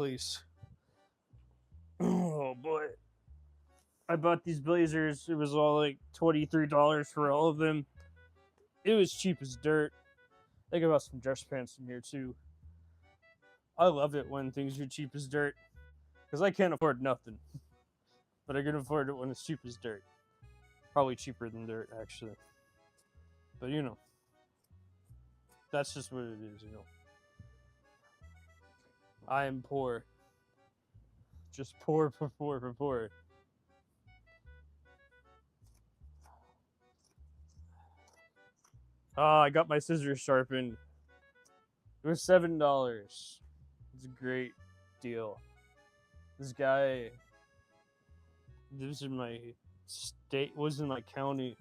place. Oh boy. I bought these blazers. It was all like $23 for all of them. It was cheap as dirt. I think I bought some dress pants in here too. I love it when things are cheap as dirt. Because I can't afford nothing. But I can afford it when it's cheap as dirt. Probably cheaper than dirt, actually. But you know. That's just what it is, you know. I am poor. Just poor, poor, poor, poor, poor. Ah, I got my scissors sharpened. It was $7. It's a great deal. This guy lives in my state, was in my county,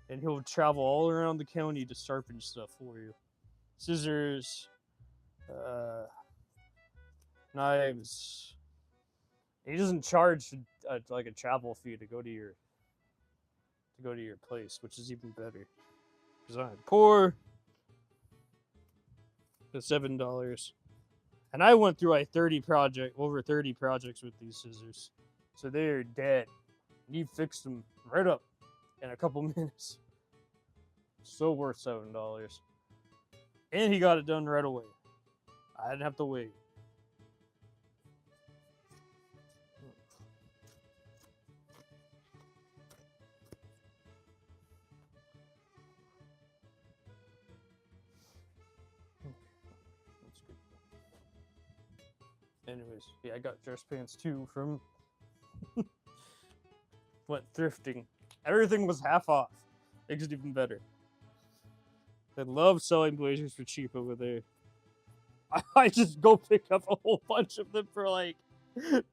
and he'll travel all around the county to sharpen stuff for you. Scissors, knives. He doesn't charge like a travel fee to go to your place, which is even better. Because I'm poor. The $7, and I went through over 30 projects with these scissors, so they're dead. You fixed them right up in a couple minutes. So worth $7, and he got it done right away. I didn't have to wait. Anyways, yeah, I got dress pants too from went thrifting. Everything was half off. Makes it even better. They love selling blazers for cheap over there. I just go pick up a whole bunch of them for like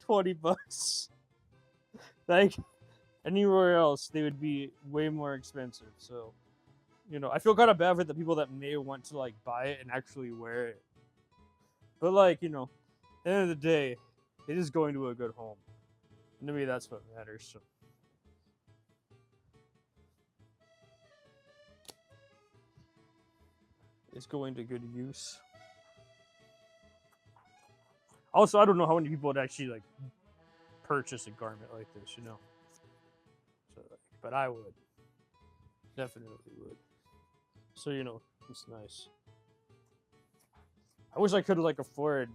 $20. Like anywhere else, they would be way more expensive. So, you know, I feel kind of bad for the people that may want to like buy it and actually wear it. But like, you know, at the end of the day, it is going to a good home. And to me, that's what matters. So. It's going to good use. Also, I don't know how many people would actually like purchase a garment like this, you know. So, but I would, definitely would. So you know, it's nice. I wish I could like afford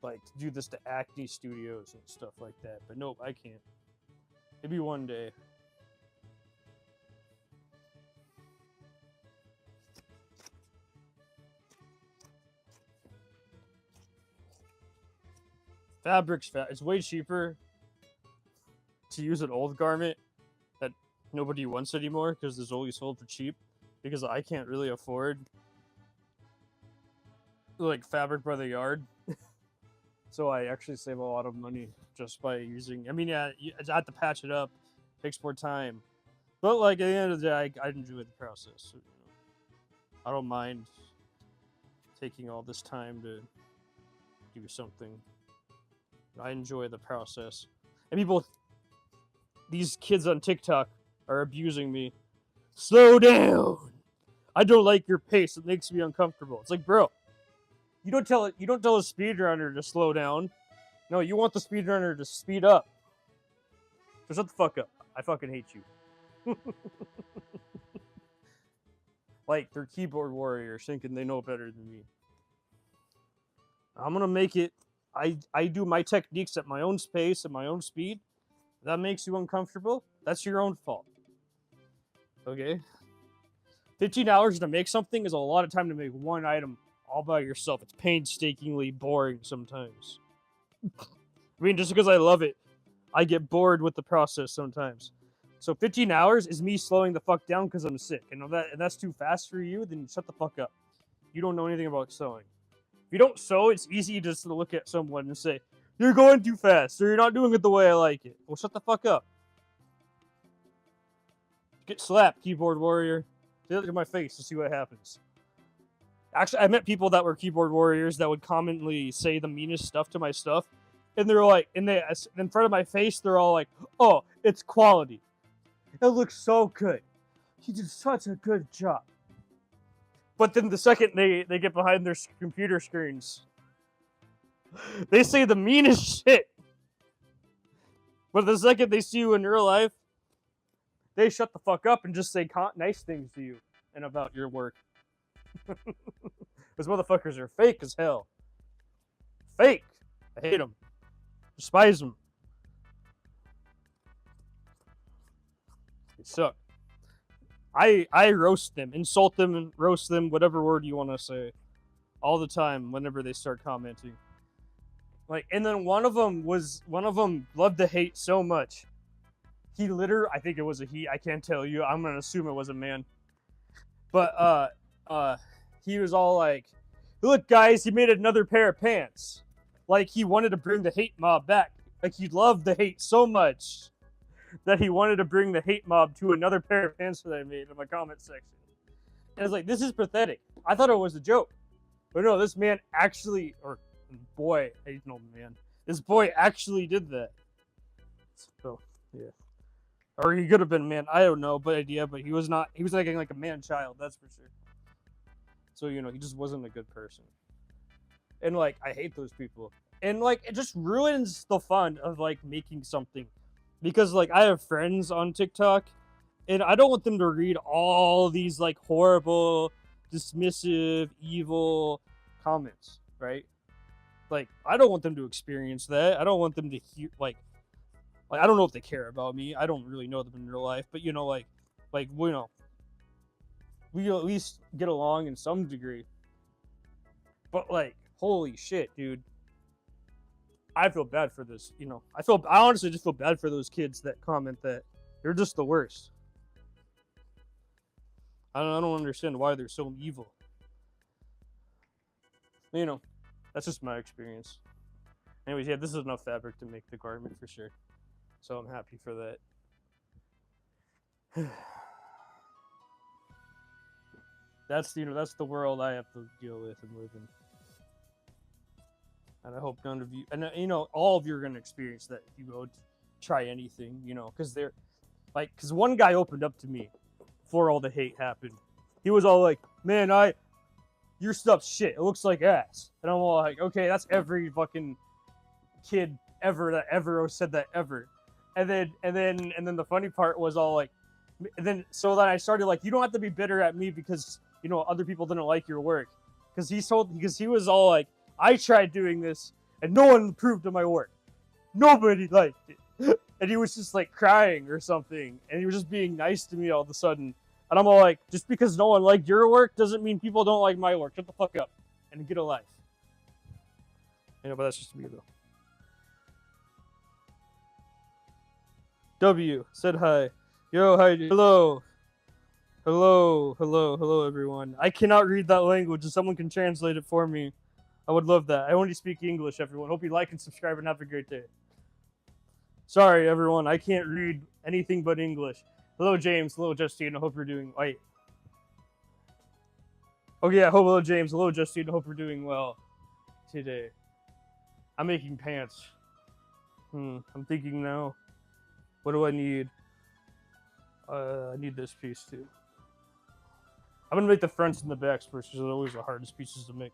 like to do this to Acne Studios and stuff like that, but nope, I can't. Maybe one day. It's way cheaper to use an old garment that nobody wants anymore because it's always sold for cheap. Because I can't really afford like fabric by the yard, so I actually save a lot of money just by using. I mean, yeah, I have to patch it up, takes more time, but like at the end of the day, I enjoy the process. So, you know, I don't mind taking all this time to do something. I enjoy the process. And these kids on TikTok are abusing me. Slow down. I don't like your pace. It makes me uncomfortable. It's like, bro, you don't tell a speedrunner to slow down. No, you want the speedrunner to speed up. So shut the fuck up. I fucking hate you. Like, they're keyboard warriors thinking they know better than me. I'm gonna make it. I do my techniques at my own pace and my own speed. If that makes you uncomfortable, that's your own fault. Okay? 15 hours to make something is a lot of time to make one item all by yourself. It's painstakingly boring sometimes. I mean, just because I love it, I get bored with the process sometimes. So 15 hours is me slowing the fuck down because I'm sick. And if that's too fast for you, then shut the fuck up. You don't know anything about sewing. If you don't sew, it's easy just to look at someone and say, you're going too fast, or you're not doing it the way I like it. Well, shut the fuck up. Get slapped, keyboard warrior. Look at my face to see what happens. Actually, I met people that were keyboard warriors that would commonly say the meanest stuff to my stuff. And they're like, in front of my face, they're all like, oh, it's quality. It looks so good. He did such a good job. But then the second they get behind their computer screens, They say the meanest shit. But the second they see you in real life, they shut the fuck up and just say nice things to you and about your work. Those motherfuckers are fake as hell. Fake. I hate them. Despise them. They suck. I roast them, insult them, and roast them, whatever word you want to say, all the time whenever they start commenting. Like, and then one of them loved to hate so much. He literally, I think it was a he. I can't tell you. I'm gonna assume it was a man. But he was all like, "Look, guys, he made another pair of pants." Like he wanted to bring the hate mob back. Like he loved the hate so much that he wanted to bring the hate mob to another pair of pants that I made in my comment section. And I was like, this is pathetic. I thought it was a joke. But no, this man actually, or boy, I know man. This boy actually did that. So, yeah. Or he could have been man. I don't know, but he was not. He was acting like a man child, that's for sure. So, he just wasn't a good person. And, like, I hate those people. And, like, it just ruins the fun of, like, making something. Because, like, I have friends on TikTok, and I don't want them to read all these, like, horrible, dismissive, evil comments, right? Like, I don't want them to experience that. I don't want them to hear, like, I don't know if they care about me. I don't really know them in real life, but, we at least get along in some degree. But, like, holy shit, dude. I feel bad for this, I honestly just feel bad for those kids that comment that they're just the worst. I don't understand why they're so evil. That's just my experience. Anyways, yeah, this is enough fabric to make the garment for sure. So I'm happy for that. That's the world I have to deal with and live in. And I hope none of you, and all of you are going to experience that if you go try anything, because they're, like, because one guy opened up to me before all the hate happened. He was all like, man, your stuff's shit. It looks like ass. And I'm all like, okay, that's every fucking kid ever that ever said that ever. And then the funny part was all like, so then I started like, you don't have to be bitter at me because, other people didn't like your work. Because he was all like, I tried doing this, and no one approved of my work. Nobody liked it. And he was just, like, crying or something. And he was just being nice to me all of a sudden. And I'm all like, just because no one liked your work doesn't mean people don't like my work. Shut the fuck up and get a life. But that's just me, though. W said hi. Yo, hi. Hello. Hello, everyone. I cannot read that language. If someone can translate it for me, I would love that. I only speak English, everyone. Hope you like and subscribe and have a great day. Sorry, everyone. I can't read anything but English. Hello, James. Hello, Justine. I hope you're doing... Wait. Oh, yeah. Hello, James. Hello, Justine. I hope you're doing well today. I'm making pants. I'm thinking now. What do I need? I need this piece, too. I'm going to make the fronts and the backs first, because they're always the hardest pieces to make.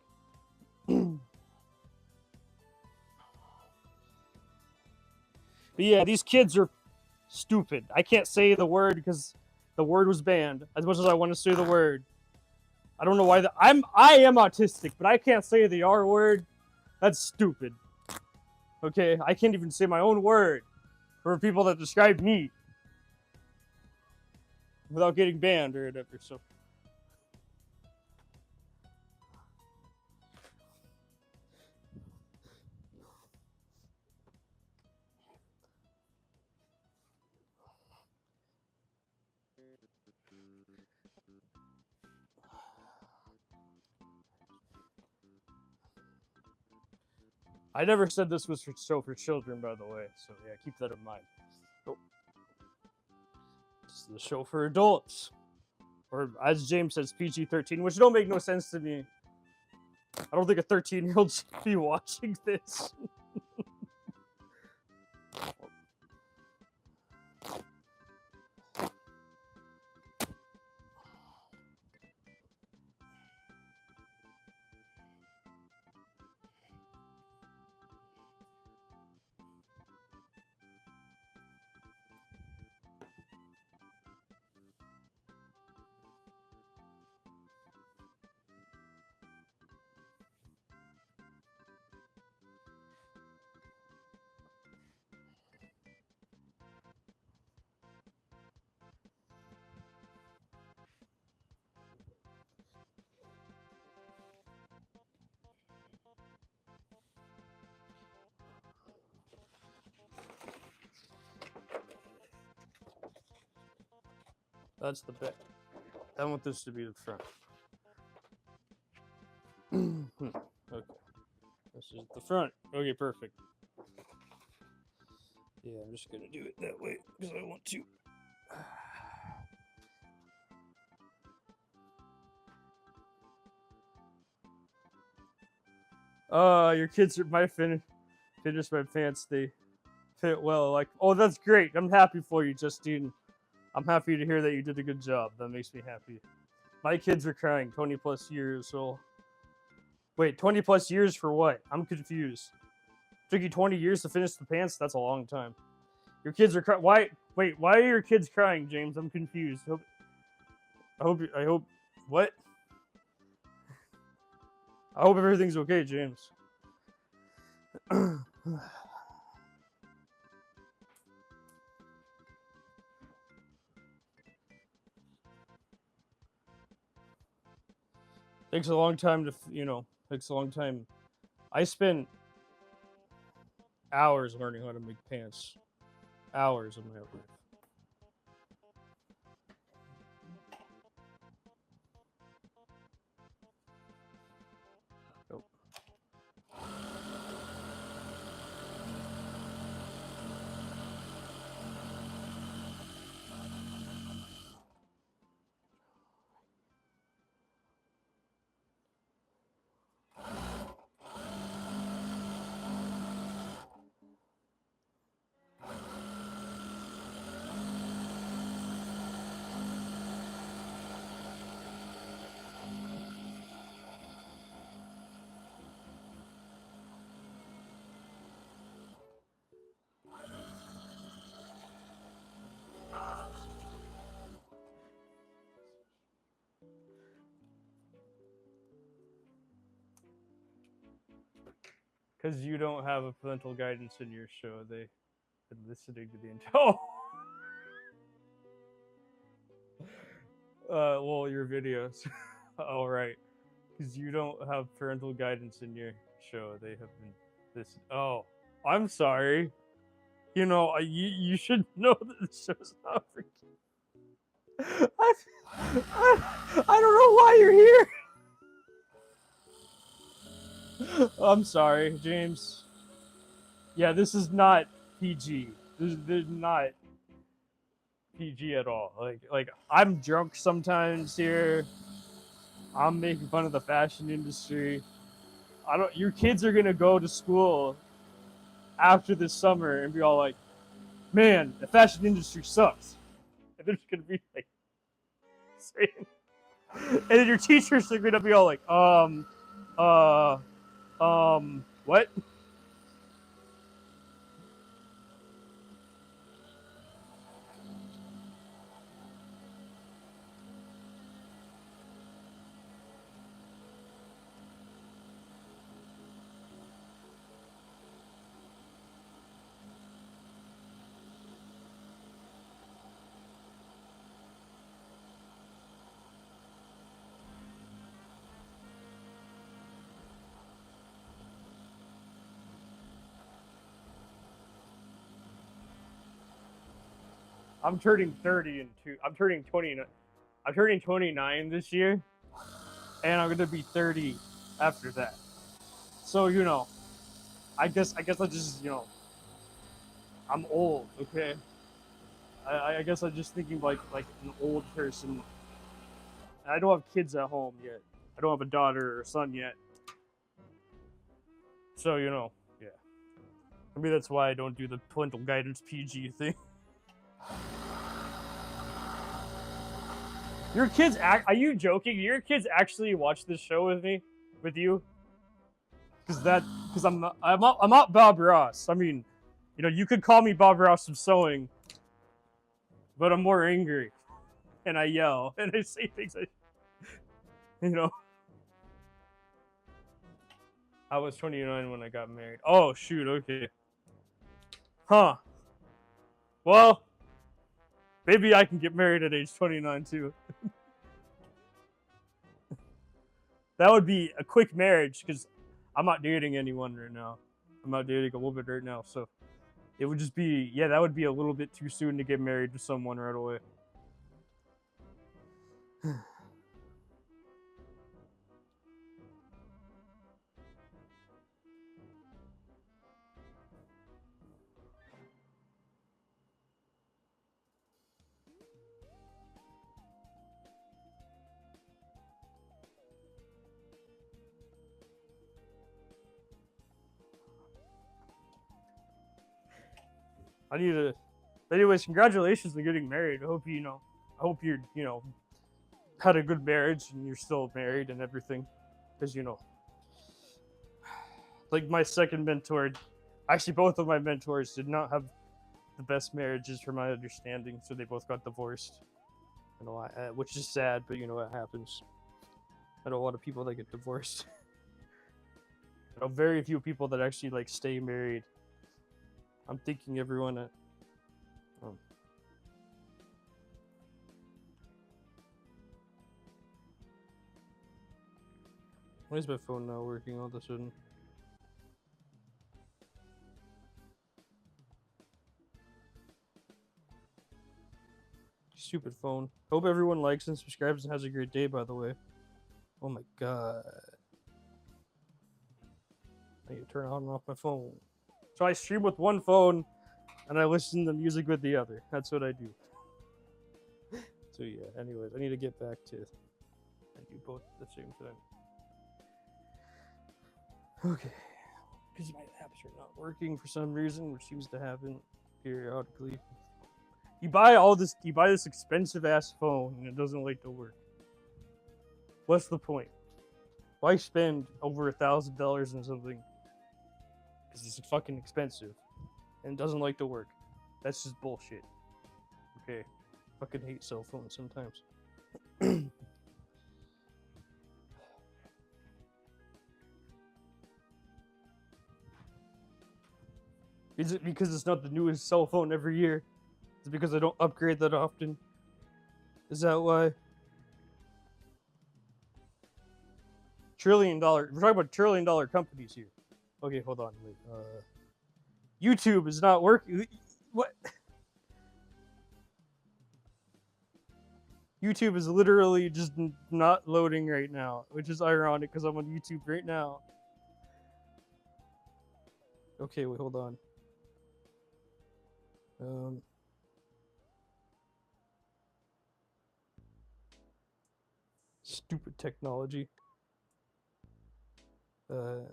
But yeah, these kids are stupid. I can't say the word because the word was banned. As much as I want to say the word, I don't know why. I am autistic, but I can't say the R word. That's stupid. Okay, I can't even say my own word for people that describe me without getting banned or whatever. So. I never said this was for children, by the way. So yeah, keep that in mind. Oh. This is the show for adults. Or as James says, PG-13, which don't make no sense to me. I don't think a 13-year-old should be watching this. That's the back. I want this to be the front. Okay. This is the front. Okay, perfect. Yeah, I'm just gonna do it that way because I want to. Your kids are my finished my pants. They fit well. Like, oh, that's great. I'm happy for you, Justine. I'm happy to hear that you did a good job. That makes me happy. My kids are crying 20 plus years. So, wait, 20 plus years for what? I'm confused. Took you 20 years to finish the pants? That's a long time. Your kids are crying. Why? Wait, why are your kids crying, James? I'm confused. I hope. What? I hope everything's okay, James. Takes a long time to, takes a long time. I spent hours learning how to make pants. Hours of my life. Nope. Because you don't have a parental guidance in your show, they've been listening to the entire. Well, your videos. All right. Because you don't have parental guidance in your show, they have been this. Oh, I'm sorry. You should know that the show's not for kids. I don't know why you're here. I'm sorry, James. Yeah, this is not PG. This is not PG at all. Like I'm drunk sometimes here. I'm making fun of the fashion industry. Your kids are gonna go to school after this summer and be all like, man, the fashion industry sucks. And they're just gonna be like saying, and then your teachers are gonna be all like, what? I'm turning 30 in two. I'm turning 20. I'm turning 29 this year, and I'm gonna be 30 after that. So I guess I just I'm old. Okay, I guess I'm just thinking like an old person. I don't have kids at home yet. I don't have a daughter or son yet. So yeah. Maybe that's why I don't do the parental guidance PG thing. Your kids are you joking? Your kids actually watch this show with me? With you? Because I'm not Bob Ross. I mean, you could call me Bob Ross of sewing, but I'm more angry. And I yell and I say things I was 29 when I got married. Oh shoot, okay. Huh. Well, maybe I can get married at age 29 too. That would be a quick marriage because I'm not dating anyone right now. I'm not dating a woman right now, so it would just be that would be a little bit too soon to get married to someone right away. I need to. Anyways, congratulations on getting married. I hope I hope you're had a good marriage and you're still married and everything, because like my second mentor, actually both of my mentors did not have the best marriages from my understanding, so they both got divorced. Which is sad, but it happens. I know a lot of people that get divorced. I know very few people that actually like stay married. I'm thinking everyone at. Why is my phone not working all of a sudden? Stupid phone. Hope everyone likes and subscribes and has a great day, by the way. Oh my god. I need to turn on and off my phone. So I stream with one phone and I listen to music with the other. That's what I do. So yeah, anyways, I need to get back to I do both at the same time. Okay. Because my apps are not working for some reason, which seems to happen periodically. You buy this expensive ass phone and it doesn't like to work. What's the point? Why spend over $1,000 on something? Because it's fucking expensive and it doesn't like to work. That's just bullshit. Okay. Fucking hate cell phones sometimes. Is it because it's not the newest cell phone every year? Is it because I don't upgrade that often? Is that why? $1 trillion. We're talking about $1 trillion companies here. Okay, hold on. Wait. YouTube is not working. What? YouTube is literally just not loading right now, which is ironic because I'm on YouTube right now. Okay, wait, hold on. Stupid technology. Because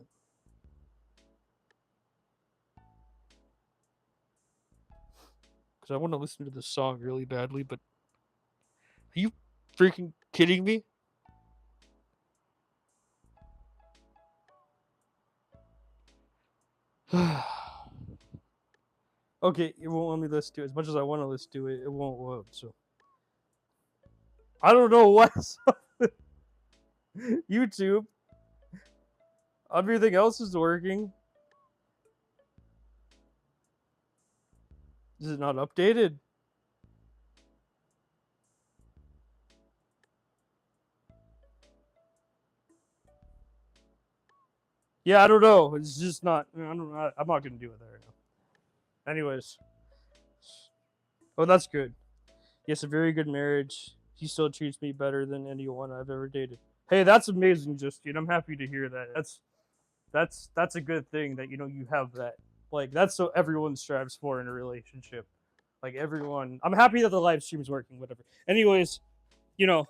I want to listen to this song really badly, but are you freaking kidding me? Okay, it won't let me listen to it. As much as I want to listen to it, it won't load, so. I don't know what's YouTube. Everything else is working. Is it not updated? Yeah, I don't know. It's just not. I'm not gonna do it right now. Anyways. Oh, that's good. Yes, a very good marriage. He still treats me better than anyone I've ever dated. Hey, that's amazing, Justine. I'm happy to hear that. That's a good thing that you have that. Like that's what everyone strives for in a relationship. Like everyone, I'm happy that the live stream's working. Whatever. Anyways, you know,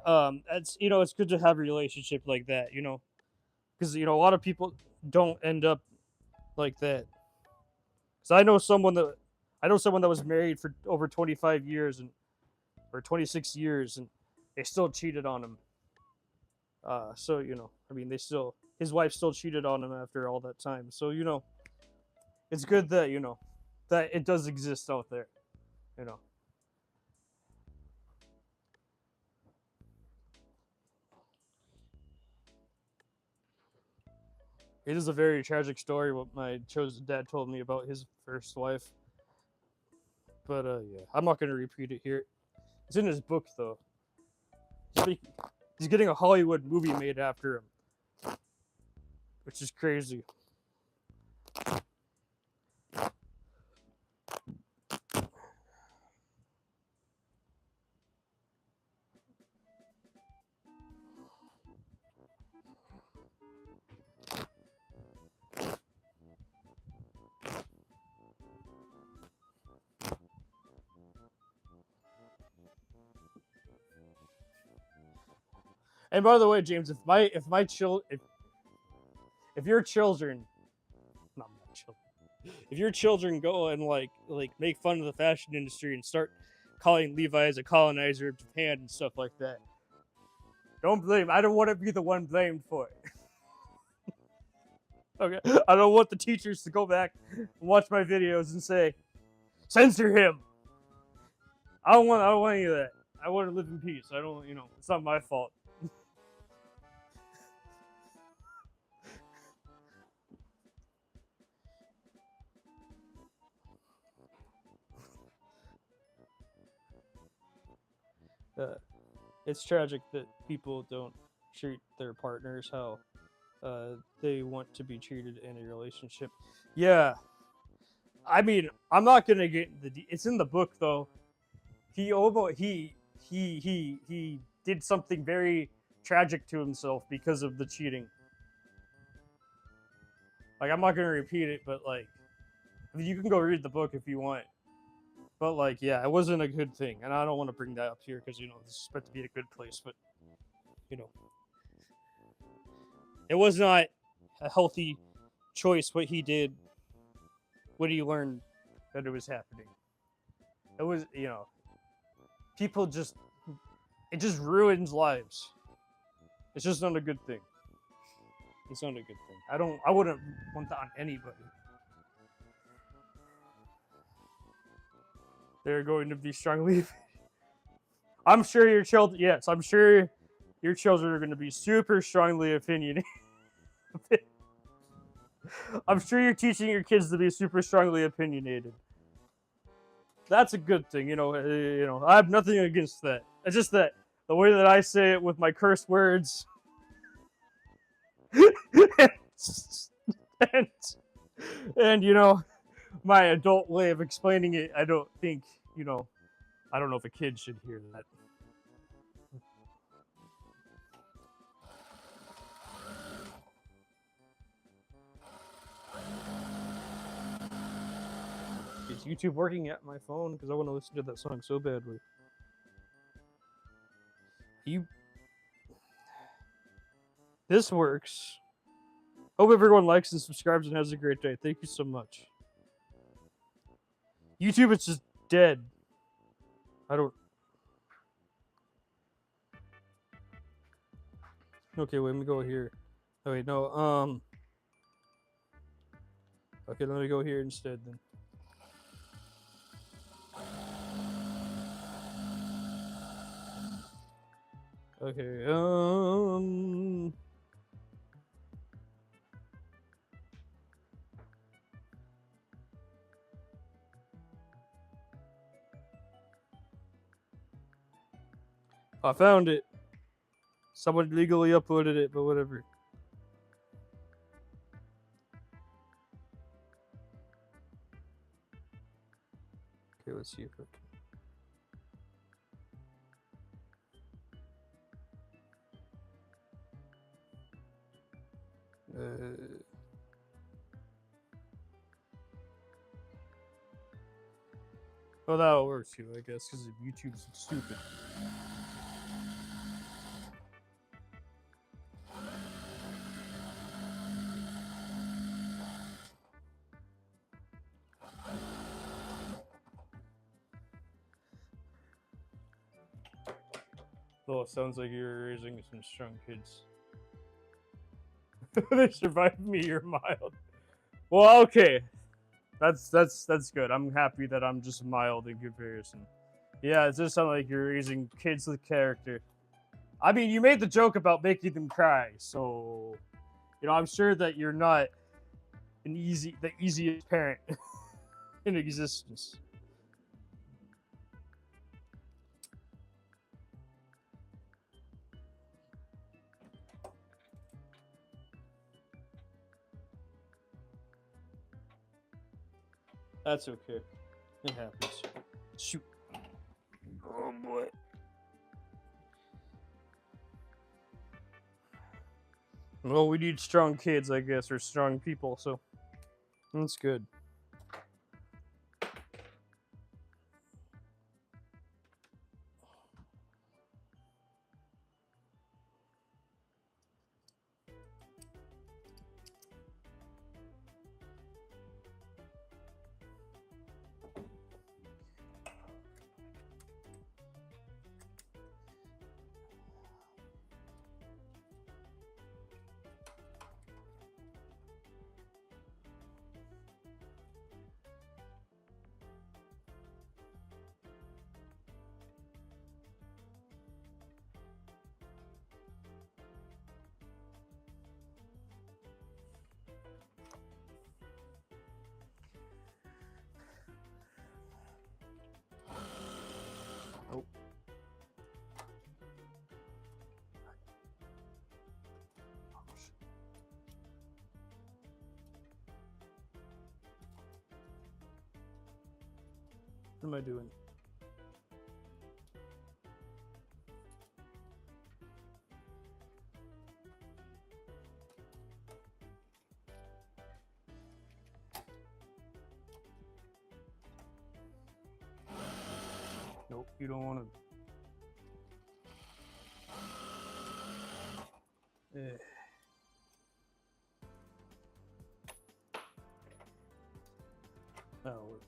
it's good to have a relationship like that. Because a lot of people don't end up like that. Because I know someone that was married for over 25 years or 26 years and they still cheated on him. So I mean, his wife still cheated on him after all that time. So it's good that that it does exist out there. You know. It is a very tragic story what my chosen dad told me about his first wife. But yeah, I'm not gonna repeat it here. It's in his book though. He's getting a Hollywood movie made after him, which is crazy. And by the way, James, if your children, not my children, if your children go and like make fun of the fashion industry and start calling Levi as a colonizer of Japan and stuff like that, don't blame. I don't want to be the one blamed for it. Okay, I don't want the teachers to go back and watch my videos and say, censor him. I don't want any of that. I want to live in peace. I don't, it's not my fault. It's tragic that people don't treat their partners how they want to be treated in a relationship. Yeah, I mean, I'm not gonna get it's in the book though. He did something very tragic to himself because of the cheating. Like, I'm not gonna repeat it, but like, you can go read the book if you want. But like, yeah, it wasn't a good thing, and I don't want to bring that up here because this is meant to be a good place, but it was not a healthy choice what he did when he learned that it was happening. It was, people it just ruins lives. It's just not a good thing. It's not a good thing. I wouldn't want that on anybody. They're going to be strongly. I'm sure your children. Yes, I'm sure your children are going to be super strongly opinionated. I'm sure you're teaching your kids to be super strongly opinionated. That's a good thing, I have nothing against that. It's just that the way that I say it with my curse words, and my adult way of explaining it, I don't think, I don't know if a kid should hear that. Is YouTube working at my phone? Because I want to listen to that song so badly. This works. Hope everyone likes and subscribes and has a great day. Thank you so much. YouTube is just dead. I don't. Okay, wait, let me go here. Oh wait, no. Okay, let me go here instead then. Okay, I found it. Someone legally uploaded it, but whatever. Okay, let's see if I can. Well, that'll work too, I guess, because YouTube's stupid. Oh, it sounds like you're raising some strong kids. They survived me. You're mild. Well, okay. That's good. I'm happy that I'm just mild in comparison. Yeah, it does sound like you're raising kids with character. I mean, you made the joke about making them cry, so I'm sure that you're not the easiest parent in existence. That's okay. It happens. Shoot. Oh boy. Well, we need strong kids, I guess, or strong people, so that's good. What am I doing? Nope, you don't want to. That'll work.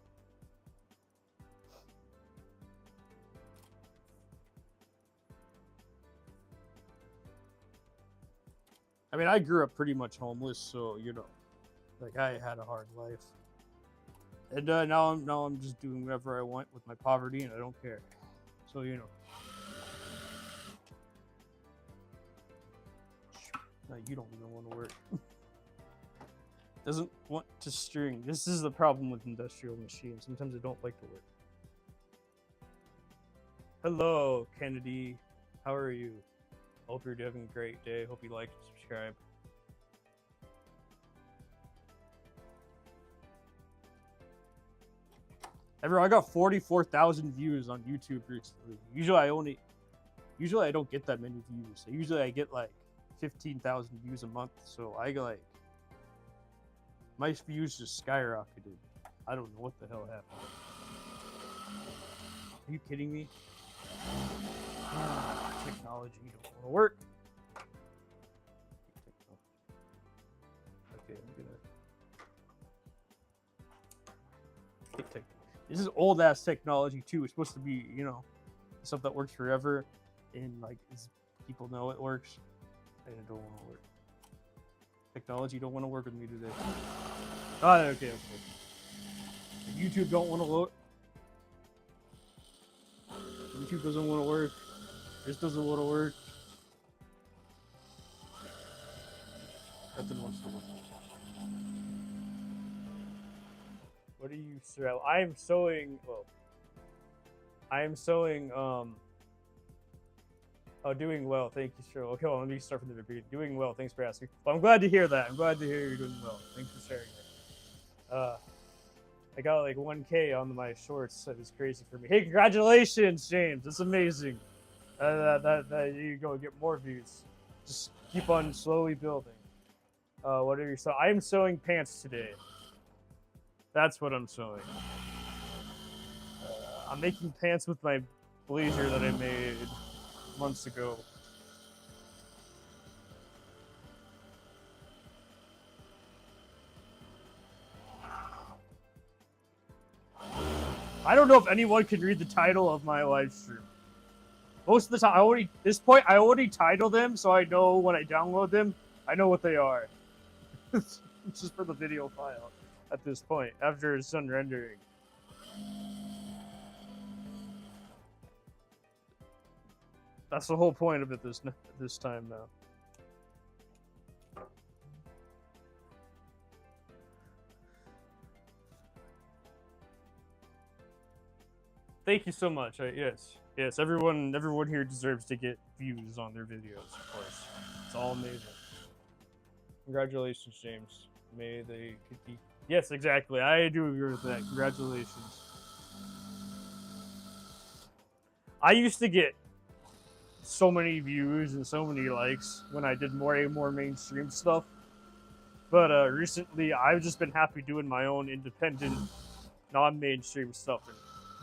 I mean, I grew up pretty much homeless, so you know, like I had a hard life, and now I'm just doing whatever I want with my poverty, and I don't care. So you know, no, you don't even want to work. Doesn't want to string. This is the problem with industrial machines. Sometimes I don't like to work. Hello, Kennedy. How are you? Hope you're having a great day. Hope you like and subscribe. I got 44,000 views on YouTube recently. Usually I don't get that many views. Usually I get like 15,000 views a month. So I like my views just skyrocketed. I don't know what the hell happened. Are you kidding me? Technology don't want to work. Okay, I'm gonna. This is old ass technology too. It's supposed to be, you know, stuff that works forever, and like people know it works, and it don't want to work. Technology don't want to work with me today. Oh, okay. YouTube don't want to load. YouTube doesn't want to work. This doesn't want to work. Nothing wants to work. What are you, sir? I am sewing. Well, I am sewing. Oh, doing well. Thank you, sir. Okay, well, let me start from the beginning. Doing well. Thanks for asking. Well, I'm glad to hear that. I'm glad to hear you're doing well. Thanks for sharing that. I got like 1K on my shorts. That is crazy for me. Hey, congratulations, James. That's amazing. That you go get more views. Just keep on slowly building. What are you sewing? I'm sewing pants today. That's what I'm sewing. I'm making pants with my blazer that I made months ago. I don't know if anyone can read the title of my live stream. Most of the time, I already title them, so I know when I download them, I know what they are. It's just for the video file at this point, after it's done rendering. That's the whole point of it this time now. Thank you so much. Yes, everyone here deserves to get views on their videos, of course. It's all amazing. Congratulations, James. May they be. Yes, exactly. I do agree with that. Congratulations. I used to get so many views and so many likes when I did more mainstream stuff. But recently, I've just been happy doing my own independent, non-mainstream stuff. And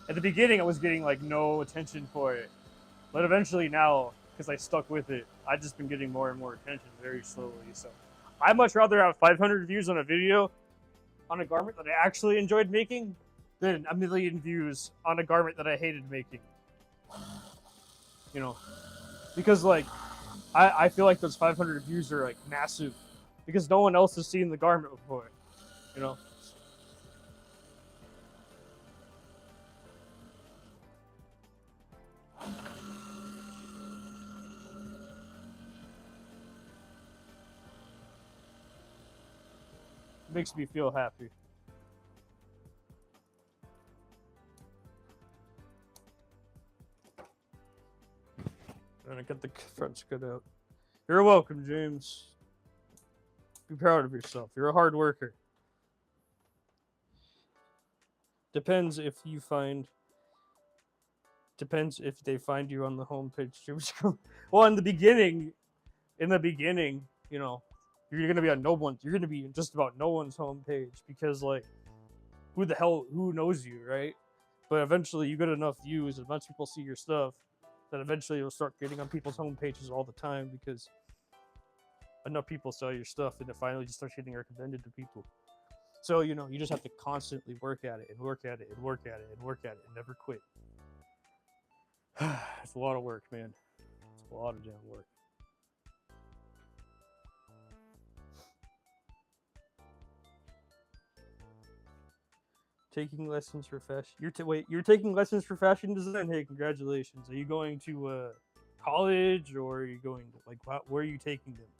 at the beginning, I was getting like no attention for it. But eventually now, because I stuck with it, I've just been getting more and more attention very slowly. So I'd much rather have 500 views on a video on a garment that I actually enjoyed making than a million views on a garment that I hated making. You know, because like I feel like those 500 views are like massive because no one else has seen the garment before. You know. It makes me feel happy. I'm gonna get the front cut out. You're welcome, James. Be proud of yourself. You're a hard worker. Depends if you find Depends if they find you on the homepage. Well, in the beginning, you know, you're gonna be on no one. You're gonna be just about no one's homepage because like, who knows you, right? But eventually, you get enough views, and a bunch of people see your stuff, that eventually you'll start getting on people's homepages all the time because enough people saw your stuff, and it finally just starts getting recommended to people. So you know, you just have to constantly work at it and work at it and work at it and work at it and never quit. It's a lot of work, man. It's a lot of damn work. Taking lessons for fashion. You're taking lessons for fashion design. Hey, congratulations. Are you going to college, or are you going to like where are you taking them?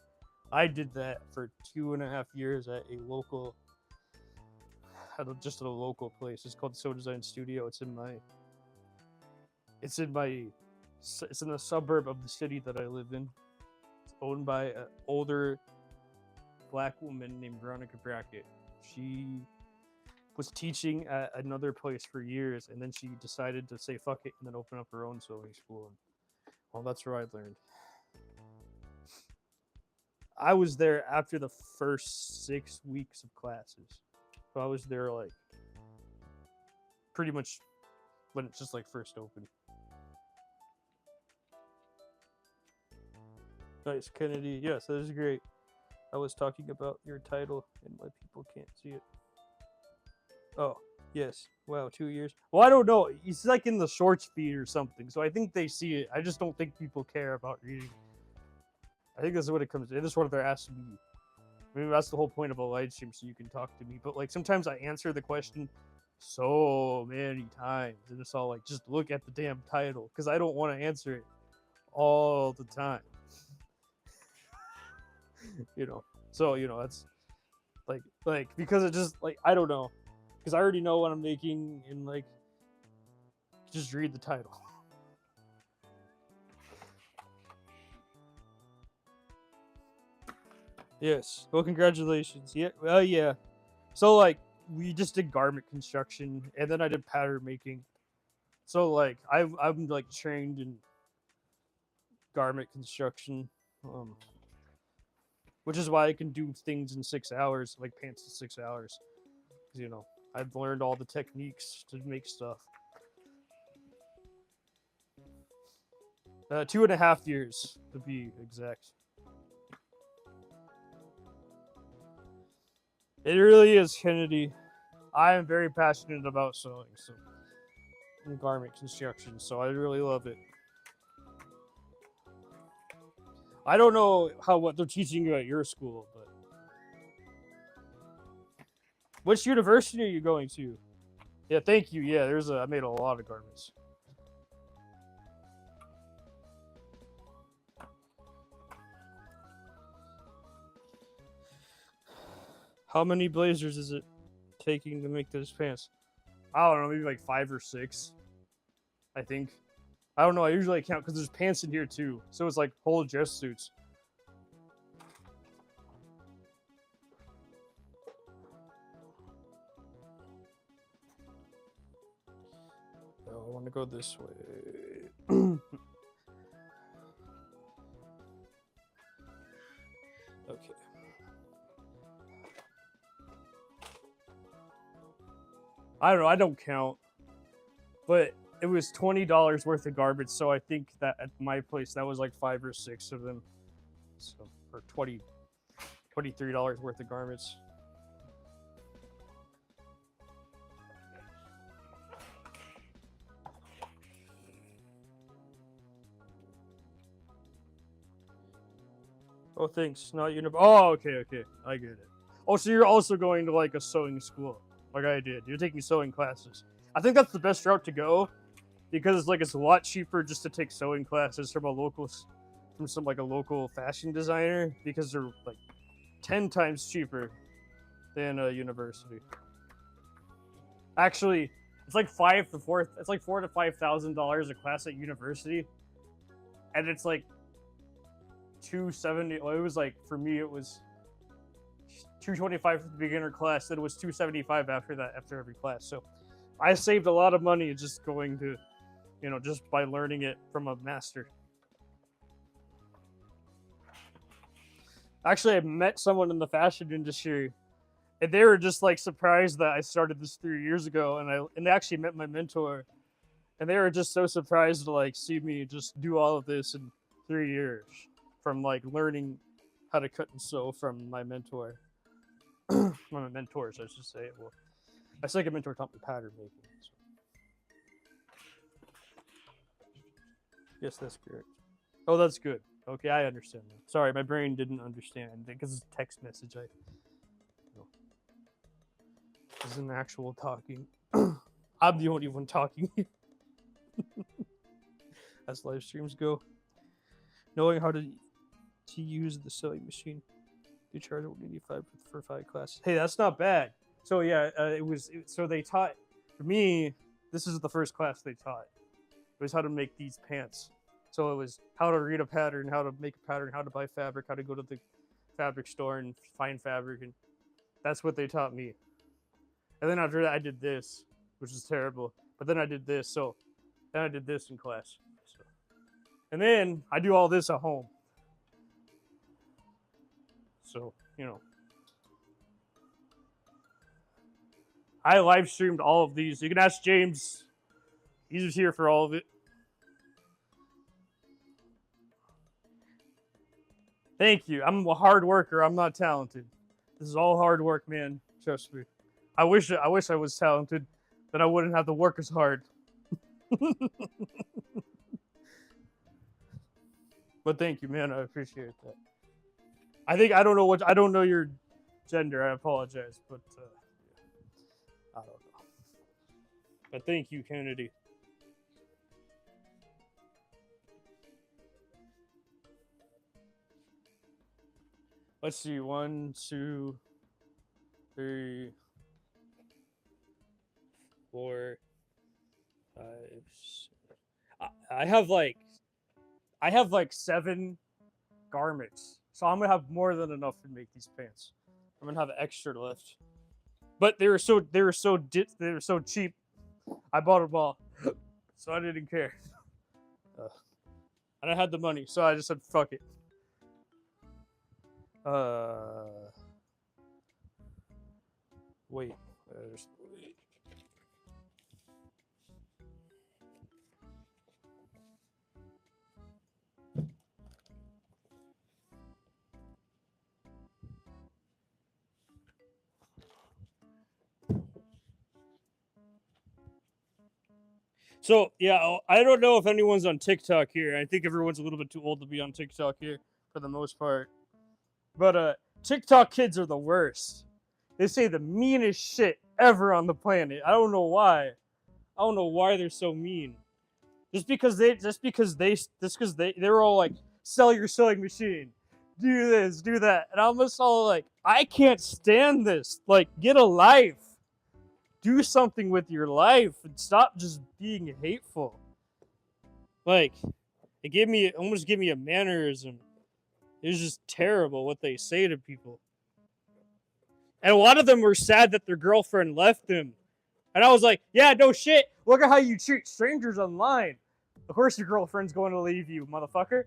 I did that for 2.5 years at a local, just at a local place. It's called So Design Studio. It's in a suburb of the city that I live in. It's owned by an older black woman named Veronica Brackett. She was teaching at another place for years, and then she decided to say fuck it and then open up her own sewing school. Well, that's where I learned. I was there after the first 6 weeks of classes. So I was there like pretty much when it just like first opened. Nice, Kennedy. Yes, that is great. I was talking about your title and my people can't see it. Oh, yes. Wow, 2 years. Well, I don't know. It's like in the shorts feed or something, so I think they see it. I just don't think people care about reading. I think that's what it comes to. This is what they're asking me. Maybe that's the whole point of a live stream, so you can talk to me. But like sometimes I answer the question so many times, and it's all like, just look at the damn title, because I don't want to answer it all the time. You know, so you know that's like because it just like I don't know, because I already know what I'm making, and like just read the title. Yes. Well, congratulations. Yeah. Well, yeah. So like we just did garment construction, and then I did pattern making. So like I'm like trained in garment construction, which is why I can do things in 6 hours, like pants in 6 hours. Because you know I've learned all the techniques to make stuff. 2.5 years to be exact. It really is, Kennedy. I am very passionate about sewing, so and garment construction, so I really love it. I don't know what they're teaching you at your school, but which university are you going to? Yeah, thank you. Yeah, I made a lot of garments. How many blazers is it taking to make those pants? I don't know, maybe like 5 or 6. I think. I don't know. I usually count because there's pants in here too, so it's like whole dress suits. Oh, I want to go this way. Okay. I don't know. I don't count, but it was $20 worth of garments. So I think that at my place that was like 5 or 6 of them. So or $23 worth of garments. Oh, thanks. Not Oh, okay. I get it. Oh, so you're also going to like a sewing school, like I did. You're taking sewing classes. I think that's the best route to go, because it's a lot cheaper just to take sewing classes from a local fashion designer, because they're like 10 times cheaper than a university. Actually, it's like $4,000 to $5,000 a class at university, and it's like $270. Well, it was like for me it was $225 for the beginner class, then it was $275 after that, after every class. So I saved a lot of money just going to you know, just by learning it from a master. Actually, I met someone in the fashion industry, and they were just like surprised that I started this 3 years ago, and they actually met my mentor, and they were just so surprised to like see me just do all of this in 3 years, from like learning how to cut and sew from my mentor. One of my mentors, I should say. Well, my second mentor taught me pattern making. So. Yes, that's correct. Oh, that's good. Okay, I understand now. Sorry, my brain didn't understand because it's a text message. This isn't actual talking. I'm the only one talking. As live streams go, knowing how to use the sewing machine, you charge $185 for 5 classes. Hey, that's not bad. So yeah, so they taught for me. This is the first class they taught. It was how to make these pants. So it was how to read a pattern, how to make a pattern, how to buy fabric, how to go to the fabric store and find fabric, and that's what they taught me. And then after that, I did this, which is terrible. But then I did this, so then I did this in class. So. And then I do all this at home. So, you know. I live streamed all of these. You can ask James. He's here for all of it. Thank you. I'm a hard worker. I'm not talented. This is all hard work, man. Trust me. I wish I was talented, then I wouldn't have to work as hard. But thank you, man. I appreciate that. I don't know your gender. I apologize, but I don't know. But thank you, Kennedy. Let's see. 1, 2, 3, 4, 5, 6. I have like 7 garments, so I'm gonna have more than enough to make these pants. I'm gonna have extra left, but they were so cheap. I bought them all, so I didn't care. And I had the money, so I just said fuck it. Wait. So, yeah, I don't know if anyone's on TikTok here. I think everyone's a little bit too old to be on TikTok here for the most part. But TikTok kids are the worst. They say the meanest shit ever on the planet. I don't know why. I don't know why they're so mean. Just because they're all like, sell your sewing machine, do this, do that, and I'm just all like, I can't stand this. Like, get a life. Do something with your life and stop just being hateful. Like, it almost gave me a mannerism. It was just terrible what they say to people. And a lot of them were sad that their girlfriend left them. And I was like, yeah, no shit. Look at how you treat strangers online. Of course your girlfriend's going to leave you, motherfucker.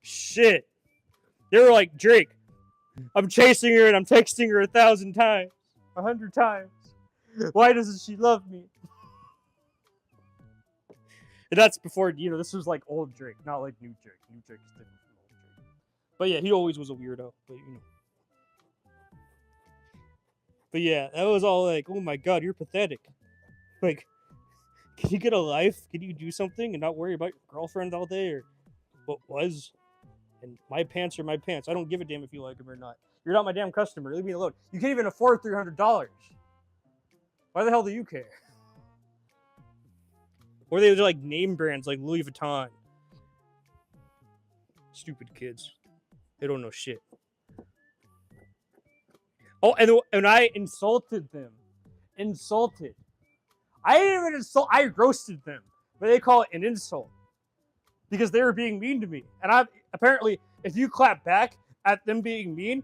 Shit. They were like, Drake, I'm chasing her and I'm texting her 1,000 times. 100 times. Why doesn't she love me? And that's before, this was like old Drake, not like new Drake. New Drake is different from old Drake. But yeah, he always was a weirdo. But yeah, that was all like, oh my god, you're pathetic. Like, can you get a life? Can you do something and not worry about your girlfriend all day or what was? And my pants are my pants. I don't give a damn if you like them or not. You're not my damn customer. Leave me alone. You can't even afford $300. Why the hell do you care? Or they're like name brands like Louis Vuitton. Stupid kids. They don't know shit. Oh, and I insulted them. Insulted. I didn't even insult. I roasted them. But they call it an insult. Because they were being mean to me. And apparently, if you clap back at them being mean,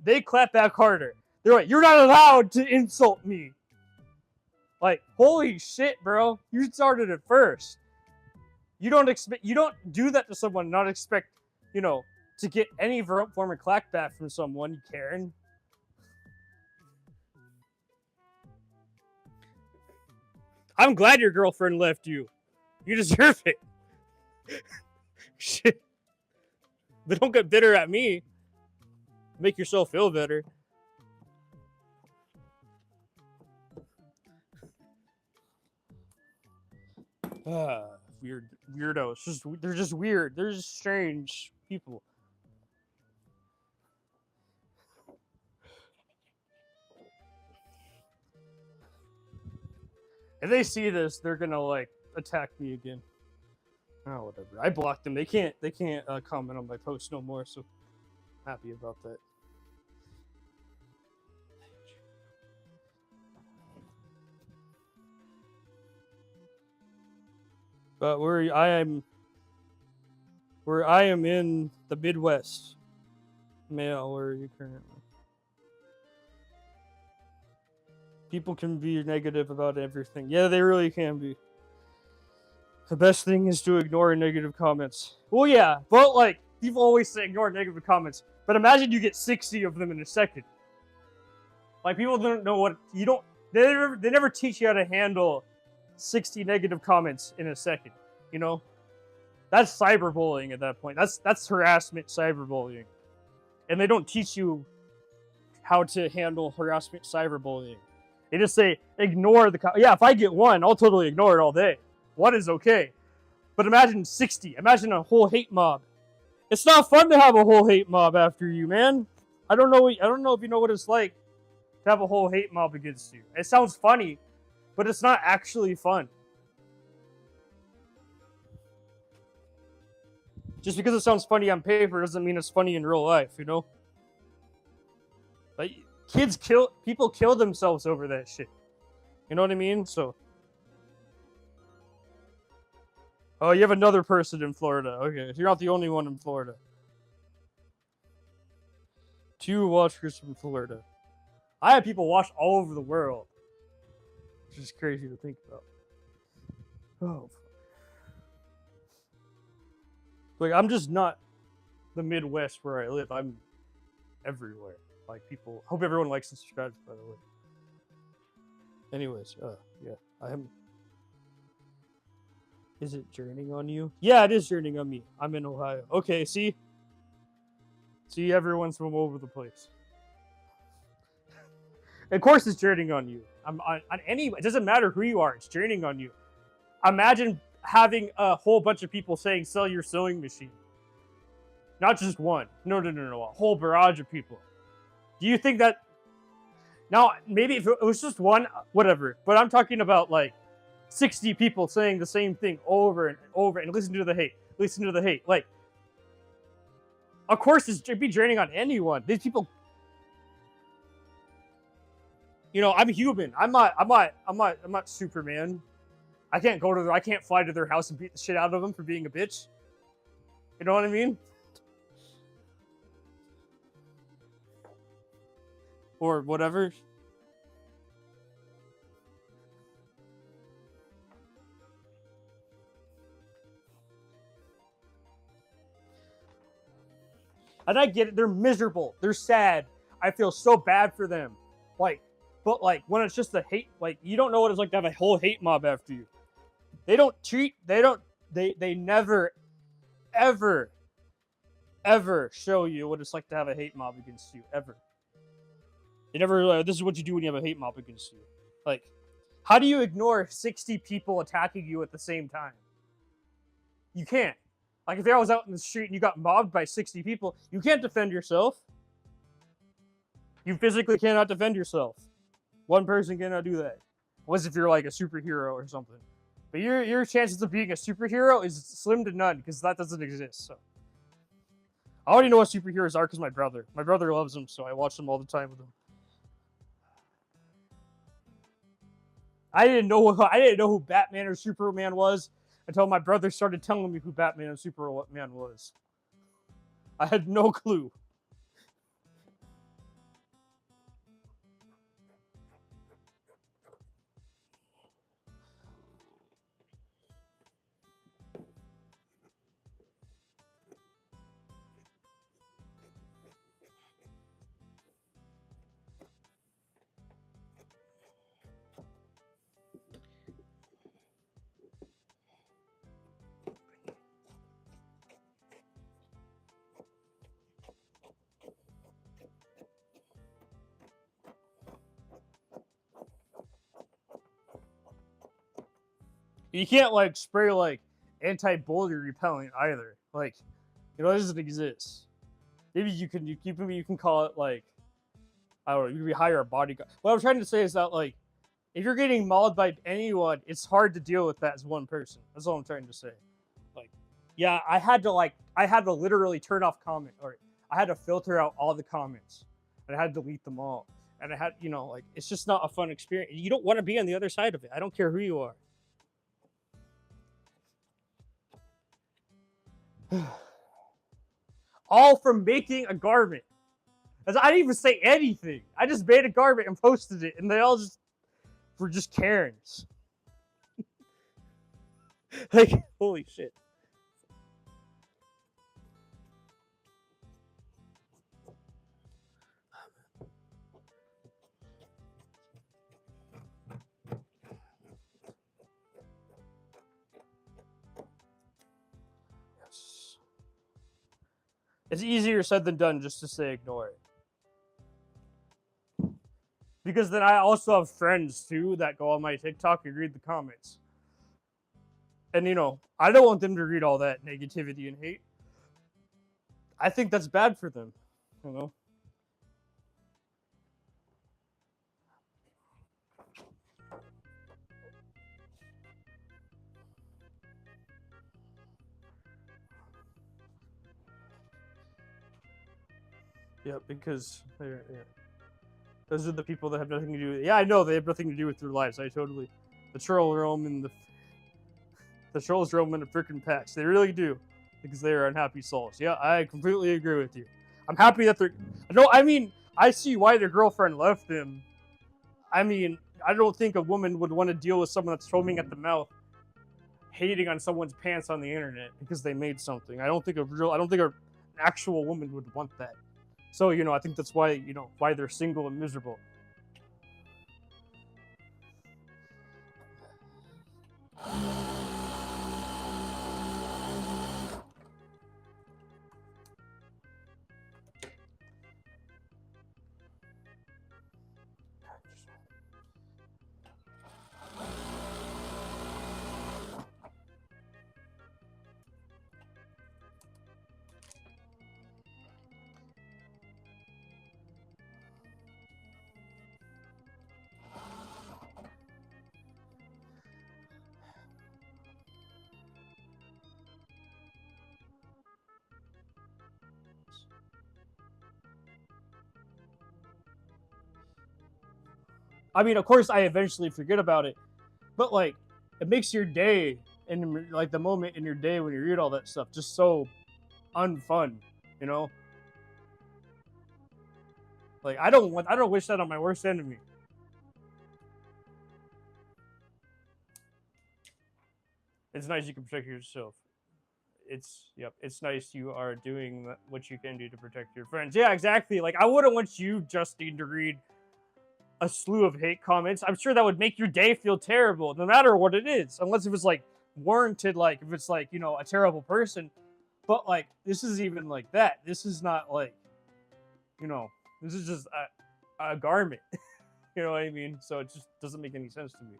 they clap back harder. They're like, you're not allowed to insult me. Like, holy shit, bro. You started it first. You don't do that to someone and not expect, to get any form of clackback from someone, you Karen. I'm glad your girlfriend left you. You deserve it. Shit. But don't get bitter at me. Make yourself feel better. Weirdos. They're just weird. They're just strange people. If they see this, they're gonna like attack me again. Oh, whatever. I blocked them. They can't comment on my post no more. So happy about that. But where I am in the Midwest. Male, where are you currently? People can be negative about everything. Yeah, they really can be. The best thing is to ignore negative comments. Well, yeah, but like people always say ignore negative comments. But imagine you get 60 of them in a second. Like people don't know what you don't. They never teach you how to handle 60 negative comments in a second. You know, that's cyberbullying at that point. That's harassment, cyberbullying, and they don't teach you how to handle harassment, cyberbullying. They just say ignore the. Yeah, if I get one, I'll totally ignore it all day. One is okay, but imagine 60. Imagine a whole hate mob. It's not fun to have a whole hate mob after you, man. I don't know if you know what it's like to have a whole hate mob against you. It sounds funny, but it's not actually fun. Just because it sounds funny on paper doesn't mean it's funny in real life, you know? Like, people kill themselves over that shit. You know what I mean? So. Oh, you have another person in Florida. Okay, you're not the only one in Florida. 2 watchers from Florida. I have people watch all over the world. Which is crazy to think about. Oh. Like, I'm just not the Midwest where I live. I'm everywhere. Like, people... Hope everyone likes and subscribes, by the way. Anyways, yeah. I am... Is it journeying on you? Yeah, it is journeying on me. I'm in Ohio. Okay, see? See, everyone's from all over the place. Of course it's journeying on you. On any... It doesn't matter who you are. It's journeying on you. Imagine having a whole bunch of people saying, sell your sewing machine. Not just one. No. A whole barrage of people. Do you think that... Now, maybe if it was just one, whatever. But I'm talking about, like, 60 people saying the same thing over and over and listen to the hate. Listen to the hate. Like, of course it'd be draining on anyone. These people... You know, I'm human. I'm not Superman. I can't I can't fly to their house and beat the shit out of them for being a bitch. You know what I mean? Or whatever. And I get it. They're miserable. They're sad. I feel so bad for them. Like, but like when it's just a hate, like you don't know what it's like to have a whole hate mob after you. They never, ever show you what it's like to have a hate mob against you, ever. They never, this is what you do when you have a hate mob against you. Like, how do you ignore 60 people attacking you at the same time? You can't. Like, if I was out in the street and you got mobbed by 60 people, you can't defend yourself. You physically cannot defend yourself. One person cannot do that. Unless if you're like a superhero or something. But your chances of being a superhero is slim to none because that doesn't exist. So I already know what superheroes are because my brother loves them, so I watch them all the time with him. I didn't know who Batman or Superman was until my brother started telling me who Batman and Superman was. I had no clue. You can't like spray like anti-boulder repellent either. Like, you know, it doesn't exist. Maybe you can call it like, I don't know, you can hire a bodyguard. What I'm trying to say is that like, if you're getting mauled by anyone, it's hard to deal with that as one person. That's all I'm trying to say. Like, yeah, I had to literally turn off comment, or I had to filter out all the comments, and I had to delete them all. And I had, you know, like, it's just not a fun experience. You don't want to be on the other side of it. I don't care who you are. All from making a garment. I didn't even say anything. I just made a garment and posted it, and they all just were just Karens. Like, holy shit. Yes. It's easier said than done just to say ignore it. Because then I also have friends too that go on my TikTok and read the comments. And you know, I don't want them to read all that negativity and hate. I think that's bad for them, you know. Yeah, because those are the people that have nothing to do with it. Yeah, I know they have nothing to do with their lives. I totally. The trolls roam in the trolls roam in the freaking packs. They really do, because they are unhappy souls. Yeah, I completely agree with you. I'm happy that they're. No, I mean, I see why their girlfriend left them. I mean, I don't think a woman would want to deal with someone that's foaming at the mouth, hating on someone's pants on the internet because they made something. I don't think an actual woman would want that. So, you know, I think that's why, you know, why they're single and miserable. I mean, of course, I eventually forget about it, but like, it makes your day and like the moment in your day when you read all that stuff just so unfun, you know. Like, I don't wish that on my worst enemy. It's nice you can protect yourself. It's nice you are doing what you can do to protect your friends. Yeah, exactly. Like, I wouldn't want you, Justine, to read a slew of hate comments. I'm sure that would make your day feel terrible, no matter what it is, unless it was like warranted, like if it's like, you know, a terrible person. But like, this is even like that. This is not like, you know, this is just a garment. You know what I mean? So it just doesn't make any sense to me.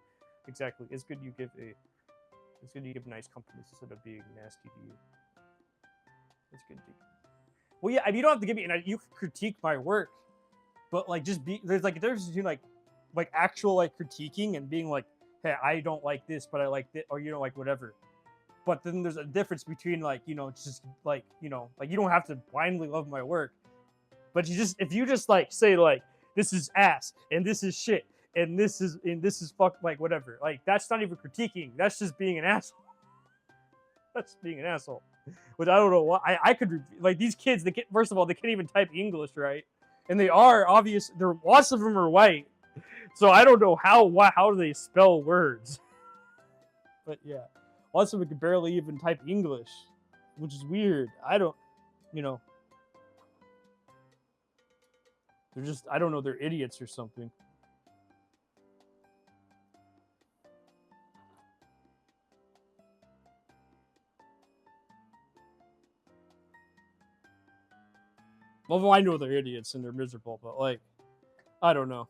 Exactly. It's good you give nice compliments instead of being nasty to you. It's good to. Well, yeah, I mean, you don't have to give me. And you critique my work, but like, just be there's between like actual like critiquing and being like, hey, I don't like this, but I like this, or you know, like whatever. But then there's a difference between like, you know, just like, you know, like you don't have to blindly love my work, but if you just like say like, this is ass and this is shit and this is fuck, like whatever, like that's not even critiquing. That's just being an asshole. That's being an asshole. Which I don't know why. I could like these kids. First of all, they can't even type English right, and they are obvious. Lots of them are white, so I don't know how do they spell words. But yeah, lots of them can barely even type English, which is weird. I don't, you know, they're just, I don't know, they're idiots or something. Well, I know they're idiots and they're miserable, but like, I don't know.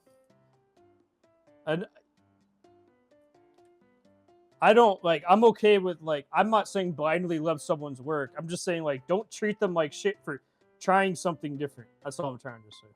And I don't like. I'm okay with like. I'm not saying blindly love someone's work. I'm just saying like, don't treat them like shit for trying something different. That's all I'm trying to say.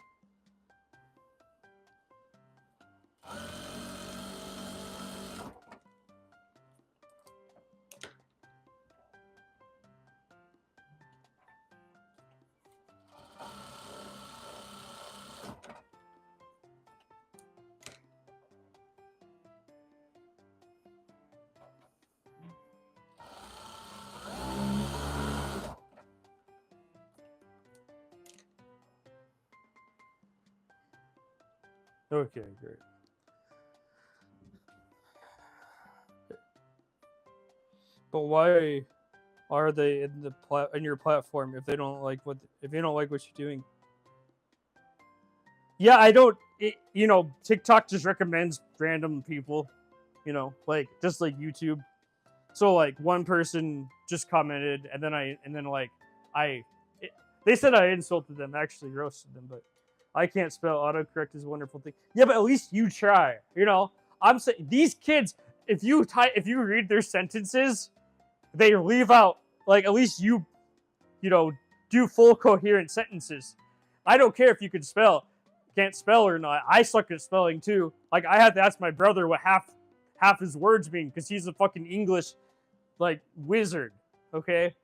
Okay, great. But why are they in the in your platform if they don't like what you're doing? Yeah, I don't. You know, TikTok just recommends random people. You know, like just like YouTube. So like one person just commented, and then like I, it, they said I insulted them, actually roasted them, but I can't spell. Autocorrect is a wonderful thing. Yeah, but at least you try. You know, I'm saying these kids, if you read their sentences, they leave out like at least you know do full coherent sentences. I don't care if you can spell, can't spell or not. I suck at spelling too. Like I had to ask my brother what half his words mean because he's a fucking English like wizard, okay?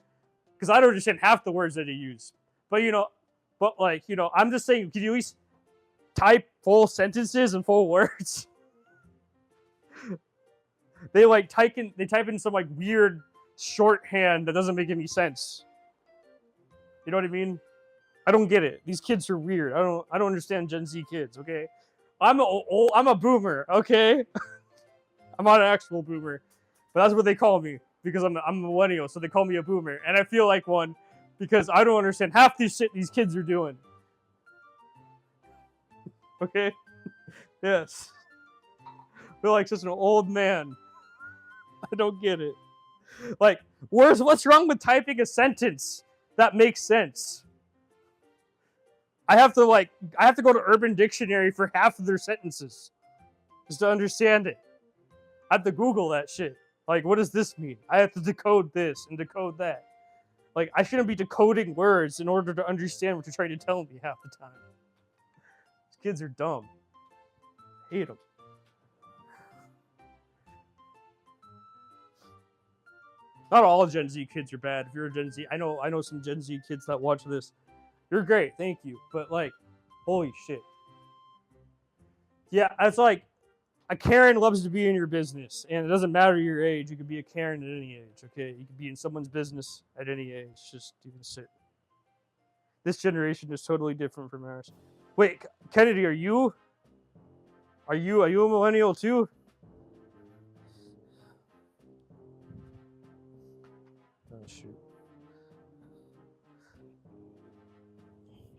Because I don't understand half the words that he used. But like I'm just saying, can you at least type full sentences and full words? They type in some like weird shorthand that doesn't make any sense. You know what I mean? I don't get it. These kids are weird. I don't understand Gen Z kids. Okay, I'm a boomer. Okay, I'm not an actual boomer, but that's what they call me because I'm a millennial. So they call me a boomer, and I feel like one because I don't understand half these shit these kids are doing. Okay, yes, I feel like such an old man. I don't get it. Like, what's wrong with typing a sentence that makes sense? I have to go to Urban Dictionary for half of their sentences just to understand it. I have to Google that shit. Like, what does this mean? I have to decode this and decode that. Like, I shouldn't be decoding words in order to understand what you're trying to tell me half the time. These kids are dumb. I hate them. Not all Gen Z kids are bad. If you're a Gen Z, I know some Gen Z kids that watch this. You're great, thank you. But like, holy shit. Yeah, it's like a Karen loves to be in your business, and it doesn't matter your age. You can be a Karen at any age. Okay, you can be in someone's business at any age. Just even sit. This generation is totally different from ours. Wait, Kennedy, are you a millennial too? Oh shoot.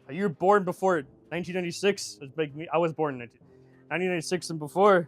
Are you born before 1996? Like me, I was born in 1996 and before.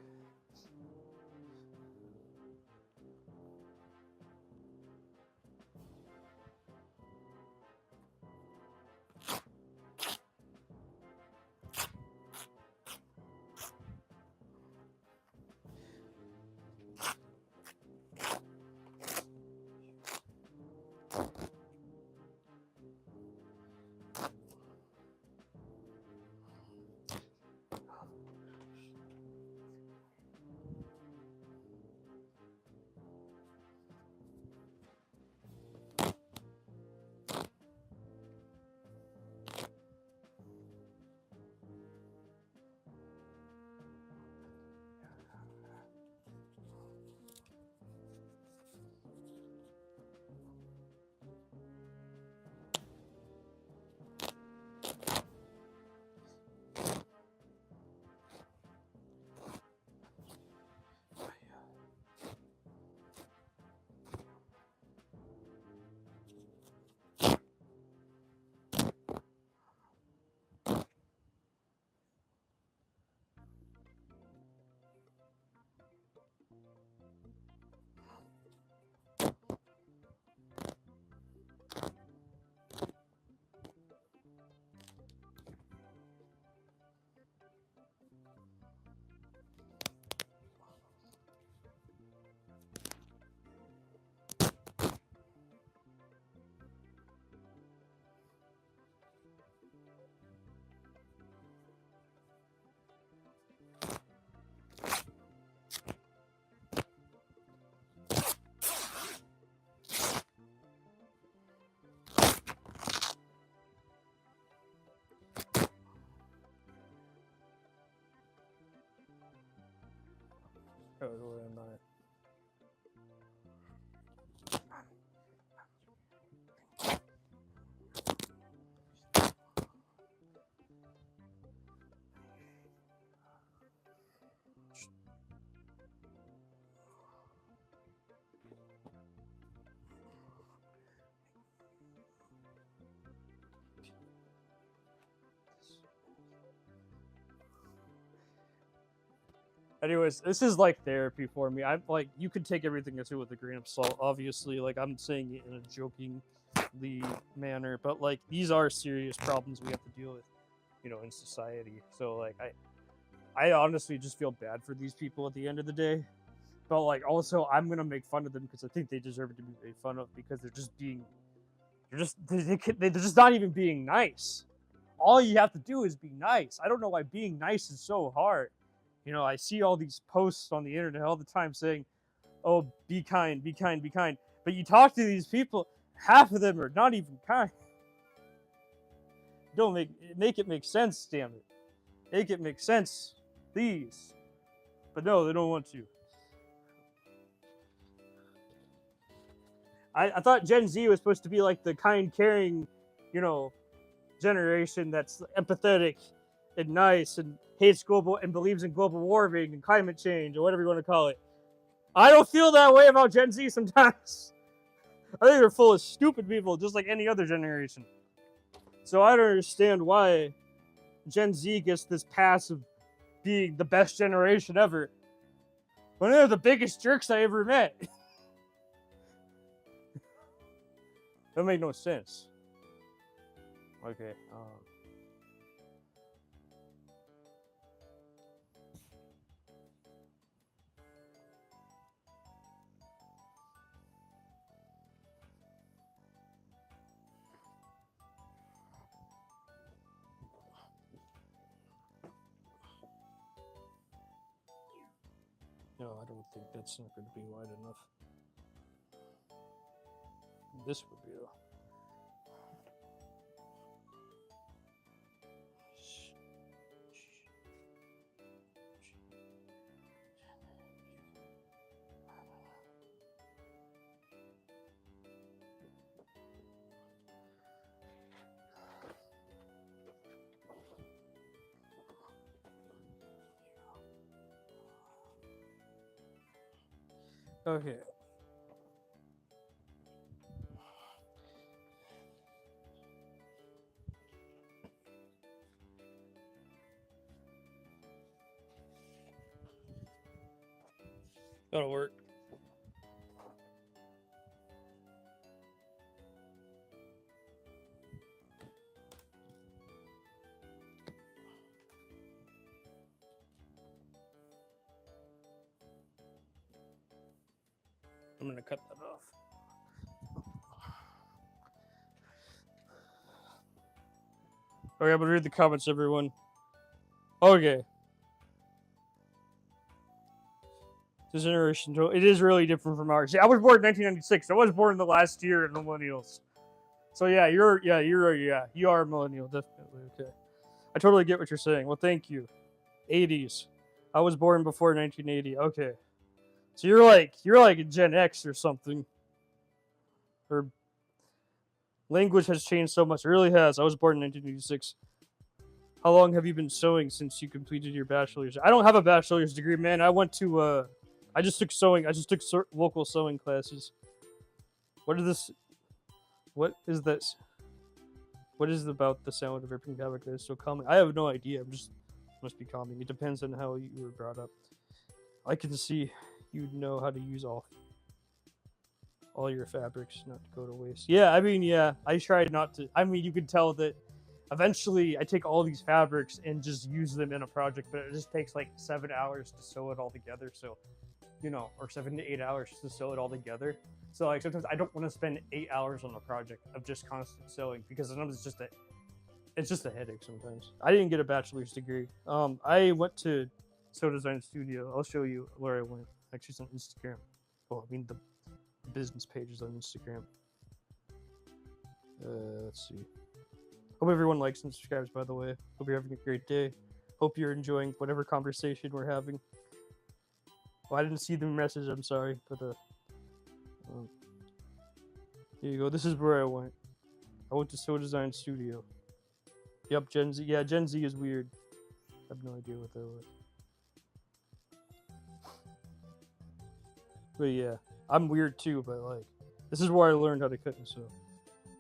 Oh, where am I? Anyways, this is like therapy for me. I'm like, you can take everything I say with a grain of salt. Obviously, like I'm saying it in a jokingly manner, but like these are serious problems we have to deal with, in society. So like, I honestly just feel bad for these people at the end of the day. But like, also, I'm gonna make fun of them because I think they deserve to be made fun of because they're just being, they're just not even being nice. All you have to do is be nice. I don't know why being nice is so hard. I see all these posts on the internet all the time saying, "Oh, be kind, be kind, be kind." But you talk to these people, half of them are not even kind. Don't make it make sense, damn it. Make it make sense, please. But no, they don't want to. I thought Gen Z was supposed to be like the kind, caring, generation that's empathetic and nice and hates global and believes in global warming and climate change or whatever you want to call it. I don't feel that way about Gen Z sometimes. I think they're full of stupid people, just like any other generation. So I don't understand why Gen Z gets this pass of being the best generation ever when they're the biggest jerks I ever met. That made no sense. Okay. No, I don't think that's not going to be wide enough. This would be though. Okay. That'll work. I'm gonna cut that off. Okay, I'm gonna read the comments, everyone. Okay. This generation, it is really different from ours. Yeah, I was born in 1996. I was born in the last year of millennials. So yeah, you are a millennial, definitely. Okay. I totally get what you're saying. Well, thank you. 80s. I was born before 1980. Okay. So you're like a Gen X or something. Or language has changed so much. It really has. I was born in 1986. How long have you been sewing since you completed your bachelor's? I don't have a bachelor's degree, man. I just took sewing. I just took local sewing classes. What is this? What is this? What is it about the sound of ripping fabric that is so calming? I have no idea. Must be calming. It depends on how you were brought up. I can see you know how to use all your fabrics, not to go to waste. Yeah, I tried not to. You could tell that eventually I take all these fabrics and just use them in a project, but it just takes like 7 hours to sew it all together. So, or 7 to 8 hours to sew it all together. So like sometimes I don't want to spend 8 hours on a project of just constant sewing because sometimes it's just a headache sometimes. I didn't get a bachelor's degree. I went to Sew Design Studio. I'll show you where I went. Actually, it's on Instagram. Well, the business page is on Instagram. Let's see. Hope everyone likes and subscribes, by the way. Hope you're having a great day. Hope you're enjoying whatever conversation we're having. Oh, I didn't see the message. I'm sorry, but here you go. This is where I went. I went to So Design Studio. Yep, Gen Z. Yeah, Gen Z is weird. I have no idea what that was. But yeah, I'm weird too. But like, this is where I learned how to cut and sew.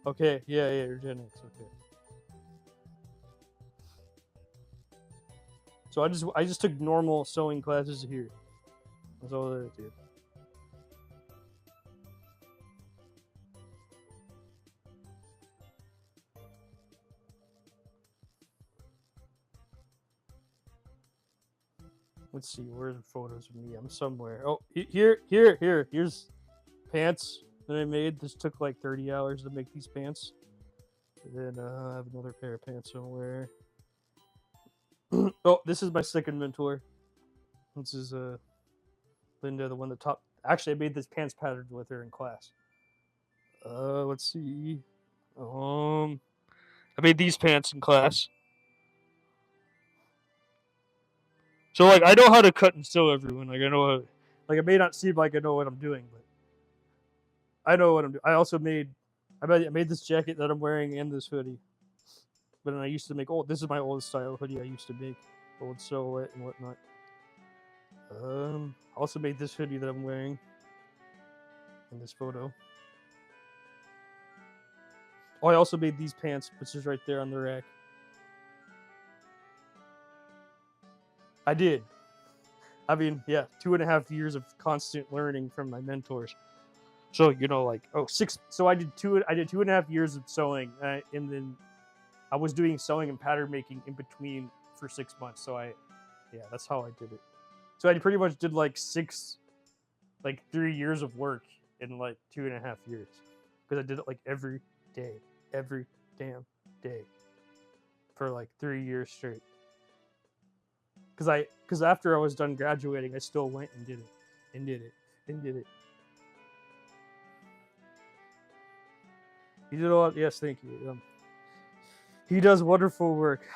Okay, yeah, you're Gen X. Okay. So I just took normal sewing classes here. That's all that I did. Let's see, where's the photos of me? I'm somewhere. Oh, here's pants that I made. This took like 30 hours to make these pants. And then I have another pair of pants somewhere. Oh, this is my second mentor. This is Linda, the one that taught. Actually, I made this pants pattern with her in class. Let's see. I made these pants in class. So like I know how to cut and sew, everyone. Like I know how, like it may not seem like I know what I'm doing, but I know what I'm doing. I also made this jacket that I'm wearing and this hoodie. But then I used to make this is my old style hoodie I used to make. Old silhouette and whatnot. Also made this hoodie that I'm wearing in this photo. Oh, I also made these pants, which is right there on the rack. I did. I mean, yeah, 2.5 years of constant learning from my mentors. So you know, like So I did 2.5 years of sewing, and then I was doing sewing and pattern making in between for 6 months. So that's how I did it. So I pretty much did like 3 years of work in like 2.5 years, because I did it like every damn day for like 3 years straight. Because after I was done graduating, I still went and did it. He did a lot. Yes, thank you. He does wonderful work.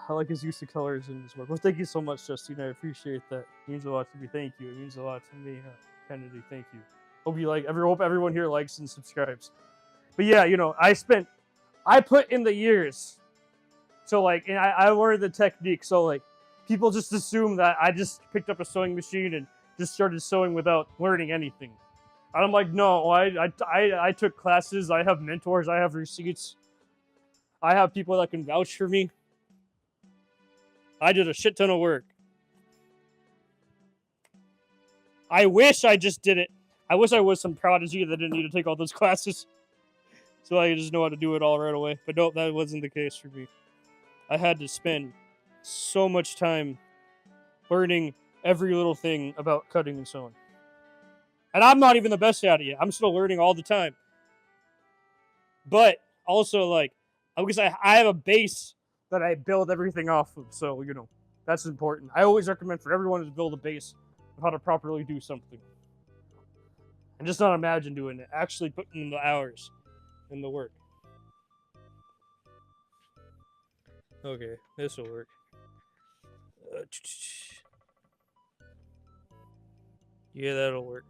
I like his use of colors in his work. Well, thank you so much, Justine. I appreciate that. It means a lot to me. Thank you. It means a lot to me, Kennedy. Thank you. Hope everyone here likes and subscribes. But yeah, I put in the years. So like, and I learned the technique. So like, people just assume that I just picked up a sewing machine and just started sewing without learning anything. And I'm like, no, I took classes. I have mentors. I have receipts. I have people that can vouch for me. I did a shit ton of work. I wish I just did it. I wish I was some prodigy that didn't need to take all those classes, so I just know how to do it all right away. But no, that wasn't the case for me. I had to spend so much time learning every little thing about cutting and sewing. And I'm not even the best at it yet. I'm still learning all the time. But also, like, because I have a base that I build everything off of. So, that's important. I always recommend for everyone to build a base of how to properly do something. And just not imagine doing it. Actually putting in the hours and the work. Okay, this will work. Yeah, that'll work.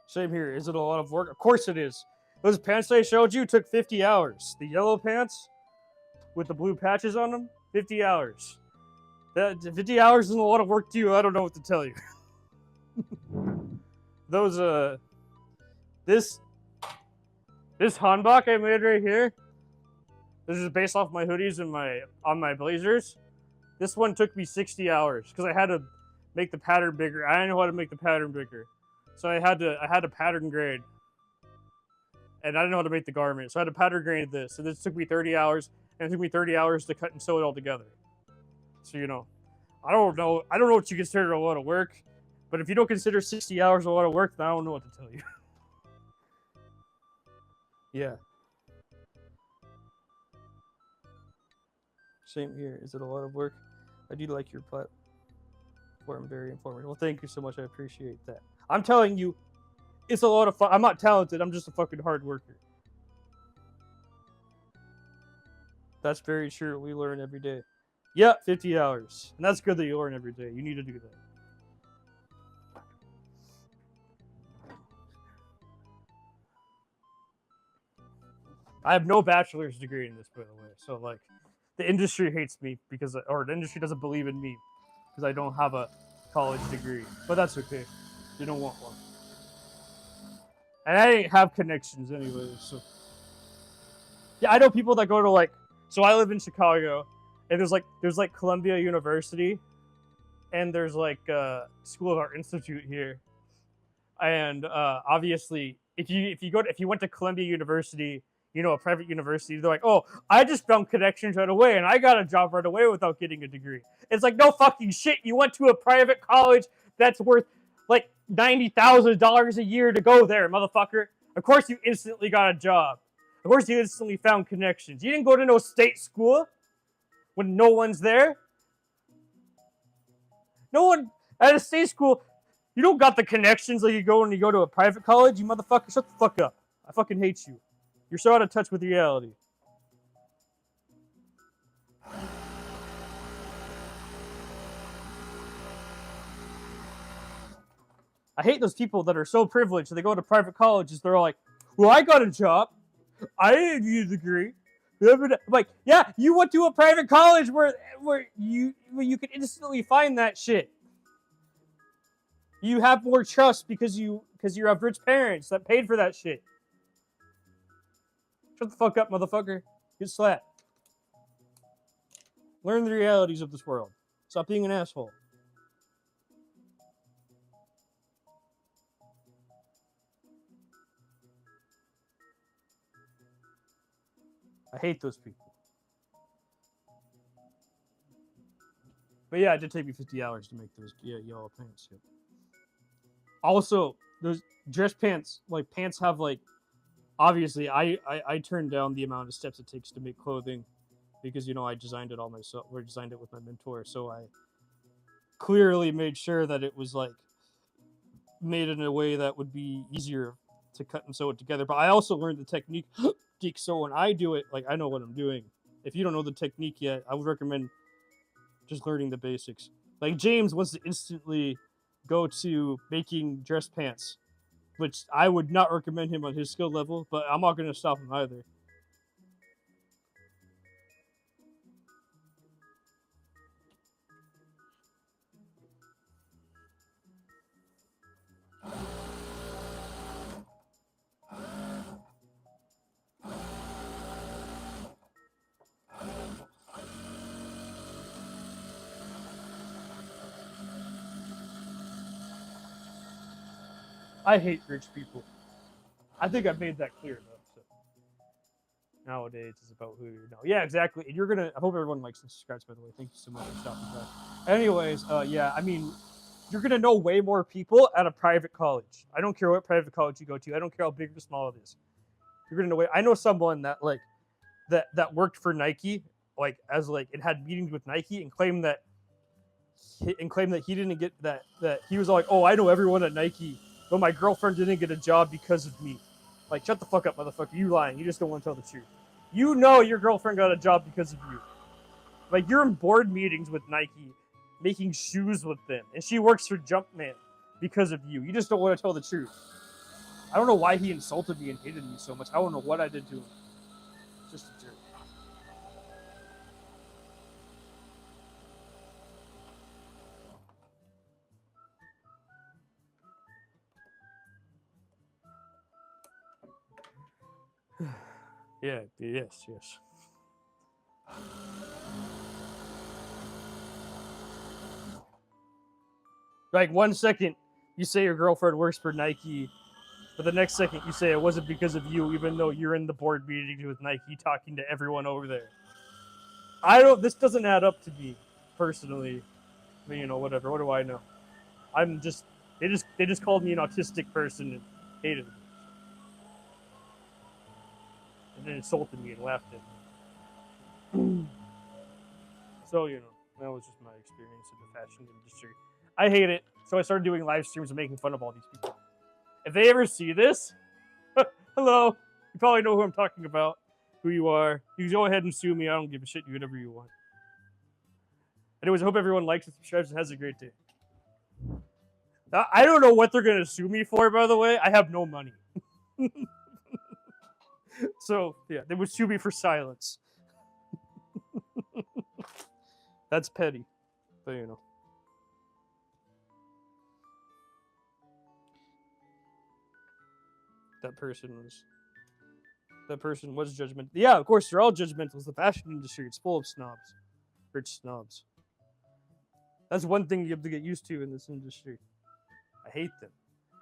Same here. Is it a lot of work? Of course it is. Those pants I showed you took 50 hours. The yellow pants with the blue patches on them, 50 hours. That 50 hours isn't a lot of work to you. I don't know what to tell you. Those this hanbok I made right here. This is based off my hoodies and on my blazers. This one took me 60 hours because I had to make the pattern bigger. I didn't know how to make the pattern bigger, so I had to pattern grade, and I didn't know how to make the garment, so I had to pattern grade this. So this took me 30 hours, and it took me 30 hours to cut and sew it all together. So I don't know what you consider a lot of work, but if you don't consider 60 hours a lot of work, then I don't know what to tell you. Yeah. Same here. Is it a lot of work? I do like your platform, very informative. Well, thank you so much. I appreciate that. I'm telling you, it's a lot of fun. I'm not talented. I'm just a fucking hard worker. That's very true. We learn every day. Yeah, 50 hours. And that's good that you learn every day. You need to do that. I have no bachelor's degree in this, by the way. So, like, the industry hates me or the industry doesn't believe in me because I don't have a college degree. But that's okay. They don't want one. And I didn't have connections anyway, so. Yeah, I know people that go to, so I live in Chicago, and there's Columbia University, and there's School of Art Institute here. And obviously, if you went to Columbia University, a private university, they're like, oh, I just found connections right away, and I got a job right away without getting a degree. It's like, no fucking shit. You went to a private college that's worth like $90,000 a year to go there, motherfucker. Of course, you instantly got a job. Of course, you instantly found connections. You didn't go to no state school when no one's there. No one at a state school. You don't got the connections like you go when you go to a private college. You motherfucker, shut the fuck up. I fucking hate you. You're so out of touch with reality. I hate those people that are so privileged. They go to private colleges. They're like, well, I got a job. I didn't get a degree. I'm like, yeah, you went to a private college where you could instantly find that shit. You have more trust because you have rich parents that paid for that shit. Shut the fuck up, motherfucker. Get slapped. Learn the realities of this world. Stop being an asshole. I hate those people. But yeah, it did take me 50 hours to make those yellow pants. Yep. Also, those dress pants, pants have obviously I turned down the amount of steps it takes to make clothing because I designed it all myself or designed it with my mentor, so I clearly made sure that it was made in a way that would be easier to cut and sew it together. But I also learned the technique so when I do it, I know what I'm doing. If you don't know the technique yet, I would recommend just learning the basics. Like James wants to instantly go to making dress pants, which I would not recommend him on his skill level, but I'm not going to stop him either. I hate rich people. I think I've made that clear though. So nowadays it's about who you know. Yeah, exactly. And you're gonna. I hope everyone likes and subscribes. By the way, thank you so much for stopping by. Anyways, yeah. I mean, you're gonna know way more people at a private college. I don't care what private college you go to. I don't care how big or small it is. You're gonna know way. I know someone that that worked for Nike, and had meetings with Nike and claimed that he didn't get that he was like, oh, I know everyone at Nike, but my girlfriend didn't get a job because of me. Like, shut the fuck up, motherfucker. You lying. You just don't want to tell the truth. You know your girlfriend got a job because of you. Like, you're in board meetings with Nike, making shoes with them, and she works for Jumpman because of you. You just don't want to tell the truth. I don't know why he insulted me and hated me so much. I don't know what I did to him. Just a jerk. Yeah, yes. Like 1 second you say your girlfriend works for Nike, but the next second you say it wasn't because of you, even though you're in the board meeting with Nike talking to everyone over there. This doesn't add up to me, personally. I mean, whatever. What do I know? They just called me an autistic person and hated me. And then insulted me and laughed at me. So, that was just my experience in the fashion industry. I hate it, so I started doing live streams and making fun of all these people. If they ever see this, hello, you probably know who I'm talking about, who you are. You can go ahead and sue me. I don't give a shit. Do whatever you want. Anyways, I hope everyone likes and subscribes and has a great day. I don't know what they're going to sue me for, by the way. I have no money. So, yeah, they would sue me for silence. That's petty. But, That person was judgmental. Yeah, of course, they're all judgmental. It's the fashion industry. It's full of snobs. Rich snobs. That's one thing you have to get used to in this industry. I hate them.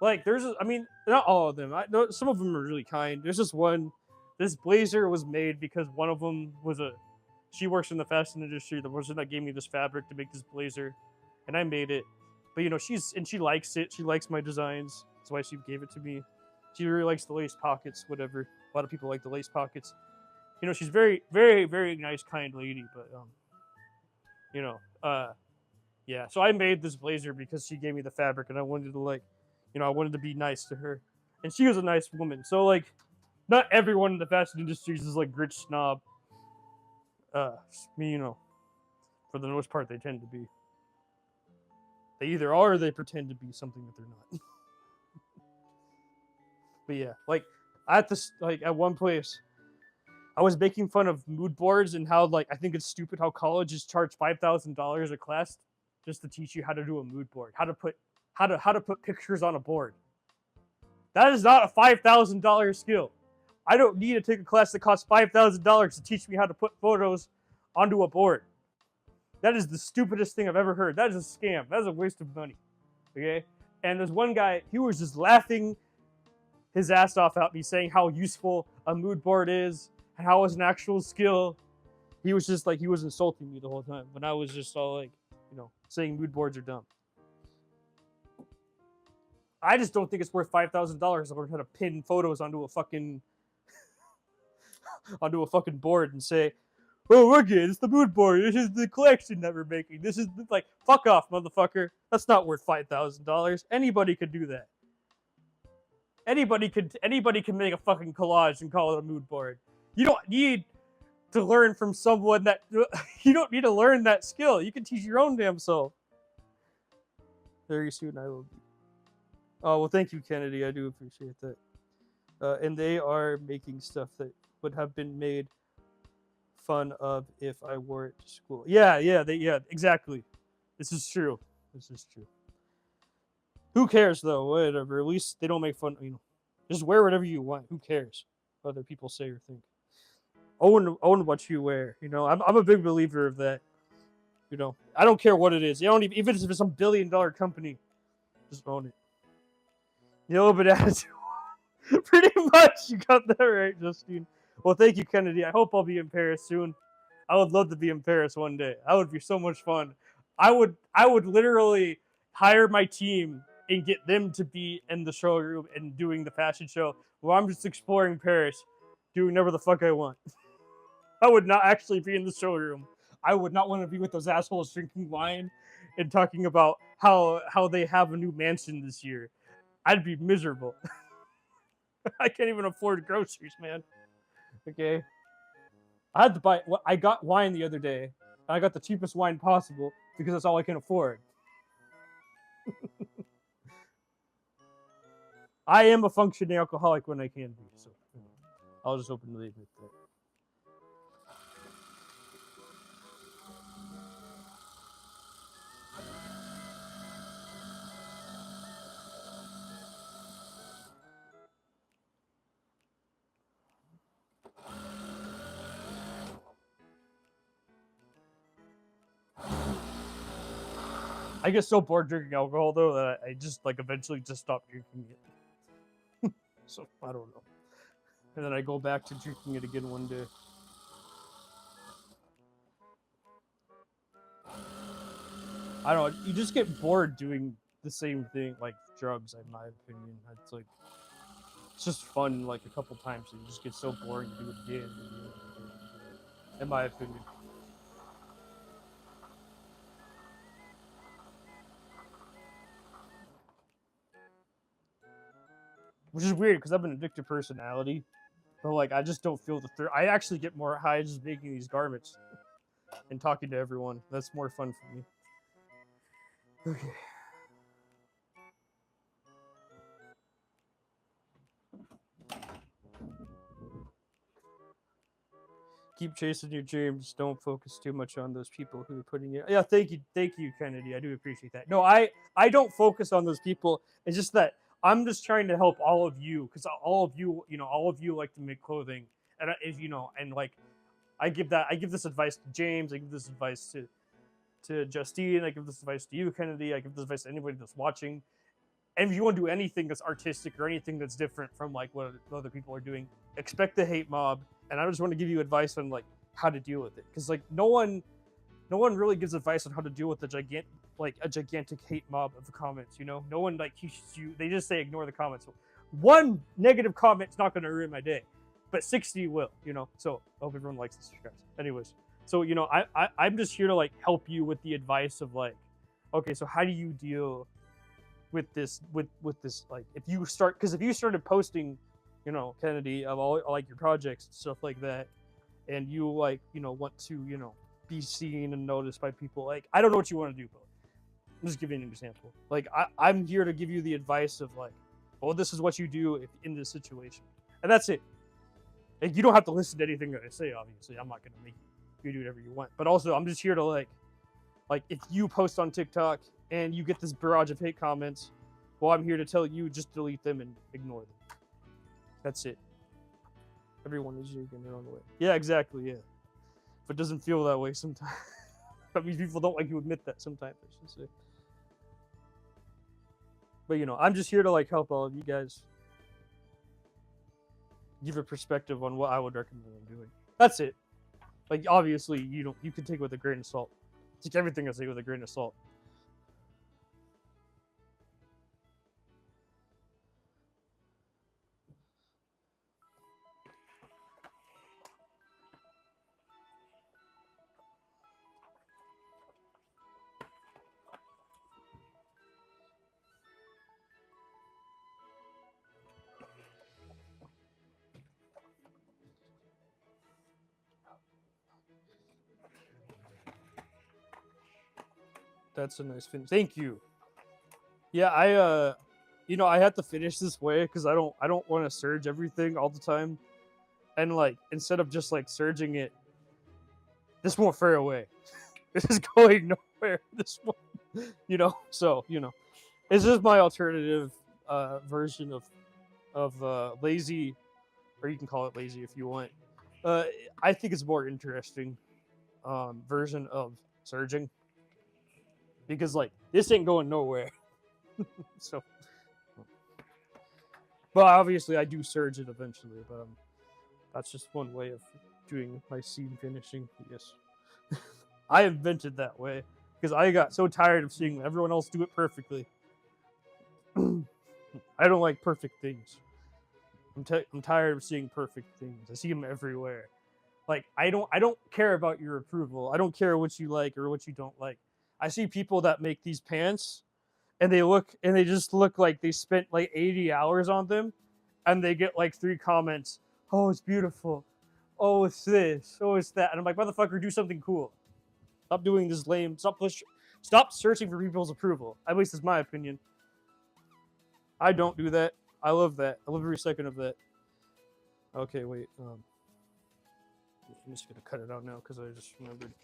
Like, not all of them. Some of them are really kind. There's just one. This blazer was made because one of them she works in the fashion industry. The person that gave me this fabric to make this blazer, and I made it. But she likes it. She likes my designs. That's why she gave it to me. She really likes the lace pockets, whatever. A lot of people like the lace pockets. She's very, very, very nice, kind lady. But yeah. So I made this blazer because she gave me the fabric, and I wanted to I wanted to be nice to her, and she was a nice woman. So not everyone in the fashion industry is rich snob. Me, for the most part, they tend to be. They either are or they pretend to be something that they're not. But yeah, at one place, I was making fun of mood boards and how I think it's stupid how colleges charge $5,000 a class just to teach you how to do a mood board, how to put pictures on a board. That is not a $5,000 skill. I don't need to take a class that costs $5,000 to teach me how to put photos onto a board. That is the stupidest thing I've ever heard. That is a scam. That is a waste of money. Okay? And there's one guy, he was just laughing his ass off at me, saying how useful a mood board is and how it's an actual skill. He was just he was insulting me the whole time when I was just all saying mood boards are dumb. I just don't think it's worth $5,000 to learn how to pin photos onto a fucking board and say, "Oh, look it, it's the mood board. This is the collection that we're making. This is fuck off, motherfucker. That's not worth $5,000. Anybody could do that. Anybody can make a fucking collage and call it a mood board. You don't need to learn from someone that you don't need to learn that skill. You can teach your own damn self. Very soon I will be. Oh, well, thank you, Kennedy. I do appreciate that. And they are making stuff that would have been made fun of if I wore it to school. Yeah, exactly. This is true. Who cares, though? Whatever. At least they don't make fun. Just wear whatever you want. Who cares what other people say or think? Own what you wear. I'm a big believer of that. I don't care what it is. Even if it's some billion-dollar company, just own it. But attitude. Pretty much, you got that right, Justine. Well, thank you, Kennedy. I hope I'll be in Paris soon. I would love to be in Paris one day. That would be so much fun. I would literally hire my team and get them to be in the showroom and doing the fashion show where I'm just exploring Paris, doing whatever the fuck I want. I would not actually be in the showroom. I would not want to be with those assholes drinking wine and talking about how they have a new mansion this year. I'd be miserable. I can't even afford groceries, man. Okay. I got wine the other day. I got the cheapest wine possible because that's all I can afford. I am a functioning alcoholic when I can be, so I'll just openly admit that. I get so bored drinking alcohol though that I just like eventually just stop drinking it. So I don't know. And then I go back to drinking it again one day. I don't know. You just get bored doing the same thing, like drugs, in my opinion. It's like it's just fun, like a couple times, and you just get so boring. You do it again, and again, and again, and again. In my opinion. Which is weird because I'm an addictive personality, but like I just don't feel the thirst. I actually get more high just making these garments and talking to everyone. That's more fun for me. Okay. Keep chasing your dreams. Don't focus too much on those people who are putting it. Yeah, thank you, Kennedy. I do appreciate that. No, I don't focus on those people. It's just that I'm just trying to help all of you because all of you, all of you like to make clothing, and if and like I give this advice to James. I give this advice to Justine. I give this advice to you, Kennedy. I give this advice to anybody that's watching. And if you want to do anything that's artistic or anything that's different from like what other people are doing, expect the hate mob. And I just want to give you advice on like how to deal with it, because like no one really gives advice on how to deal with a gigantic hate mob of the comments. No one like teaches you. They just say ignore the comments. One negative comment's not going to ruin my day, but 60 will. So I hope everyone likes this, guys. Anyways, so I'm just here to like help you with the advice of like, okay, so how do you deal with this like if you started posting Kennedy, of all like your projects and stuff like that, and you like want to be seen and noticed by people, like I don't know what you want to do, but I'm just giving you an example. Like I'm here to give you the advice of like, well, this is what you do if in this situation, and that's it. Like you don't have to listen to anything that I say. Obviously, I'm not gonna make you do whatever you want, but also I'm just here to like if you post on TikTok and you get this barrage of hate comments, well, I'm here to tell you just delete them and ignore them. That's it. Everyone is unique in their own way. Yeah, exactly, yeah. But it doesn't feel that way sometimes. I mean, people don't like to admit that sometimes, I should say. But, I'm just here to, like, help all of you guys give a perspective on what I would recommend doing. That's it. Like, obviously, you can take it with a grain of salt. Take everything I say with a grain of salt. That's a nice finish. Thank you. Yeah, I have to finish this way because I don't want to surge everything all the time, and like instead of just like surging it, this won't fare away. This is going nowhere. This one, So it's just my alternative version of lazy, or you can call it lazy if you want. I think it's more interesting version of surging, because like this ain't going nowhere. So, but obviously I do surge it eventually. But that's just one way of doing my scene finishing. Yes, I invented that way because I got so tired of seeing everyone else do it perfectly. I don't like perfect things. I'm tired of seeing perfect things. I see them everywhere. Like I don't care about your approval. I don't care what you like or what you don't like. I see people that make these pants and they just look like they spent like 80 hours on them, and they get like 3 comments. Oh, it's beautiful. Oh, it's this. Oh, it's that. And I'm like, motherfucker, do something cool. Stop doing this lame. Stop searching for people's approval. At least it's my opinion. I don't do that. I love that. I love every second of that. Okay, wait. I'm just gonna cut it out now because I just remembered.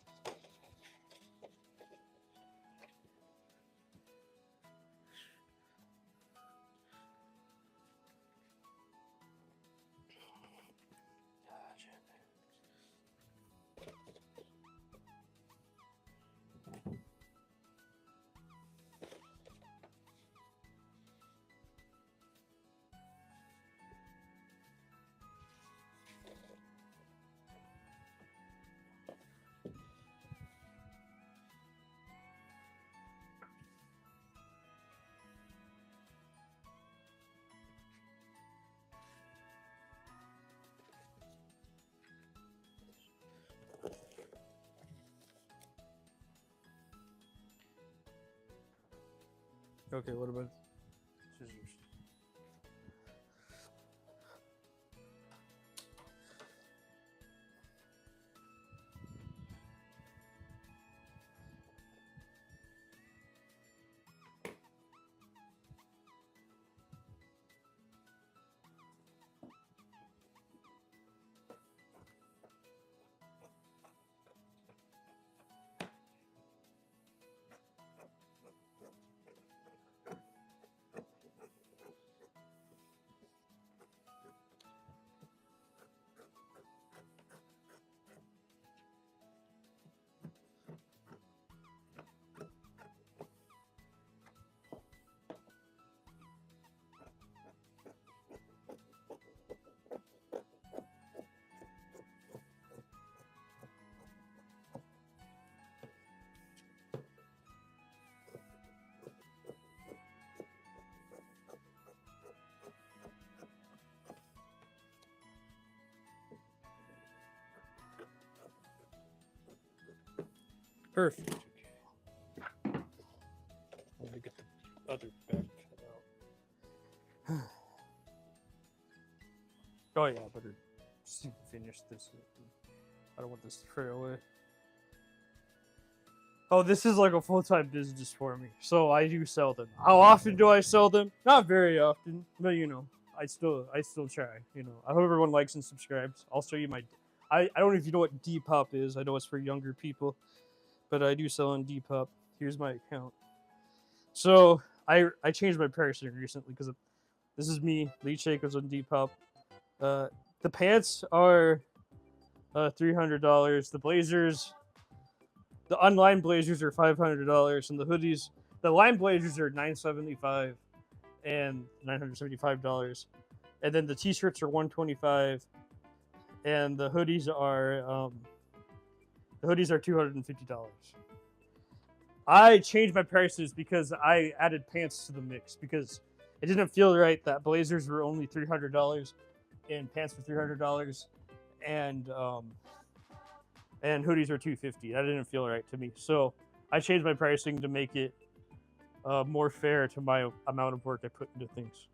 Okay, what about scissors? Perfect. Okay. Let me get the other back out. Oh yeah, I better finish this. I don't want this to fray away. Oh, this is like a full-time business for me, so I do sell them. How often do I sell them? Not very often, but you know, I still try. You know, I hope everyone likes and subscribes. I'll show you my. I don't know if you know what Depop is. I know it's for younger people, but I do sell on Depop. Here's my account. So I changed my pricing recently because this is me, Lee Shakers on Depop. The pants are $300. The blazers, the online blazers are $500, and the hoodies, the line blazers are $975 and $975, and then the t-shirts are $125, and the hoodies are $250. I changed my prices because I added pants to the mix because it didn't feel right that blazers were only $300 and pants were $300 and hoodies were $250. That didn't feel right to me, so I changed my pricing to make it more fair to my amount of work I put into things.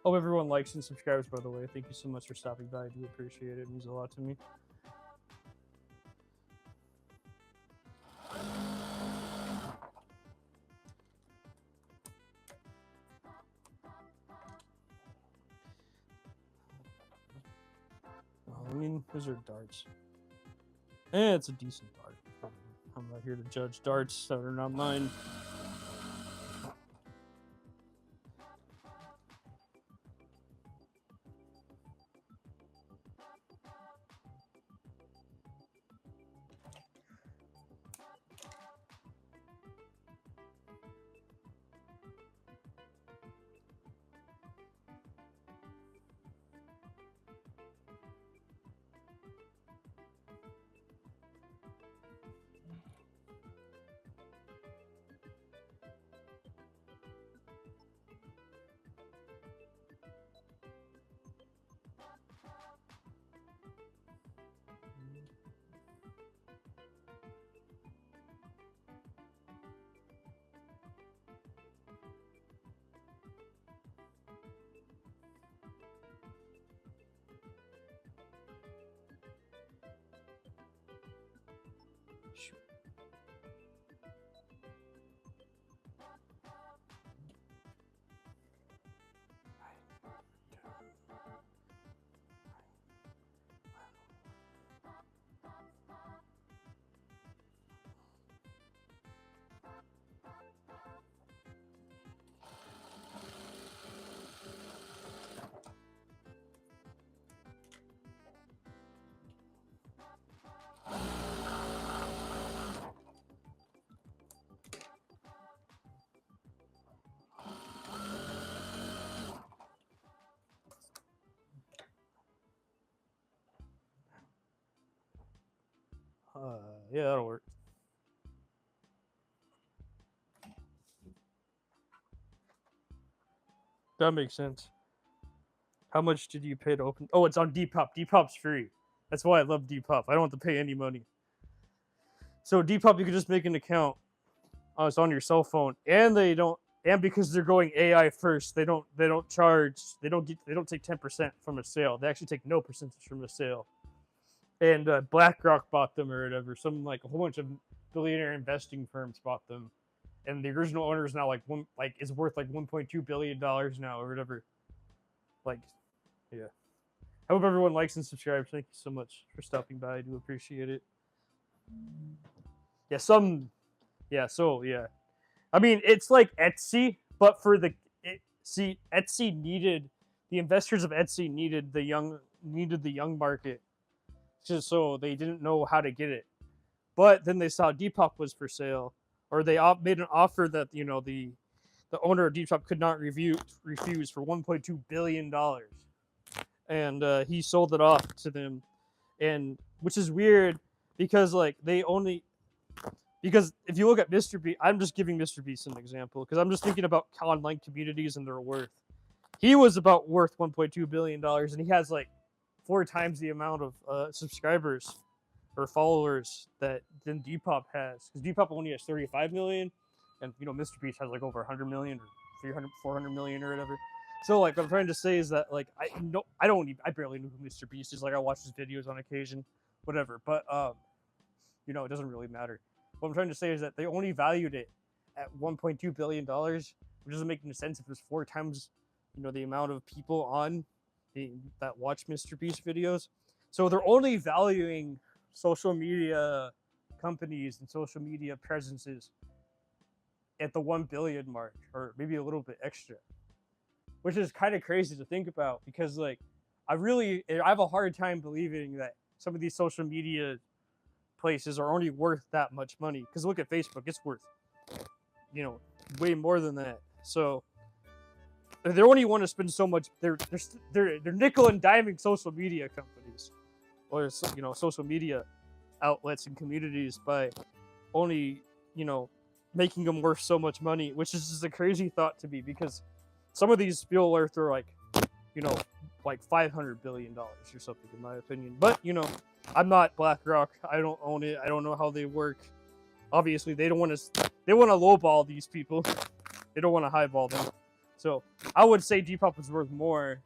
Hope everyone likes and subscribes, by the way. Thank you so much for stopping by. I do appreciate it. It means a lot to me. I mean, those are darts. It's a decent dart. I'm not here to judge darts that are not mine. Yeah, that'll work. That makes sense. How much did you pay to open? Oh, it's on Depop. Depop's free. That's why I love Depop. I don't have to pay any money. So Depop, you can just make an account. It's on your cell phone, and they don't. And because they're going AI first, they don't charge. They don't take 10% from a sale. They actually take no percentage from a sale. And BlackRock bought them or whatever. Some like a whole bunch of billionaire investing firms bought them, and the original owner is now is worth like $1.2 billion now or whatever. Like, yeah. I hope everyone likes and subscribes. Thank you so much for stopping by. I do appreciate it. Yeah, I mean, it's like Etsy, but for Etsy needed the investors of Etsy needed the young market, just so they didn't know how to get it. But then they saw Depop was for sale, or they made an offer that the owner of Depop could not refuse for $1.2 billion, and he sold it off to them, and which is weird because because if you look at Mr. Beast, I'm just giving Mr. Beast an example because I'm just thinking about online communities and their worth. He was about worth $1.2 billion, and he has like 4 times the amount of subscribers or followers that than Depop has. Because Depop only has 35 million, and Mr. Beast has like over 100 million or 300, 400 million or whatever. So like what I'm trying to say is that like I barely know who Mr. Beast is. Like I watch his videos on occasion, whatever. But it doesn't really matter. What I'm trying to say is that they only valued it at $1.2 billion, which doesn't make any sense if there's 4 times, the amount of people on that watch Mr. Beast videos. So they're only valuing social media companies and social media presences at the 1 billion mark, or maybe a little bit extra, which is kind of crazy to think about because like I have a hard time believing that some of these social media places are only worth that much money. Because look at Facebook, it's worth way more than that. So they only want to spend so much. They're nickel and diming social media companies or social media outlets and communities by only making them worth so much money, which is just a crazy thought to me because some of these feel worth are like like $500 billion or something in my opinion. But I'm not BlackRock. I don't own it. I don't know how they work. Obviously, they want to lowball these people. They don't want to highball them. So I would say Depop is worth more.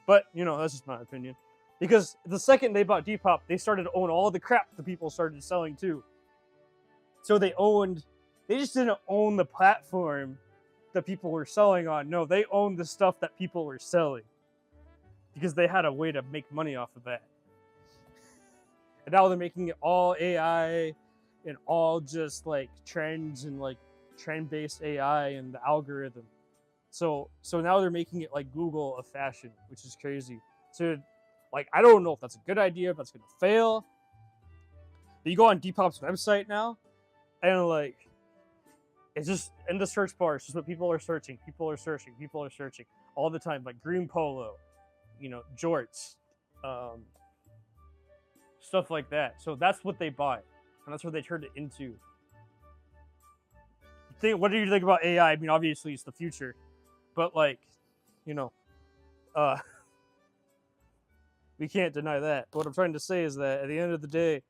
But that's just my opinion. Because the second they bought Depop, they started to own all the crap the people started selling too. So they just didn't own the platform that people were selling on. No, they owned the stuff that people were selling. Because they had a way to make money off of that. And now they're making it all AI and all just like trends and like trend-based AI and the algorithm. So now they're making it like Google of fashion, which is crazy. So like I don't know if that's a good idea, if that's gonna fail. But you go on Depop's website now, and like it's just in the search bar, it's just what people are searching. People are searching all the time, like green polo, jorts, stuff like that. So that's what they buy, and that's what they turned it into. What do you think about AI? I mean, obviously it's the future, but like, we can't deny that. But what I'm trying to say is that at the end of the day,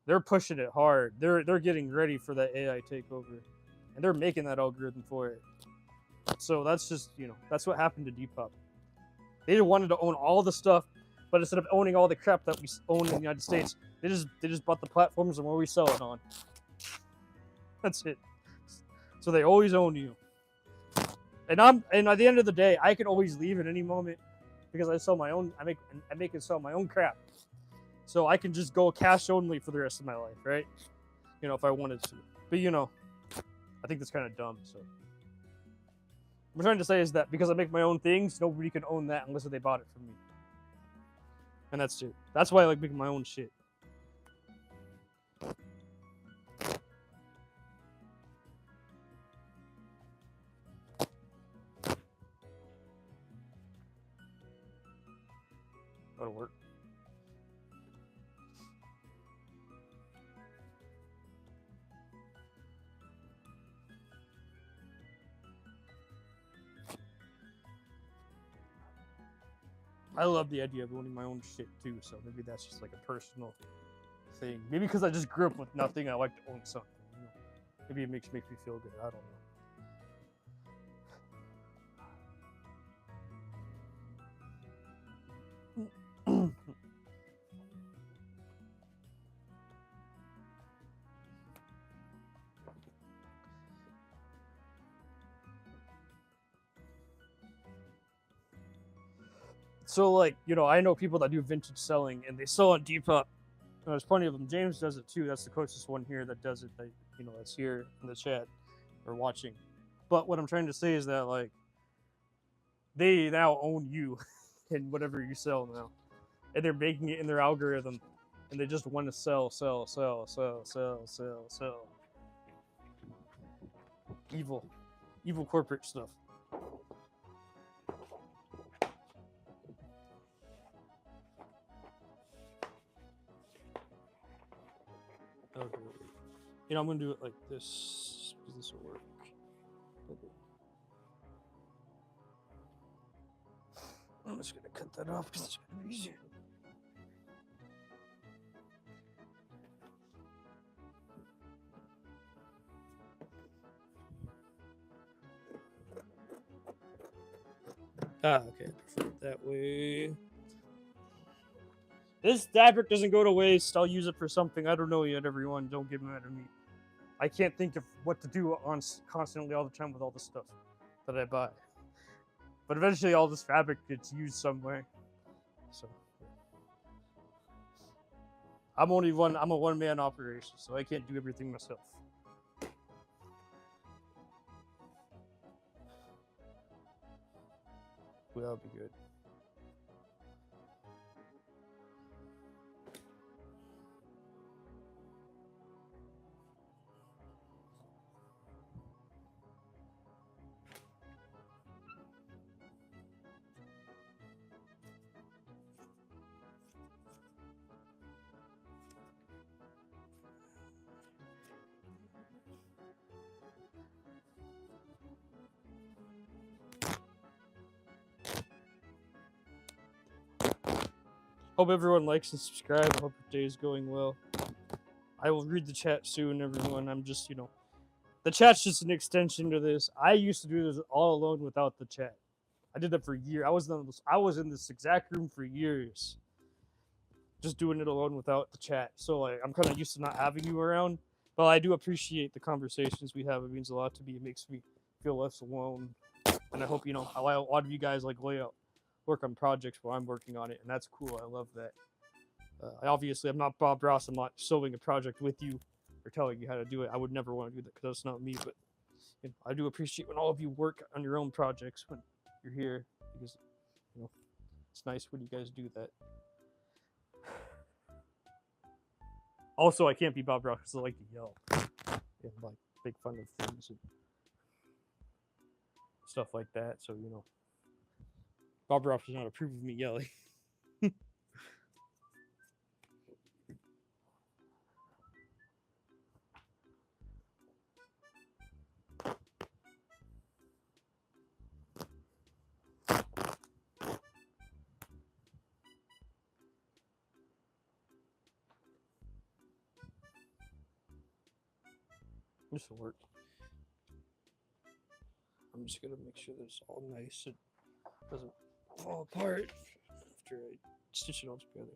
they're pushing it hard. They're getting ready for that AI takeover, and they're making that algorithm for it. So that's just that's what happened to Depop. They wanted to own all the stuff, but instead of owning all the crap that we own in the United States, they just bought the platforms and where we sell it on. That's it. So they always own you. And at the end of the day, I can always leave at any moment because I sell my own. I make and sell my own crap, so I can just go cash only for the rest of my life, right? If I wanted to. But I think that's kind of dumb. So what I'm trying to say is that because I make my own things, nobody can own that unless they bought it from me. And that's it. That's why I like making my own shit. That'll work. I love the idea of owning my own shit too, so maybe that's just like a personal thing. Maybe because I just grew up with nothing, I like to own something. You know? Maybe it makes me feel good. I don't know. So, like, you know, I know people that do vintage selling, and they sell on Depop. There's plenty of them. James does it too. That's the closest one here that does it. That, you know, that's here in the chat or watching. But what I'm trying to say is that, like, they now own you in whatever you sell now, and they're making it in their algorithm, and they just want to sell. Evil corporate stuff. Okay. You know, I'm gonna do it like this because this will work. Okay. I'm just gonna cut that off because it's gonna be easier. Ah, okay, I prefer it that way. This fabric doesn't go to waste. I'll use it for something. I don't know yet, everyone. Don't get mad at me. I can't think of what to do on constantly all the time with all the stuff that I buy. But eventually, all this fabric gets used somewhere. So I'm a one-man operation, so I can't do everything myself. Well, that'll be good. Hope everyone likes and subscribe. I hope your day is going well. I will read the chat soon, everyone. I'm just, you know, the chat's just an extension to this. I used to do this all alone without the chat. I did that for years. I was in this exact room for years, just doing it alone without the chat. So like, I'm kind of used to not having you around. But I do appreciate the conversations we have. It means a lot to me. It makes me feel less alone. And I hope, you know, a lot of you guys like work on projects while I'm working on it, and that's cool. I love that. Obviously, I'm not Bob Ross. I'm not solving a project with you or telling you how to do it. I would never want to do that because that's not me. But you know, I do appreciate when all of you work on your own projects when you're here, because you know it's nice when you guys do that. Also, I can't be Bob Ross because I like to yell and like make fun of things and stuff like that. So you know, Bob Ross does not approve of me yelling. This will work. I'm just gonna make sure that it's all nice and doesn't fall apart after I stitch it all together.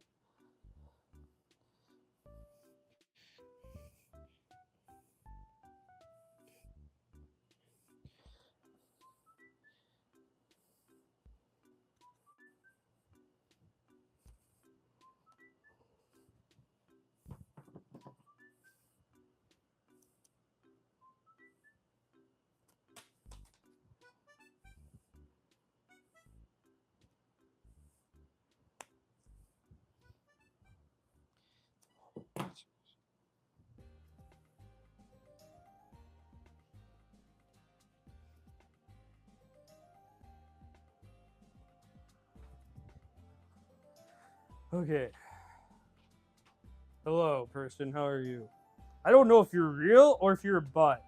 Okay. Hello, person. How are you? I don't know if you're real or if you're a bot.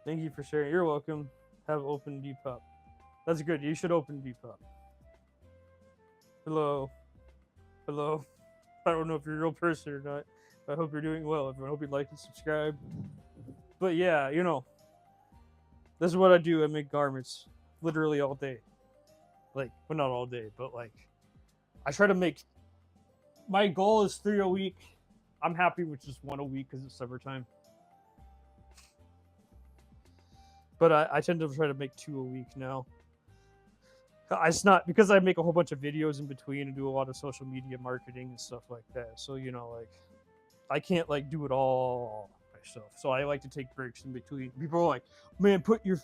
Thank you for sharing. You're welcome. Have open Depop. That's good. You should open Depop. Hello. Hello. I don't know if you're a real person or not. I hope you're doing well. Everyone, I hope you like and subscribe. But yeah, you know, this is what I do. I make garments literally all day. Like, well, not all day, but like, I try to make. My goal is 3 a week. I'm happy with just 1 a week because it's summertime. But I tend to try to make 2 a week now. It's not because I make a whole bunch of videos in between and do a lot of social media marketing and stuff like that. So, you know, like, I can't like do it all myself. So I like to take breaks in between. People are like, "Man, put your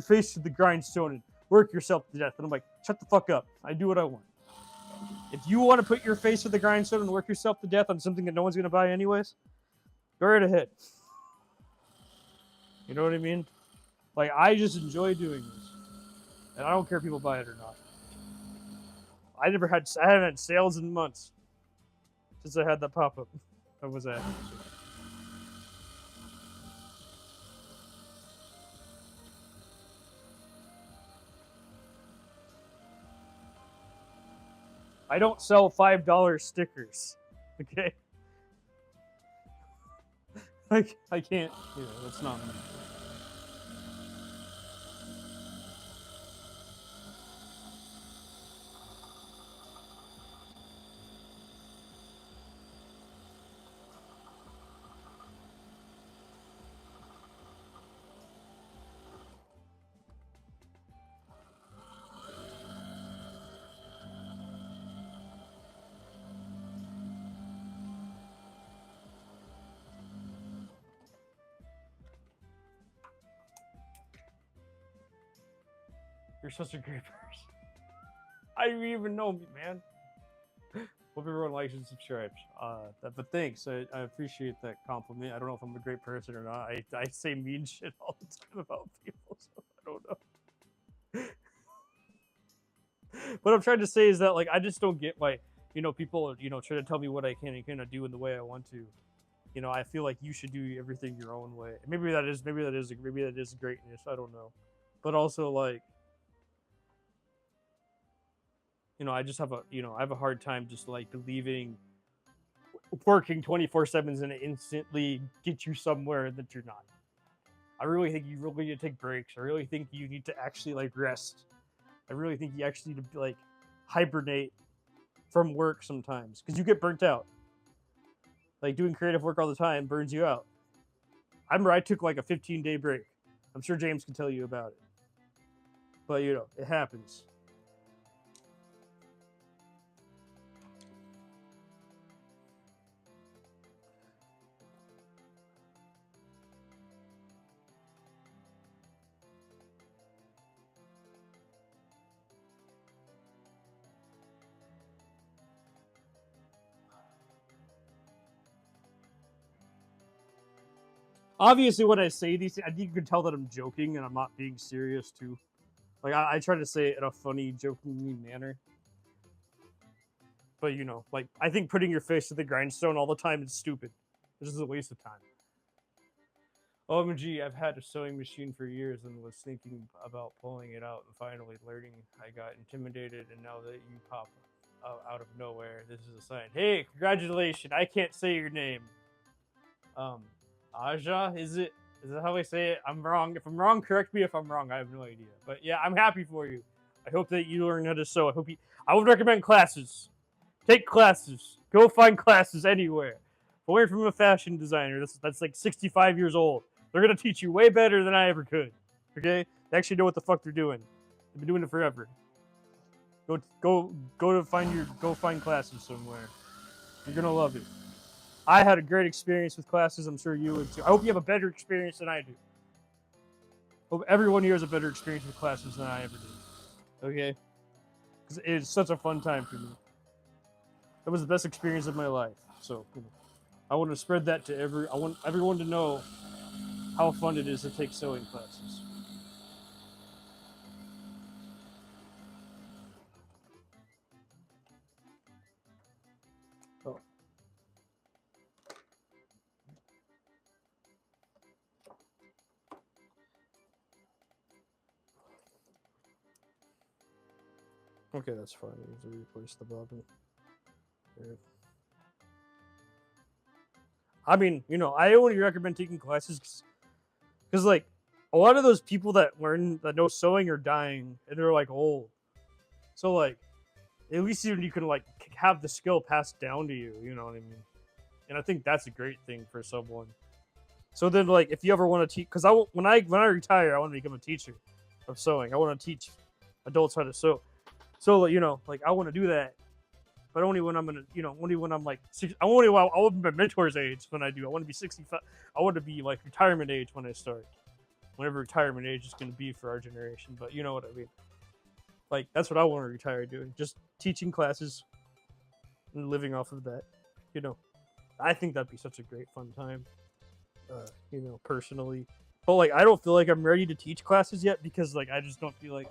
face to the grindstone and work yourself to death." And I'm like, "Shut the fuck up. I do what I want. If you want to put your face to the grindstone and work yourself to death on something that no one's gonna buy anyways, go right ahead." You know what I mean? Like, I just enjoy doing this, and I don't care if people buy it or not. I haven't had sales in months since I had that pop up. That was that. I don't sell $5 stickers. Okay? Like, I can't, you know, that's not me. You're such a great person. I didn't even know me, man. Hope everyone likes and subscribes. But thanks. I appreciate that compliment. I don't know if I'm a great person or not. I say mean shit all the time about people, so I don't know. What I'm trying to say is that, like, I just don't get why, you know, people, you know, try to tell me what I can and cannot do in the way I want to. You know, I feel like you should do everything your own way. Maybe that is greatness. I don't know. But also, like, you know, I just have I have a hard time just like believing working 24/7 is gonna instantly get you somewhere that you're not. I really think you really need to take breaks. I really think you need to actually like rest. I really think you actually need to like hibernate from work sometimes because you get burnt out. Like doing creative work all the time burns you out. I remember I took like a 15-day break. I'm sure James can tell you about it. But you know, it happens. Obviously, when I say these things, I think you can tell that I'm joking and I'm not being serious too. Like I try to say it in a funny, jokingly manner. But you know, like I think putting your face to the grindstone all the time is stupid. This is a waste of time. OMG, I've had a sewing machine for years and was thinking about pulling it out and finally learning. I got intimidated, and now that you pop out of nowhere, this is a sign. Hey, congratulations! I can't say your name. Aja, is it? Is that how I say it? I'm wrong. If I'm wrong, correct me if I'm wrong. I have no idea. But yeah, I'm happy for you. I hope that you learn how to sew. I would recommend classes. Take classes. Go find classes anywhere. Learn from a fashion designer that's like 65 years old. They're gonna teach you way better than I ever could. Okay? They actually know what the fuck they're doing. They've been doing it forever. Go find classes somewhere. You're gonna love it. I had a great experience with classes. I'm sure you would too. I hope you have a better experience than I do. Hope everyone here has a better experience with classes than I ever did. Okay? Because it's such a fun time for me. It was the best experience of my life. So I want to spread that to I want everyone to know how fun it is to take sewing classes. Oh. Okay, that's fine. I usually replace the bobbin. There. I mean, I only recommend taking classes because, like, a lot of those people that learn that know sewing are dying and they're like old. So, like, at least you can like have the skill passed down to you. You know what I mean? And I think that's a great thing for someone. So then, like, if you ever want to teach, because when I retire, I want to become a teacher of sewing. I want to teach adults how to sew. So, like, I want to do that, but only when I'm gonna, only when I'm like, I want to be my mentor's age when I do. I want to be 65. I want to be like retirement age when I start. Whatever retirement age is going to be for our generation, but you know what I mean. Like, that's what I want to retire doing, just teaching classes and living off of that. I think that'd be such a great fun time. Personally, but like, I don't feel like I'm ready to teach classes yet because like I just don't feel like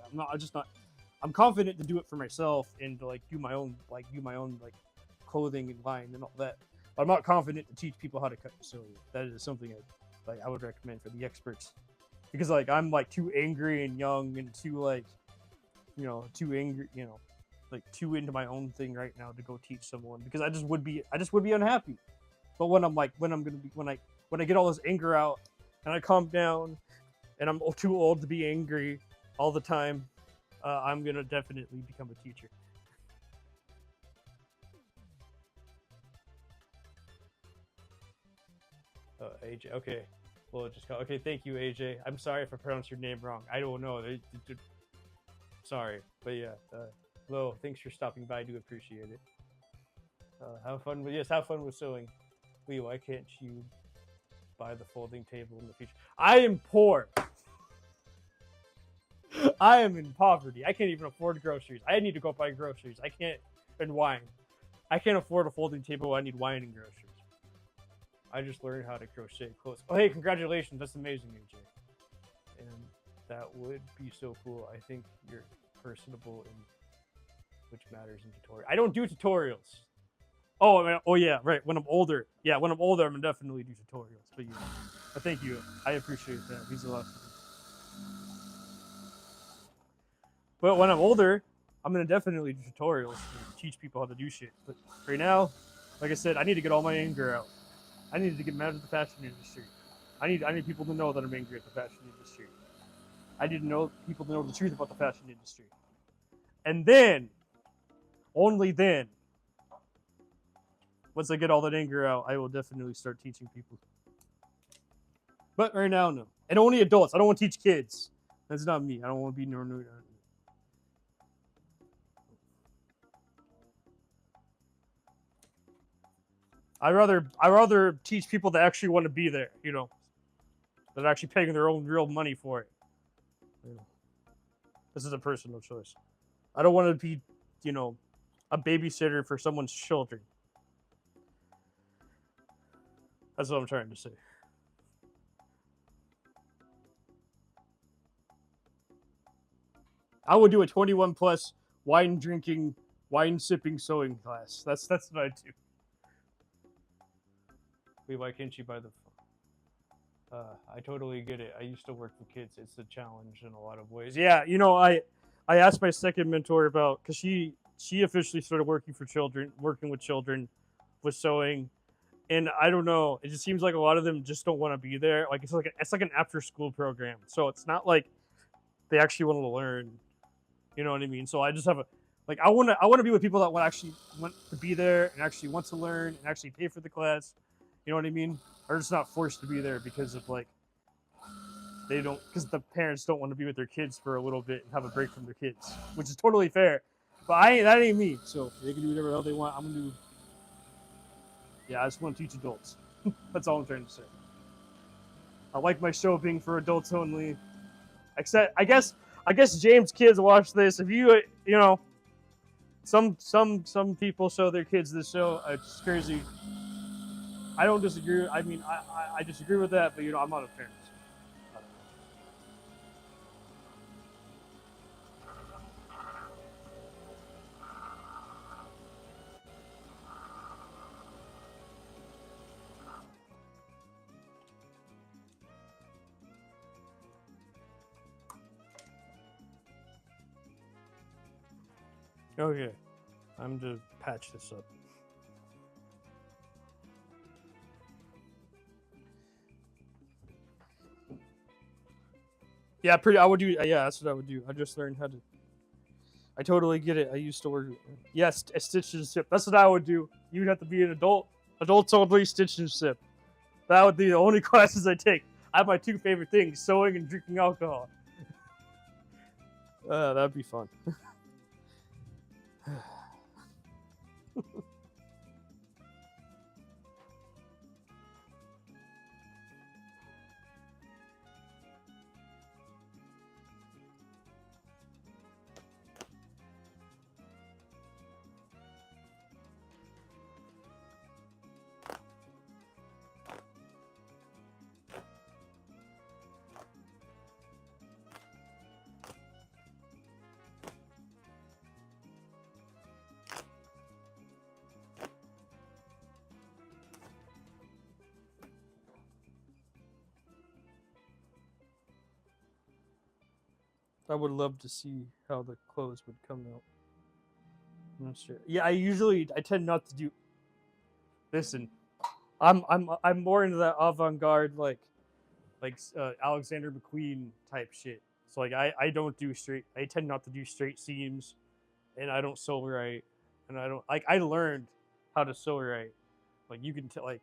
I'm confident to do it for myself and to like do my own like clothing and line and all that. But I'm not confident to teach people how to cut and sew. That is something I would recommend for the experts because like I'm like too angry and young and too like too angry like too into my own thing right now to go teach someone because I just would be unhappy. But when I get all this anger out and I calm down and I'm too old to be angry all the time, I'm gonna definitely become a teacher. AJ, okay. Well, okay. Thank you, AJ. I'm sorry if I pronounced your name wrong. I don't know. Sorry, but yeah. Lo, thanks for stopping by. I do appreciate it. Have fun with sewing. Lee, why can't you buy the folding table in the future? I am poor. I am in poverty. I can't even afford groceries. I need to go buy groceries. I can't, and wine. I can't afford a folding table. I need wine and groceries. I just learned how to crochet clothes. Oh, hey, congratulations. That's amazing, AJ. And that would be so cool. I think you're personable, which matters in tutorials. I don't do tutorials. Oh, I mean, oh yeah, right. When I'm older, I'm gonna definitely do tutorials. But but thank you. I appreciate that. It means a lot. But when I'm older, I'm gonna definitely do tutorials and teach people how to do shit. But right now, like I said, I need to get all my anger out. I need to get mad at the fashion industry. I need people to know that I'm angry at the fashion industry. I need people to know the truth about the fashion industry. And then, only then, once I get all that anger out, I will definitely start teaching people. But right now, no. And only adults. I don't want to teach kids. That's not me. I don't want to be no. I rather teach people that actually want to be there. That are actually paying their own real money for it. This is a personal choice. I don't want to be, a babysitter for someone's children. That's what I'm trying to say. I would do a 21 plus wine drinking, wine sipping sewing class. That's what I do. Wait, why can't you buy the I totally get it. I used to work with kids. It's a challenge in a lot of ways. Yeah, I asked my second mentor about because she officially started working with children, with sewing, and I don't know. It just seems like a lot of them just don't want to be there. Like it's like an after school program, so it's not like they actually want to learn. You know what I mean? So I just have I want to be with people that actually want to be there and actually want to learn and actually pay for the class. You know what I mean? Or just not forced to be there because of because the parents don't want to be with their kids for a little bit and have a break from their kids, which is totally fair. But that ain't me. So they can do whatever the hell they want. I'm gonna do. Yeah, I just want to teach adults. That's all I'm trying to say. I like my show being for adults only. Except I guess James kids watch this. If some people show their kids this show, it's crazy. I don't disagree. I mean, I disagree with that, but I'm not a parent. Okay, I'm to patch this up. Yeah, I would do. Yeah, that's what I would do. I just learned how to. I totally get it. I used to work. Yes, a stitch and sip. That's what I would do. You'd have to be an adult. Adults only, stitch and sip. That would be the only classes I take. I have my two favorite things: sewing and drinking alcohol. That'd be fun. I would love to see how the clothes would come out. I'm not sure. Yeah, I tend not to do. Listen, I'm more into that avant-garde like Alexander McQueen type shit. So like I don't do straight. I tend not to do straight seams, and I don't sew right, and I don't like. I learned how to sew right. Like you can tell. Like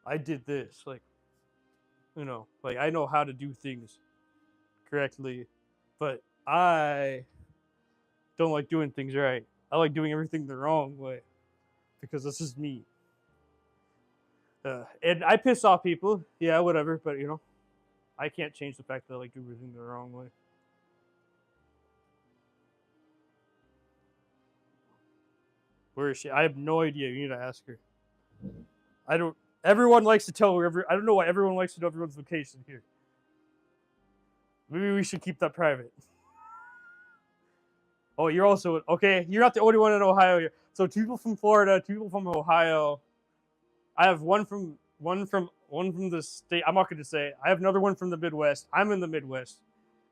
I did this. Like like I know how to do things correctly, but I don't like doing things right. I like doing everything the wrong way because this is me. And I piss off people. Yeah, whatever. But I can't change the fact that I like doing everything the wrong way. Where is she? I have no idea. You need to ask her. I don't. Everyone likes to tell wherever. I don't know why everyone likes to know everyone's location here. Maybe we should keep that private. Oh, you're also okay. You're not the only one in Ohio here. So two people from Florida, two people from Ohio. I have one from the state. I'm not going to say. I have another one from the Midwest. I'm in the Midwest.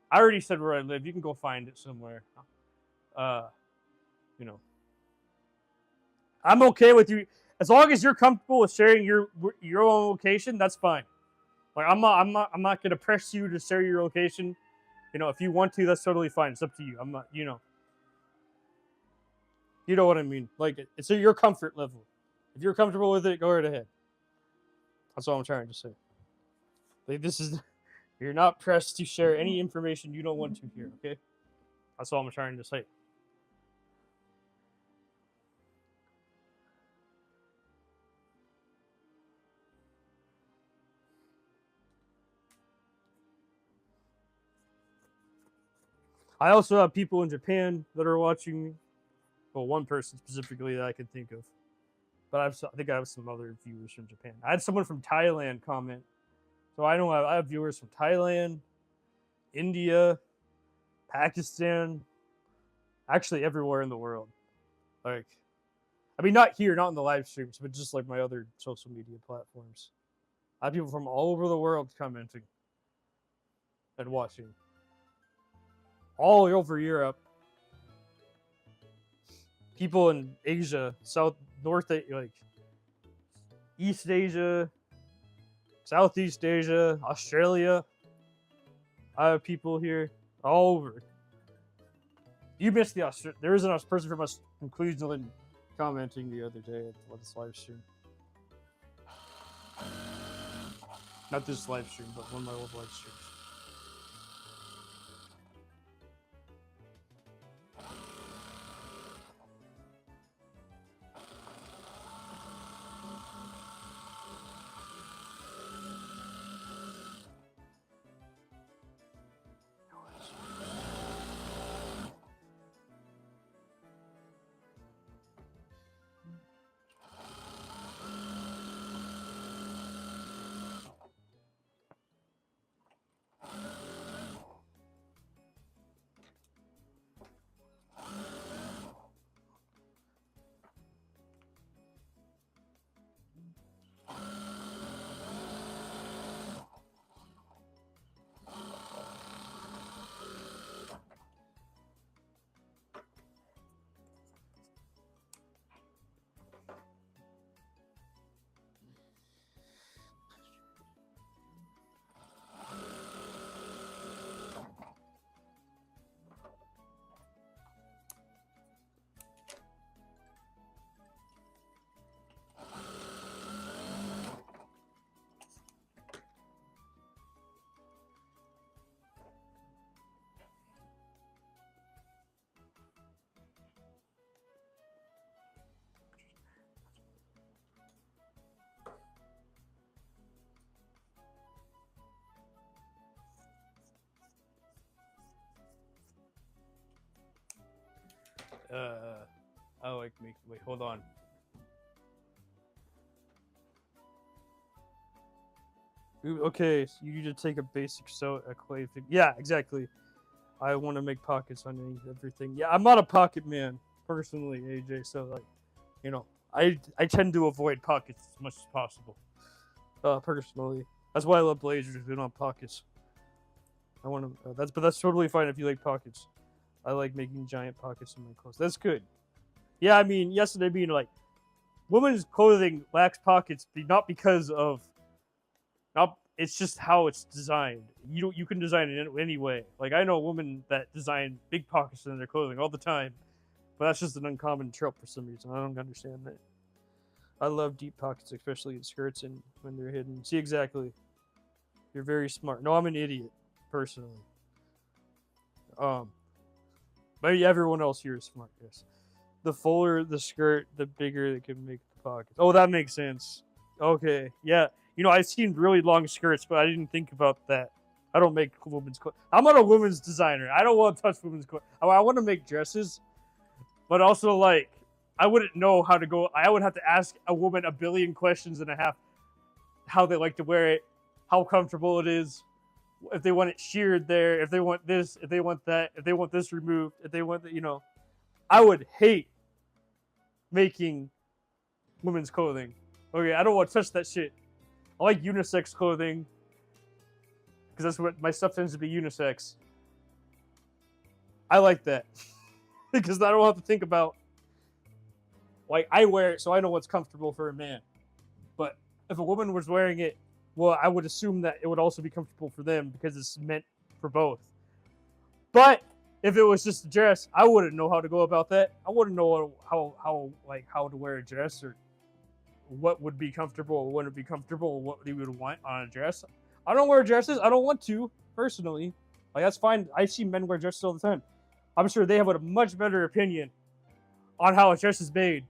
I already said where I live. You can go find it somewhere. You know, I'm okay with you as long as you're comfortable with sharing your own location. That's fine. Like I'm not going to press you to share your location. If you want to, that's totally fine. It's up to you. I'm not. You know what I mean. Like it's your comfort level. If you're comfortable with it, go right ahead. That's all I'm trying to say. Like this is, you're not pressed to share any information you don't want to hear. Okay, that's all I'm trying to say. I also have people in Japan that are watching me. Well, one person specifically that I can think of. But I think I have some other viewers from Japan. I had someone from Thailand comment. So I know I have viewers from Thailand, India, Pakistan, actually everywhere in the world. Like, I mean, not here, not in the live streams, but just like my other social media platforms. I have people from all over the world commenting and watching. All over Europe. People in Asia, North, like East Asia, Southeast Asia, Australia. I have people here all over. You missed the Australia. There is a person from Cleveland commenting the other day at this live stream. Not this live stream, but one of my old live streams. I like make. Wait, hold on. Okay, so you need to take a basic a clay thing. Yeah, exactly. I want to make pockets on everything. Yeah, I'm not a pocket man personally, AJ. So like, you know, I tend to avoid pockets as much as possible. Personally, that's why I love blazers. They don't have pockets. I want to. But that's totally fine if you like pockets. I like making giant pockets in my clothes. That's good. Yeah, I mean, yes, I mean like, women's clothing lacks pockets, not because of. Not, it's just how it's designed. You can design it in any way. Like I know women that design big pockets in their clothing all the time, but that's just an uncommon trope for some reason. I don't understand that. I love deep pockets, especially in skirts and when they're hidden. See, exactly. You're very smart. No, I'm an idiot, personally. Maybe everyone else here is smart. Yes. The fuller the skirt, the bigger they can make the pockets. Oh, that makes sense. Okay, yeah. You know, I've seen really long skirts, but I didn't think about that. I don't make women's clothes. I'm not a women's designer. I don't want to touch women's clothes. I want to make dresses, but also like I wouldn't know how to go. I would have to ask a woman a billion questions and a half, how they like to wear it, how comfortable it is, if they want it sheared there, if they want this, if they want that, if they want this removed, if they want that, you know. I would hate making women's clothing. Okay, I don't want to touch that shit. I like unisex clothing because that's what my stuff tends to be, unisex. I like that because I don't have to think about, like, I wear it so I know what's comfortable for a man. But if a woman was wearing it, well, I would assume that it would also be comfortable for them because it's meant for both. But if it was just a dress, I wouldn't know how to go about that. I wouldn't know how to wear a dress or what would be comfortable or wouldn't be comfortable or what you would want on a dress. I don't wear dresses. I don't want to, personally. Like, that's fine. I see men wear dresses all the time. I'm sure they have a much better opinion on how a dress is made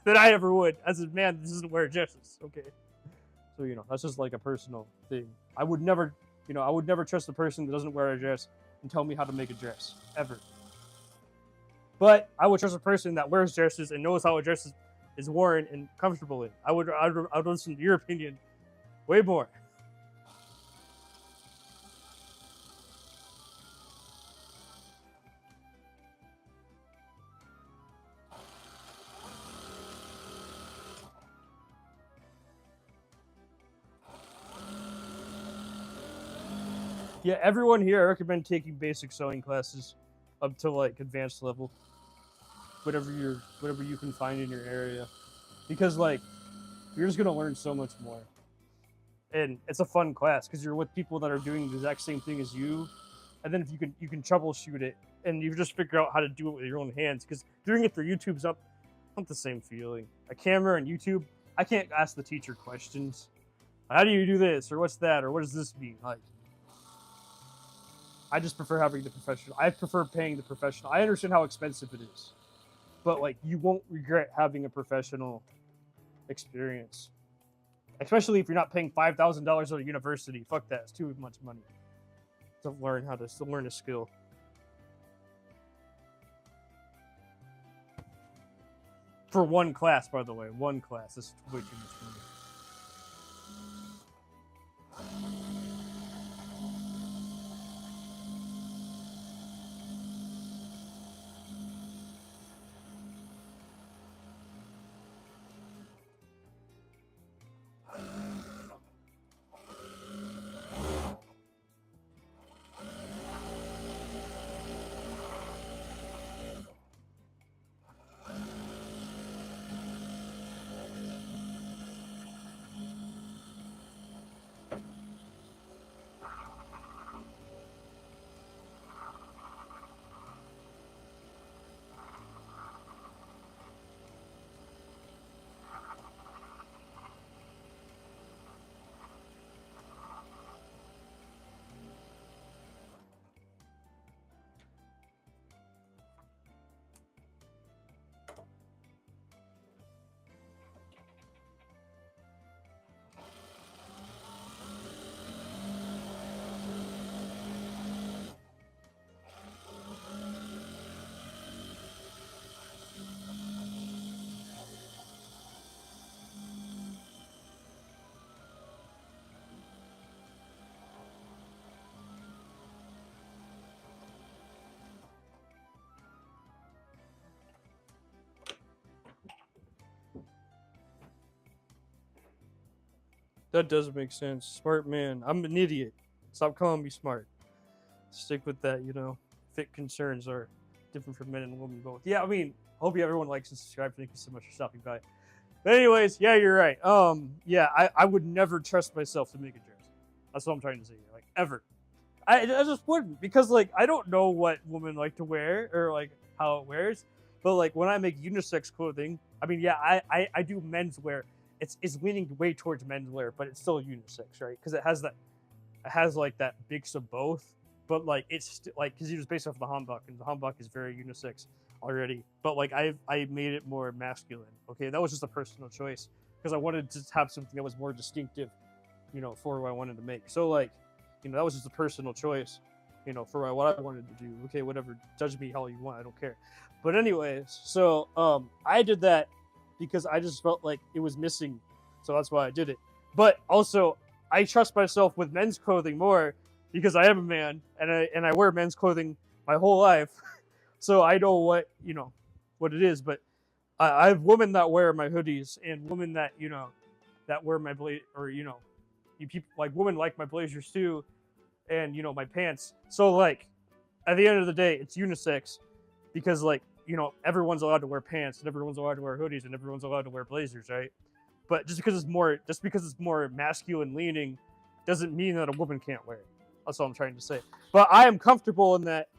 than I ever would as a man that doesn't wear dresses. Okay. So, you know, that's just like a personal thing. I would never trust a person that doesn't wear a dress and tell me how to make a dress. Ever. But I would trust a person that wears dresses and knows how a dress is worn and comfortable in. I would listen to your opinion way more. Yeah, everyone here, I recommend taking basic sewing classes up to like advanced level. Whatever you can find in your area. Because like you're just gonna learn so much more. And it's a fun class because you're with people that are doing the exact same thing as you. And then if you can troubleshoot it and you just figure out how to do it with your own hands. Because doing it through YouTube's not the same feeling. A camera and YouTube, I can't ask the teacher questions. How do you do this? Or what's that? Or what does this mean? Like, I just prefer having the professional. I prefer paying the professional. I understand how expensive it is, but like you won't regret having a professional experience, especially if you're not paying $5,000 at a university. Fuck that. It's too much money to learn to learn a skill. For one class, by the way, one class. This is way too much money. That does make sense. Smart man. I'm an idiot. Stop calling me smart. Stick with that, you know. Fit concerns are different for men and women both. Yeah, I mean, hope you everyone likes and subscribe. Thank you so much for stopping by. But anyways, yeah, you're right. Yeah, I would never trust myself to make a dress. That's what I'm trying to say. Like ever. I just wouldn't because like I don't know what women like to wear or like how it wears. But like when I make unisex clothing, I mean, yeah, I do menswear. It's leaning way towards menswear, but it's still unisex, right? Because it has like that mix of both. But like it's like because it's based off the humbuck, and the humbuck is very unisex already. But like I made it more masculine. Okay, that was just a personal choice because I wanted to have something that was more distinctive, you know, for what I wanted to make. So like, you know, that was just a personal choice, you know, for what I wanted to do. Okay, whatever, judge me how you want, I don't care. But anyways, so I did that because I just felt like it was missing, so that's why I did it. But also, I trust myself with men's clothing more because I am a man and I wear men's clothing my whole life, so I know what you know what it is. But I have women that wear my hoodies and women that you know that wear my or you know, you people like women like my blazers too, and you know my pants. So like at the end of the day, it's unisex because like you know everyone's allowed to wear pants and everyone's allowed to wear hoodies and everyone's allowed to wear blazers, right? But just because it's more masculine leaning doesn't mean that a woman can't wear it. That's all I'm trying to say. But I am comfortable in that.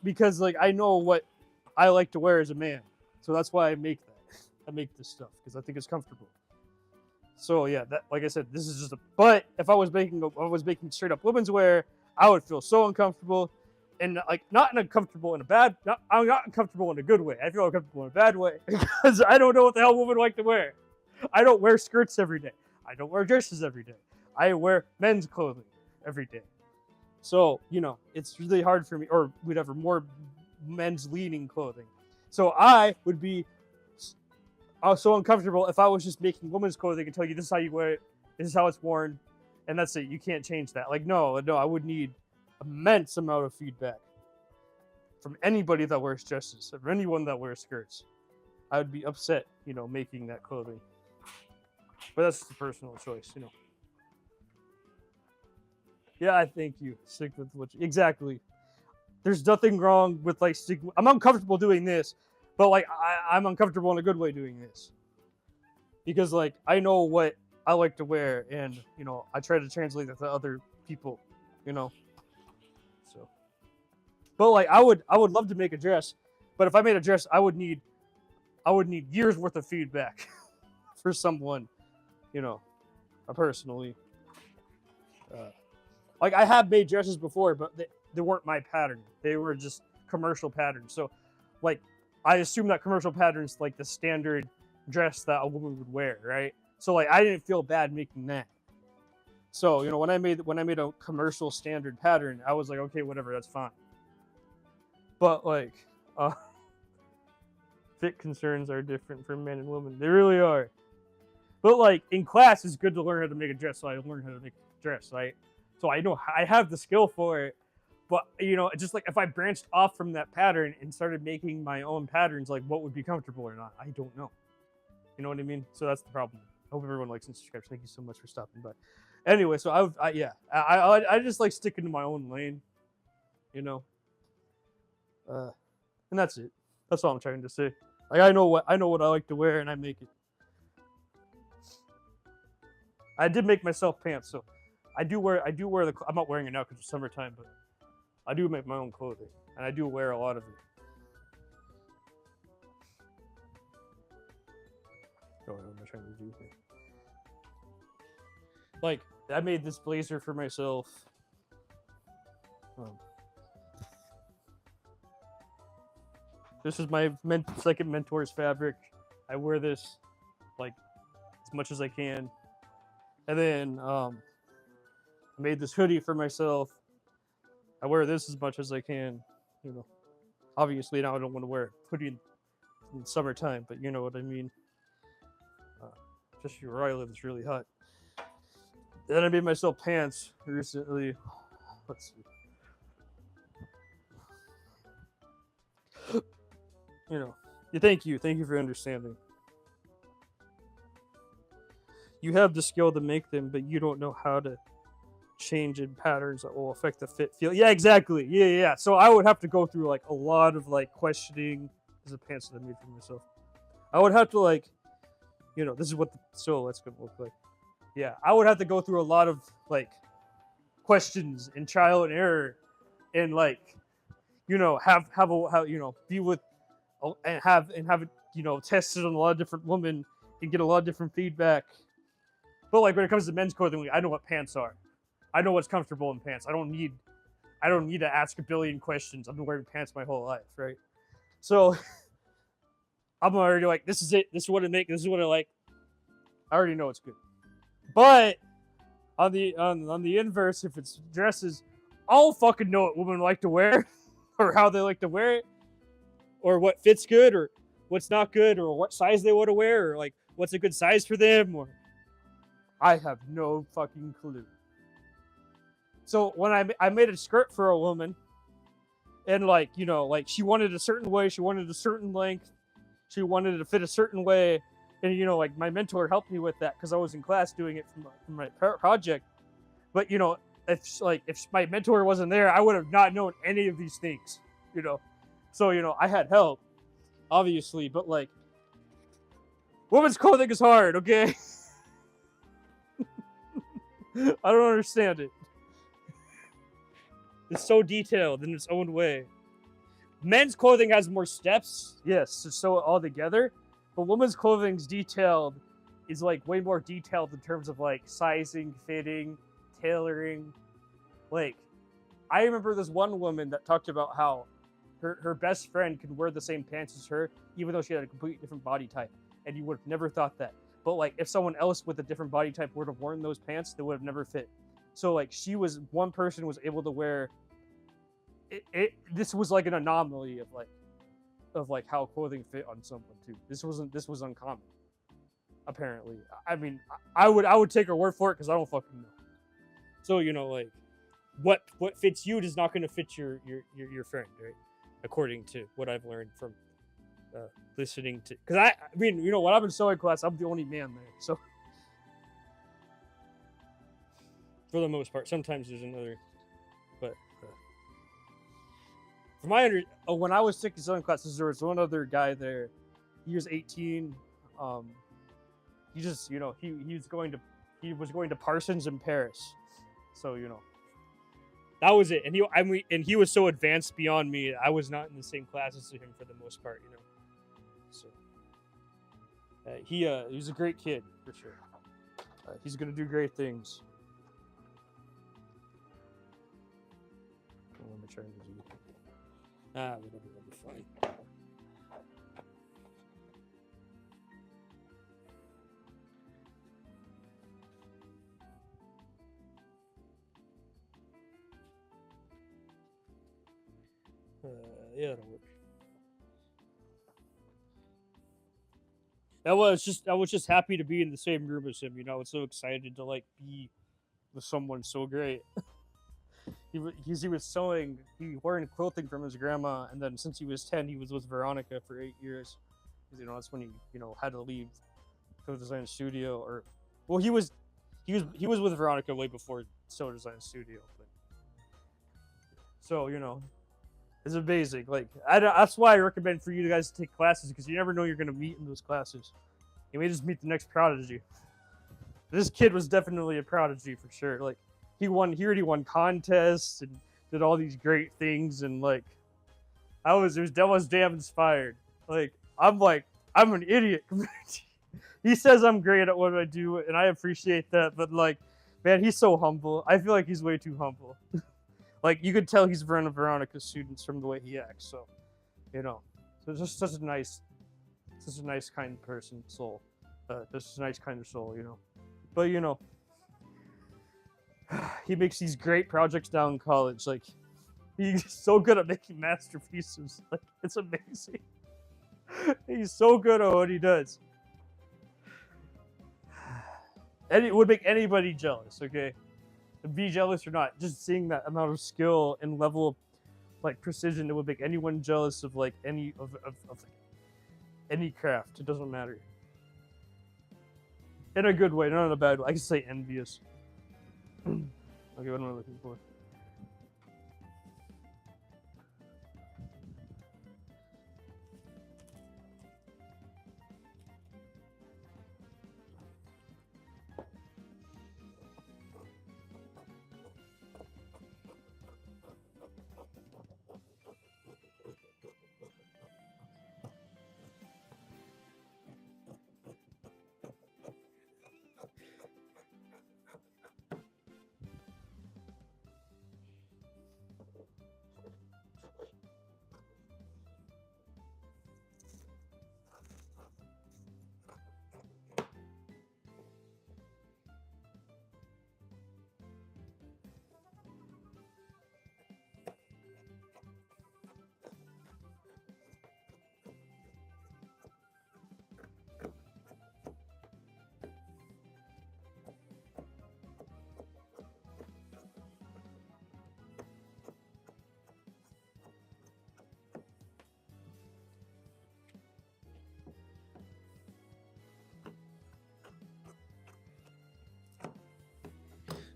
Because like I know what I like to wear as a man, so that's why I make that. I make this stuff because I think it's comfortable. So yeah, that like I said, this is just a. But if I was making straight up women's wear, I would feel so uncomfortable, and like not uncomfortable in a bad. I'm not uncomfortable in a good way. I feel uncomfortable in a bad way because I don't know what the hell women like to wear. I don't wear skirts every day. I don't wear dresses every day. I wear men's clothing every day. So, you know, it's really hard for me, or whatever, more men's leaning clothing. So I would be so uncomfortable if I was just making women's clothing and tell you this is how you wear it, this is how it's worn, and that's it. You can't change that. Like, no, I would need immense amount of feedback from anybody that wears dresses, or anyone that wears skirts. I would be upset, you know, making that clothing. But that's a personal choice, you know. Yeah, I thank you. Stick with exactly. There's nothing wrong with like sticking. I'm uncomfortable doing this, but like I'm uncomfortable in a good way doing this because like I know what I like to wear, and you know I try to translate that to other people, you know. So, but like I would love to make a dress, but if I made a dress, I would need years worth of feedback for someone, you know, personally. Like I have made dresses before, but they weren't my pattern. They were just commercial patterns. So, like, I assume that commercial patterns like the standard dress that a woman would wear, right? So, like, I didn't feel bad making that. So, you know, when I made a commercial standard pattern, I was like, okay, whatever, that's fine. But like, fit concerns are different for men and women. They really are. But like in class, it's good to learn how to make a dress. So I learned how to make a dress, right? So I know I have the skill for it, but you know, just like if I branched off from that pattern and started making my own patterns, like what would be comfortable or not, I don't know. You know what I mean? So that's the problem. I hope everyone likes and subscribes. Thank you so much for stopping by. Anyway, so I just like sticking to my own lane, you know, and that's it. That's all I'm trying to say. Like I know what I like to wear, and I make it. I did make myself pants, so I do wear the. I'm not wearing it now because it's summertime, but I do make my own clothing, and I do wear a lot of it. Oh, what am I trying to do here? Like I made this blazer for myself. This is my second mentor's fabric. I wear this like as much as I can, and then I made this hoodie for myself. I wear this as much as I can, you know. Obviously now I don't want to wear a hoodie in summertime, but you know what I mean. Just where I live, it's really hot. Then I made myself pants recently. Let's see. You know, thank you for understanding. you have the skill to make them, but you don't know how to change in patterns that will affect the fit feel. Yeah, exactly. Yeah. So I would have to go through like a lot of like questioning. This is the pants that I made for myself. I would have to like, this is what the silhouette's gonna look like. Yeah, I would have to go through a lot of like questions and trial and error, and like, be with and have it, tested on a lot of different women and get a lot of different feedback. But like when it comes to men's clothing, I know what pants are. I know what's comfortable in pants. I don't need to ask a billion questions. I've been wearing pants my whole life, right? So I'm already like, this is it. This is what I make. This is what I like. I already know it's good. But on the inverse, if it's dresses, I'll fucking know what women like to wear, or how they like to wear it, or what fits good, or what's not good, or what size they want to wear, or like what's a good size for them, or I have no fucking clue. So when I made a skirt for a woman, and like she wanted a certain way, she wanted a certain length, she wanted it to fit a certain way, and like my mentor helped me with that because I was in class doing it from my project. But if my mentor wasn't there, I would have not known any of these things. So I had help, obviously, but like women's clothing is hard, okay? I don't understand it. It's so detailed in its own way. Men's clothing has more steps, yes, to sew it all together. But women's clothing's is like way more detailed in terms of like sizing, fitting, tailoring. Like, I remember this one woman that talked about how her best friend could wear the same pants as her, even though she had a completely different body type. And you would have never thought that. But like, if someone else with a different body type would have worn those pants, they would have never fit. So like, one person was able to wear it. This was like an anomaly of how clothing fit on someone too. This was uncommon, apparently. I mean, I would take her word for it because I don't fucking know. So like, what fits you is not going to fit your friend, right? According to what I've learned from listening to, because I mean, when I'm in sewing class, I'm the only man there, so for the most part. Sometimes there's another, but from when I was taking sewing classes, there was one other guy there. He was 18. He just he was going to Parsons in Paris, so that was it. And he was so advanced beyond me. I was not in the same classes as him for the most part, So he's a great kid for sure. He's gonna do great things. What am I trying to do? Whatever, that'll be fine. Yeah, that'll work. I was just happy to be in the same room as him. I was so excited to like be with someone so great. he was sewing, wearing clothing from his grandma, and then since he was 10, he was with Veronica for 8 years. Because that's when he had to leave Sew Design Studio, or well, he was with Veronica way before Sew Design Studio. But so it's amazing. Like that's why I recommend for you guys to take classes, because you never know you're gonna meet in those classes. You may just meet the next prodigy. This kid was definitely a prodigy for sure. Like he already won contests and did all these great things, and like I was damn inspired. Like I'm an idiot. He says I'm great at what I do, and I appreciate that, but like, man, he's so humble. I feel like he's way too humble. Like you could tell he's one of Veronica's students from the way he acts. So, so it's just such a nice kind person, soul. Just a nice kind of soul, But he makes these great projects down in college. Like he's so good at making masterpieces. Like it's amazing. He's so good at what he does. And it would make anybody jealous, okay? Be jealous or not, just seeing that amount of skill and level of like precision, it would make anyone jealous of like any of any craft. It doesn't matter. In a good way, not in a bad way. I can say envious. Okay, what am I looking for?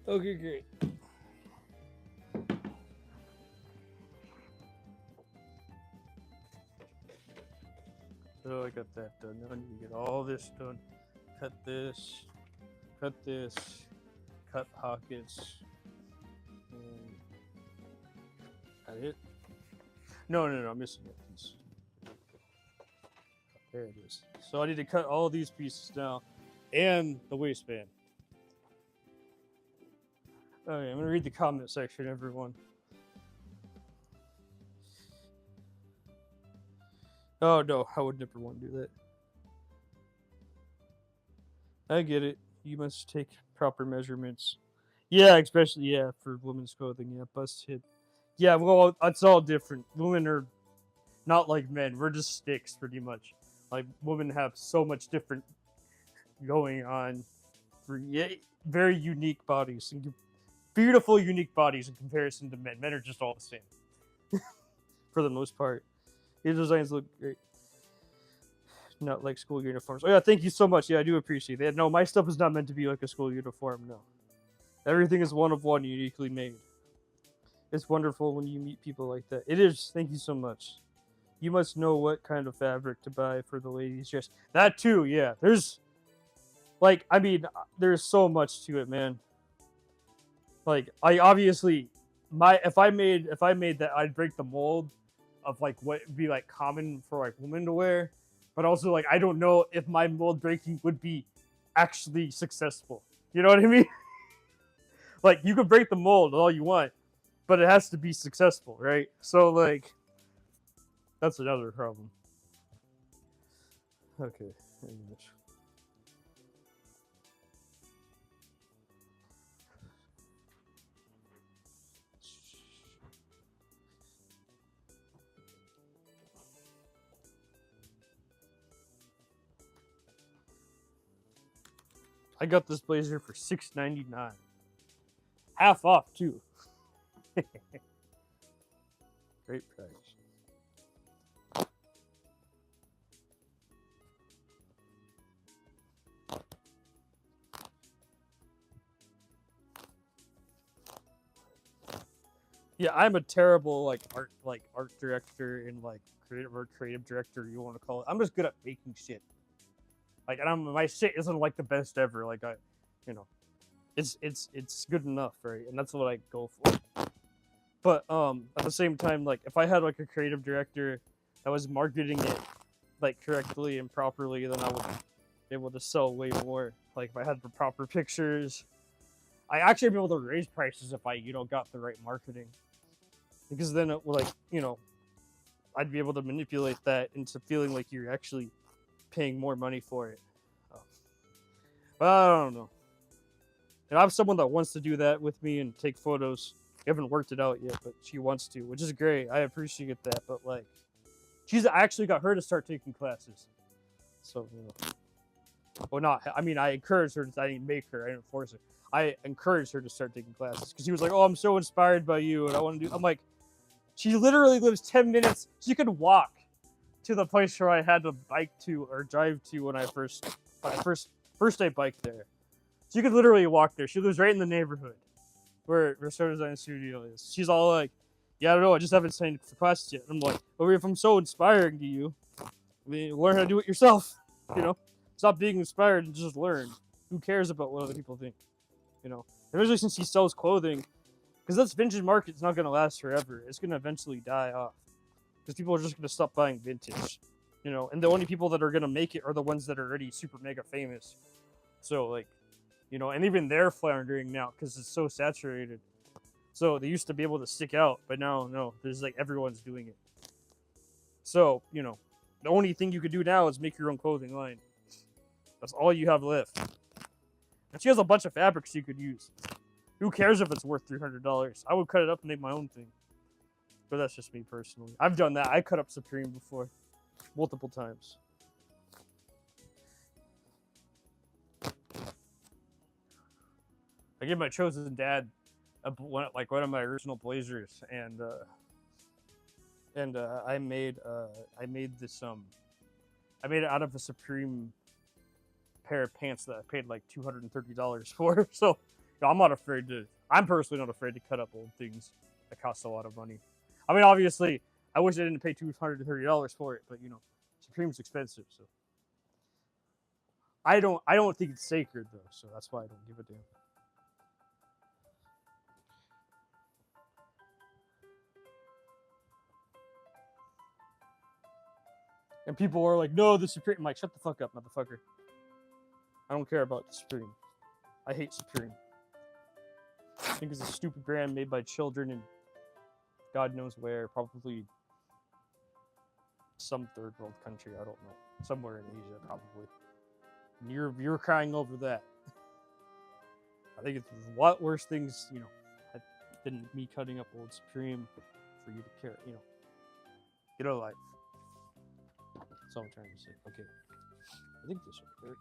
Okay, great. So I got that done. Now I need to get all this done. Cut this, cut pockets, and that it? No, I'm missing a piece. There it is. So I need to cut all these pieces now, and the waistband. Okay, I'm gonna read the comment section, everyone. Oh no, I would never want to do that. I get it. You must take proper measurements. Yeah, especially for women's clothing. Yeah, bust hip. Yeah, well, it's all different. Women are not like men. We're just sticks, pretty much. Like women have so much different going on. Very unique bodies and beautiful, unique bodies in comparison to men. Men are just all the same, for the most part. Your designs look great. Not like school uniforms. Oh yeah, thank you so much. Yeah, I do appreciate that. No, my stuff is not meant to be like a school uniform. No, everything is one of one, uniquely made. It's wonderful when you meet people like that. It is. Thank you so much. You must know what kind of fabric to buy for the ladies' dress. That too. Yeah, there's there's so much to it, man. Like, I obviously if I made that, I'd break the mold of like what would be like common for like women to wear. But also, like, I don't know if my mold breaking would be actually successful. You know what I mean? Like, you can break the mold all you want, but it has to be successful, right? So, like, that's another problem. Okay. Anyways. I got this blazer for $6.99. Half off, too. Great price. Yeah, I'm a terrible art director and like creative director, you want to call it. I'm just good at making shit. Like, and my shit isn't like the best ever. Like, it's good enough, right? And that's what I go for. But at the same time, like, if I had like a creative director that was marketing it like correctly and properly, then I would be able to sell way more. Like, if I had the proper pictures, I actually be able to raise prices if I got the right marketing, because then it will, like, I'd be able to manipulate that into feeling like you're actually paying more money for it. But I don't know. And I have someone that wants to do that with me and take photos. We haven't worked it out yet, but she wants to, which is great. I appreciate that. But like, I actually got her to start taking classes. So, well, not. I mean, I encouraged her. I didn't make her. I didn't force her. I encouraged her to start taking classes because she was like, "Oh, I'm so inspired by you, and I want to do." I'm like, she literally lives 10 minutes. She could walk to the place where I had to bike to or drive to when I first First day bike there. So you could literally walk there. She lives right in the neighborhood where Soda Design Studio is. She's all like, yeah, I don't know, I just haven't signed for classes yet. And I'm like, well, if I'm so inspiring to you, I mean, learn how to do it yourself. You know, stop being inspired and just learn. Who cares about what other people think? You know, especially since he sells clothing, because this vintage market's not going to last forever. It's going to eventually die off because people are just going to stop buying vintage. You know, and the only people that are going to make it are the ones that are already super mega famous. So like, you know, and even they're floundering now because it's so saturated. So they used to be able to stick out, but now no, there's like everyone's doing it. So, you know, the only thing you could do now is make your own clothing line. That's all you have left. And she has a bunch of fabrics you could use. Who cares if it's worth $300? I would cut it up and make my own thing. But that's just me personally. I've done that. I cut up Supreme before. Multiple times. I gave my chosen dad one of my original blazers, and I made this I made it out of a Supreme pair of pants that I paid like $230 for. So you know, I'm personally not afraid to cut up old things that cost a lot of money. I mean, obviously, I wish I didn't pay $230 for it, but you know, Supreme's expensive, so I don't think it's sacred though, so that's why I don't give a damn. And people are like, no, the Supreme. I'm like, shut the fuck up, motherfucker. I don't care about the Supreme. I hate Supreme. I think it's a stupid brand made by children in God knows where, probably some third world country, I don't know. Somewhere in Asia, probably. And you're crying over that. I think it's a lot worse things, you know, than me cutting up old Supreme for you to care, you know. Get a life. That's all I'm trying to say. Okay. I think this will work.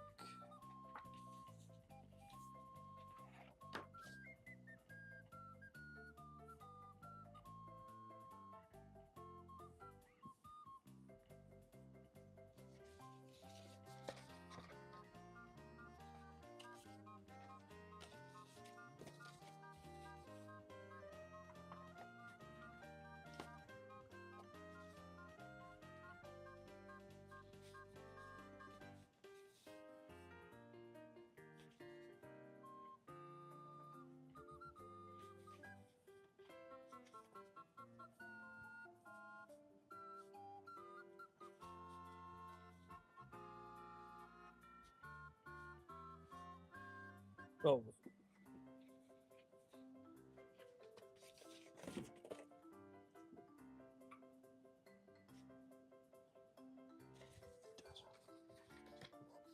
Oh.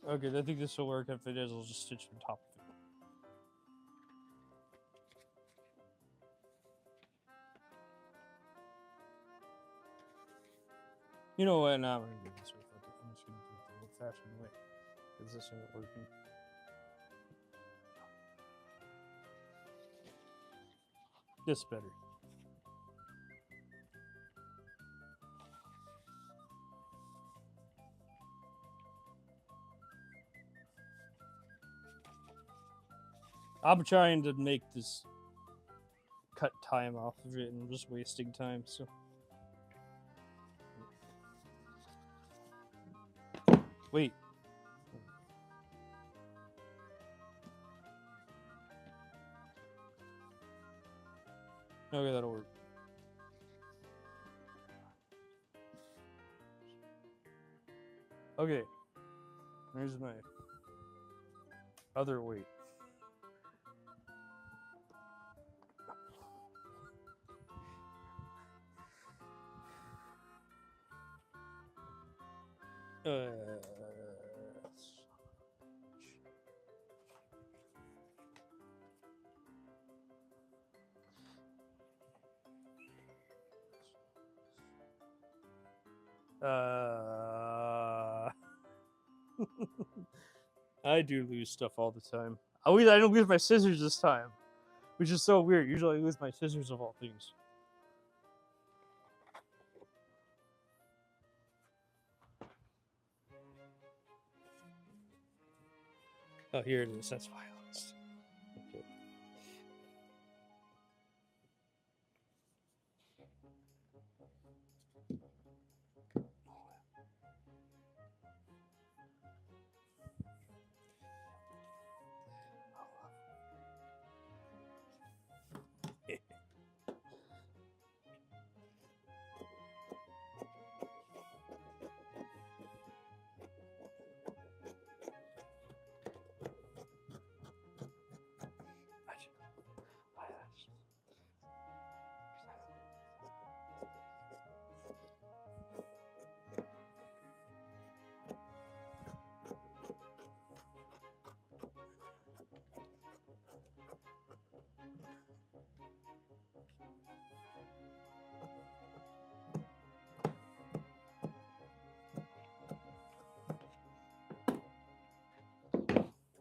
Okay, I think this will work. If it is, I'll just stitch on top of it. You know what? Now I'm going to do this way. I'm just going to do it the old-fashioned way. Because this isn't working. This better. I'm trying to make this cut time off of it, and I'm just wasting time, so. Wait. Okay, that'll work. Okay. Here's my other weight. I do lose stuff all the time. I don't lose my scissors this time, which is so weird. Usually I lose my scissors of all things. Oh, here it is. That's why I lost. Okay.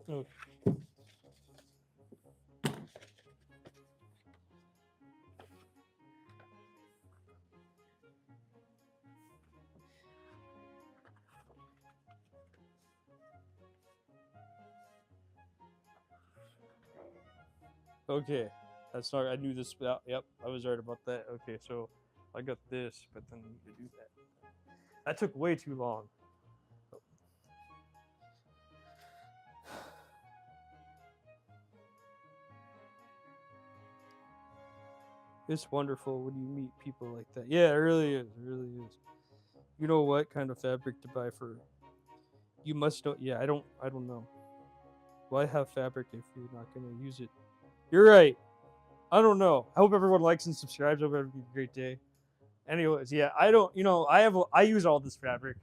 Okay. Okay, that's not. I knew this. Yep, I was right about that. Okay, so I got this, but then I need to do that. That took way too long. It's wonderful when you meet people like that. Yeah, it really is. It really is. You know what kind of fabric to buy for? You must know. Yeah, I don't. I don't know. Why have fabric if you're not gonna use it? You're right. I don't know. I hope everyone likes and subscribes. I hope everyone has a great day. Anyways, yeah, I don't. You know, I use all this fabric.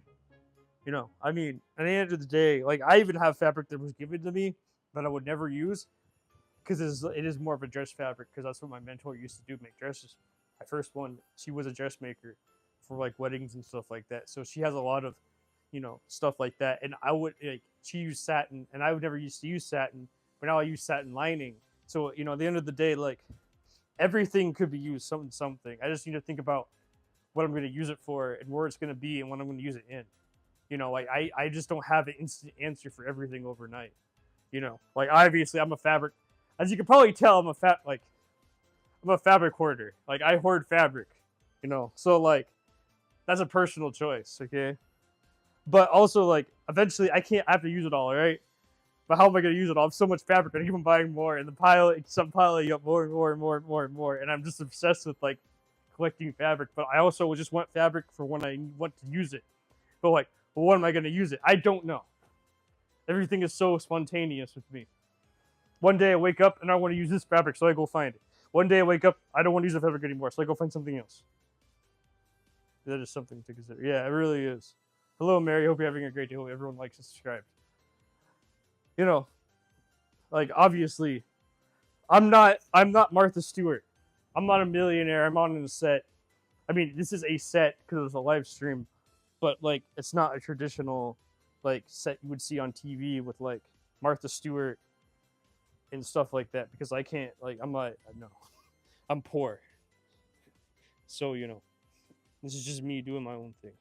You know, I mean, at the end of the day, like I even have fabric that was given to me that I would never use because it is more of a dress fabric because that's what my mentor used to do, make dresses. My first one, she was a dressmaker for like weddings and stuff like that. So she has a lot of, stuff like that. And I would like she used satin, and I would never used to use satin, but now I use satin lining. So at the end of the day, like everything could be used something. I just need to think about what I'm going to use it for and where it's going to be and what I'm going to use it in. Like I just don't have an instant answer for everything overnight. Like obviously I'm a fabric, as you can probably tell, I'm a fabric hoarder. Like I hoard fabric, so like that's a personal choice, okay? But also like eventually I have to use it all, right? But how am I gonna use it all? I have so much fabric, I keep on buying more, and I'm piling up more and more and more and more and more, and I'm just obsessed with like collecting fabric. But I also just want fabric for when I want to use it. But like, well, when am I gonna use it? I don't know. Everything is so spontaneous with me. One day I wake up and I want to use this fabric, so I go find it. One day I wake up, I don't want to use the fabric anymore, so I go find something else. That is something to consider. Yeah, it really is. Hello, Mary. Hope you're having a great day. Hope everyone likes and subscribes. Like obviously, I'm not Martha Stewart. I'm not a millionaire. I'm on a set. I mean, this is a set because it was a live stream, but like it's not a traditional like set you would see on TV with like Martha Stewart and stuff like that, because I can't, like, I'm not, no, I'm poor. So, this is just me doing my own thing.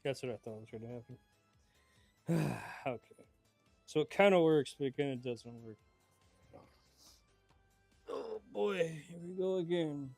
That's what I thought was going to happen. Okay. So it kind of works, but it kind of doesn't work. Oh boy, here we go again.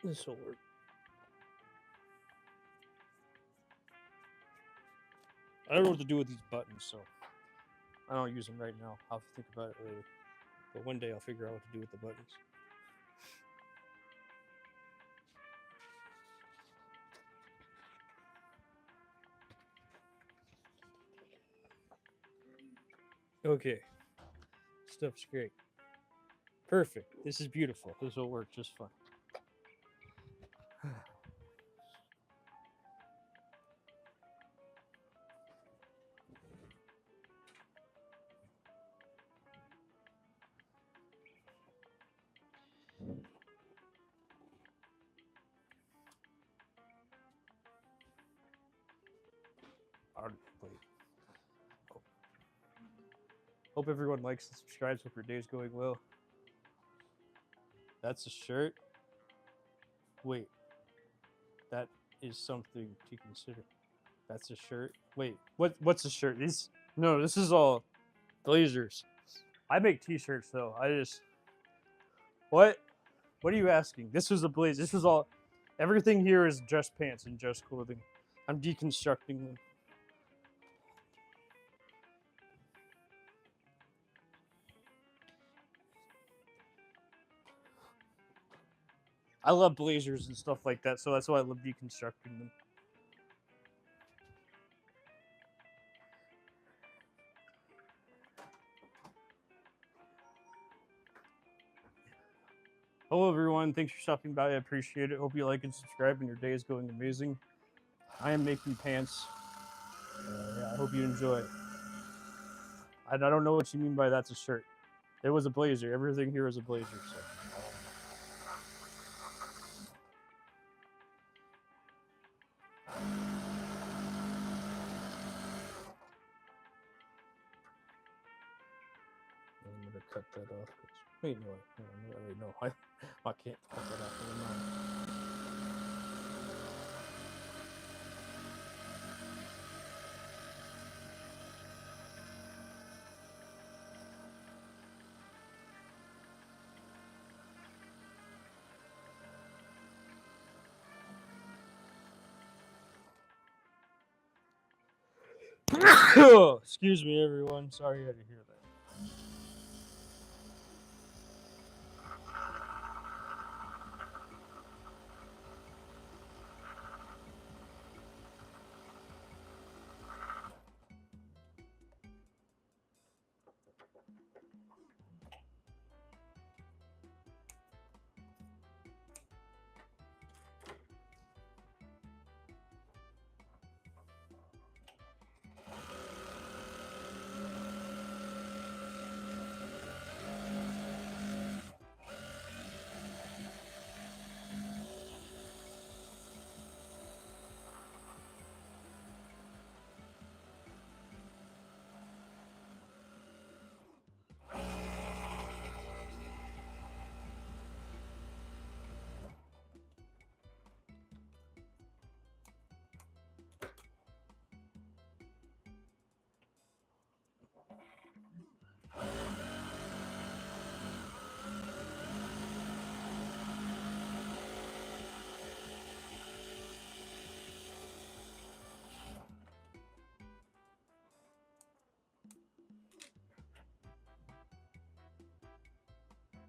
This will work. I don't know what to do with these buttons, so I don't use them right now. I'll have to think about it later. But one day I'll figure out what to do with the buttons. Okay. Stuff's great. Perfect. This is beautiful. This will work just fine. Wait. Hope everyone likes and subscribes. Hope your day's going well. That's a shirt. Wait. That is something to consider. That's a shirt. Wait. What's a shirt? No, this is all blazers. I make t-shirts though. What? What are you asking? This was a blazer. This was all. Everything here is just pants and just clothing. I'm deconstructing them. I love blazers and stuff like that, so that's why I love deconstructing them. Hello, everyone. Thanks for stopping by. I appreciate it. Hope you like and subscribe, and your day is going amazing. I am making pants. Yeah, I hope you enjoy it. I don't know what you mean by that's a shirt. It was a blazer. Everything here is a blazer. So. I'm gonna cut that off. Wait, no, I can't cut that off. Never mind. Excuse me, everyone. Sorry you had to hear that.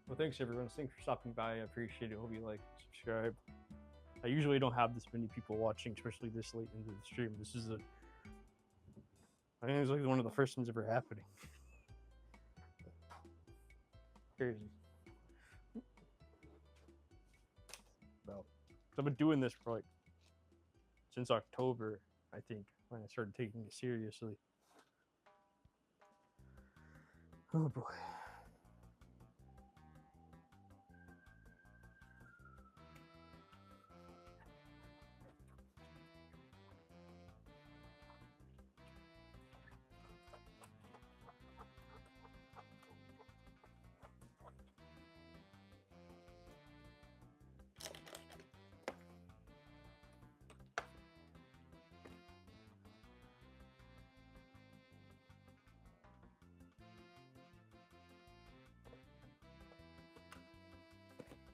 Well, thanks everyone. Thanks for stopping by. I appreciate it. Hope you like and subscribe. I usually don't have this many people watching, especially this late into the stream. I think it's like one of the first ones ever happening. Crazy. Well, I've been doing this for since October, I think, when I started taking it seriously. Oh boy.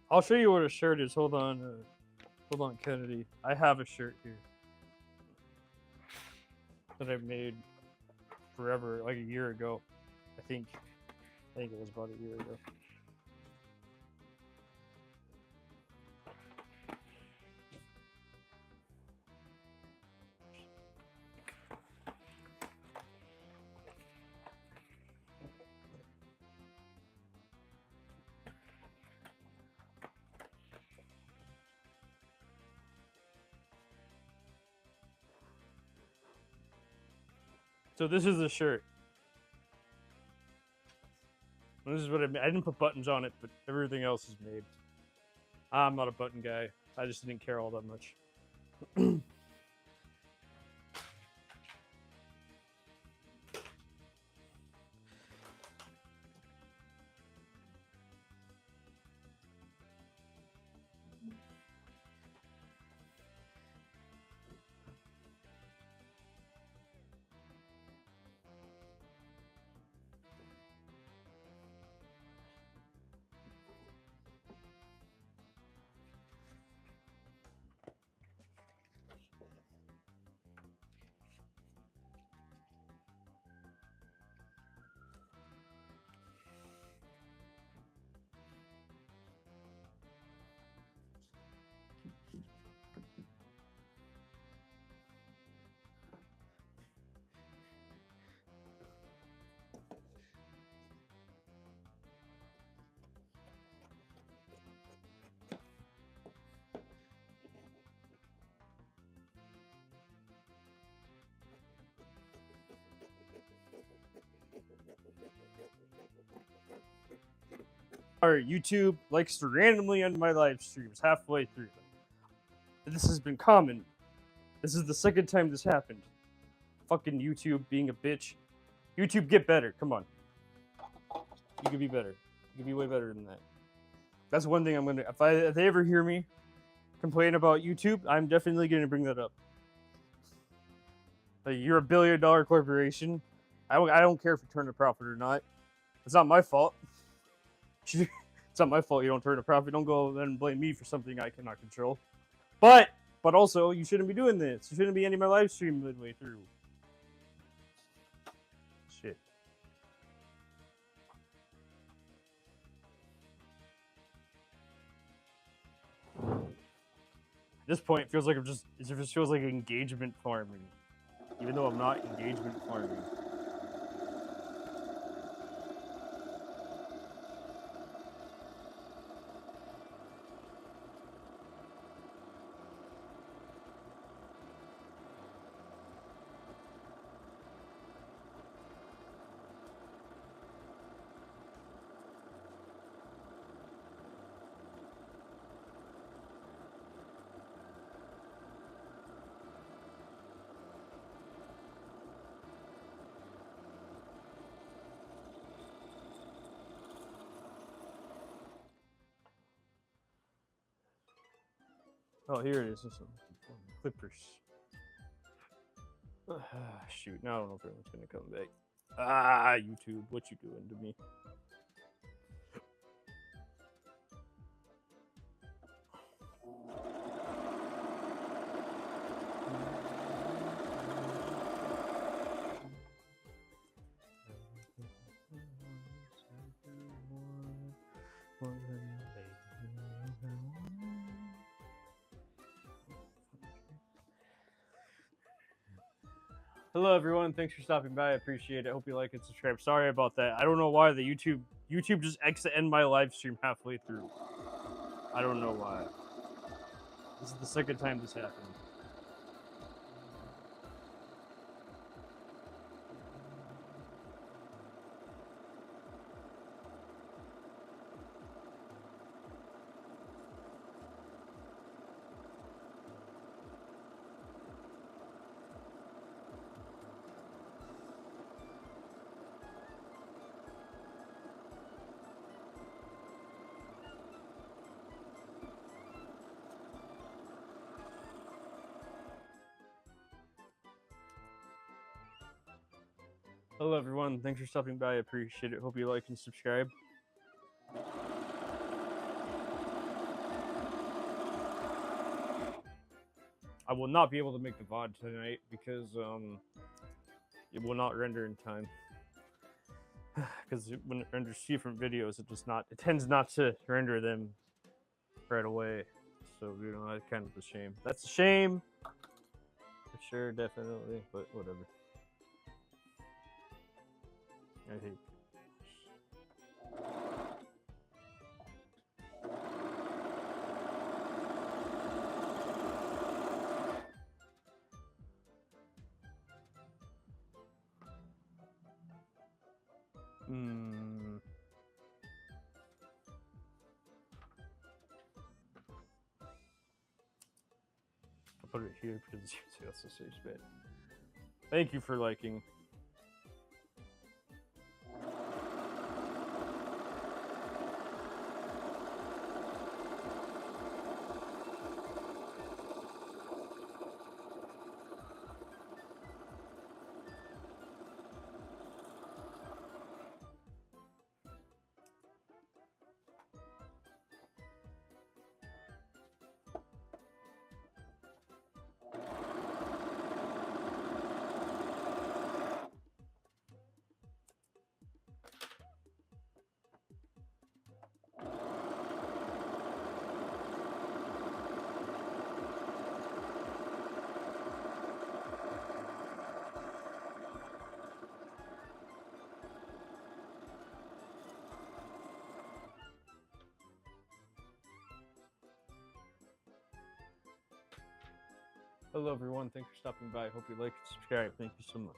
I'll show you what a shirt is. Hold on, Kennedy. I have a shirt here that I made forever, like a year ago. I think it was about a year ago. So this is the shirt. This is what I made. I didn't put buttons on it, but everything else is made. I'm not a button guy. I just didn't care all that much. Or YouTube likes to randomly end my live streams halfway through them. This has been common. This is the second time this happened. Fucking YouTube being a bitch. YouTube, get better. Come on. You could be better. You could be way better than that. That's one thing I'm gonna. If they ever hear me complain about YouTube, I'm definitely gonna bring that up. Like, you're a $1 billion corporation. I don't care if you turn a profit or not. It's not my fault. It's not my fault you don't turn a profit. Don't go and blame me for something I cannot control. But also, you shouldn't be doing this. You shouldn't be ending my live stream midway through. Shit. At this point, it feels like it just feels like engagement farming, even though I'm not engagement farming. Oh, here it is. This one. Clippers. Shoot, now I don't know if anyone's gonna come back. YouTube, what you doing to me? Hello everyone, thanks for stopping by. I appreciate it. Hope you like and subscribe. Sorry about that. I don't know why the YouTube just end my live stream halfway through. I don't know why. This is the second time this happened. Hello everyone, thanks for stopping by. I appreciate it. Hope you like and subscribe. I will not be able to make the VOD tonight because it will not render in time. Because when it renders different videos, it tends not to render them right away. So that's kind of a shame. That's a shame, for sure, definitely. But whatever. I hate. I'll put it here because it's also a safe space. Thank you for liking. Hello, everyone. Thanks for stopping by. Hope you like and subscribe. Thank you so much.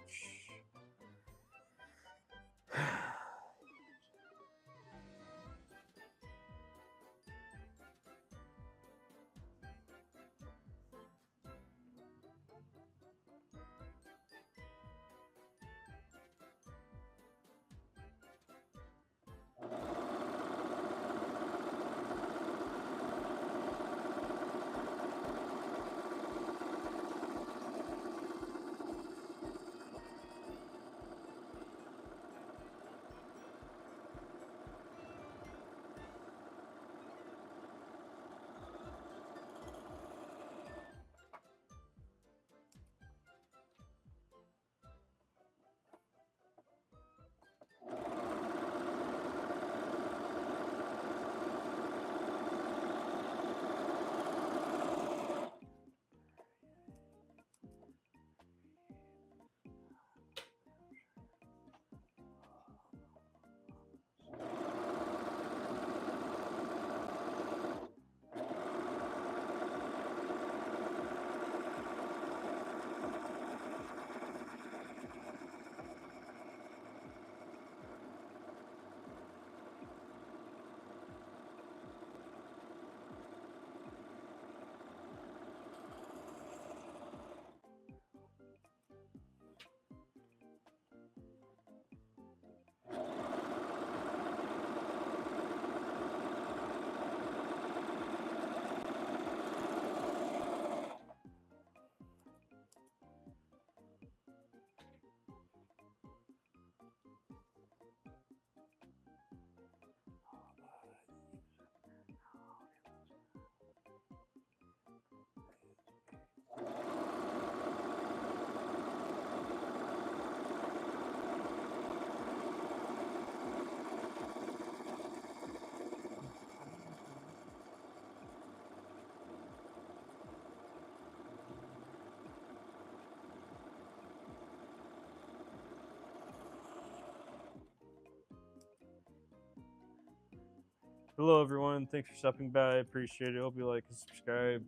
Hello, everyone. Thanks for stopping by. I appreciate it. Hope you like and subscribe.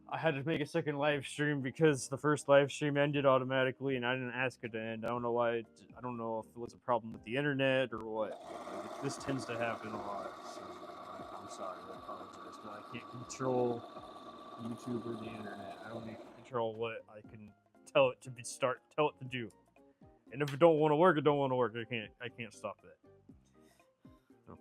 I had to make a second live stream because the first live stream ended automatically, and I didn't ask it to end. I don't know why. I don't know if it was a problem with the internet or what. Like, this tends to happen a lot. So I'm sorry. I apologize, but I can't control YouTube or the internet. I don't need to control what I can tell it to tell it to do. And if it don't want to work, it don't want to work. I can't stop that. No.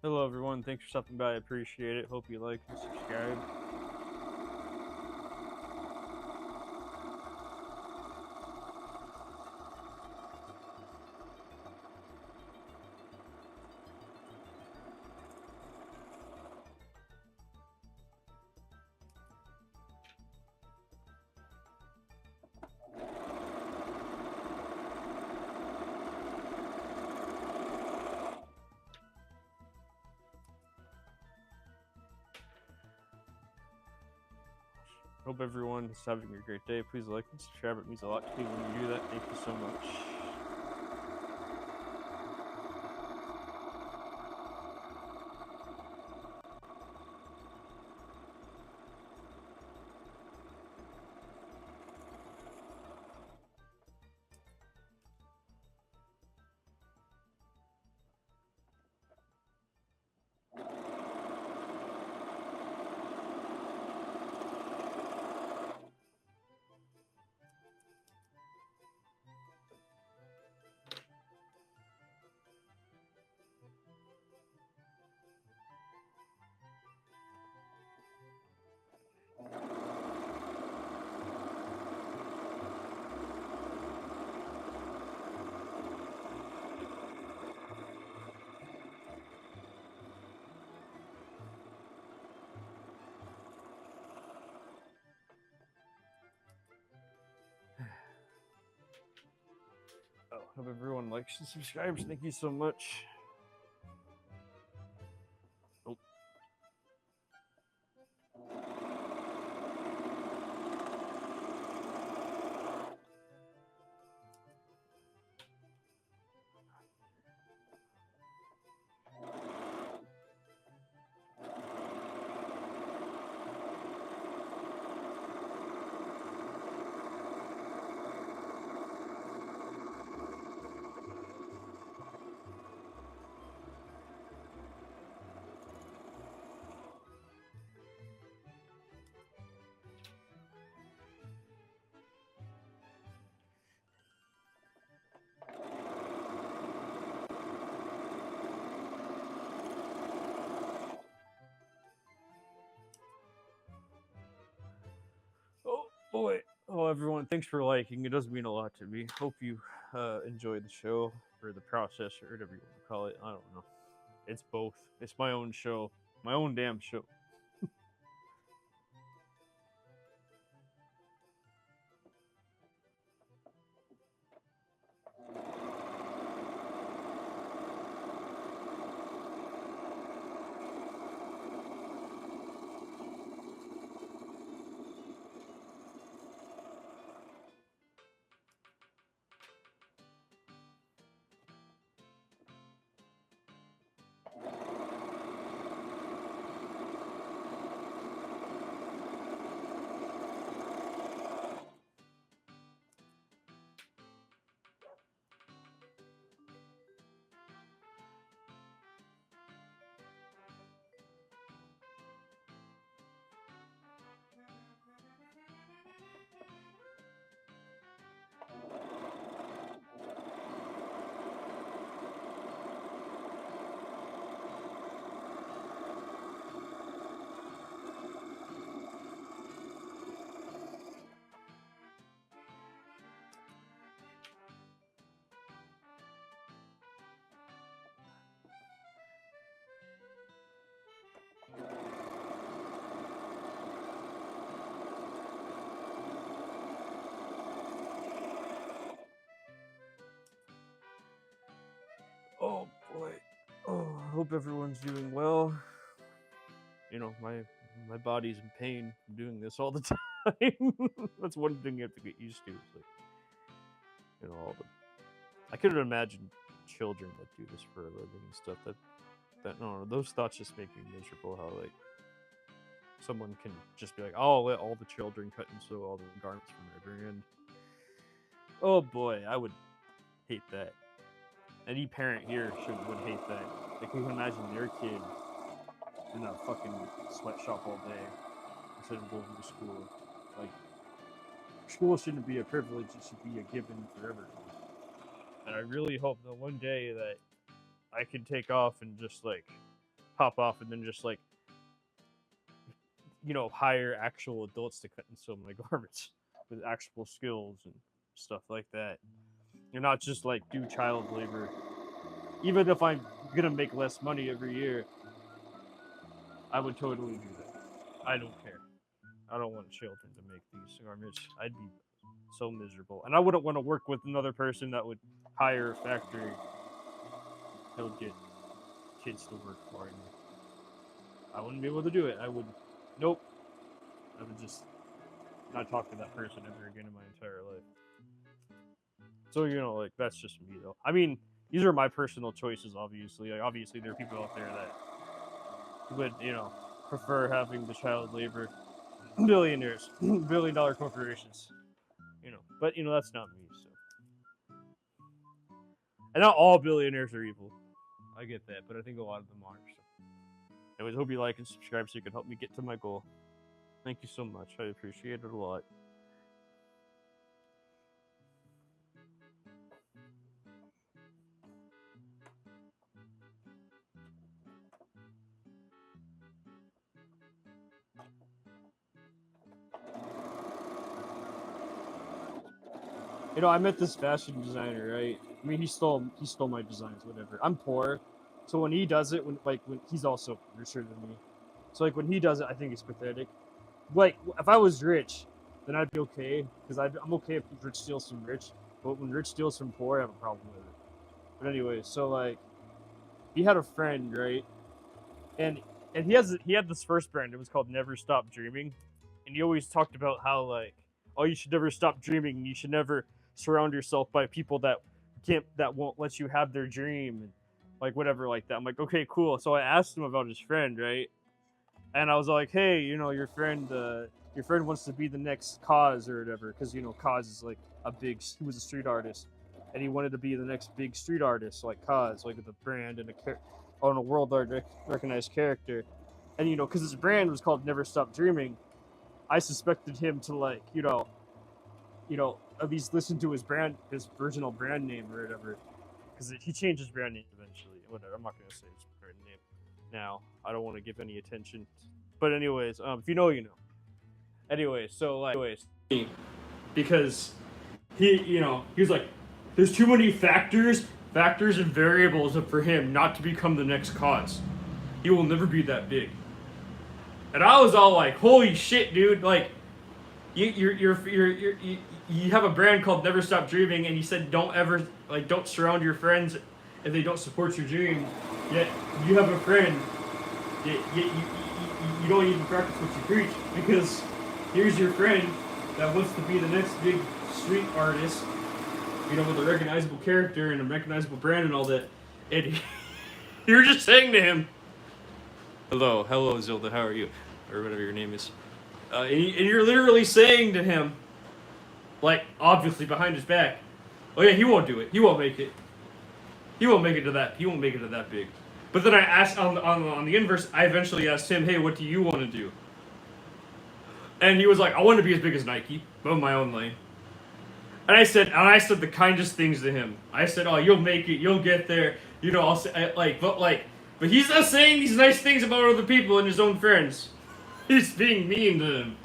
Hello, everyone. Thanks for stopping by. I appreciate it. Hope you like and subscribe. Hope everyone is having a great day. Please like and subscribe. It means a lot to me when you do that. Thank you so much. Oh, hope everyone likes and subscribes. Thank you so much. Oh. Oh boy. Oh, everyone, thanks for liking. It does mean a lot to me. Hope you enjoyed the show or the process or whatever you want to call it. I don't know. It's both. It's my own show, my own damn show. Oh boy. Oh, I hope everyone's doing well. You know, my body's in pain from doing this all the time. That's one thing you have to get used to. It's like, you know, all the I couldn't imagine children that do this for a living and stuff. That no, those thoughts just make me miserable. How like someone can just be like, "Oh, I'll let all the children cut and sew all the garments from every end." Oh boy, I would hate that. Any parent here would hate that. Like, you can imagine their kid in a fucking sweatshop all day instead of going to school. Like, school shouldn't be a privilege; it should be a given for everyone. And I really hope that one day that I can take off and just like pop off and then just like, hire actual adults to cut and sew my garments with actual skills and stuff like that. You're not just like do child labor. Even if I'm gonna make less money every year, I would totally do that. I don't care. I don't want children to make these garments. I'd be so miserable. And I wouldn't want to work with another person that would hire a factory. He'll get kids to work for me. I wouldn't be able to do it. Nope. I would just not talk to that person ever again in my entire life. So, like, that's just me, though. I mean, these are my personal choices, obviously. Like, obviously, there are people out there that would, prefer having the child labor. Billionaires. Billion-dollar corporations. But, that's not me, so. And not all billionaires are evil. I get that, but I think a lot of them are, so. Anyways, hope you like and subscribe so you can help me get to my goal. Thank you so much. I appreciate it a lot. I met this fashion designer, right? I mean, he stole my designs, whatever. I'm poor, so when he does it, when he's also richer than me, so like when he does it, I think it's pathetic. Like if I was rich, then I'd be okay because I'm okay if rich steals from rich. But when rich steals from poor, I have a problem with it. But anyway, so like he had a friend, right? And he had this first brand. It was called Never Stop Dreaming, and he always talked about how like, oh, you should never stop dreaming. You should never surround yourself by people that won't let you have their dream and like whatever like that. I'm like, okay, cool. So I asked him about his friend, right? And I was like, hey, your friend wants to be the next Cause or whatever, because Cause is like he was a street artist, and he wanted to be the next big street artist like Cause, like with a brand and on a world recognized character, and because his brand was called Never Stop Dreaming, I suspected him to like at least listen to his original brand name or whatever, because he changed his brand name eventually. Whatever, I'm not gonna say his brand name now. I don't want to give any attention, but anyways, if you know, you know. Anyways, so like, because he was like, there's too many factors and variables for him not to become the next Cause. He will never be that big. And I was all like, holy shit, dude! Like, you have a brand called Never Stop Dreaming, and you said don't surround your friends if they don't support your dream. Yet you have a friend. Yet you don't even practice what you preach, because here's your friend that wants to be the next big street artist, with a recognizable character and a recognizable brand and all that. And you're just saying to him, hello, Zilda, how are you? Or whatever your name is. And you're literally saying to him, like, obviously behind his back, oh yeah, he won't do it. He won't make it. He won't make it to that big. But then I asked, on the inverse, I eventually asked him, hey, what do you want to do? And he was like, I want to be as big as Nike, but in my own lane. And I said the kindest things to him. I said, oh, you'll make it, you'll get there. I'll say, but he's not saying these nice things about other people and his own friends. He's being mean to them.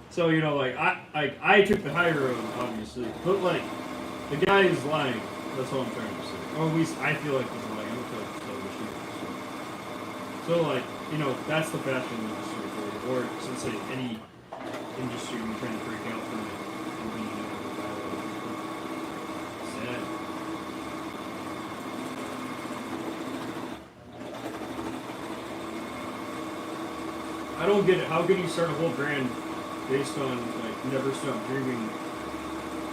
So, I took the high road, obviously. But, the guy is lying. That's all I'm trying to say. Or at least I feel like he's lying. I don't feel like he's telling the truth. So, that's the fashion industry for you. Or, since any industry you're trying to break out from it. Sad. I don't get it. How can you start a whole brand based on Never Stop Dreaming,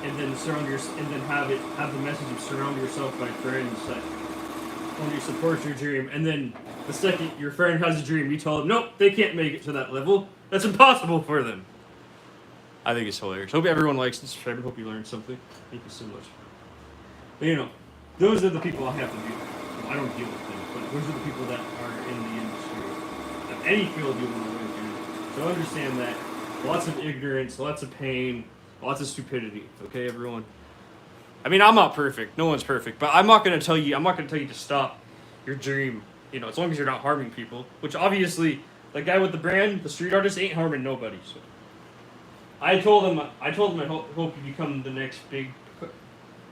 and then have the message of surround yourself by friends that only support your dream, and then the second your friend has a dream, you tell them nope, they can't make it to that level. That's impossible for them. I think it's hilarious. Hope everyone likes and subscribe. Hope you learned something. Thank you so much. But, those are the people I have to deal with. I don't deal with them, but those are the people that are in the industry. Of any field you want to work in. So understand that lots of ignorance, lots of pain, lots of stupidity. Okay, everyone? I mean, I'm not perfect. No one's perfect. But I'm not going to tell you to stop your dream You know, as long as you're not harming people, which obviously the guy with the brand, the street artist, ain't harming nobody. So I told him I hope you become the next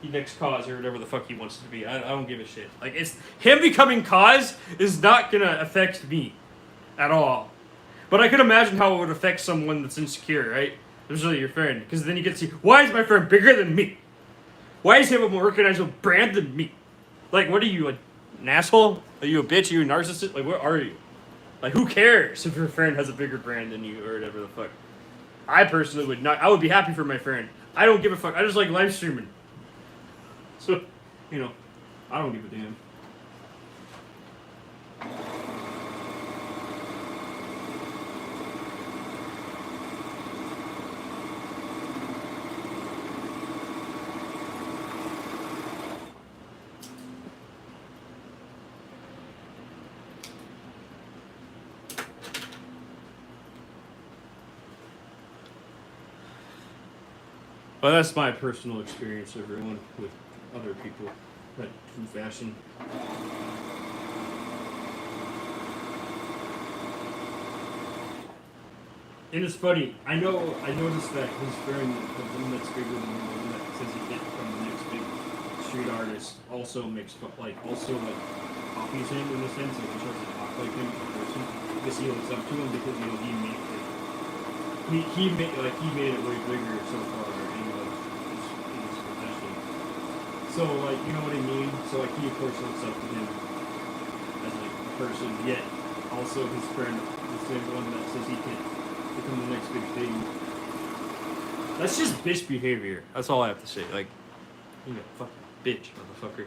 next cause or whatever the fuck he wants to be. I don't give a shit. Like, it's him becoming cause is not gonna affect me at all. But I could imagine how it would affect someone that's insecure, right? Especially your friend, because then you get to see, why is my friend bigger than me? Why does he have a more recognizable brand than me? Like, what are you, like, an asshole? Are you a bitch? Are you a narcissist? Like, what are you? Like, who cares if your friend has a bigger brand than you or whatever the fuck? I personally would not. I would be happy for my friend. I don't give a fuck. I just like live streaming. So, you know, I don't give a damn. But that's my personal experience, everyone, with other people that do fashion. And it's funny. I noticed that his friend, the one that's bigger than him, the one that says he can't become the next big street artist, also copies him in a sense. Like, he tries to talk like him as a person because he looks up to him because he made it. He made it way bigger so far in his profession. So like, you know what I mean? So like, he of course looks up to him as like a person. Yet also his friend, the same one that says he can't become the next big thing. That's just bitch behavior. That's all I have to say. Like, you know, fucking bitch, motherfucker.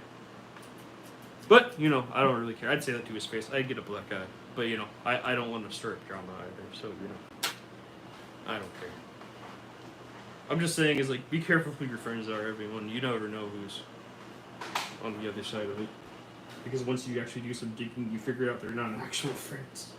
But, you know, I don't really care. I'd say that to his face. I'd get a black eye. But, you know, I don't want to stir up drama either. So, you know, I don't care. I'm just saying, is like, be careful who your friends are, everyone. You never know who's on the other side of it. Because once you actually do some digging, you figure out they're not actual friends.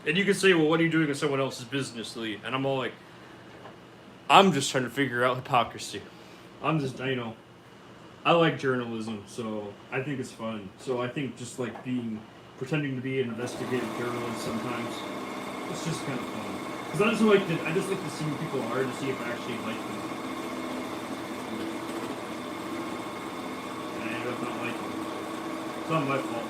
And you can say, well, what are you doing in someone else's business, Lee? And I'm all like, I'm just trying to figure out hypocrisy. I'm just, you know, I like journalism, so I think it's fun. So I think just like pretending to be an investigative journalist sometimes, it's just kind of fun. Because I just like to see who people are to see if I actually like them. And I ended up not liking them. It's not my fault.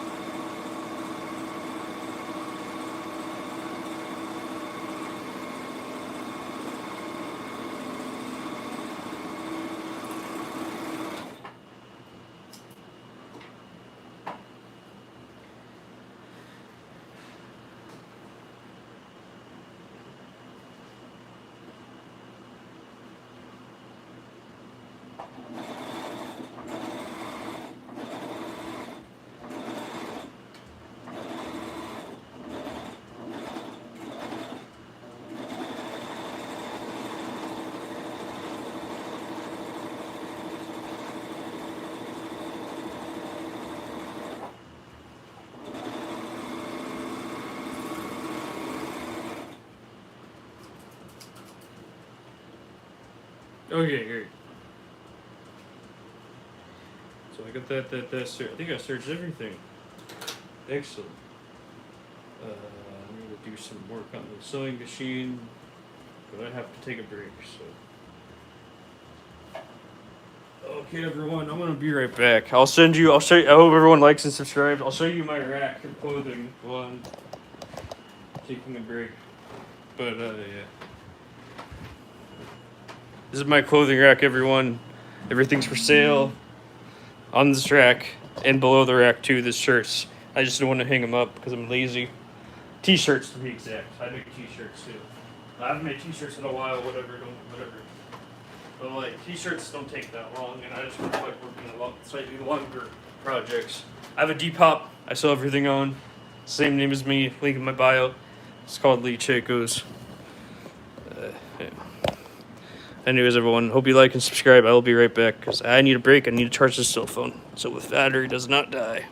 Okay, great. So I got that I think I searched everything. Excellent. I'm gonna do some work on the sewing machine, but I have to take a break, so. Okay, everyone, I'm gonna be right back. I'll show you, I hope everyone likes and subscribes. I'll show you my rack of clothing while I'm taking a break. But, yeah. This is my clothing rack, everyone. Everything's for sale on this rack, and below the rack too, there's shirts. I just don't want to hang them up because I'm lazy. T-shirts to be exact. I make t-shirts too. I haven't made t-shirts in a while, whatever. But like, t-shirts don't take that long, and I just want to like working on slightly longer projects. I have a Depop I sell everything on. Same name as me, link in my bio. It's called Lee Chacos. Yeah. Anyways, everyone, hope you like and subscribe. I will be right back because I need a break. I need to charge this cell phone so the battery does not die.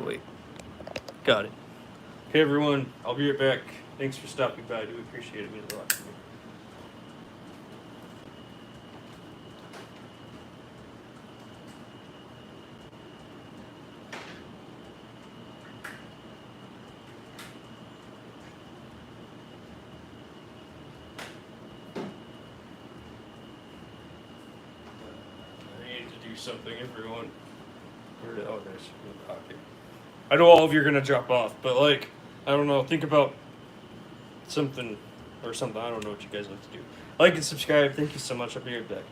Wait. Got it. Okay, everyone, I'll be right back. Thanks for stopping by. I do appreciate it. It means a lot to me. I need to do something, everyone. Oh, there's a pocket. I know all of you are gonna drop off, but like, I don't know. Think about something or something. I don't know what you guys like to do. Like and subscribe. Thank you so much. I'll be right back.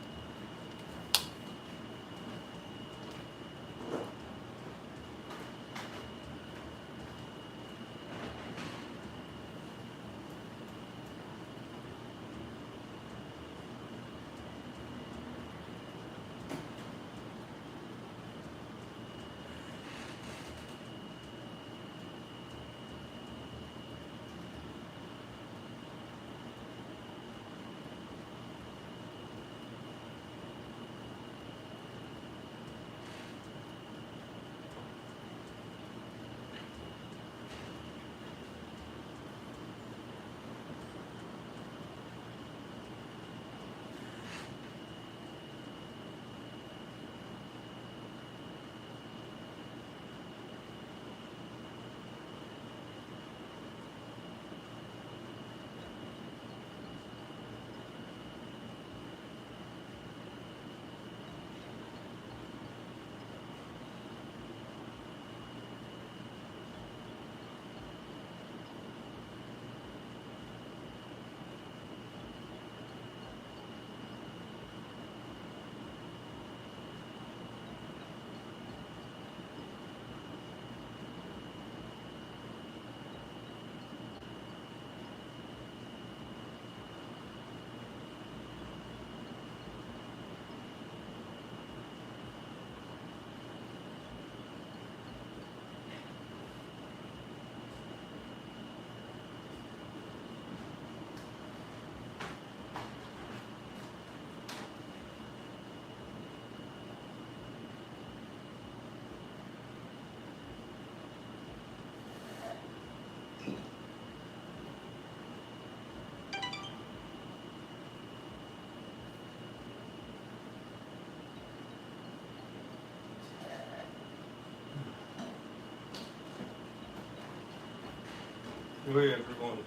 Hey everyone,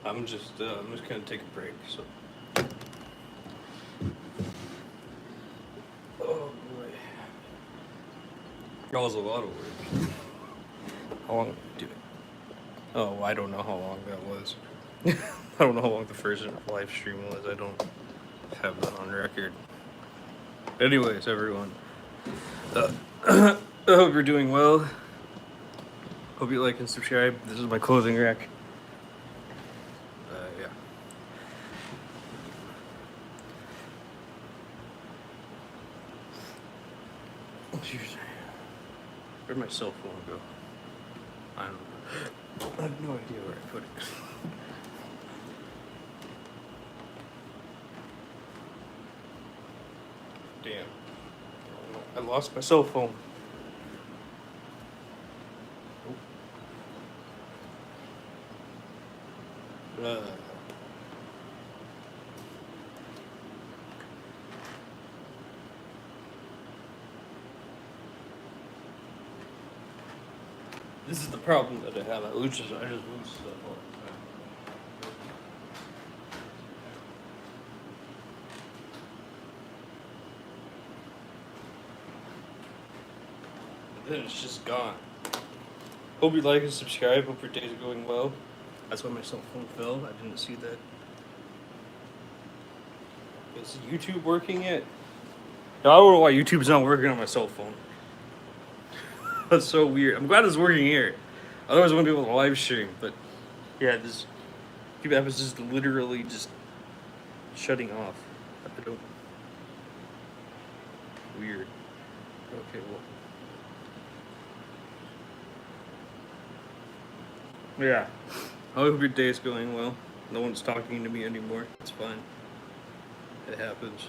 I'm just gonna take a break. So, oh boy, that was a lot of work. How long did I do it? Oh, I don't know how long that was. I don't know how long the first live stream was. I don't have that on record. Anyways, everyone, I hope you're doing well. Hope you like and subscribe. This is my clothing rack. Yeah. Where'd my cell phone go? I don't know. I have no idea where I put it. Damn. I lost my cell phone. This is the problem that I have. I just lose stuff all the time. And then it's just gone. Hope you like and subscribe. Hope your days are going well. That's why my cell phone fell. I didn't see that. Is YouTube working yet? No, I don't know why YouTube's not working on my cell phone. That's so weird. I'm glad it's working here. Otherwise, I wouldn't be able to live stream. But yeah, this app is just literally just shutting off. I don't. Weird. Okay, well. Yeah. I hope your day is going well. No one's talking to me anymore. It's fine. It happens.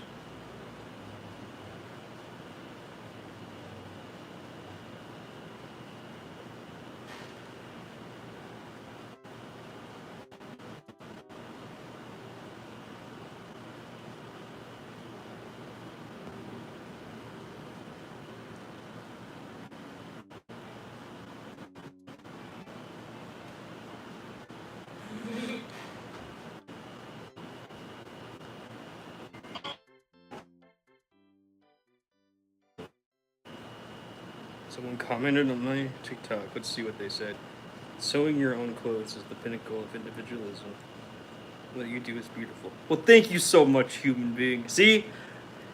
Someone commented on my TikTok. Let's see what they said. Sewing your own clothes is the pinnacle of individualism. What you do is beautiful. Well, thank you so much, human being. See,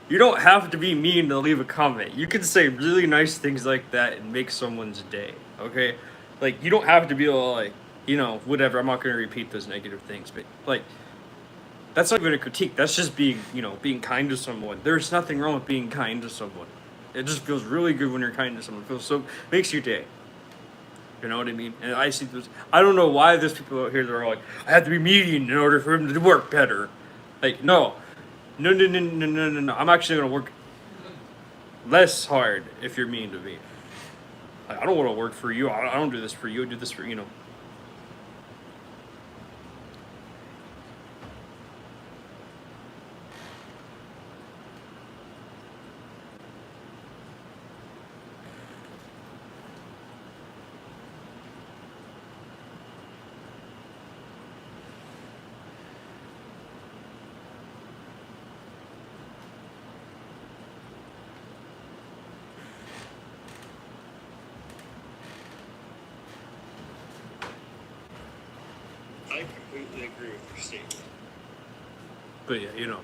you don't have to be mean to leave a comment. You can say really nice things like that and make someone's day, okay? Like, you don't have to be all like, you know, whatever. I'm not going to repeat those negative things, but, like, that's not even a critique. That's just being, you know, being kind to someone. There's nothing wrong with being kind to someone. It just feels really good when you're kind to someone. It feels so, makes your day. You know what I mean? And I see those. I don't know why there's people out here that are like, I have to be mean in order for him to work better. Like, no. No. I'm actually going to work less hard if you're mean to me. Like, I don't want to work for you. I don't do this for you. I do this for, you know. I completely agree with your statement. But yeah, you know,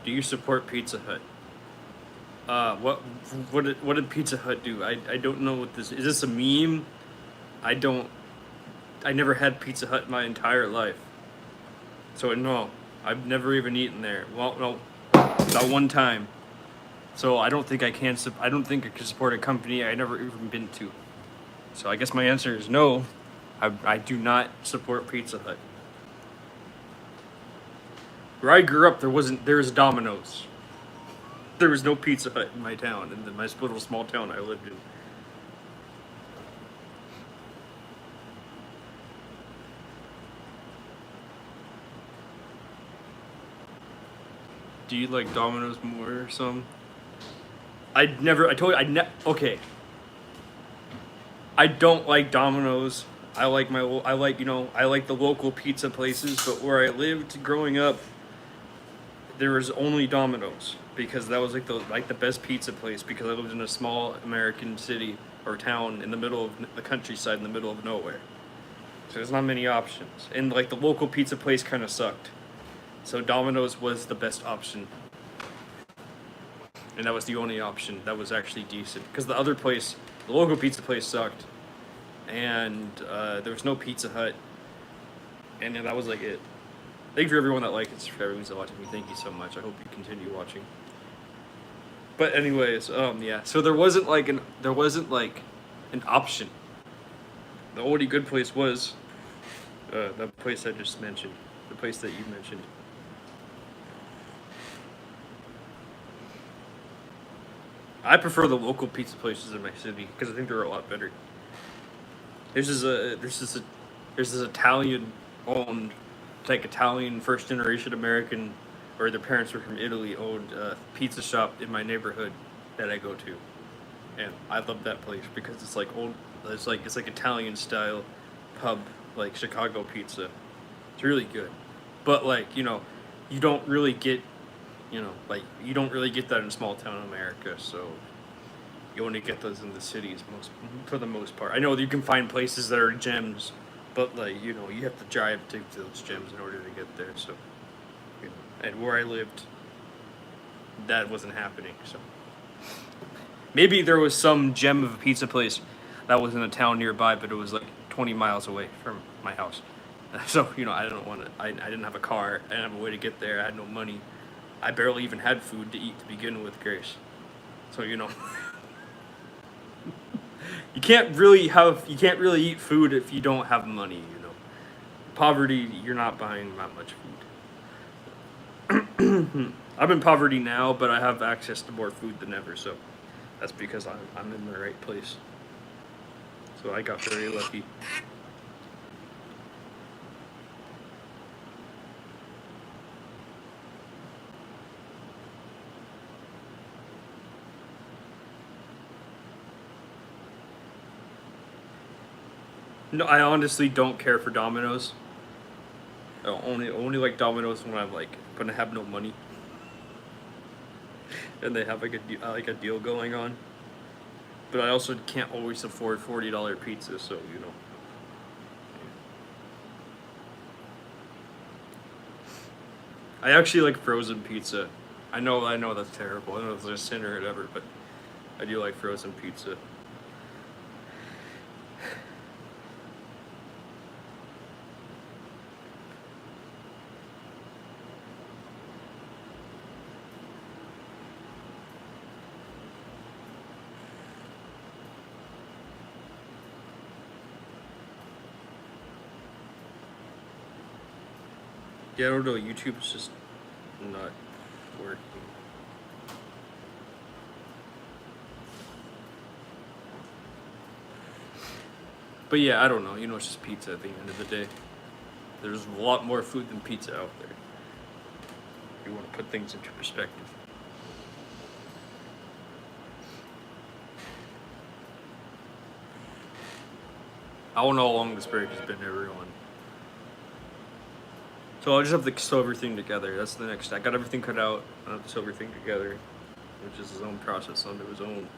do you support Pizza Hut? What did Pizza Hut do? I don't know what this is. This a meme? I never had Pizza Hut in my entire life. So no, I've never even eaten there. Well, no, not one time. So I don't think I can support a company I never even been to. So I guess my answer is no. I do not support Pizza Hut. Where I grew up, there was Domino's. There was no Pizza Hut in my town, in my little small town I lived in. Do you like Domino's more or some? Okay. I don't like Domino's. I like the local pizza places, but where I lived growing up, there was only Domino's because that was like the best pizza place because I lived in a small American city or town in the middle of the countryside in the middle of nowhere. So there's not many options. And like the local pizza place kind of sucked. So Domino's was the best option. And that was the only option that was actually decent. Because the local pizza place sucked. And there was no Pizza Hut. And that was like it. Thank you for everyone that liked it, for everyone that's watching me. Thank you so much. I hope you continue watching. But anyways, yeah. So there wasn't like an option. The only good place was the place I just mentioned. The place that you mentioned. I prefer the local pizza places in my city because I think they're a lot better. There's this Italian owned, like Italian first generation American, or their parents were from Italy, owned pizza shop in my neighborhood that I go to, and I love that place because it's like old, it's like Italian style pub, like Chicago pizza. It's really good, but like you don't really get that in small town America, so you only get those in the cities for the most part. I know you can find places that are gems, but like you have to drive to those gems in order to get there. So, and where I lived, that wasn't happening. So maybe there was some gem of a pizza place that was in a town nearby, but it was like 20 miles away from my house. So, you know, I didn't have a car. I didn't have a way to get there. I had no money. I barely even had food to eat to begin with, Grace. So, you know, you can't really eat food if you don't have money, you know. Poverty, you're not buying that much food. I'm in poverty now, but I have access to more food than ever, so that's because I'm in the right place. So I got very lucky. No, I honestly don't care for Domino's. I only like Domino's when I'm like gonna have no money, and they have like a deal going on. But I also can't always afford $40 pizza, so you know. I actually like frozen pizza. I know that's terrible. I know it's a sin or whatever, but I do like frozen pizza. Yeah, I don't know. YouTube is just not working. But yeah, I don't know. You know, it's just pizza at the end of the day. There's a lot more food than pizza out there. If you want to put things into perspective. I don't know how long this break has been, everyone. So I'll just have to sew everything together. That's the next. I got everything cut out. I have to sew everything together, which is his own process unto his own.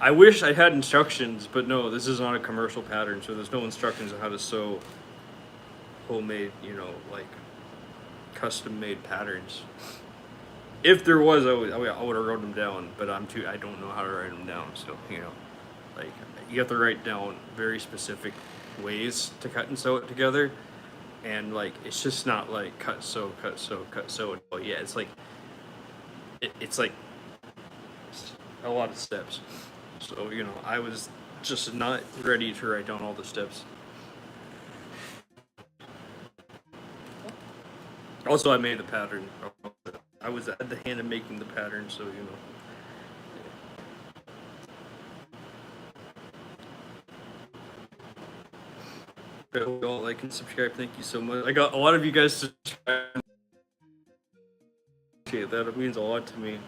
I wish I had instructions, but no, this is not a commercial pattern, so there's no instructions on how to sew homemade, you know, like custom-made patterns. If there was, I would have wrote them down, but I don't know how to write them down, so, you know, like, you have to write down very specific ways to cut and sew it together. And like it's just not like cut sew cut sew cut sew. Well, yeah, it's like it's like a lot of steps. So you know, I was just not ready to write down all the steps. Also, I made the pattern. I was at the hand of making the pattern, so you know. All like and subscribe. Thank you so much. I got a lot of you guys subscribe. Appreciate that. It means a lot to me.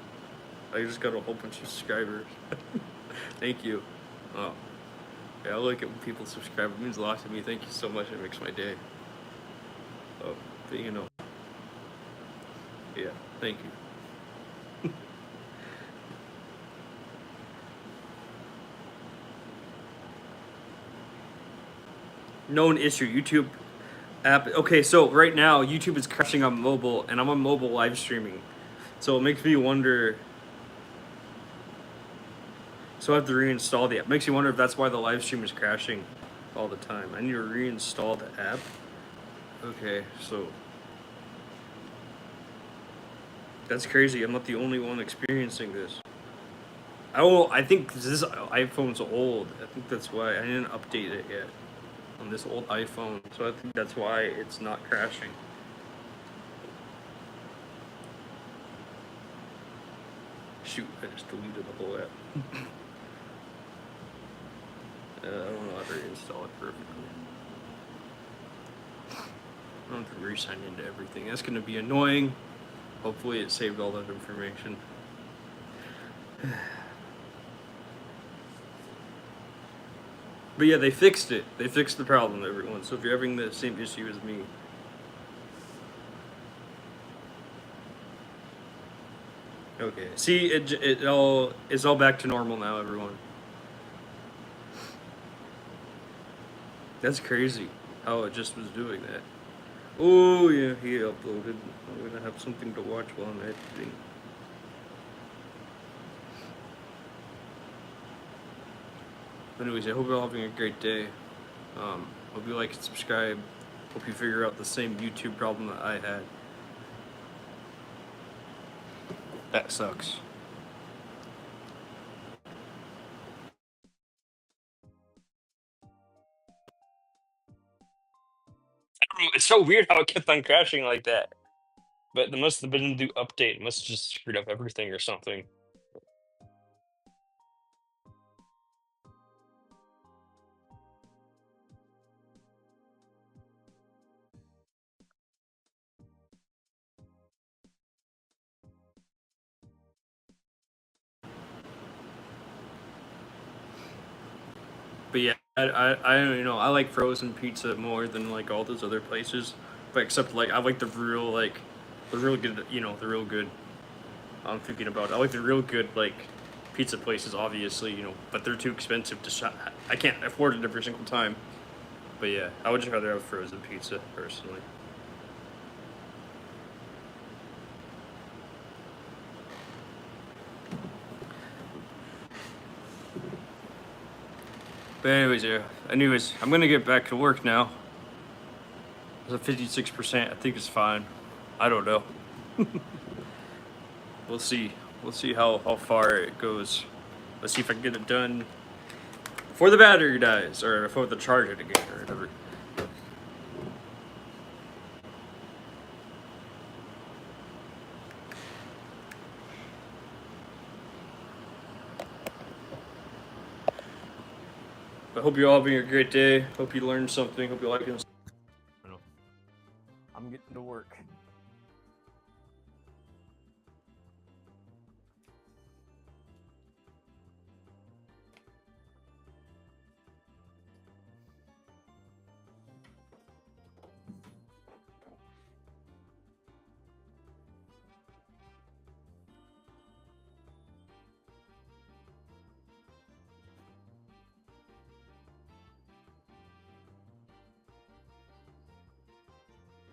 I just got a whole bunch of subscribers. Thank you. Oh, yeah, I like it when people subscribe. It means a lot to me. Thank you so much. It makes my day. Oh, but you know. Yeah. Thank you. Known issue. YouTube app. Okay, so right now YouTube is crashing on mobile, and I'm on mobile live streaming, so it makes me wonder. So I have to reinstall the app. Makes me wonder if that's why the live stream is crashing all the time. I need to reinstall the app. Okay, so that's crazy. I'm not the only one experiencing this. I think this iPhone's old. I think that's why I didn't update it yet on this old iPhone, so I think that's why it's not crashing. Shoot, I just deleted the whole app. I don't know how to reinstall it perfectly. I don't have to re-sign into everything. That's going to be annoying. Hopefully it saved all that information. But yeah, they fixed it. They fixed the problem, everyone. So if you're having the same issue as me. Okay. See, it's all back to normal now, everyone. That's crazy how it just was doing that. Oh yeah, he uploaded. I'm gonna have something to watch while I'm editing. Anyways, I hope you're all having a great day. Hope you like and subscribe. Hope you figure out the same YouTube problem that I had. That sucks. It's so weird how it kept on crashing like that. But there must have been a new update. It must have just screwed up everything or something. But yeah, I like frozen pizza more than like all those other places. But except like I like the real good, the real good. I'm thinking about. I like the real good like pizza places, obviously, but they're too expensive to shop. I can't afford it every single time. But yeah, I would just rather have frozen pizza personally. But anyways, I'm gonna get back to work now. It's a 56%. I think it's fine. I don't know. We'll see. We'll see how far it goes. Let's see if I can get it done before the battery dies, or before the charger again, or whatever. I hope you're all having a great day. Hope you learned something. Hope you like it. I'm getting to work.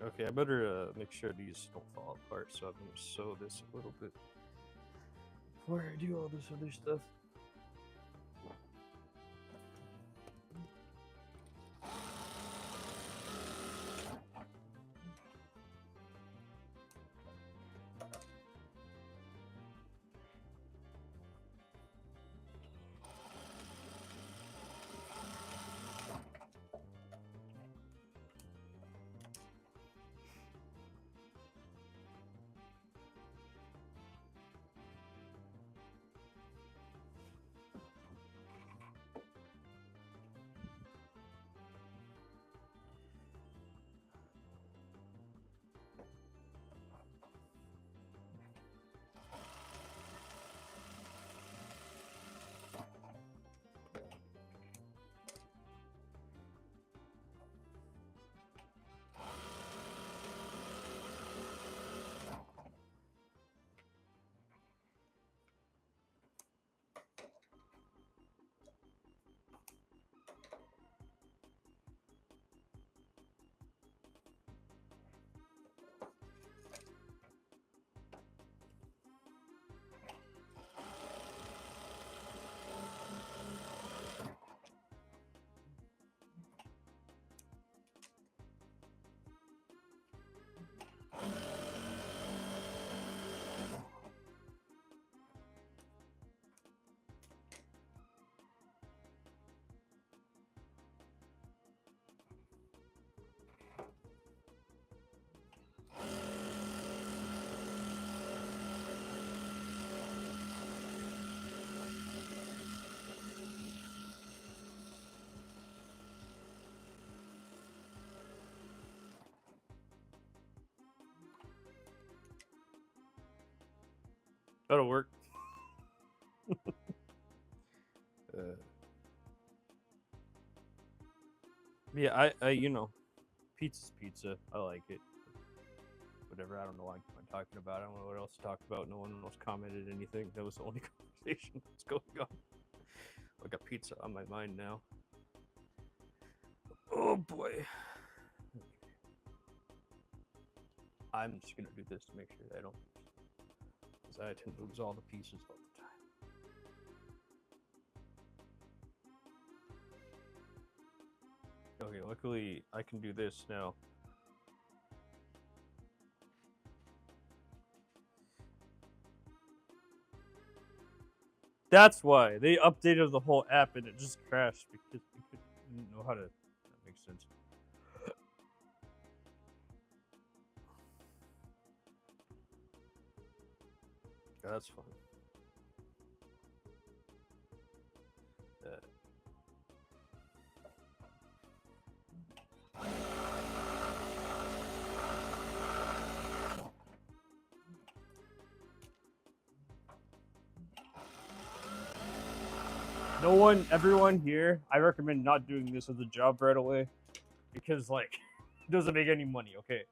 Okay, I better make sure these don't fall apart, so I'm gonna sew this a little bit before I do all this other stuff. That'll work. Yeah, pizza's pizza. I like it. Whatever. I don't know why I'm talking about. I don't know what else to talk about. No one else commented anything. That was the only conversation that's going on. I got pizza on my mind now. Oh boy. I'm just gonna do this to make sure that I don't, because I tend to lose all the pieces all the time. Okay, luckily I can do this now. That's why they updated the whole app and it just crashed because we couldn't know how to. That makes sense. That's fine. No one, everyone here, I recommend not doing this as a job right away because, like, it doesn't make any money, okay?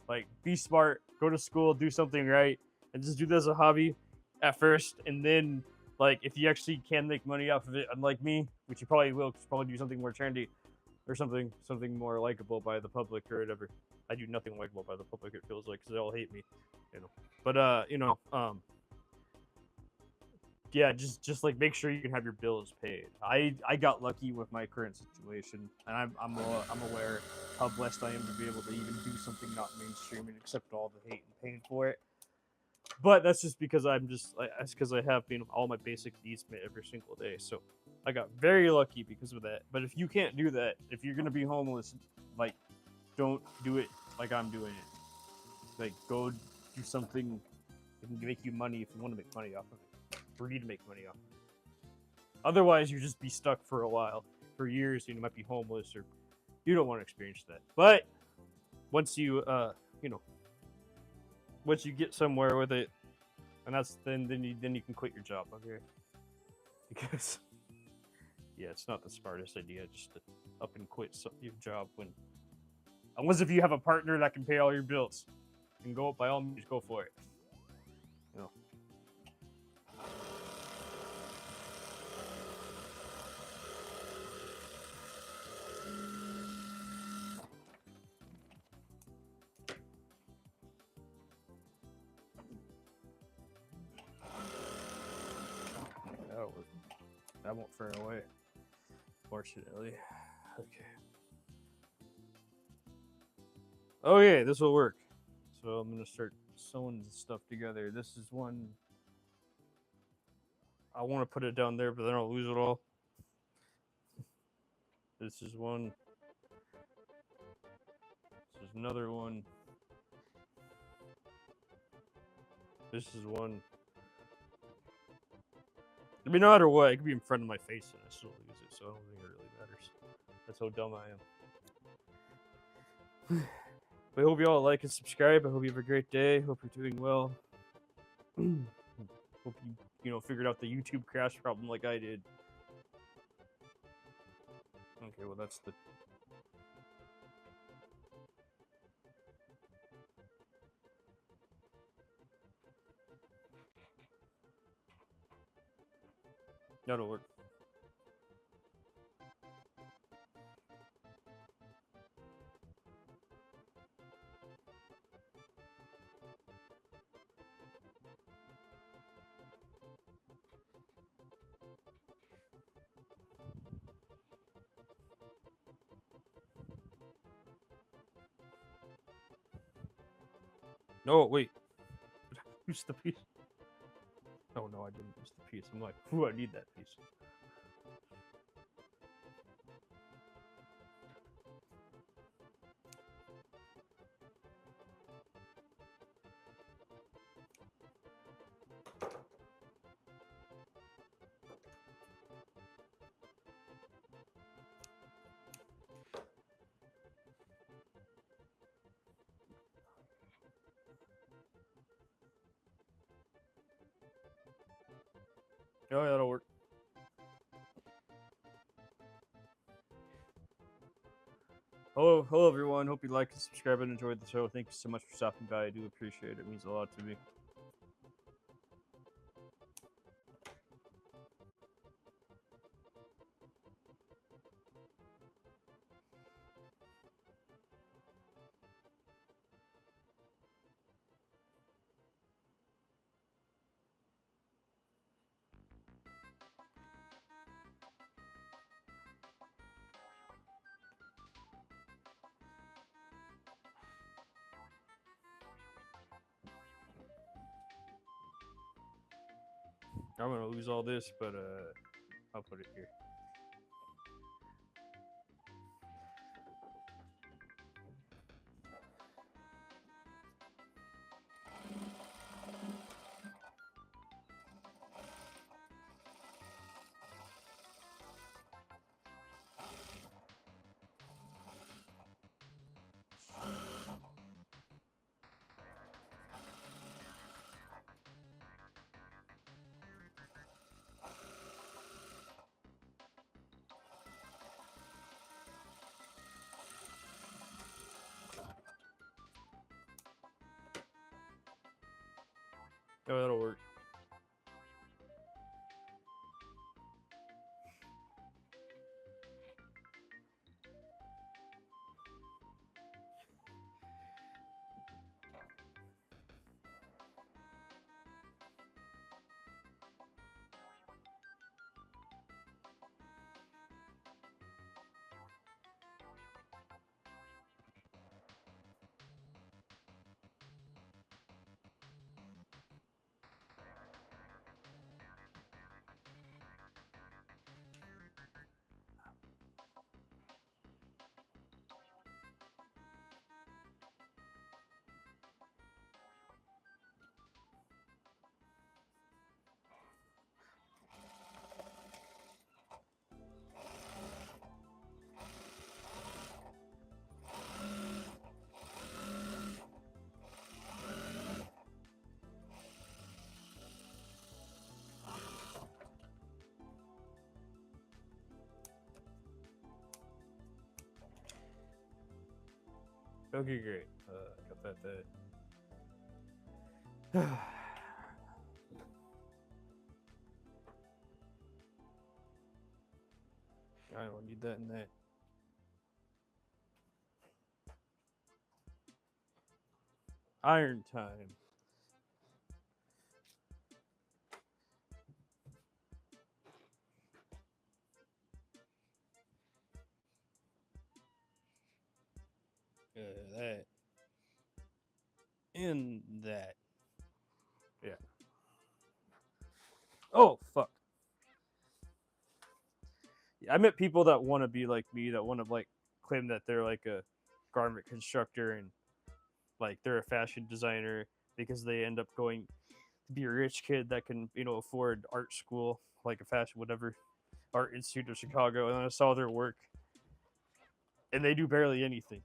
Like, be smart, go to school, do something right, and just do this as a hobby at first, and then, like, if you actually can make money off of it, unlike me, which you probably will, because probably do something more trendy or something more likable by the public or whatever. I do nothing likable by the public, it feels like, because they all hate me, you know. But, yeah, just like make sure you can have your bills paid. I got lucky with my current situation, and I'm aware how blessed I am to be able to even do something not mainstream and accept all the hate and pain for it. But that's just because that's because I have all my basic needs met every single day. So I got very lucky because of that. But if you can't do that, if you're gonna be homeless, like, don't do it like I'm doing it. Like, go do something that can make you money if you want to make money off of it. Or need to make money off of it. Otherwise, you just be stuck for a while, for years. You might be homeless, or you don't want to experience that. But once you, once you get somewhere with it, and that's then you can quit your job, okay? Because yeah, it's not the smartest idea just to up and quit your job when, unless if you have a partner that can pay all your bills, and go by all means go for it. You know. That won't fare away, fortunately. Okay. Okay, this will work. So I'm gonna start sewing stuff together. This is one. I want to put it down there, but then I'll lose it all. This is one. This is another one. This is one. I mean, no matter what, it could be in front of my face and I still lose it, so I don't think it really matters. That's how dumb I am. But I hope you all like and subscribe. I hope you have a great day. Hope you're doing well. Hope you figured out the YouTube crash problem like I did. Okay, well that's the. That'll work. No, wait. Use the piece. Oh no, I didn't use the piece. I'm like, ooh, I need that piece. Oh, yeah, that'll work. Hello everyone. Hope you like and subscribe and enjoyed the show. Thank you so much for stopping by. I do appreciate it. It means a lot to me. I'm gonna lose all this, but I'll put it here. Oh, that'll work. Okay, great. Got that there. I don't need that and that. Iron time. That. And that. Yeah. Oh, fuck. I met people that want to be like me, that want to like claim that they're like a garment constructor and like they're a fashion designer because they end up going to be a rich kid that can, afford art school, like a fashion, whatever, Art Institute of Chicago. And I saw their work and they do barely anything.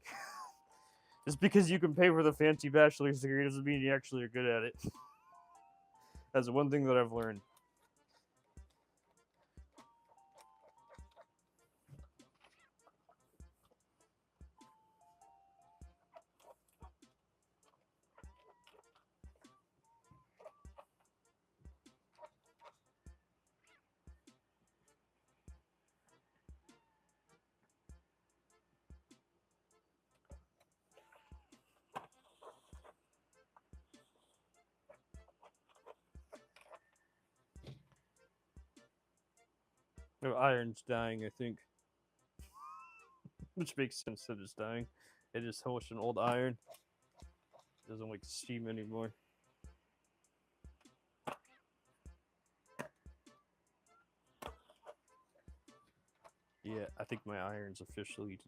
Just because you can pay for the fancy bachelor's degree doesn't mean you actually are good at it. That's one thing that I've learned. No, iron's dying, I think. Which makes sense that it's dying. It is so much an old iron. It doesn't like steam anymore. Yeah, I think my iron's officially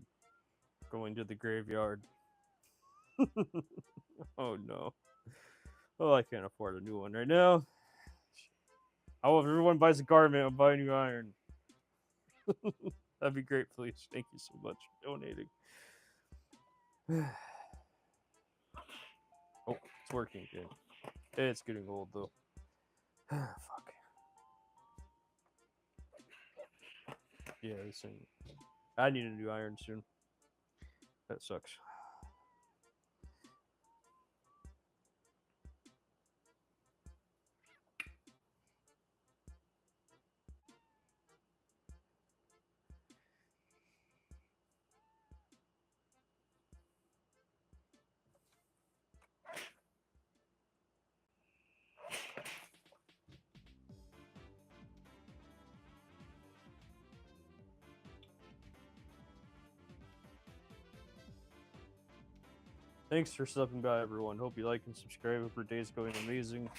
going to the graveyard. Oh no. Oh, I can't afford a new one right now. Oh, if everyone buys a garment, I'll buy a new iron. That'd be great, please. Thank you so much for donating. Oh, it's working again. It's getting old though. Fuck. Yeah, this thing. I need a new iron soon. That sucks. Thanks for stopping by, everyone. Hope you like and subscribe. Hope your day's going amazing.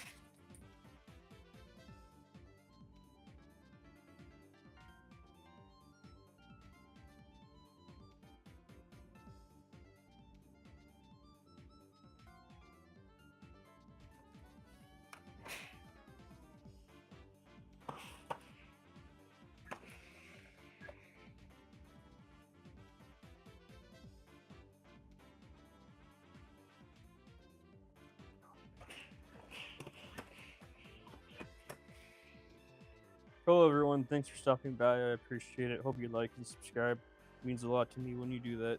Hello, everyone. Thanks for stopping by. I appreciate it. Hope you like and subscribe. It means a lot to me when you do that.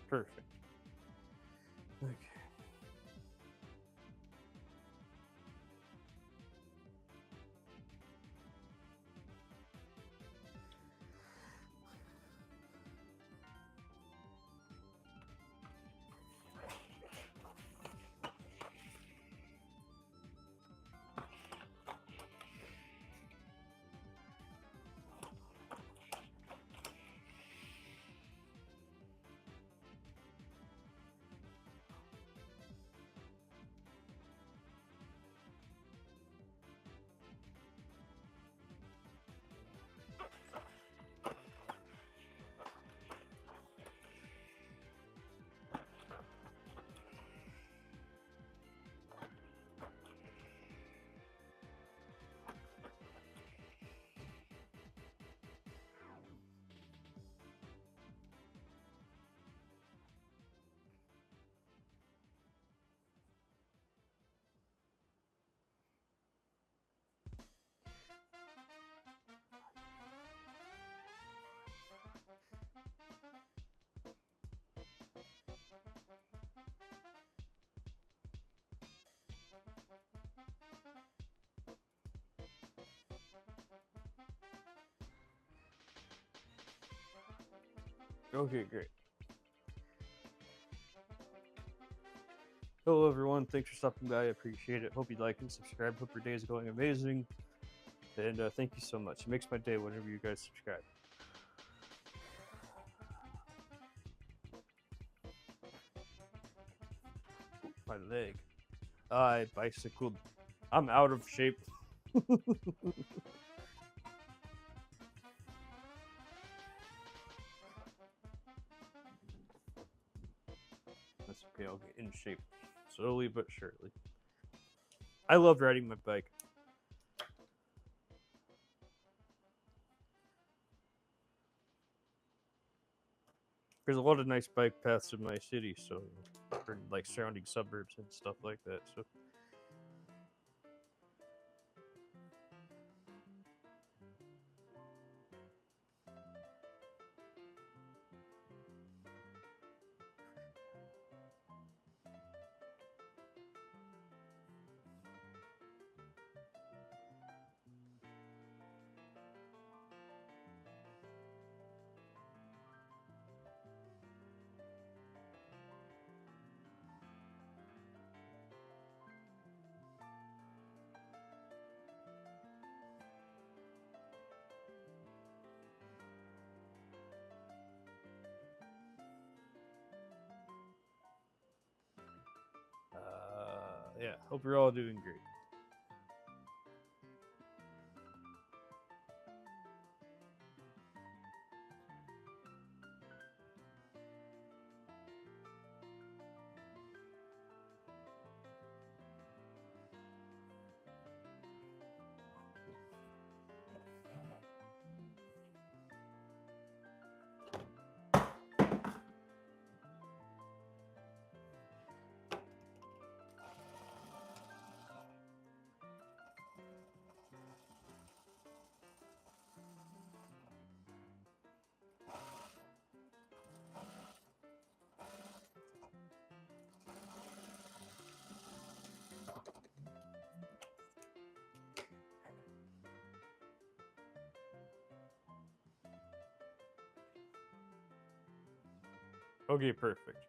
Perfect. Okay. Okay, great. Hello, everyone. Thanks for stopping by. I appreciate it. Hope you like and subscribe. Hope your day is going amazing. And thank you so much. It makes my day whenever you guys subscribe. Ooh, my leg. I bicycled. I'm out of shape. That's okay. I'll get in shape slowly but surely. I love riding my bike. There's a lot of nice bike paths in my city, so for like surrounding suburbs and stuff like that. So yeah, hope you're all doing great. Okay, perfect.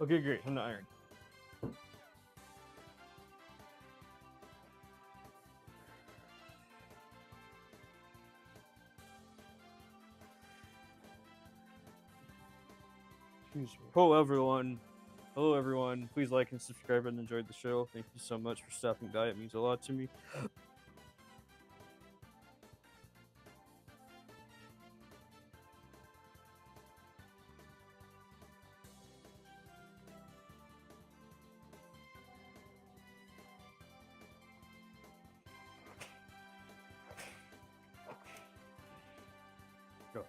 Okay, great. I'm not iron. Excuse me. Hello, everyone. Hello, everyone. Please like and subscribe and enjoy the show. Thank you so much for stopping by. It means a lot to me. Go.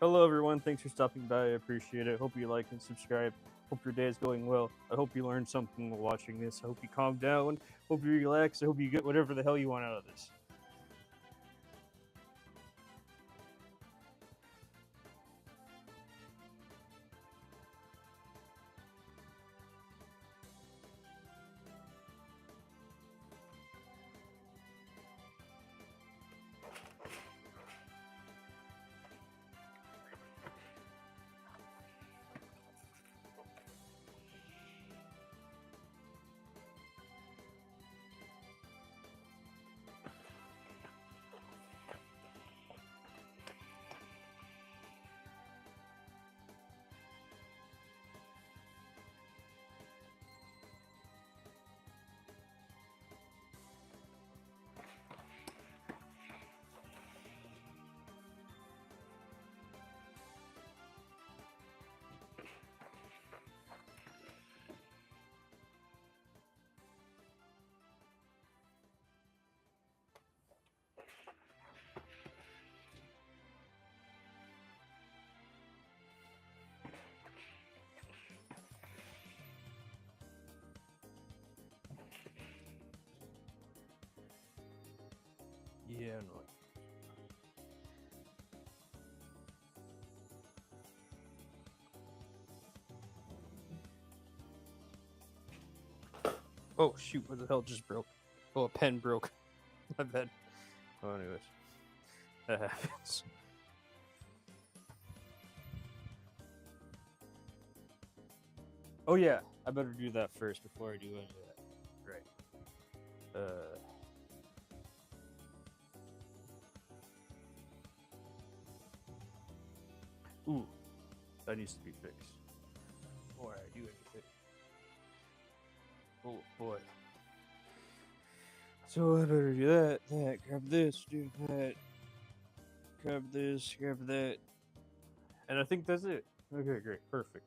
Hello, everyone. Thanks for stopping by. I appreciate it. Hope you like and subscribe. Hope your day is going well. I hope you learned something while watching this. I hope you calm down. Hope you relax. I hope you get whatever the hell you want out of this. Yeah, no. Oh, shoot. What the hell just broke? Oh, a pen broke. My bad. Oh, anyways. That happens. Oh, yeah. I better do that first before I do any of that. Right. Ooh. That needs to be fixed. Before I do anything. Oh, boy. So I better do that, grab this, do that, grab this, grab that. And I think that's it. Okay, great. Perfect.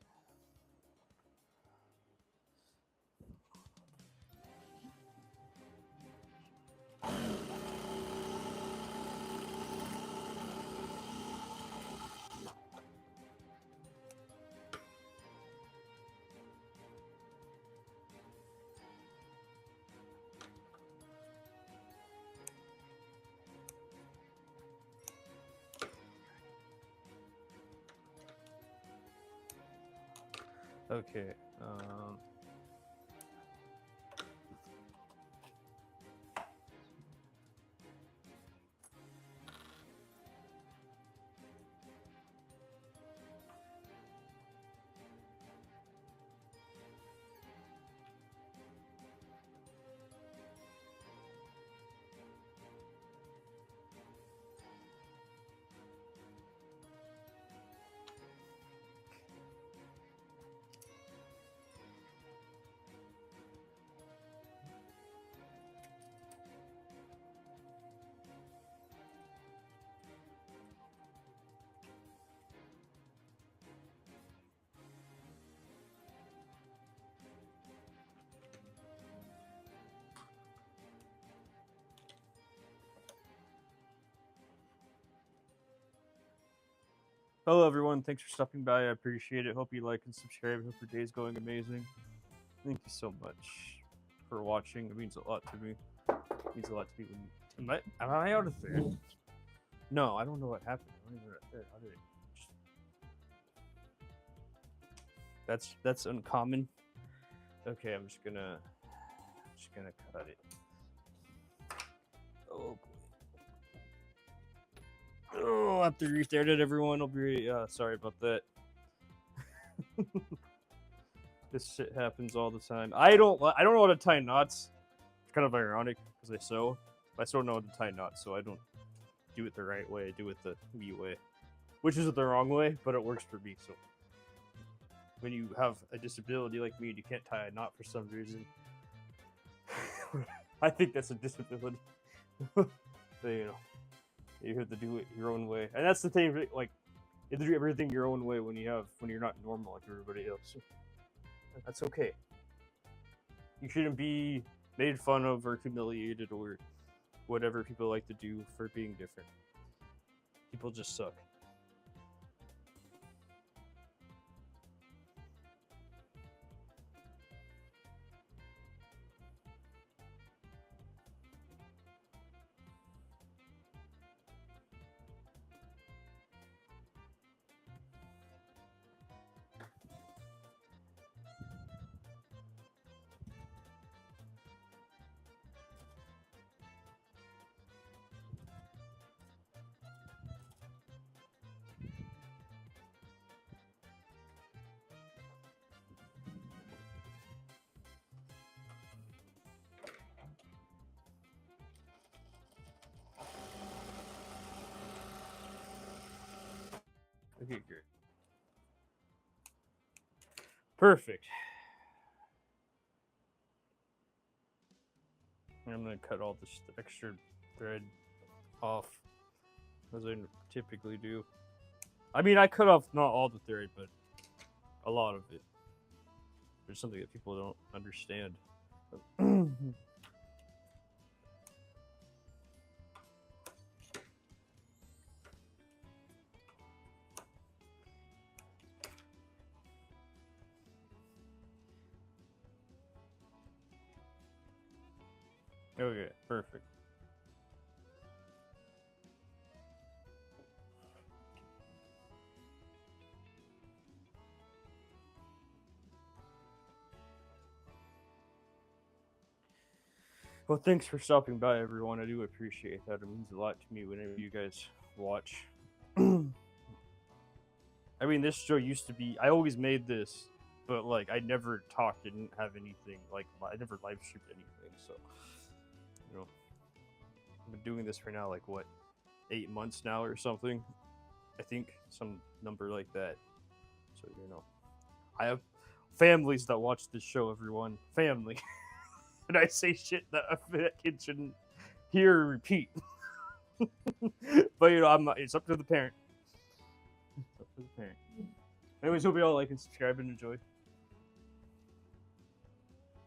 Okay. Hello, everyone. Thanks for stopping by. I appreciate it. Hope you like and subscribe. Hope your day's going amazing. Thank you so much for watching. It means a lot to me. It means a lot to me. Am I out of third? No, I don't know what happened. I don't even know what third. How did it? That's uncommon. Okay, I'm just gonna cut it. Oh boy. Oh, I have to restart it, everyone. I'll be sorry about that. This shit happens all the time. I don't know how to tie knots. It's kind of ironic because I sew. I still don't know how to tie knots, so I don't do it the right way. I do it the me way, which is the wrong way, but it works for me. So when you have a disability like me and you can't tie a knot for some reason, I think that's a disability. But you know, you have to do it your own way, and that's the thing. Like, you have to do everything your own way when you're not normal like everybody else. That's okay. You shouldn't be made fun of or humiliated or whatever people like to do for being different. People just suck. Okay, great. Perfect. I'm gonna cut all this extra thread off, as I typically do. I mean, I cut off not all the thread, but a lot of it. There's something that people don't understand. Okay, perfect. Well, thanks for stopping by, everyone. I do appreciate that. It means a lot to me whenever you guys watch. I mean, this show used to be. I always made this, but like I never talked, didn't have anything. Like I never live streamed anything. So, you know, I've been doing this for now, like what, 8 months now or something. I think some number like that. So you know, I have families that watch this show. Everyone, family. And I say shit that a kid shouldn't hear or repeat. But you know, it's up to the parent. It's up to the parent. Anyways, hope you all like and subscribe and enjoy.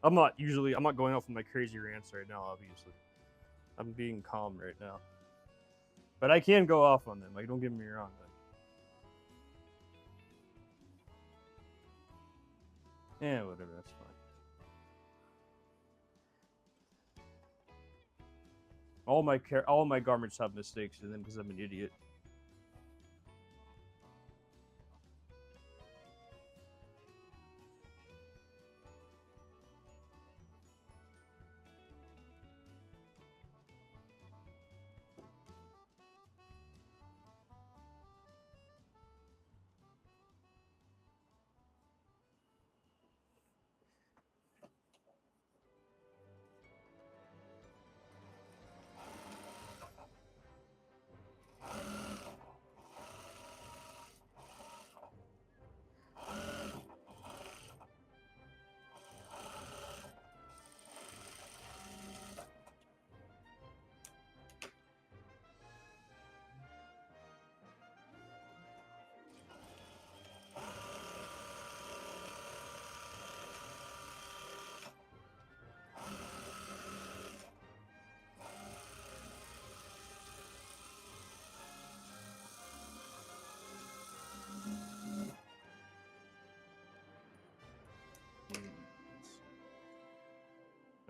I'm not going off on my crazy rants right now, obviously. I'm being calm right now. But I can go off on them, like, don't get me wrong. Yeah, whatever, that's fine. All my garments have mistakes in them because I'm an idiot.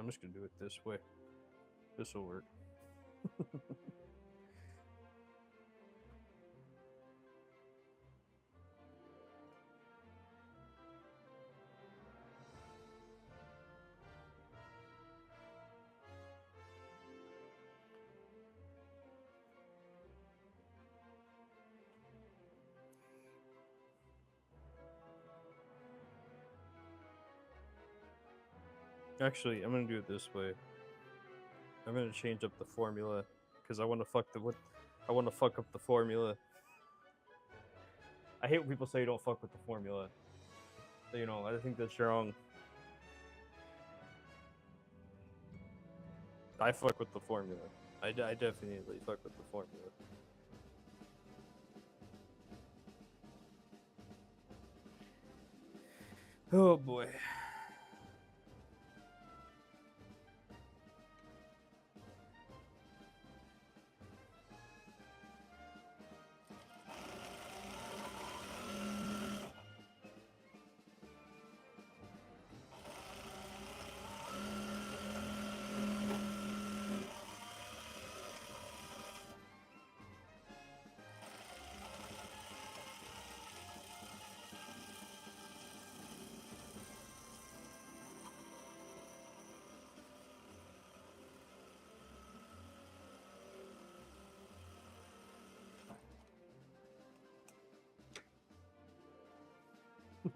I'm just gonna do it this way. This will work. Actually, I'm gonna do it this way. I'm gonna change up the formula because I want to fuck up the formula. I hate when people say you don't fuck with the formula. You know, I think that's wrong. I fuck with the formula. I definitely fuck with the formula. Oh boy.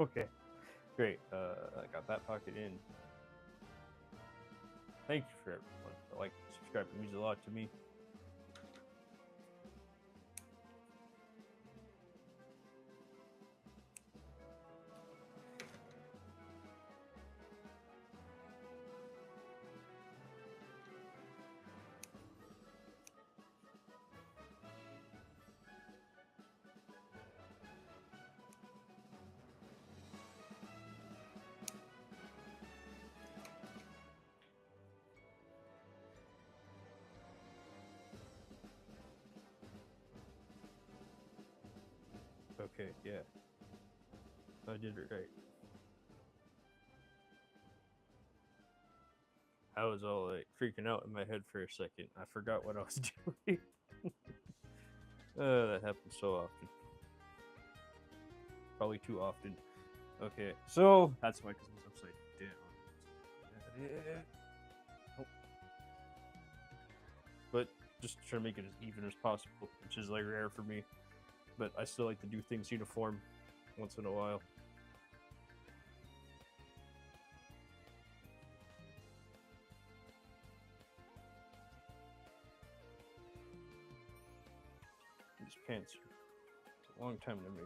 Okay, great. I got that pocket in. Thank you for everyone. Like, subscribe. It means a lot to me. Okay, yeah. I did it right. I was all like freaking out in my head for a second. I forgot what I was doing. That happens so often. Probably too often. Okay, so that's why, because it was upside down. Oh. But just try to make it as even as possible, which is like rare for me. But I still like to do things uniform once in a while. These pants are a long time to make.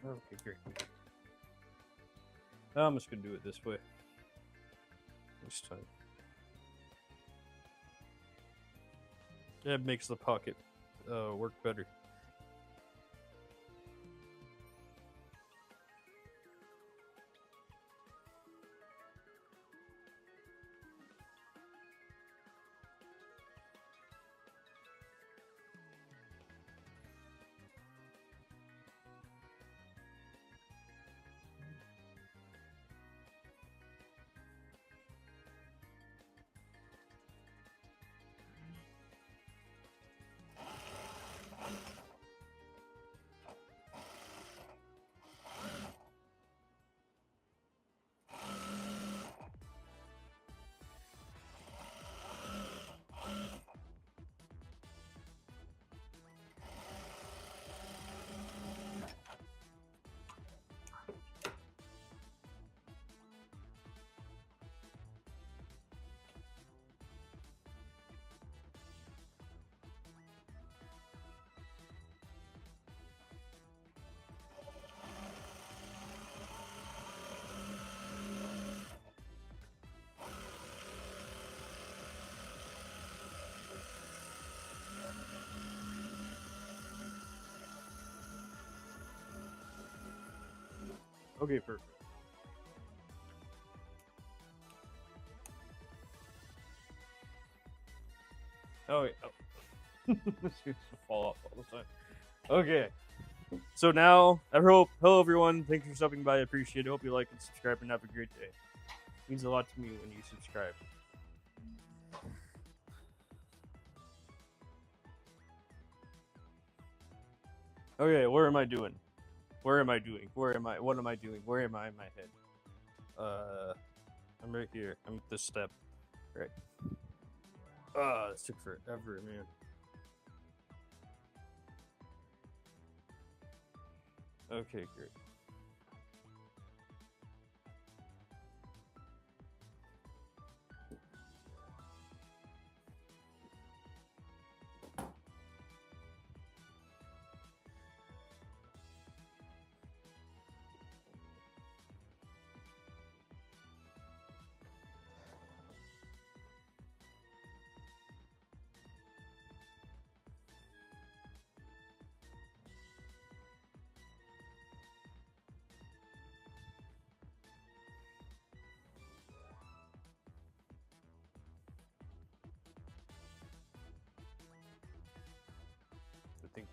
Okay, great. I'm just gonna do it this way. This time. It makes the pocket work better. Okay, perfect. Oh, wait. Oh. This used to fall off all the time. Okay. So now, hello everyone. Thanks for stopping by. I appreciate it. Hope you like and subscribe and have a great day. It means a lot to me when you subscribe. Okay, where am I doing? Where am I doing? Where am I? What am I doing? Where am I in my head? I'm right here. I'm at this step. Right. This took forever, man. Okay, great. I think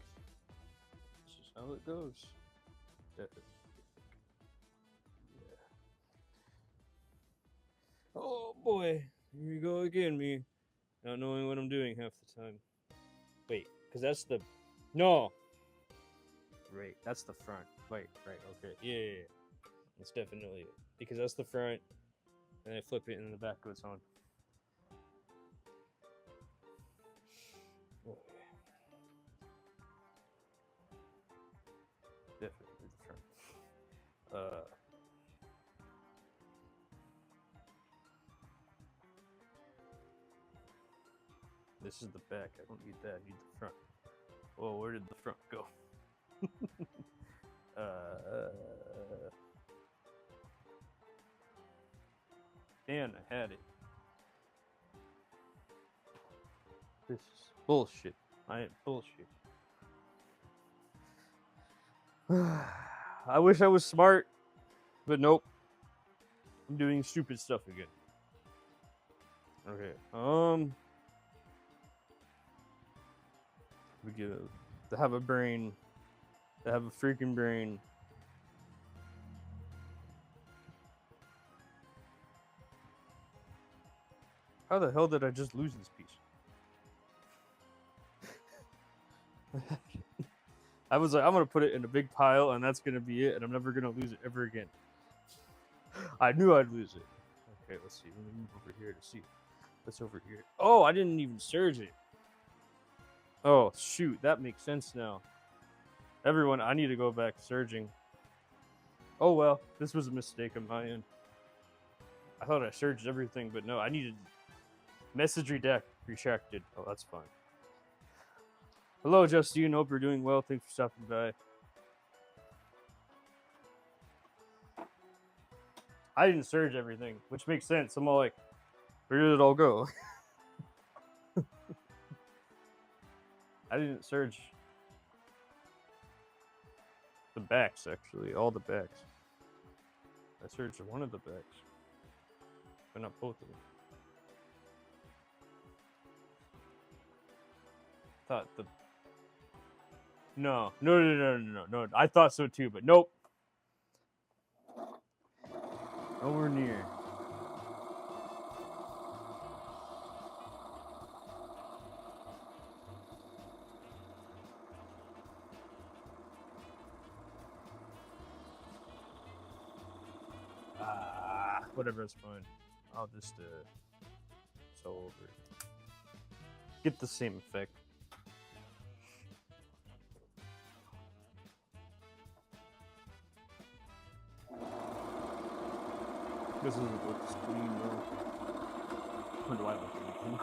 this is how it goes. Definitely. Yeah. Oh boy, here you go again, me. Not knowing what I'm doing half the time. Wait, because that's the. No! Right, that's the front. Wait, right, okay. Yeah. That's definitely it. Because that's the front, and I flip it and the back goes on. Okay. Definitely the front. This is the back. I don't need that. I need the front. Oh, where did the front go? Man, I had it. This is bullshit. I am bullshit. I wish I was smart, but nope. I'm doing stupid stuff again. Okay. We get to have a brain. To have a freaking brain. How the hell did I just lose this piece? I was like, I'm gonna put it in a big pile, and that's gonna be it, and I'm never gonna lose it ever again. I knew I'd lose it. Okay, let's see. Let me move over here to see. What's over here? Oh, I didn't even surge it. Oh, shoot. That makes sense now. Everyone, I need to go back surging. Oh, well. This was a mistake on my end. I thought I surged everything, but no. I needed message retracted. Oh, that's fine. Hello, Justine. Hope you're doing well. Thanks for stopping by. I didn't surge everything, which makes sense. I'm all like, where did it all go? I didn't surge the backs, actually. All the backs. I surged one of the backs, but not both of them. Thought the... No. I thought so too, but nope. Nowhere near. Whatever, it's fine. I'll just so over. Get the same effect. This doesn't look as clean though. Or do I look clean?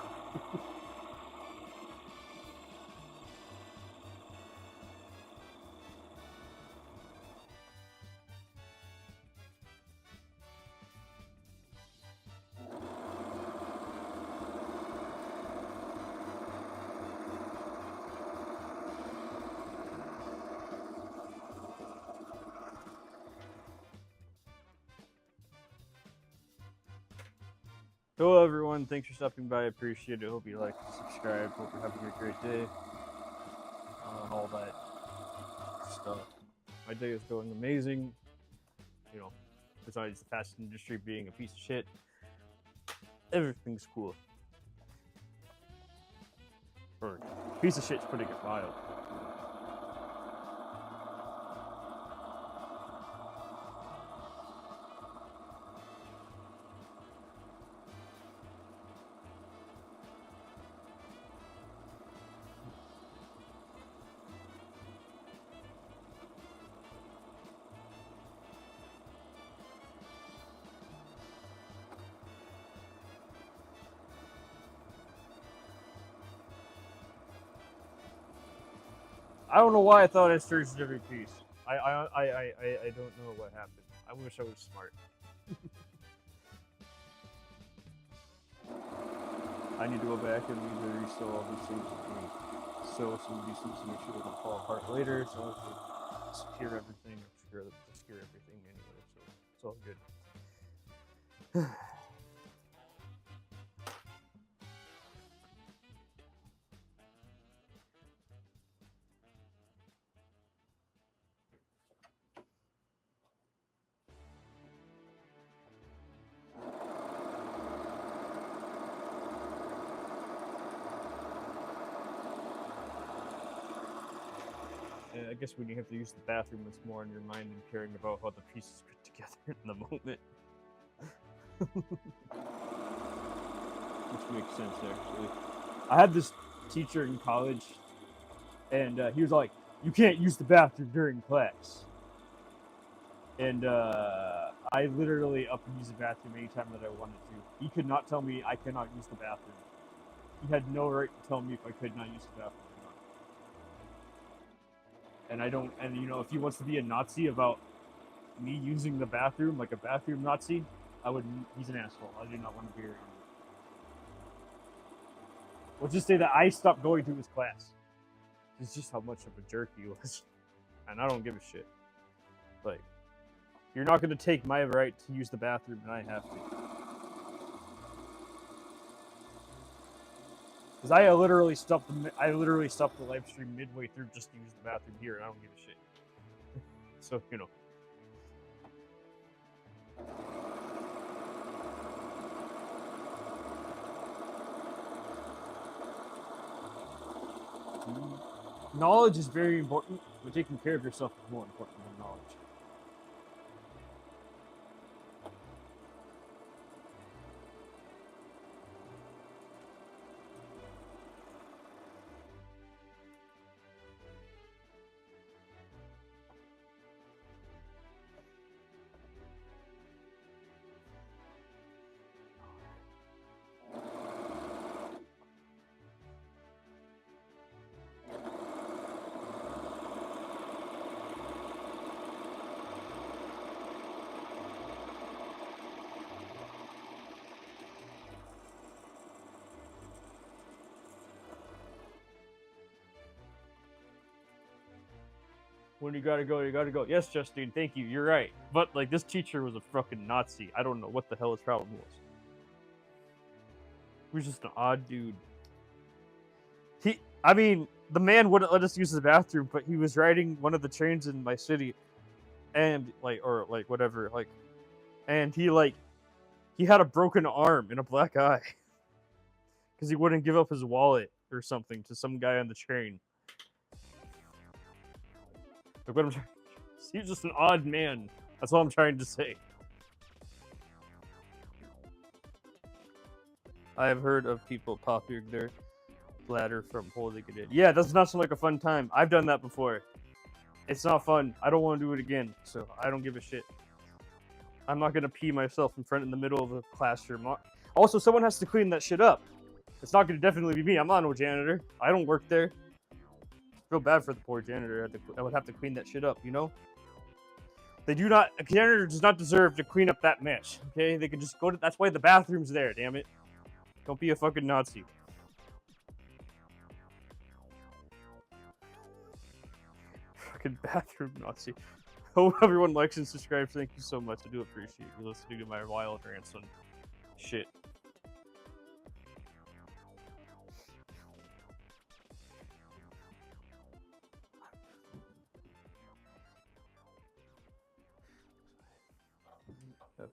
So everyone, thanks for stopping by. I appreciate it. Hope you like and subscribe. Hope you're having a great day. All that stuff. My day is going amazing. You know, besides the fashion industry being a piece of shit, everything's cool. Or piece of shit's putting it mild. I don't know why I thought I searched every piece. I don't know what happened. I wish I was smart. I need to go back and either restore all these things and sew some decent to make sure they don't fall apart later. So I have to secure everything, secure everything anyway. So it's all good. I guess when you have to use the bathroom, it's more in your mind and caring about how the pieces fit together in the moment. Which makes sense, actually. I had this teacher in college, and he was like, "You can't use the bathroom during class." And I literally up and use the bathroom anytime that I wanted to. He could not tell me I cannot use the bathroom. He had no right to tell me if I could not use the bathroom. And I don't, and you know, if he wants to be a Nazi about me using the bathroom, like a bathroom Nazi, he's an asshole. I do not want to be around him. Let's just say that I stopped going to his class. It's just how much of a jerk he was. And I don't give a shit. Like, you're not going to take my right to use the bathroom, and I have to. Because I literally stopped the live stream midway through just to use the bathroom here, and I don't give a shit. So, you know. Knowledge is very important, but taking care of yourself is more important than knowledge. When you gotta go, you gotta go. Yes, Justine, thank you. You're right. But, like, this teacher was a fucking Nazi. I don't know what the hell his problem was. He was just an odd dude. I mean, the man wouldn't let us use the bathroom, but he was riding one of the trains in my city, and, whatever, and he had a broken arm and a black eye. Because he wouldn't give up his wallet or something to some guy on the train. Like, what he's just an odd man. That's all I'm trying to say. I have heard of people popping their bladder from holding it in. Yeah, does not sound like a fun time. I've done that before. It's not fun. I don't want to do it again, so I don't give a shit. I'm not gonna pee myself in the middle of a classroom. Also, someone has to clean that shit up. It's not gonna definitely be me. I'm not no janitor. I don't work there. I feel bad for the poor janitor. I would have to clean that shit up, you know? A janitor does not deserve to clean up that mess, okay? They can just go to, that's why the bathroom's there, damn it. Don't be a fucking Nazi. Fucking bathroom Nazi. Hope everyone likes and subscribes. Thank you so much. I do appreciate you listening to my wild rants on shit. Okay.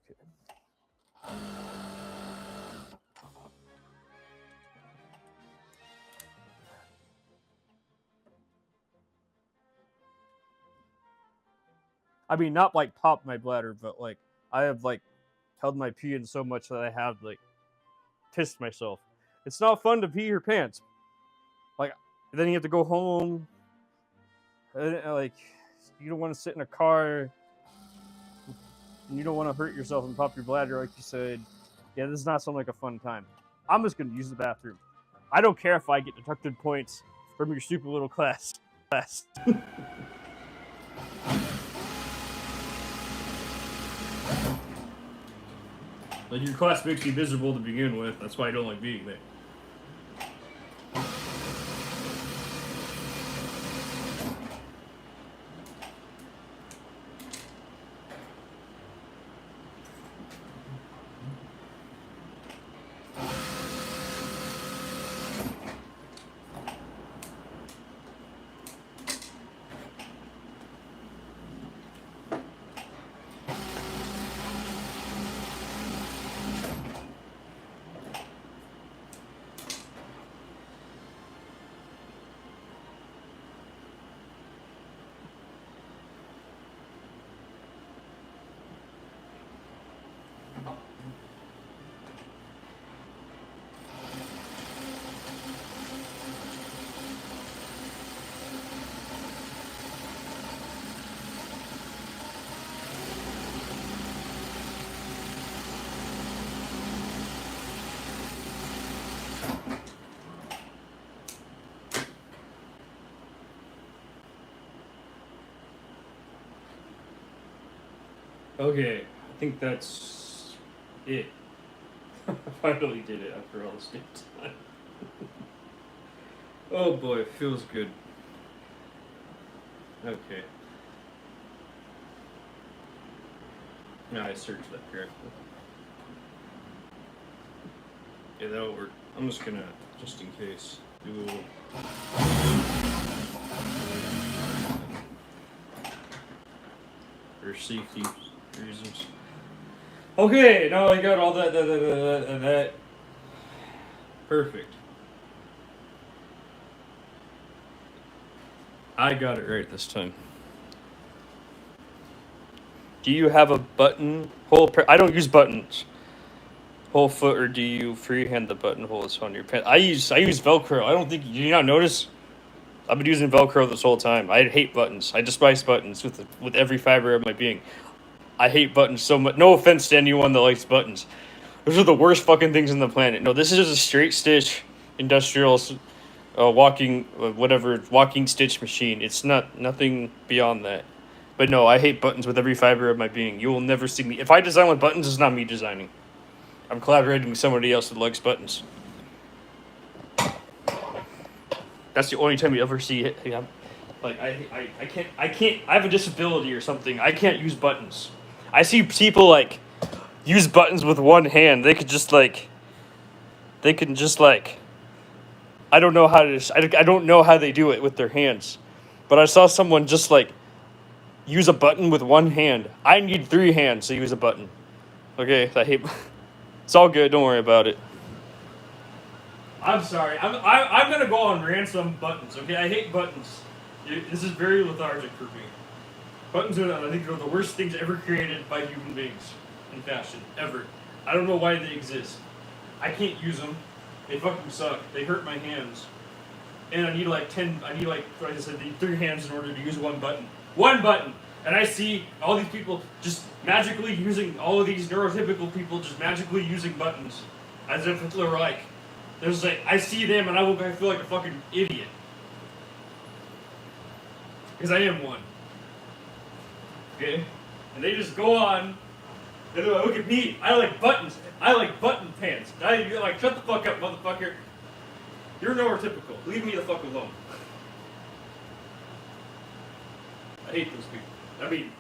I mean, not like pop my bladder, but like I have like held my pee in so much that I have like pissed myself. It's not fun to pee your pants. Like then you have to go home. Like you don't want to sit in a car. And you don't want to hurt yourself and pop your bladder, like you said. Yeah, this does not sound like a fun time. I'm just gonna use the bathroom. I don't care if I get deducted points from your stupid little class. Like your class makes you miserable to begin with. That's why I don't like being there. Okay, I think that's it. I finally did it after all this time. Oh boy, it feels good. Okay. Yeah, I searched that correctly. Yeah, that'll work. I'm just gonna, just in case, do a little. For safety reasons. Okay, now I got all that. Perfect. I got it right this time. Do you have a buttonhole? I don't use buttons. Whole foot, or do you freehand the buttonhole that's on your pants? I use Velcro. I don't think do you not notice? I've been using Velcro this whole time. I hate buttons. I despise buttons with every fiber of my being. I hate buttons so much. No offense to anyone that likes buttons. Those are the worst fucking things on the planet. No, this is just a straight stitch industrial walking stitch machine. It's nothing beyond that. But no, I hate buttons with every fiber of my being. You will never see me. If I design with buttons, it's not me designing. I'm collaborating with somebody else that likes buttons. That's the only time you ever see it. Yeah. Like I can't. I have a disability or something. I can't use buttons. I see people like use buttons with one hand. They can just like. I don't know how to. I don't know how they do it with their hands, but I saw someone just like use a button with one hand. I need 3 hands to use a button. Okay, I hate. It's all good. Don't worry about it. I'm sorry. I'm gonna go on rants on buttons. Okay, I hate buttons. This is very lethargic for me. Buttons are, I think, they're the worst things ever created by human beings in fashion ever. I don't know why they exist. I can't use them. They fucking suck. They hurt my hands. And I need like 10. I need like I said, 3 hands in order to use one button. One button. And I see all these people just magically using, all of these neurotypical people just magically using buttons. As if it's like, there's like, I see them and I feel like a fucking idiot. Because I am one. Okay? And they just go on, and they're like, look at me, I like buttons. I like button pants. You're like, shut the fuck up, motherfucker. You're neurotypical. Leave me the fuck alone. I hate those people. I mean,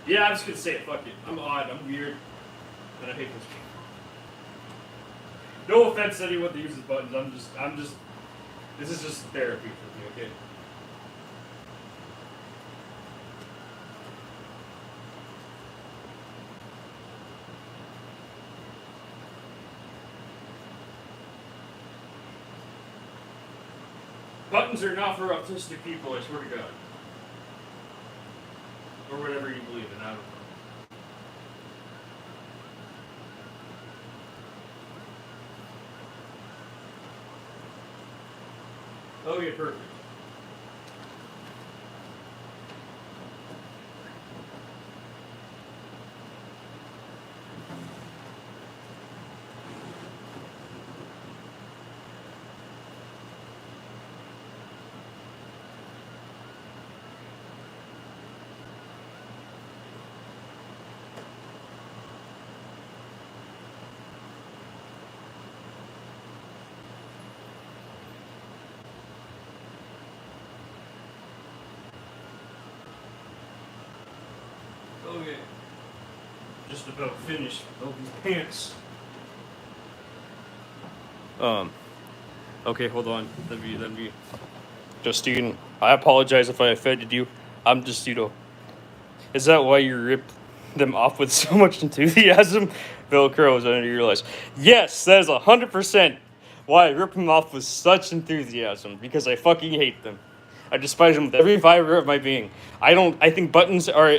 yeah, I'm just gonna say it, fuck it. I'm odd, I'm weird, and I hate those people. No offense to anyone that uses buttons, I'm just, this is just therapy for me, okay? Buttons are not for autistic people, I swear to God. Or whatever you believe in, I don't know. Oh yeah, perfect. Oh yeah. Just about finished with these pants. Okay, hold on. Let me. Justine, I apologize if I offended you. I'm just, is that why you ripped them off with so much enthusiasm? Velcro is under your list. Yes, that is 100% why I rip them off with such enthusiasm, because I fucking hate them. I despise them with every fiber of my being. I think buttons are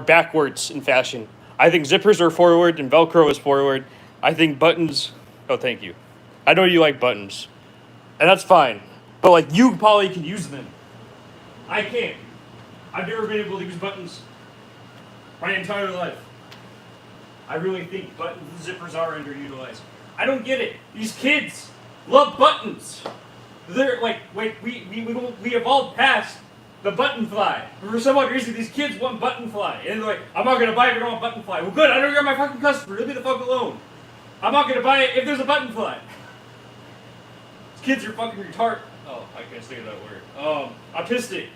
backwards in fashion. I think zippers are forward and Velcro is forward. I think buttons. Oh, thank you. I know you like buttons, and that's fine. But like you probably can use them. I can't. I've never been able to use buttons my entire life. I really think zippers are underutilized. I don't get it. These kids love buttons. They're like we evolved past the button fly. For some odd reason, these kids want button fly, and they're like, I'm not gonna buy it if I don't want button fly. Well, good. I know you're my fucking customer. Leave me the fuck alone. I'm not gonna buy it if there's a button fly. These kids are fucking retarded. Oh, I can't say that word. Autistic.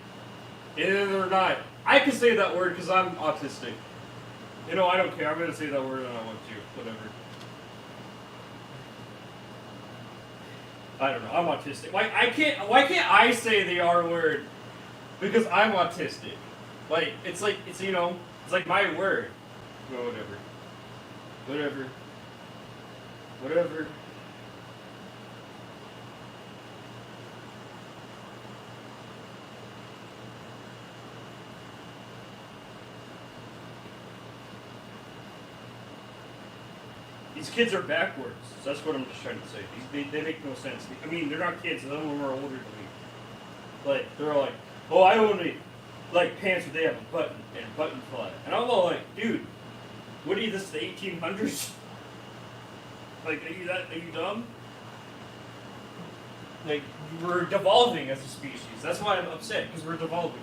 Either they're not. I can say that word because I'm autistic. I don't care. I'm gonna say that word and I want to. Whatever. I don't know. I'm autistic. Why can't I say the R word? Because I'm autistic. It's like my word. Well, whatever. These kids are backwards. That's what I'm just trying to say. They make no sense. I mean, they're not kids. Some of them are older than me. They're all like, oh, I only like pants where they have a button and a button fly. And I'm all like, dude, what are you, this is the 1800s? Are you dumb? We're devolving as a species. That's why I'm upset, because we're devolving.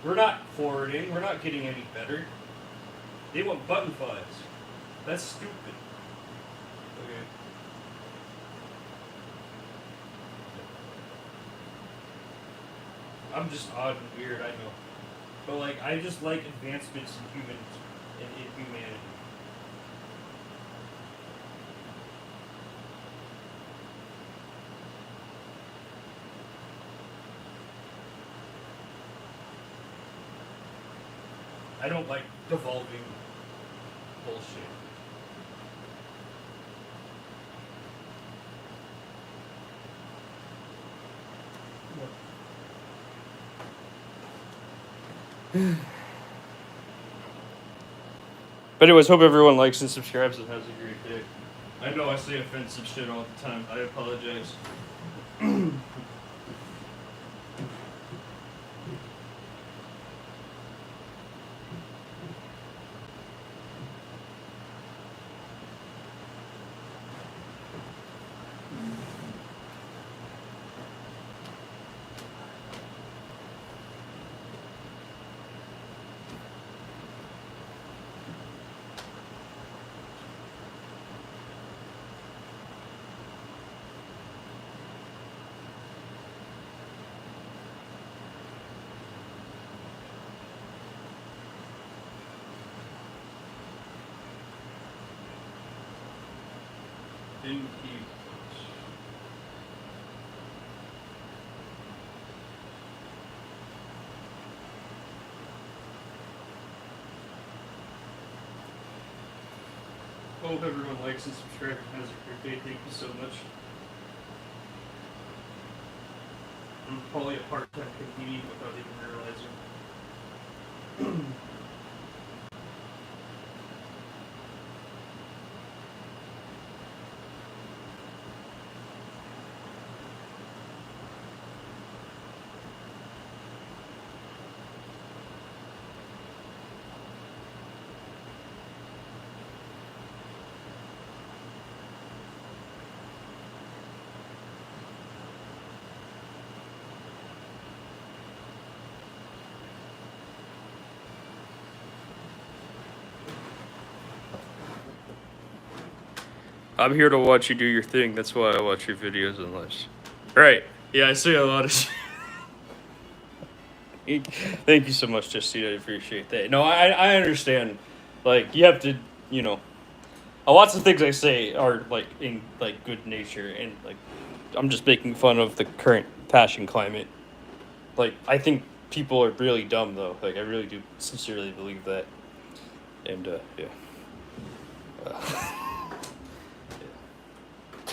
We're not forwarding. We're not getting any better. They want button flies. That's stupid. Okay. I'm just odd and weird, I know. But I just like advancements in humanity. I don't like devolving bullshit. But anyways, hope everyone likes and subscribes and has a great day. I know I say offensive shit all the time. I apologize. Didn't keep. Hope everyone likes and subscribes and has a great day. Thank you so much. I'm probably a part-time comedian without even realizing. I'm here to watch you do your thing. That's why I watch your videos and lives. Right. Yeah, I see a lot of shit. Thank you so much, Justine. I appreciate that. No, I understand. Like, you have to, you know, lots of things I say are, like, in, like, good nature. And, like, I'm just making fun of the current fashion climate. Like, I think people are really dumb, though. Like, I really do sincerely believe that. And, yeah.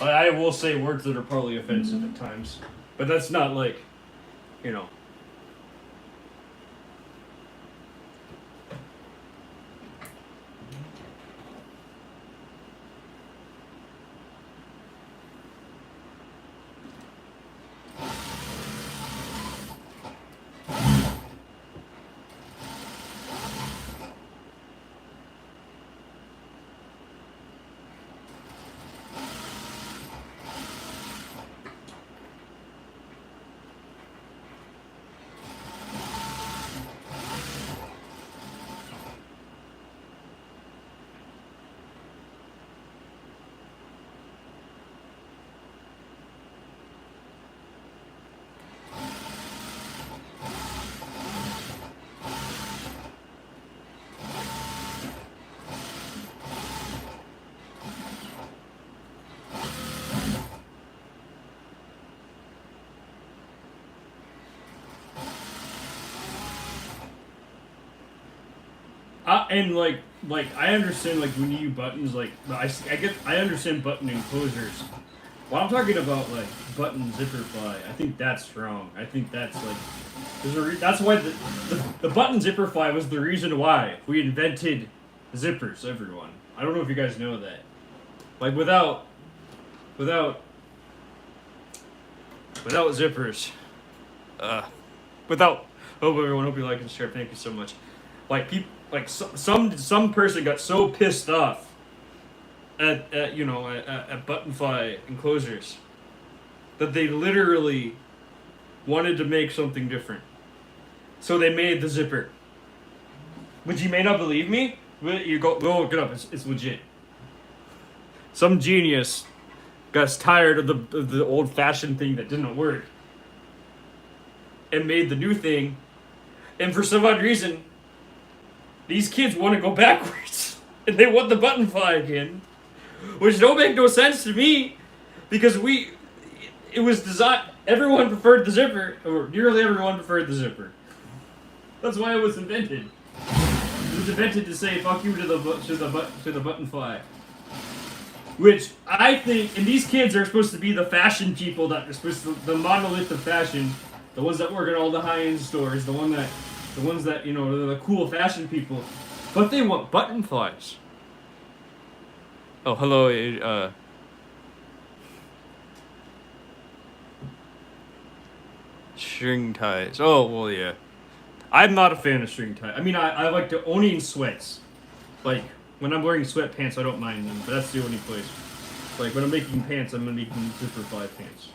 I will say words that are probably offensive at times. But that's not, like, you know. And like I understand like when you buttons like I understand button enclosures. Well, I'm talking about like button zipper fly. I think that's wrong. I think that's like that's why the button zipper fly was the reason why we invented zippers. Everyone, I don't know if you guys know that. Like without zippers, without hope everyone hope you like and share. Thank you so much. Like people. Like some person got so pissed off at button fly enclosures that they literally wanted to make something different. So they made the zipper. Which you may not believe me, but you go look it up. It's legit. Some genius got tired of the old fashioned thing that didn't work and made the new thing, and for some odd reason. These kids want to go backwards, and they want the button fly again, which don't make no sense to me, because it was designed. Everyone preferred the zipper, or nearly everyone preferred the zipper. That's why it was invented. It was invented to say "fuck you" to the button fly, which I think. And these kids are supposed to be the fashion people that are supposed to the monolith of fashion, the ones that work at all the high-end stores, the ones that, you know, they're the cool fashion people. But they want button flies. Oh, hello, string ties. Oh, well, yeah. I'm not a fan of string ties. I mean, I like to only in sweats. Like, when I'm wearing sweatpants, I don't mind them, but that's the only place. Like, when I'm making pants, I'm making zipper fly pants.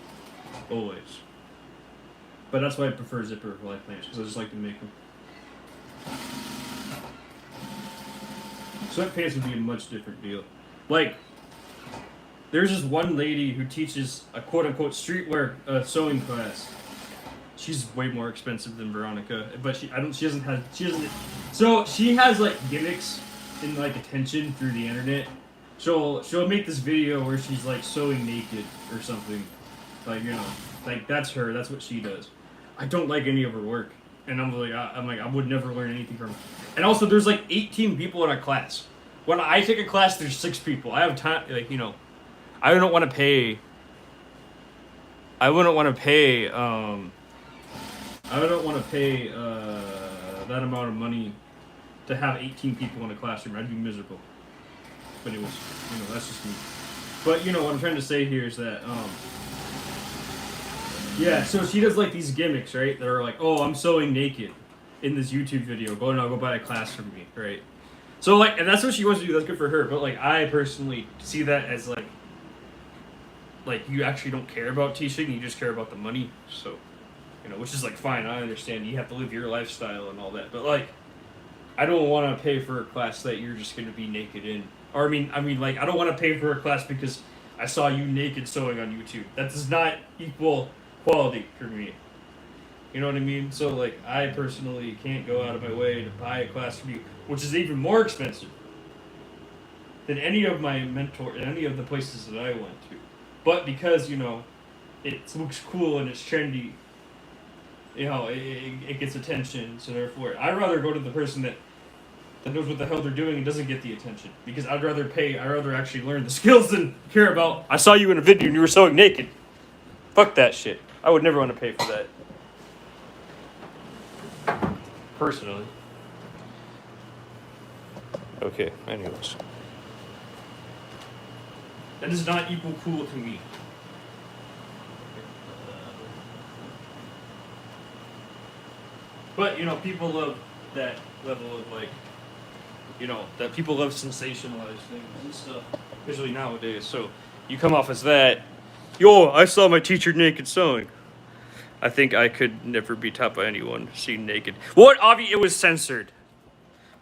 Always. But that's why I prefer zipper fly pants, because I just like to make them. Sweatpants would be a much different deal. Like, there's this one lady who teaches a quote-unquote streetwear sewing class. She's way more expensive than Veronica, but she so she has like gimmicks and like attention through the internet. She'll make this video where she's like sewing naked or something. Like, you know, like that's her. That's what she does. I don't like any of her work. And I'm like, I would never learn anything from her. And also, there's like 18 people in a class. When I take a class, there's 6 people. I have time, like, you know, I wouldn't want to pay I don't want to pay that amount of money to have 18 people in a classroom. I'd be miserable. But it was, that's just me. But what I'm trying to say here is that, yeah. So she does like these gimmicks, right? That are like, oh, I'm sewing naked in this YouTube video. Go buy a class from me, right? So like, and that's what she wants to do. That's good for her. But like, I personally see that as like you actually don't care about teaching. You just care about the money. So, which is like fine. I understand. You have to live your lifestyle and all that. But like, I don't want to pay for a class that you're just going to be naked in. Or I mean, like, I don't want to pay for a class because I saw you naked sewing on YouTube. That does not equal quality for me. You know what I mean? So like, I personally can't go out of my way to buy a class from you, which is even more expensive than any of my any of the places that I went to. But because it looks cool and it's trendy, it gets attention. So therefore, I'd rather go to the person that knows what the hell they're doing and doesn't get the attention. Because I'd rather actually learn the skills than care about, I saw you in a video and you were sewing naked. Fuck that shit. I would never want to pay for that. Personally. Okay, anyways. That does not equal cool to me. But, people love that level of like, that people love sensationalized things and stuff, especially nowadays. So you come off as that, I saw my teacher naked sewing. I think I could never be taught by anyone seen naked. What? Obviously, it was censored.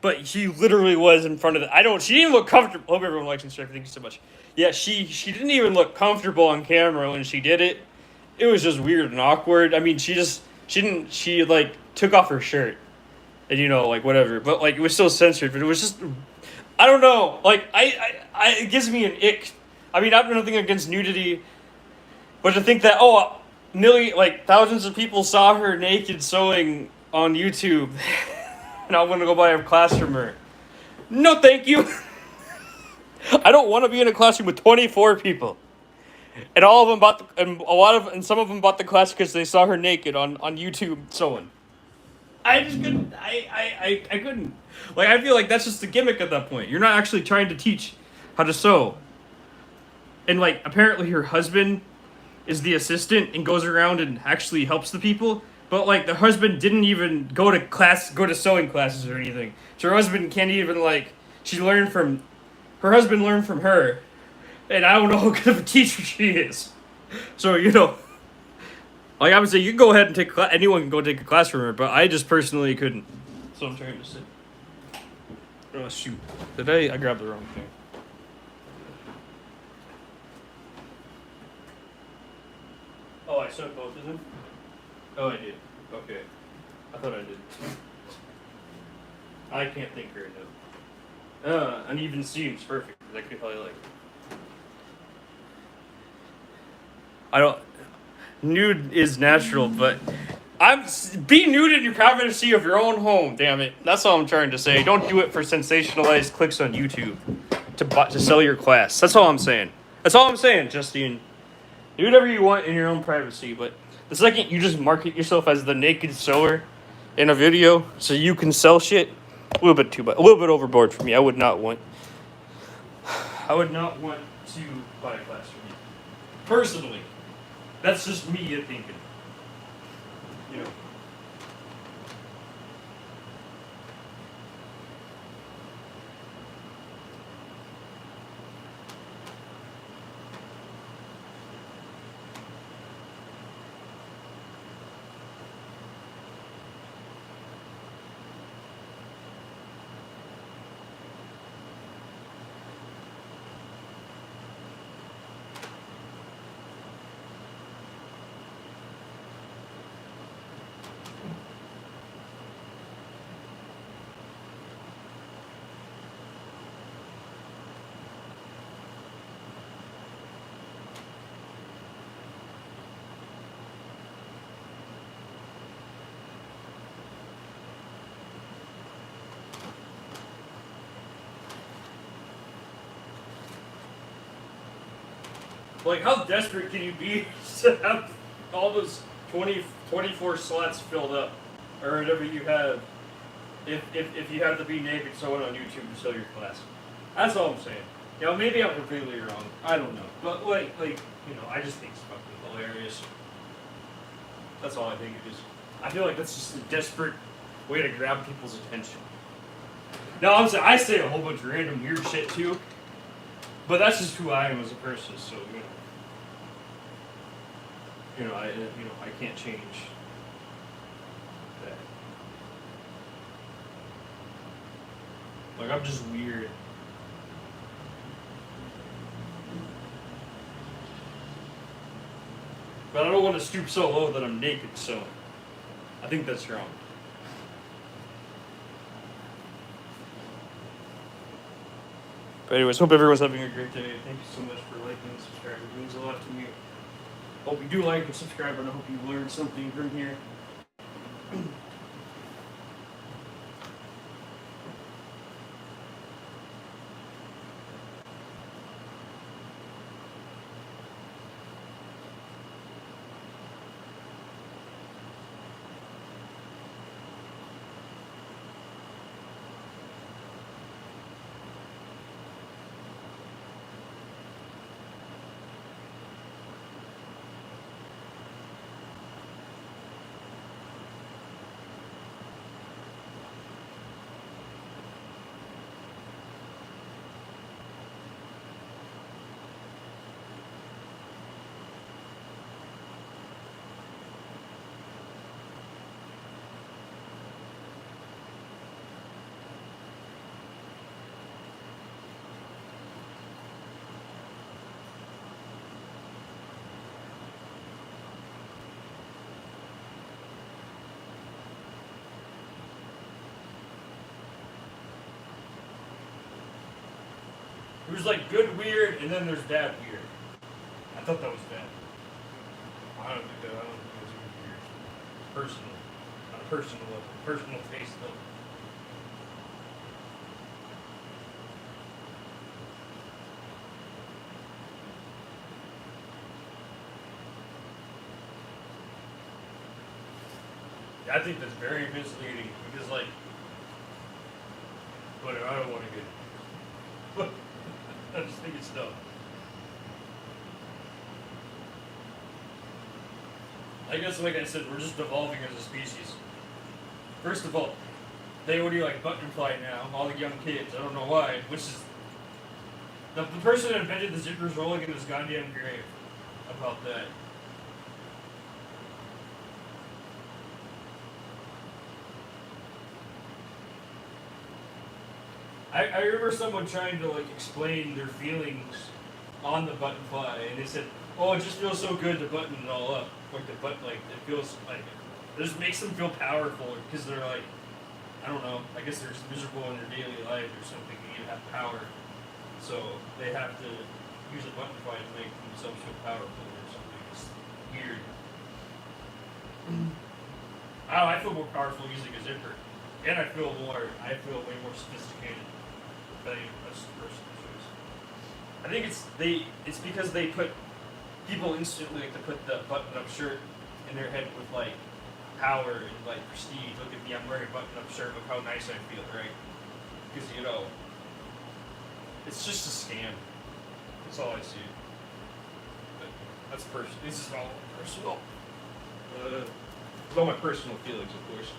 But she literally was in front of she didn't even look comfortable. Hope everyone likes and stuff. Thank you so much. Yeah, she didn't even look comfortable on camera when she did it. It was just weird and awkward. I mean, she like took off her shirt. And like whatever. But like it was still censored, but it was just, I don't know. Like it gives me an ick. I mean, I have nothing against nudity, but to think that thousands of people saw her naked sewing on YouTube, and I'm gonna go buy a class from her. No, thank you. I don't want to be in a classroom with 24 people, and all of them and some of them bought the class because they saw her naked on YouTube sewing. I just couldn't. I couldn't. Like, I feel like that's just the gimmick at that point. You're not actually trying to teach how to sew. And like, apparently her husband is the assistant and goes around and actually helps the people. But like, the husband didn't even go to sewing classes or anything. So her husband can't even her husband learned from her. And I don't know how good of a teacher she is. So, like I would say, you can go ahead and take a class. Anyone can go take a class from her, but I just personally couldn't. So I'm trying to say. Oh shoot! I grabbed the wrong thing? Oh, I sewed both of them. Oh, I did. Okay, I thought I did. I can't think right now. Uneven seams, perfect. Exactly how I like it. I don't. Nude is natural, but be nude in your privacy of your own home. Damn it, that's all I'm trying to say. Don't do it for sensationalized clicks on YouTube to sell your class. That's all I'm saying. That's all I'm saying, Justine. Do whatever you want in your own privacy, but the second you just market yourself as the naked sewer in a video so you can sell shit, a little bit overboard for me. I would not want to buy a class from you personally. That's just me thinking. Like, how desperate can you be to have all those 24 slots filled up, or whatever you have. If you have to be naked someone on YouTube to sell your class. That's all I'm saying. You know, maybe I'm completely wrong. I don't know. But I just think it's fucking hilarious. That's all I think it is. I feel like that's just a desperate way to grab people's attention. Now, I'm saying I say a whole bunch of random weird shit too, but that's just who I am as a person. So I can't change that. Like, I'm just weird. But I don't want to stoop so low that I'm naked, so I think that's wrong. But anyways, hope everyone's having a great day. Thank you so much for liking and subscribing. It means a lot to me. Hope you do like and subscribe, and I hope you learned something from here. There's like good weird, and then there's bad weird. I thought that was bad. I don't think it was even weird. Personal. On a personal level. Personal taste level. I think that's very misleading because, like, whatever, I don't want to get. I just think it's dumb. I guess, like I said, we're just evolving as a species. First of all, they already like buttonfly now, all the young kids. I don't know why, which is the person that invented the zippers rolling in his goddamn grave about that. I remember someone trying to like explain their feelings on the button fly, and they said, "Oh, it just feels so good to button it all up. Like the button, like it feels like it just makes them feel powerful because they're like, I don't know. I guess they're just miserable in their daily life or something. They need to have power, so they have to use a button fly to make themselves feel powerful or something. It's weird. I feel more powerful using a zipper, and I feel way more sophisticated. But that's personal choice. I think it's because they put people instantly like to put the button-up shirt in their head with like power and like prestige. Look at me, I'm wearing a button-up shirt. Look how nice I feel, right? Because it's just a scam. That's all I see. But that's personal. This is all personal. It's all my personal feelings, of course.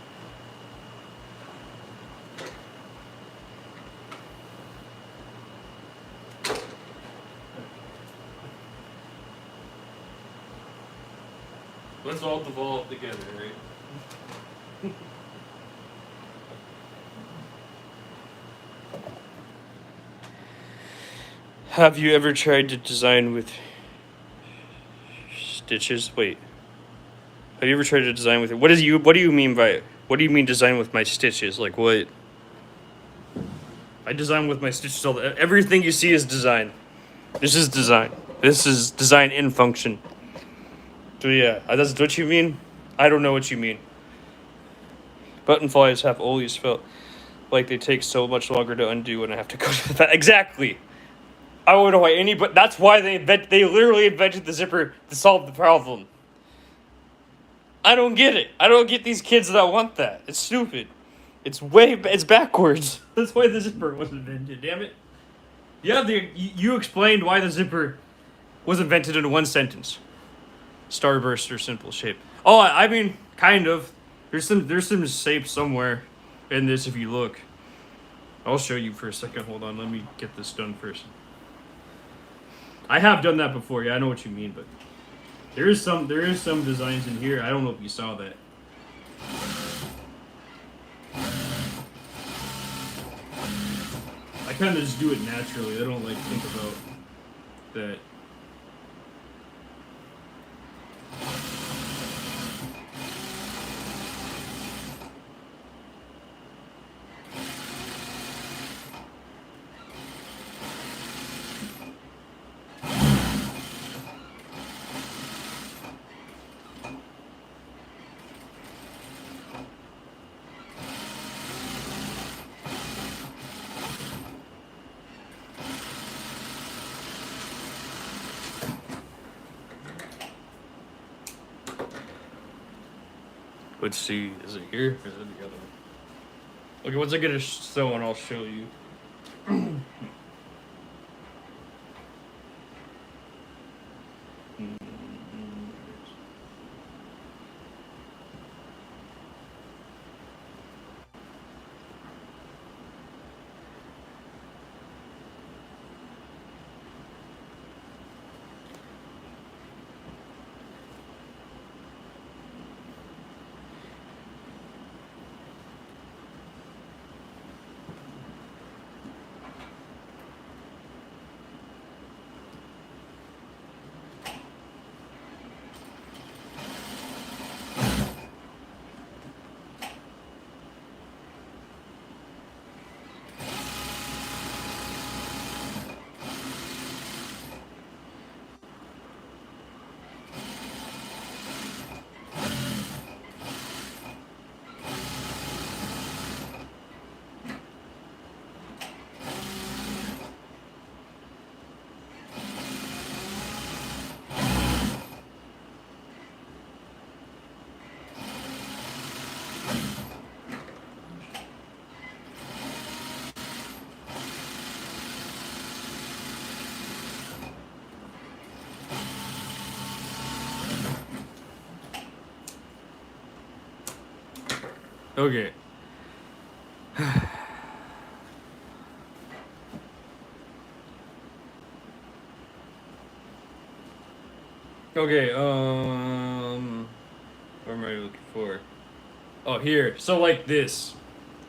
Let's all devolve together, right? Have you ever tried to design with stitches? Wait. Have you ever tried to design with it? What do you mean by it? What do you mean design with my stitches? Like what? I design with my stitches all the everything you see is design. This is design. This is design in function. So yeah, that's what you mean? I don't know what you mean. Button flies have always felt like they take so much longer to undo when I have to go to the back. Exactly. I don't know why but that's why they literally invented the zipper to solve the problem. I don't get it. I don't get these kids that want that. It's stupid. It's backwards. That's why the zipper was invented. Damn it. Yeah, you explained why the zipper was invented in one sentence. Starburst or simple shape. Oh, I mean, kind of. There's some shape somewhere in this if you look. I'll show you for a second. Hold on, let me get this done first. I have done that before. Yeah, I know what you mean, but there is some designs in here. I don't know if you saw that. I kind of just do it naturally. I don't like think about that. Let's see, is it here or is it the other one? Okay, once I get a sew on, I'll show you. Okay. Okay, what am I looking for? Oh, here. So, like this.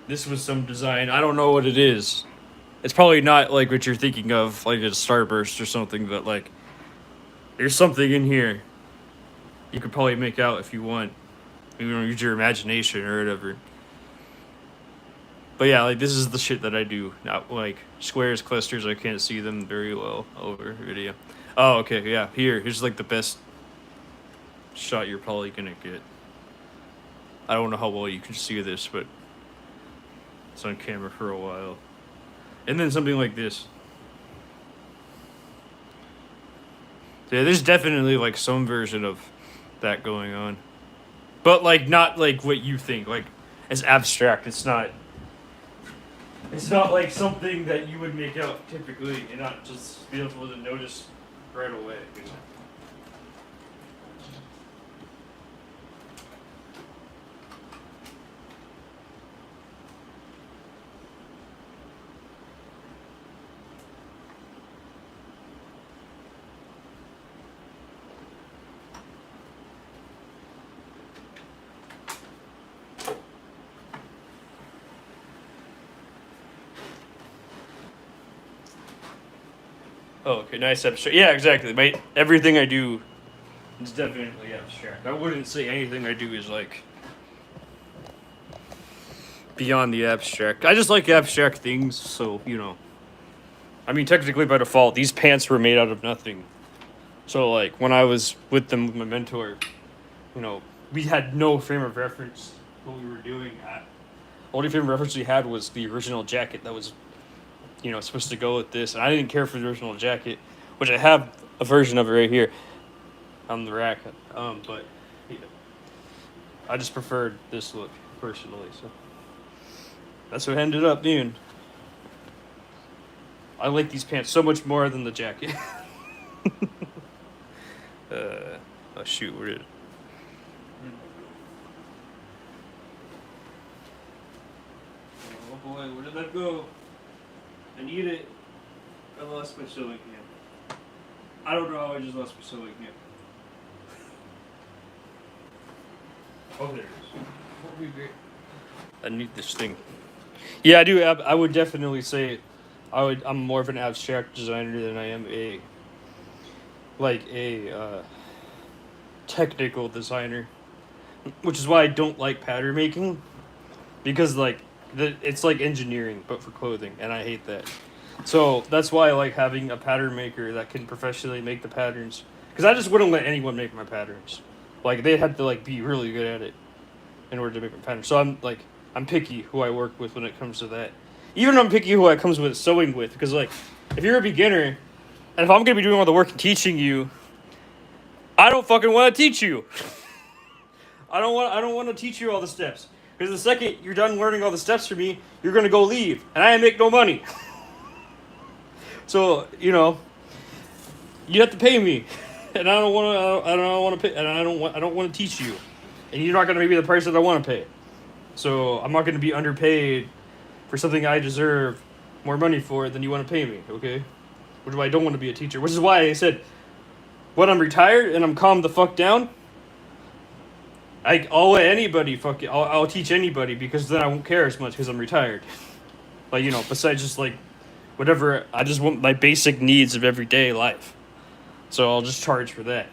This was some design. I don't know what it is. It's probably not like what you're thinking of, like a starburst or something, but like, there's something in here you could probably make out if you want. You know, use your imagination or whatever. But yeah, like this is the shit that I do. Not like squares, clusters. I can't see them very well over video. Oh, okay, yeah. Here's like the best shot you're probably gonna get. I don't know how well you can see this, but it's on camera for a while. And then something like this. Yeah, there's definitely like some version of that going on. But like not like what you think. Like it's abstract. It's not like something that you would make out typically and not just be able to notice right away. You know? Oh, okay, nice abstract. Yeah, exactly. Everything I do is definitely abstract. I wouldn't say anything I do is like beyond the abstract. I just like abstract things, so you know. I mean, technically by default, these pants were made out of nothing. So like when I was with them with my mentor, you know, we had no frame of reference what we were doing. Only frame of reference we had was the original jacket that was, you know, supposed to go with this, and I didn't care for the original jacket, which I have a version of it right here on the rack. But I just preferred this look personally, so that's what it ended up being. I like these pants so much more than the jacket. Oh shoot, where did it? Oh boy, where did that go? I need it. I lost my sewing camp. I don't know how I just lost my sewing camp. Oh, there it is. I need this thing. Yeah, I do. I would definitely say, I'm more of an abstract designer than I am a technical designer, which is why I don't like pattern making, because it's like engineering but for clothing, and I hate that. So that's why I like having a pattern maker that can professionally make the patterns, because I just wouldn't let anyone make my patterns. Like they had to be really good at it in order to make my patterns. So I'm picky who I work with when it comes to that. Even I'm picky who I comes with sewing with, because if you're a beginner, and if I'm gonna be doing all the work and teaching you, I don't fucking want to teach you. I don't want to teach you all the steps, because the second you're done learning all the steps from me, you're gonna go leave, and I make no money. So you have to pay me, and I don't want to pay, and I don't want to teach you, and you're not gonna be the price that I want to pay. So I'm not gonna be underpaid for something I deserve more money for than you want to pay me. Okay, which is why I don't want to be a teacher. Which is why I said, when I'm retired and I'm calmed the fuck down, I'll let anybody I'll teach anybody, because then I won't care as much because I'm retired. Besides just whatever, I just want my basic needs of everyday life. So I'll just charge for that,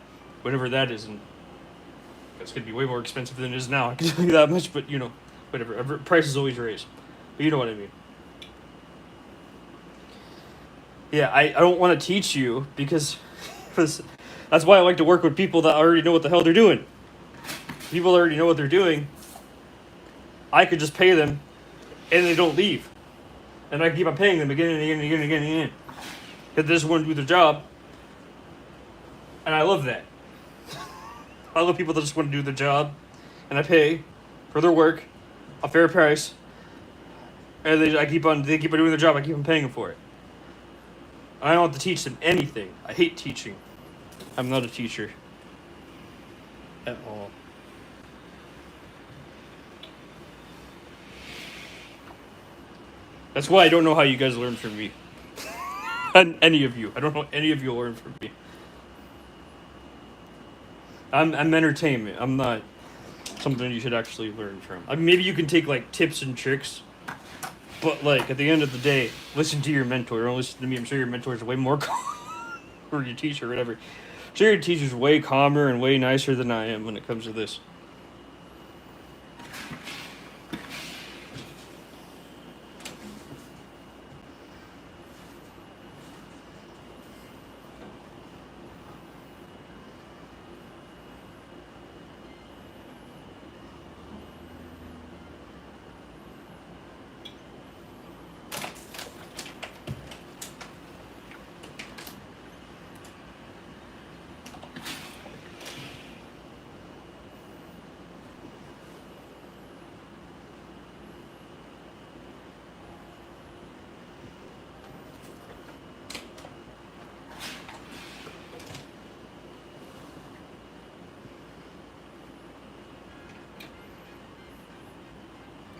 whatever that is, and it's gonna be way more expensive than it is now. I can tell you that much, but whatever. Prices always raise. But you know what I mean. Yeah, I don't want to teach you because that's why I like to work with people that already know what the hell they're doing. People already know what they're doing. I could just pay them, and they don't leave, and I keep on paying them again and again and again and again and again, because they just want to do their job, and I love that. I love people that just want to do their job, and I pay for their work a fair price, and they keep on doing their job. I keep on paying them for it. I don't have to teach them anything. I hate teaching. I'm not a teacher at all. That's why I don't know how you guys learn from me. And any of you. I don't know any of you learn from me. I'm entertainment. I'm not something you should actually learn from. I mean, maybe you can take tips and tricks, but at the end of the day, listen to your mentor. Don't listen to me. I'm sure your mentor is way more or your teacher or whatever. I'm sure your teacher's way calmer and way nicer than I am when it comes to this.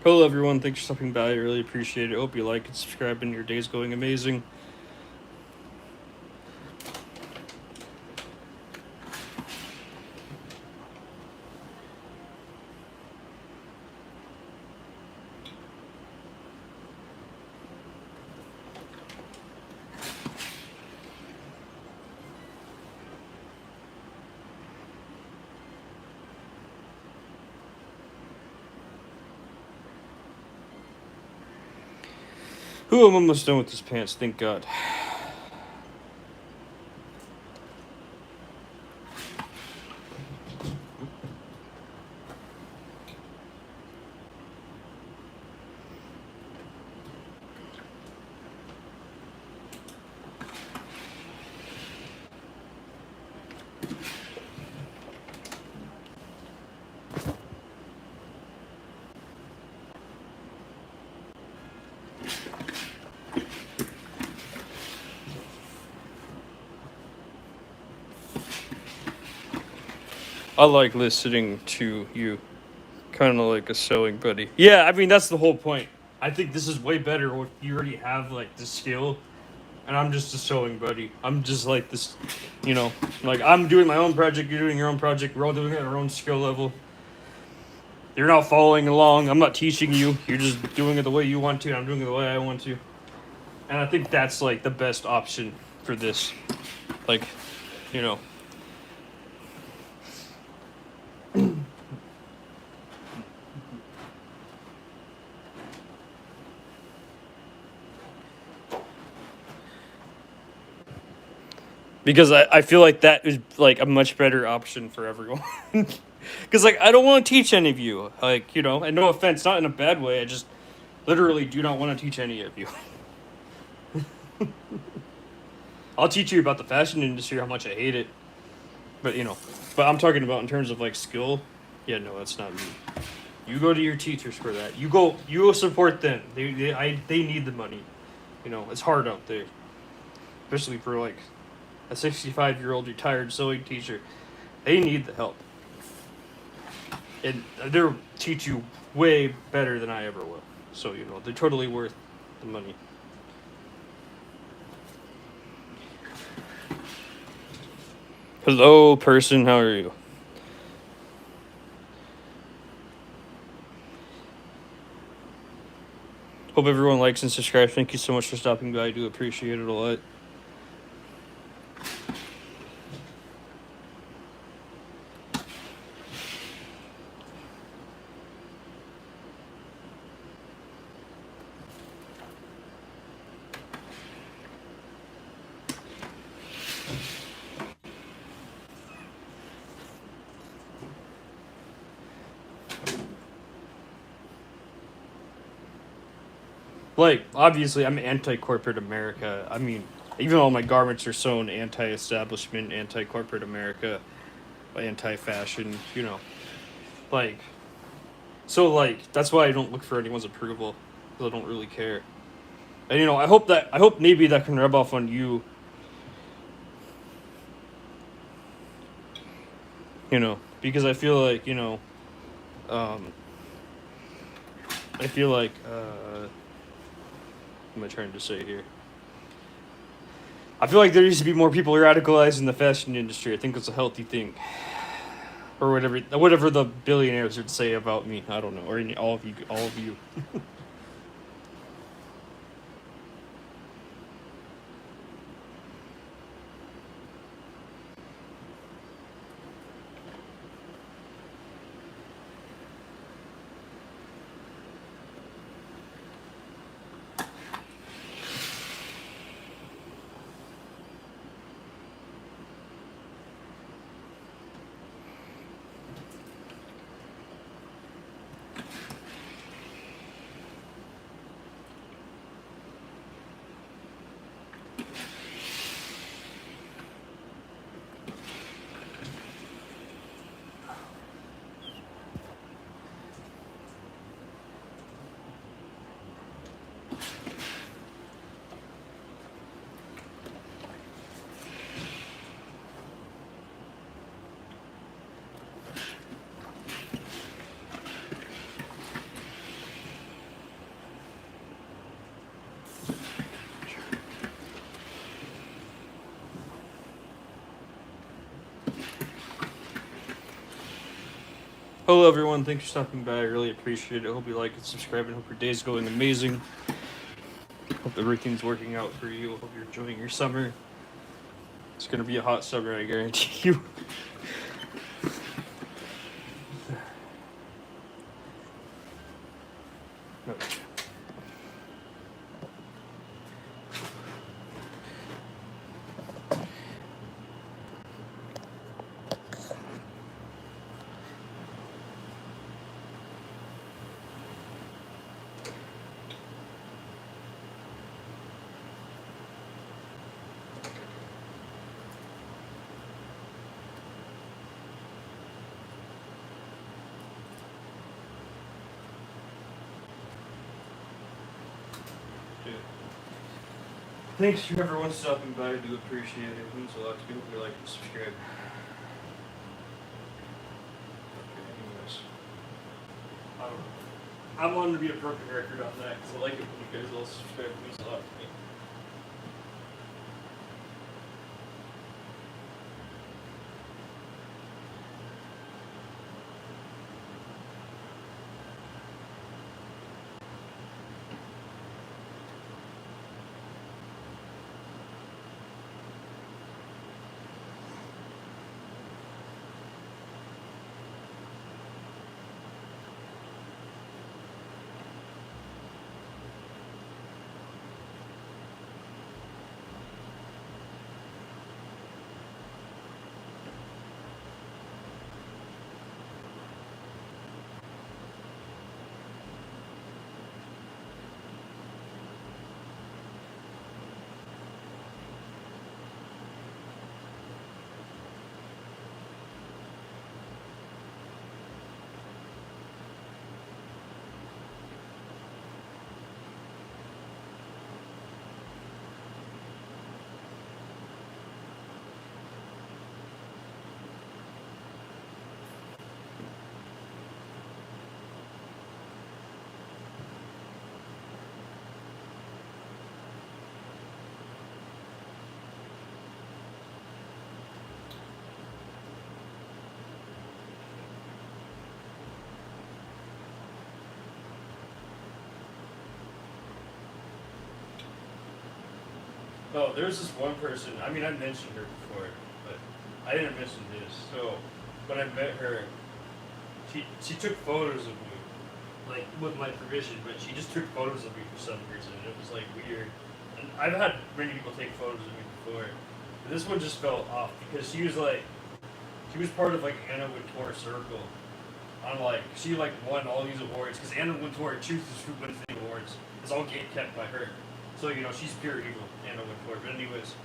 Hello everyone, thanks for stopping by. I really appreciate it. Hope you like and subscribe and your day's going amazing. Ooh, I'm almost done with these pants, thank God. I like listening to you, kind of like a sewing buddy. Yeah, I mean that's the whole point. I think this is way better if you already have like the skill, and I'm just a sewing buddy. I'm just like this, you know, like I'm doing my own project, you're doing your own project. We're all doing it at our own skill level. You're not following along. I'm not teaching you. You're just doing it the way you want to. I'm doing it the way I want to. And I think that's like the best option for this. Like, you know. Because I feel like that is like a much better option for everyone. Because like I don't want to teach any of you. Like, you know, and no offense, not in a bad way. I just literally do not want to teach any of you. I'll teach you about the fashion industry, how much I hate it. But you know, but I'm talking about in terms of like skill. Yeah, no, that's not me. You go to your teachers for that. You go support them. They need the money. You know, it's hard out there, especially for like a 65-year-old retired sewing teacher. They need the help, and they'll teach you way better than I ever will. So you know, they're totally worth the money. Hello, person. How are you? Hope everyone likes and subscribes. Thank you so much for stopping by. I do appreciate it a lot. Like, obviously, I'm anti-corporate America. I mean, even all my garments are sewn anti-establishment, anti-corporate America, anti-fashion, you know. Like, so, like, that's why I don't look for anyone's approval, because I don't really care. And, you know, I hope maybe that can rub off on you, you know, because I feel like, you know, um, I feel like, what am I trying to say here? I feel like there needs to be more people radicalized in the fashion industry. I think it's a healthy thing. Or whatever the billionaires would say about me. I don't know. Or all of you. Hello, everyone. Thanks for stopping by. I really appreciate it. Hope you like and subscribe, and hope your day's going amazing. Hope everything's working out for you. Hope you're enjoying your summer. It's gonna be a hot summer, I guarantee you. Thanks for everyone stopping by. I do appreciate it. It means a lot to me. Hope you like and subscribe. I wanted to be a broken record on that because I like it when you guys all subscribe. It means a lot to me. Oh, there's this one person. I mean, I mentioned her before, but I didn't mention this. So when I met her, she took photos of me, like with my permission, but she just took photos of me for some reason. It was like weird. And I've had many people take photos of me before, but this one just felt off because she was part of like Anna Wintour Circle. On like she like won all these awards because Anna Wintour chooses who wins the awards. It's all kept by her. So, you know, she's pure evil, Anna Wintour. But anyways,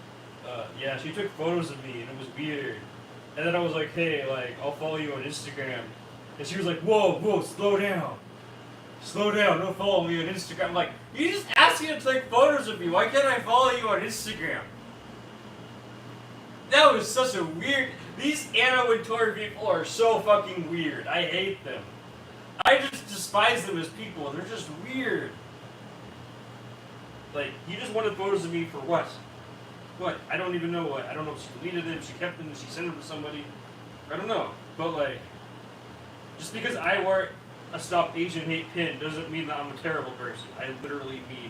yeah, she took photos of me, and it was weird. And then I was like, hey, like, I'll follow you on Instagram. And she was like, whoa, slow down. Slow down, don't follow me on Instagram. I'm like, you just asked me to take photos of me. Why can't I follow you on Instagram? That was such a weird... These Anna Wintour people are so fucking weird. I hate them. I just despise them as people. They're just weird. Like, you just wanted photos of me for what? What? I don't even know what. I don't know if she deleted them, she kept them, she sent them to somebody. I don't know. But, like, just because I wear a Stop Asian Hate pin doesn't mean that I'm a terrible person. I literally mean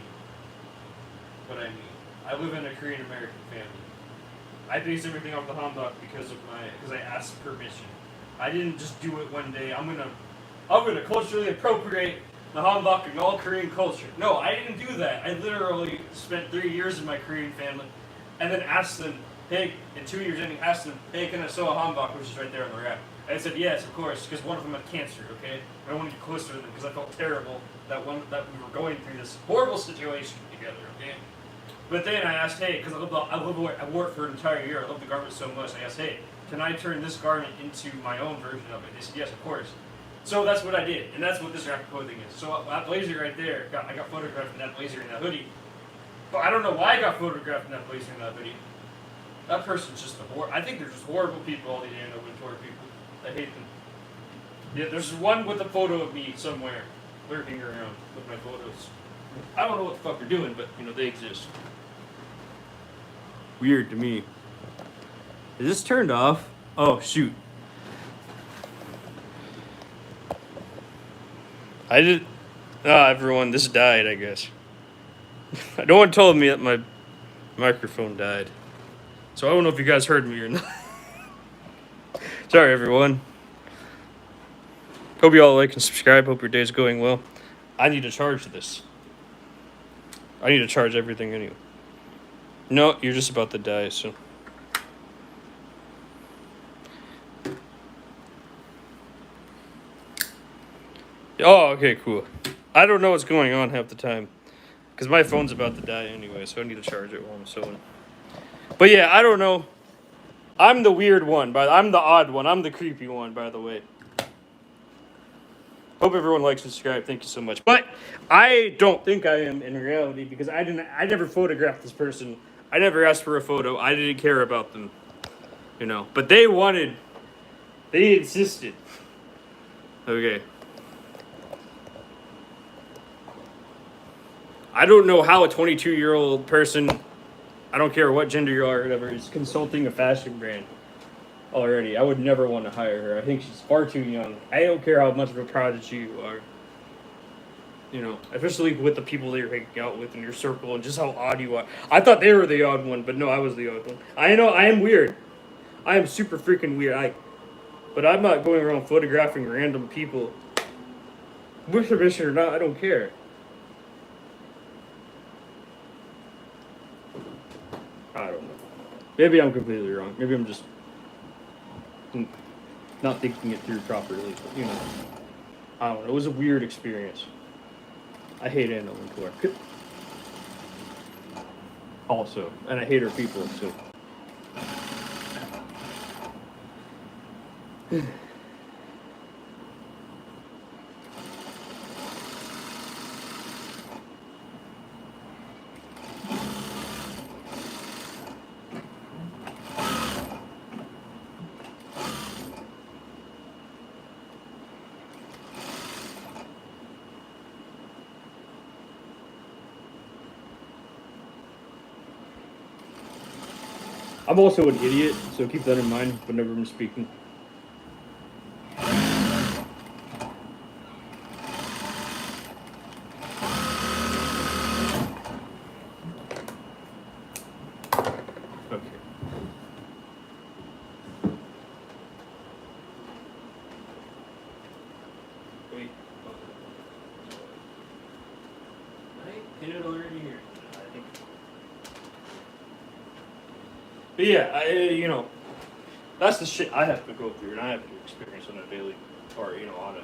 what I mean. I live in a Korean American family. I base everything off the Hanbok because I asked permission. I didn't just do it one day. I'm gonna culturally appropriate the Hanbok and all Korean culture. No, I didn't do that. I literally spent 3 years in my Korean family, and then asked them, hey, in 2 years ending, asked them, hey, can I sew a Hanbok, which is right there on the rack. And I said yes, of course, because one of them had cancer. Okay, I don't want to get closer to them because I felt terrible that we were going through this horrible situation together. Okay. But then I asked, hey, because I wore it for an entire year. I love the garment so much. I asked, hey, can I turn this garment into my own version of it? They said, yes, of course. So that's what I did, and that's what this graphic clothing is. So that blazer right there, I got photographed in that blazer and that hoodie. But I don't know why I got photographed in that blazer and that hoodie. That person's just I think they're just horrible people, all these Anna Wintour people. I hate them. Yeah, there's one with a photo of me somewhere lurking around with my photos. I don't know what the fuck they're doing, but, you know, they exist. Weird to me. Is this turned off? Oh, shoot. Everyone, this died, I guess. No one told me that my microphone died. So I don't know if you guys heard me or not. Sorry, everyone. Hope you all like and subscribe. Hope your day's going well. I need to charge this. I need to charge everything anyway. No, you're just about to die, so... Oh, okay, cool. I don't know what's going on half the time. Because my phone's about to die anyway, so I need to charge it while I'm sewing. But yeah, I don't know. I'm the weird one, but I'm the odd one. I'm the creepy one, by the way. Hope everyone likes and subscribe. Thank you so much. But I don't think I am in reality because I never photographed this person. I never asked for a photo. I didn't care about them. You know. But they insisted. Okay. I don't know how a 22-year-old person, I don't care what gender you are or whatever, is consulting a fashion brand already. I would never want to hire her. I think she's far too young. I don't care how much of a prodigy you are. You know, especially with the people that you're hanging out with in your circle and just how odd you are. I thought they were the odd one, but no, I was the odd one. I know, I am weird. I am super freaking weird. But I'm not going around photographing random people. With permission or not, I don't care. I don't know. Maybe I'm completely wrong. Maybe I'm just not thinking it through properly. But, you know, I don't know. It was a weird experience. I hate Anna Wintour. Also, and I hate her people, so. I'm also an idiot, so keep that in mind whenever I'm speaking. Okay. Wait. I hit it already here. I think. But yeah, you know, that's the shit I have to go through and I have to experience on a daily, or, you know, on a,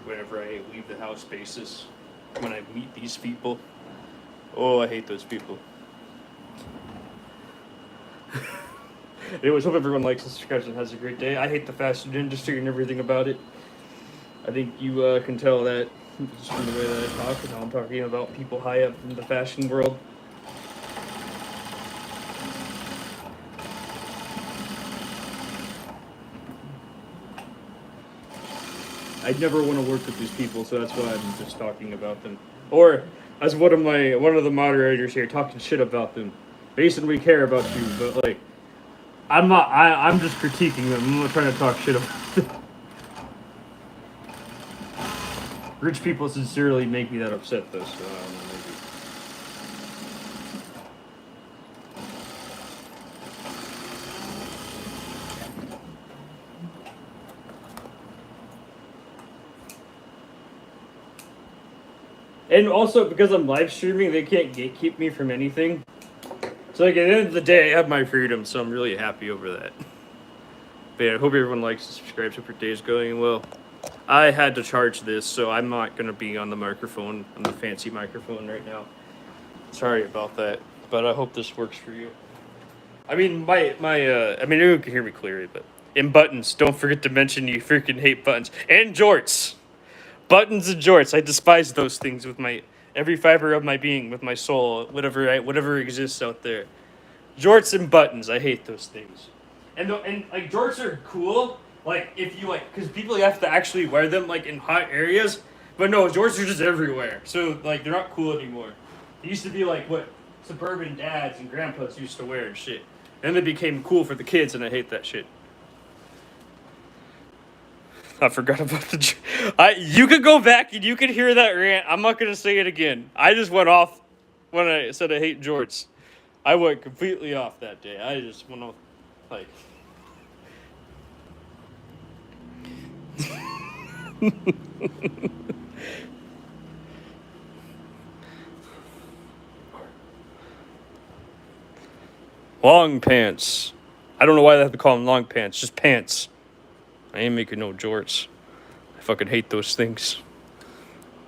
whenever I leave the house basis, when I meet these people. Oh, I hate those people. Anyways, hope everyone likes this discussion and has a great day. I hate the fashion industry and everything about it. I think you can tell that just from the way that I talk and how I'm talking about people high up in the fashion world. I'd never want to work with these people, so that's why I'm just talking about them. Or, as one of the moderators here, talking shit about them. Mason, we care about you, but like, I'm not. I'm just critiquing them. I'm not trying to talk shit about them. Rich people sincerely make me that upset, though. So I don't know. Maybe. And also, because I'm live streaming, they can't gatekeep me from anything. So, like, at the end of the day, I have my freedom, so I'm really happy over that. But yeah, I hope everyone likes and subscribes. Hope your day's going well. I had to charge this, so I'm not going to be on the microphone, on the fancy microphone right now. Sorry about that, but I hope this works for you. I mean, I mean, you can hear me clearly, but in buttons, don't forget to mention you freaking hate buttons. And jorts. Buttons and jorts. I despise those things with every fiber of my being, with my soul, whatever exists out there. Jorts and buttons. I hate those things. And like jorts are cool, like if you because people have to actually wear them like in hot areas. But no, jorts are just everywhere. So like they're not cool anymore. They used to be like what suburban dads and grandpas used to wear and shit. And they became cool for the kids, and I hate that shit. I forgot about you could go back and you could hear that rant. I'm not gonna say it again. I just went off when I said I hate jorts. I went completely off that day. I just went off, like. Long pants. I don't know why they have to call them long pants. Just pants. I ain't making no jorts. I fucking hate those things.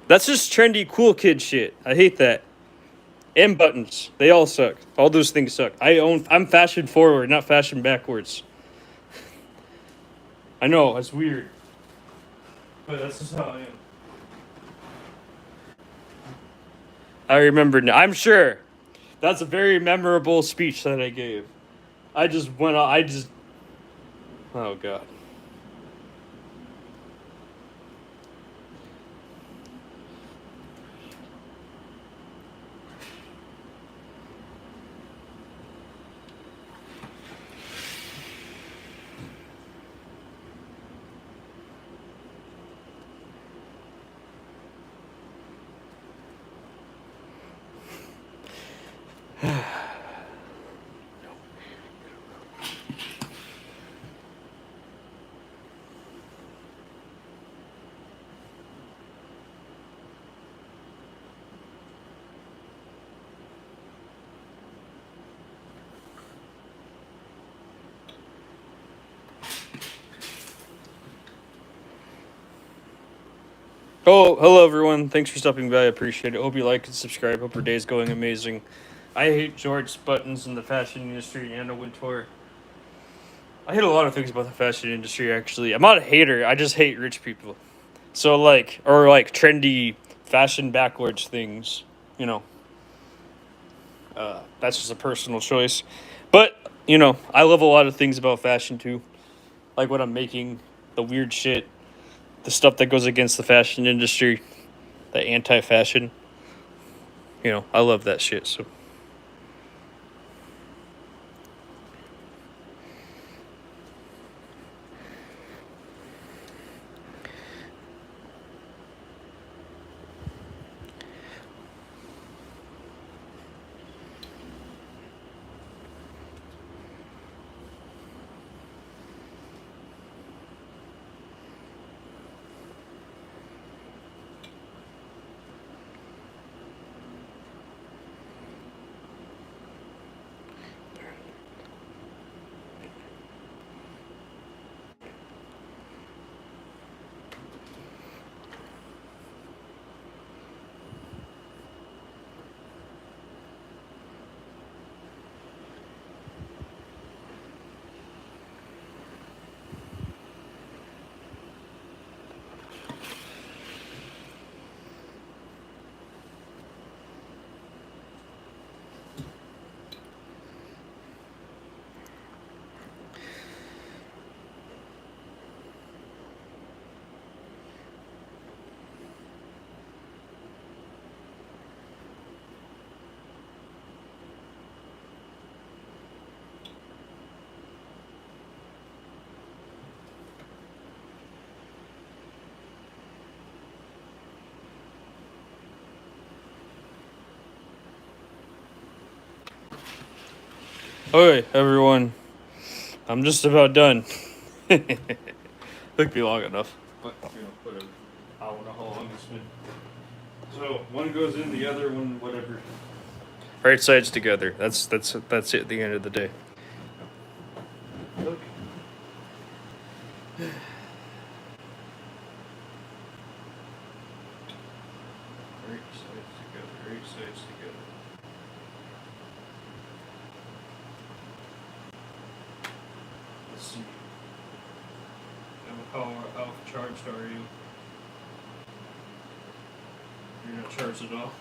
That's just trendy, cool kid shit. I hate that. And buttons. They all suck. All those things suck. I'm fashion forward, not fashion backwards. I know, it's weird. But that's just how I am. I remember now. I'm sure. That's a very memorable speech that I gave. I just went on. Oh, God. Oh, hello everyone. Thanks for stopping by. I appreciate it. Hope you like and subscribe. Hope your day is going amazing. I hate George buttons in the fashion industry and a Wintour. I hate a lot of things about the fashion industry, actually. I'm not a hater. I just hate rich people. So, or trendy fashion backwards things. You know, that's just a personal choice. But, I love a lot of things about fashion, too. Like what I'm making, the weird shit, the stuff that goes against the fashion industry, the anti-fashion. I love that shit, so. Okay, everyone. I'm just about done. Took me long enough. But, whatever. I don't know how long it's been. So, one goes in, the other one, whatever. Right sides together. That's it at the end of the day. Okay. Right sides together, right sides together. Let's see. How charged are you? You're not charged at all?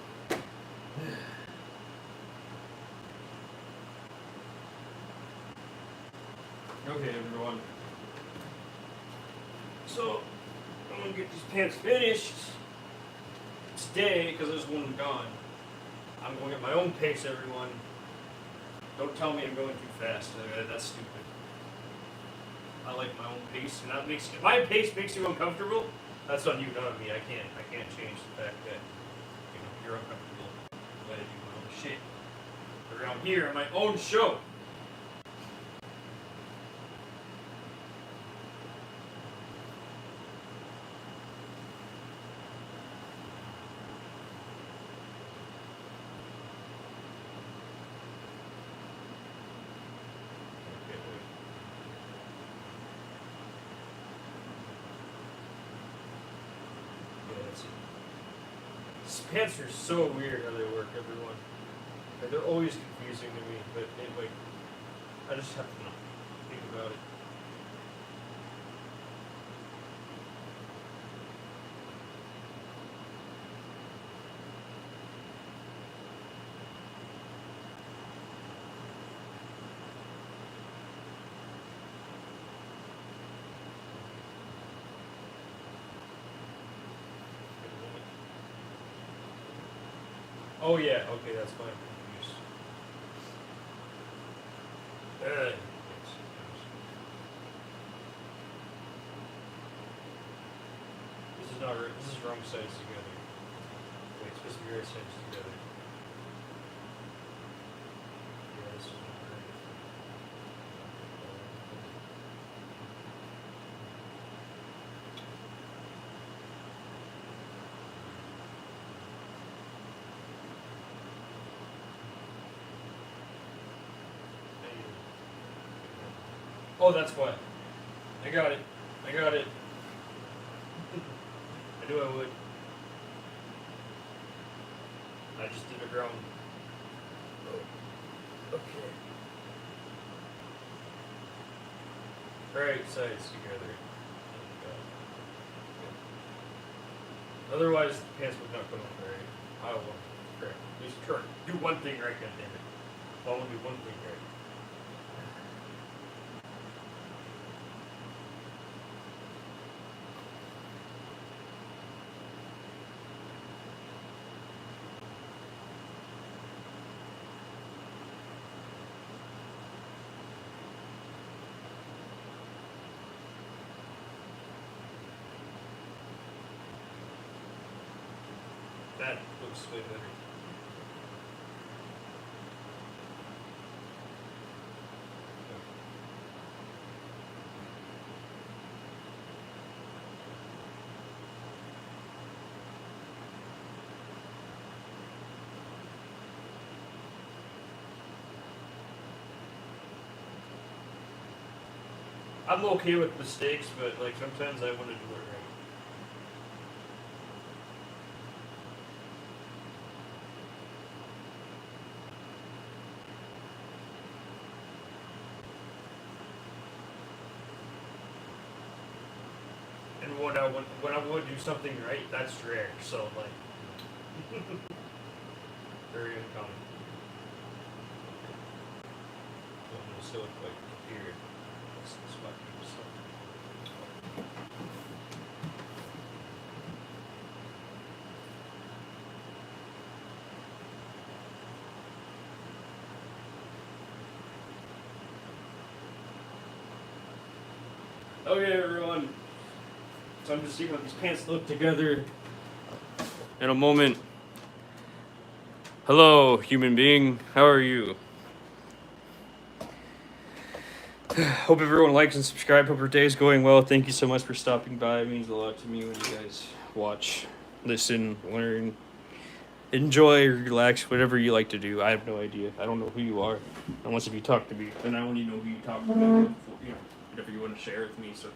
Okay, everyone. So, I'm gonna get these pants finished today because there's one gone. I'm going at my own pace, everyone. Don't tell me I'm going too fast. That's stupid. I like my own pace, and that makes if my pace makes you uncomfortable. That's on you, not on me. I can't change the fact that you're uncomfortable. Let it do my own shit around here on my own show. These pants are so weird how they work, everyone. They're always confusing to me, but I just have to think about it. Oh yeah, okay, that's fine. This is not right. This is wrong sides together. Wait, it's supposed to be right sides together. Yeah, this is not right. Oh, that's why. I got it. I knew I would. just did it wrong. Okay. Right sides together. Otherwise, the pants would not come up right. I don't want to correct. At least try. Do one thing right, goddammit. I want to do one thing right. That looks way better. I'm okay with mistakes, but like sometimes I want to do it right. And when I want to do something right, that's rare. So like, very uncommon. So like here, this fucking stuff. Okay, everyone. Time to see how these pants look together. In a moment. Hello, human being. How are you? Hope everyone likes and subscribe. Hope your day is going well. Thank you so much for stopping by. It means a lot to me when you guys watch, listen, learn, enjoy, relax, whatever you like to do. I have no idea. I don't know who you are. Unless if you talk to me, then I only know who you talk to. You know, whatever you want to share with me. So.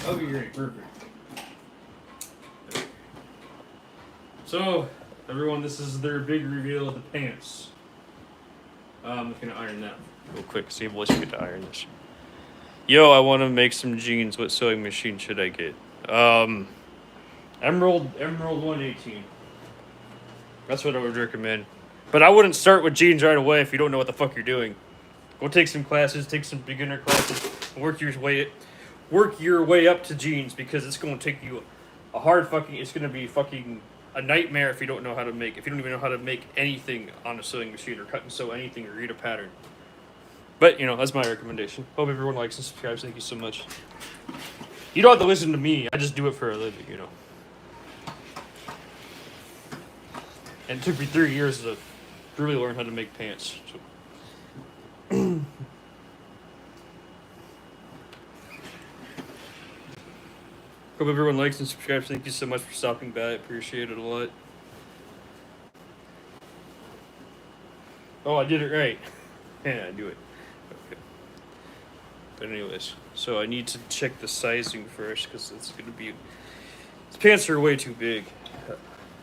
Okay, great, perfect. So, everyone, this is their big reveal of the pants. I'm gonna iron that real quick. See if let's get to iron this. Yo, I want to make some jeans. What sewing machine should I get? Emerald 118. That's what I would recommend. But I wouldn't start with jeans right away if you don't know what the fuck you're doing. Go take some classes, take some beginner classes, and work your way up to jeans, because it's going to take you it's going to be fucking a nightmare if you don't even know how to make anything on a sewing machine, or cut and sew anything, or read a pattern. But, that's my recommendation. Hope everyone likes and subscribes. Thank you so much. You don't have to listen to me. I just do it for a living, And it took me 3 years to really learn how to make pants. So. Hope everyone likes and subscribes. Thank you so much for stopping by. I appreciate it a lot. Oh, I did it right. Yeah, I knew it. Okay. But anyways, so I need to check the sizing first because it's gonna be. These pants are way too big.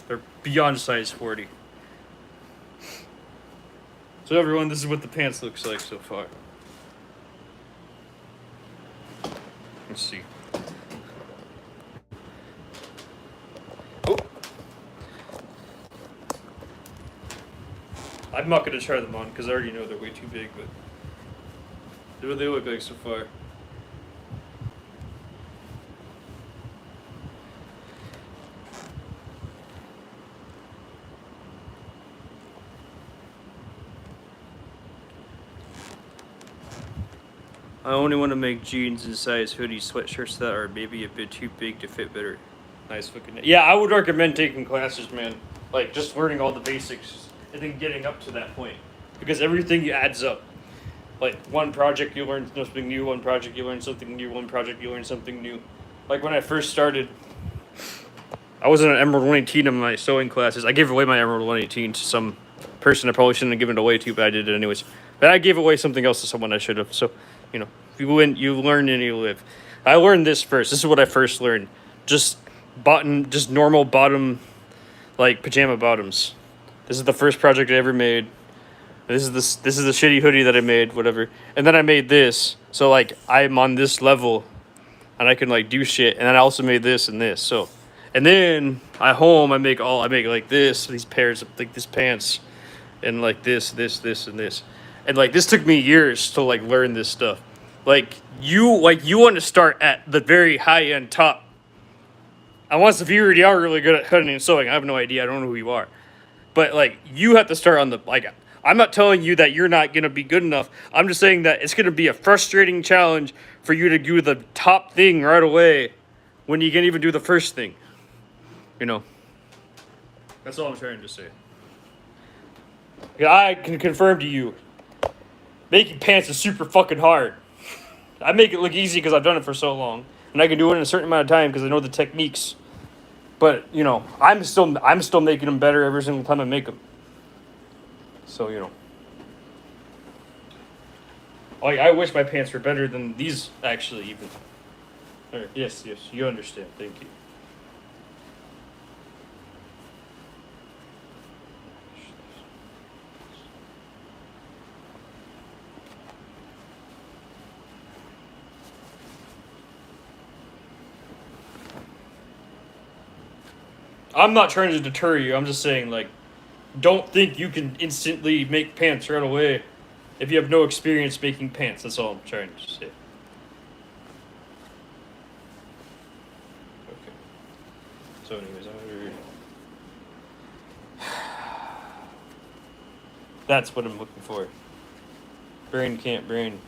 They're beyond size 40. So everyone, this is what the pants looks like so far. Let's see. Oh. I'm not gonna try them on because I already know they're way too big, but this is what they look like so far. I only want to make jeans and size hoodies, sweatshirts that are maybe a bit too big to fit better. Nice looking. Yeah, I would recommend taking classes, man. Like, just learning all the basics and then getting up to that point. Because everything adds up. Like, one project you learn something new, one project you learn something new, one project you learn something new. Like, when I first started, I was in an Emerald 118 in my sewing classes. I gave away my Emerald 118 to some person I probably shouldn't have given it away to, but I did it anyways. But I gave away something else to someone I should have, so... You know, you win, you learn and you live. I learned this first. This is what I first learned. Just normal bottom, like pajama bottoms. This is the first project I ever made. This is the shitty hoodie that I made, whatever. And then I made this. So like I'm on this level, and I can like do shit. And then I also made this and this. So, and then at home I make like these pairs of like this pants, and like this, and this. And, like, this took me years to, like, learn this stuff. Like, you want to start at the very high-end top. Unless if you already are really good at cutting and sewing. I have no idea. I don't know who you are. But, like, you have to start on the, like, I'm not telling you that you're not going to be good enough. I'm just saying that it's going to be a frustrating challenge for you to do the top thing right away when you can't even do the first thing. You know? That's all I'm trying to say. I can confirm to you, making pants is super fucking hard. I make it look easy because I've done it for so long. And I can do it in a certain amount of time because I know the techniques. But, you know, I'm still making them better every single time I make them. So, you know. Like, I wish my pants were better than these, actually, even. Right, yes, you understand. Thank you. I'm not trying to deter you. I'm just saying, like, don't think you can instantly make pants right away if you have no experience making pants. That's all I'm trying to say. Okay. So, anyways, that's what I'm looking for. Brain can't brain.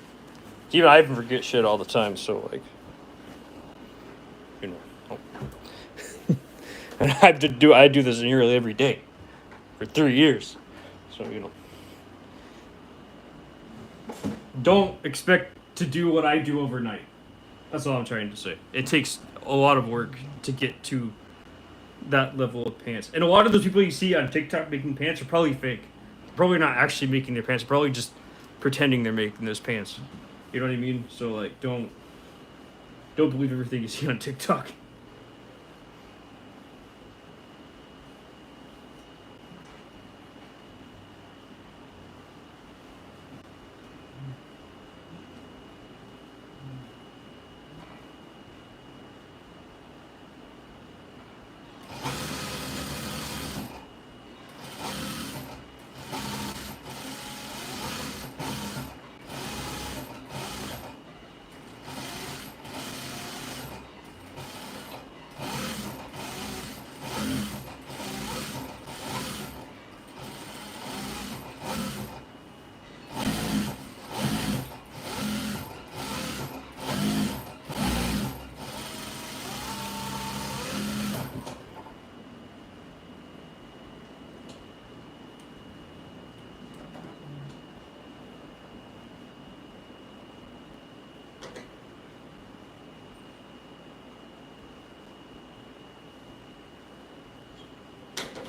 Even I even forget shit all the time. So, like, you know. Oh. And I do this nearly every day for 3 years. So, you know. Don't expect to do what I do overnight. That's all I'm trying to say. It takes a lot of work to get to that level of pants. And a lot of those people you see on TikTok making pants are probably fake. They're probably not actually making their pants. They're probably just pretending they're making those pants. You know what I mean? So, like, don't believe everything you see on TikTok.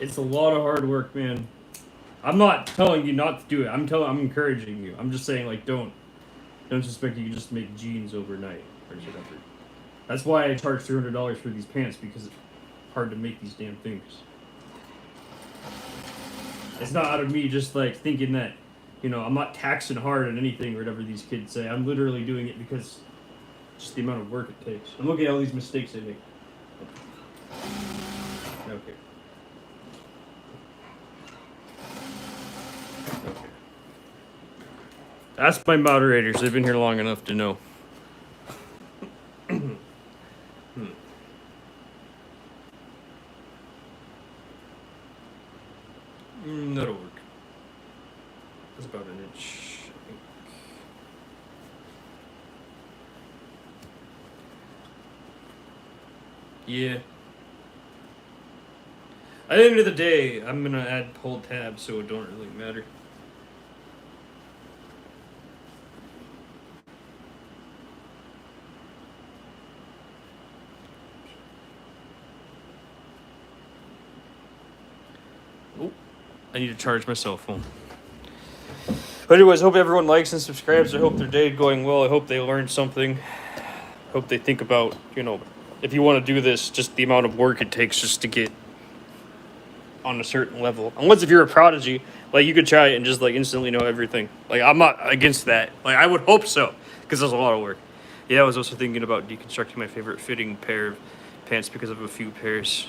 It's a lot of hard work, man. I'm not telling you not to do it. I'm encouraging you. I'm just saying, like, don't suspect you can just make jeans overnight or whatever. That's why I charge $300 for these pants, because it's hard to make these damn things. It's not out of me just like thinking that, I'm not taxing hard on anything or whatever these kids say. I'm literally doing it because just the amount of work it takes. And look at all these mistakes I make. Okay. Okay. Ask my moderators. They've been here long enough to know. That'll work. That's about an inch, I think. Yeah. At the end of the day, I'm gonna add pull tabs, so it don't really matter. Oh, I need to charge my cell phone. But anyways, hope everyone likes and subscribes. I hope their day going well. I hope they learned something. Hope they think about, if you want to do this, just the amount of work it takes just to get on a certain level. Unless if you're a prodigy, like, you could try it and just like instantly know everything. Like, I'm not against that. Like, I would hope so, because there's a lot of work. Yeah, I was also thinking about deconstructing my favorite fitting pair of pants because of a few pairs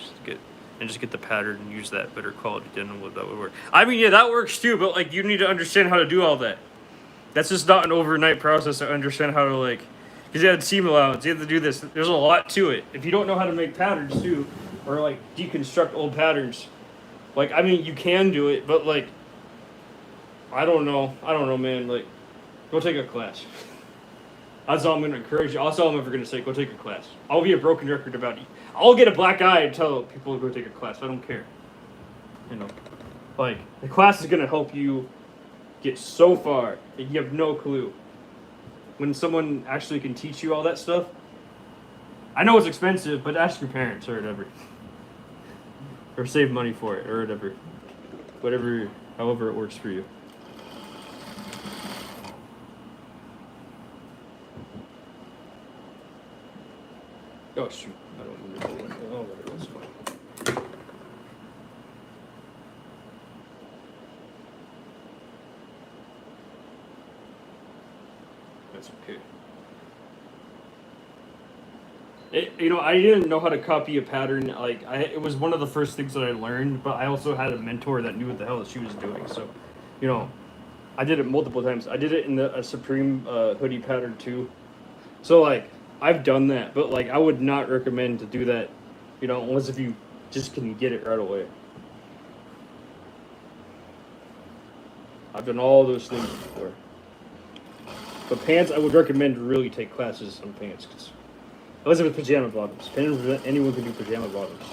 and just get the pattern and use that better quality denim. That would work. I mean, yeah, that works too, but like, you need to understand how to do all that. That's just not an overnight process to understand how to, like, because you have seam allowance, you have to do this. There's a lot to it. If you don't know how to make patterns too, or like deconstruct old patterns, like, I mean, you can do it, but like, I don't know, man. Like, go take a class. That's all I'm going to encourage you. That's all I'm ever going to say. Go take a class. I'll be a broken record about it. I'll get a black eye and tell people to go take a class. I don't care. Like, the class is going to help you get so far that you have no clue. When someone actually can teach you all that stuff, I know it's expensive, but ask your parents or whatever. Or save money for it or whatever. However it works for you. Oh, shoot. I don't remember. Oh, that was fine. That's okay. I didn't know how to copy a pattern. Like, it was one of the first things that I learned, but I also had a mentor that knew what the hell she was doing. So, I did it multiple times. I did it in a Supreme hoodie pattern too. So, like, I've done that, but like, I would not recommend to do that, unless if you just can get it right away. I've done all those things before. But pants, I would recommend to really take classes on pants, unless it was pajama bottoms. Anyone can do pajama bottoms.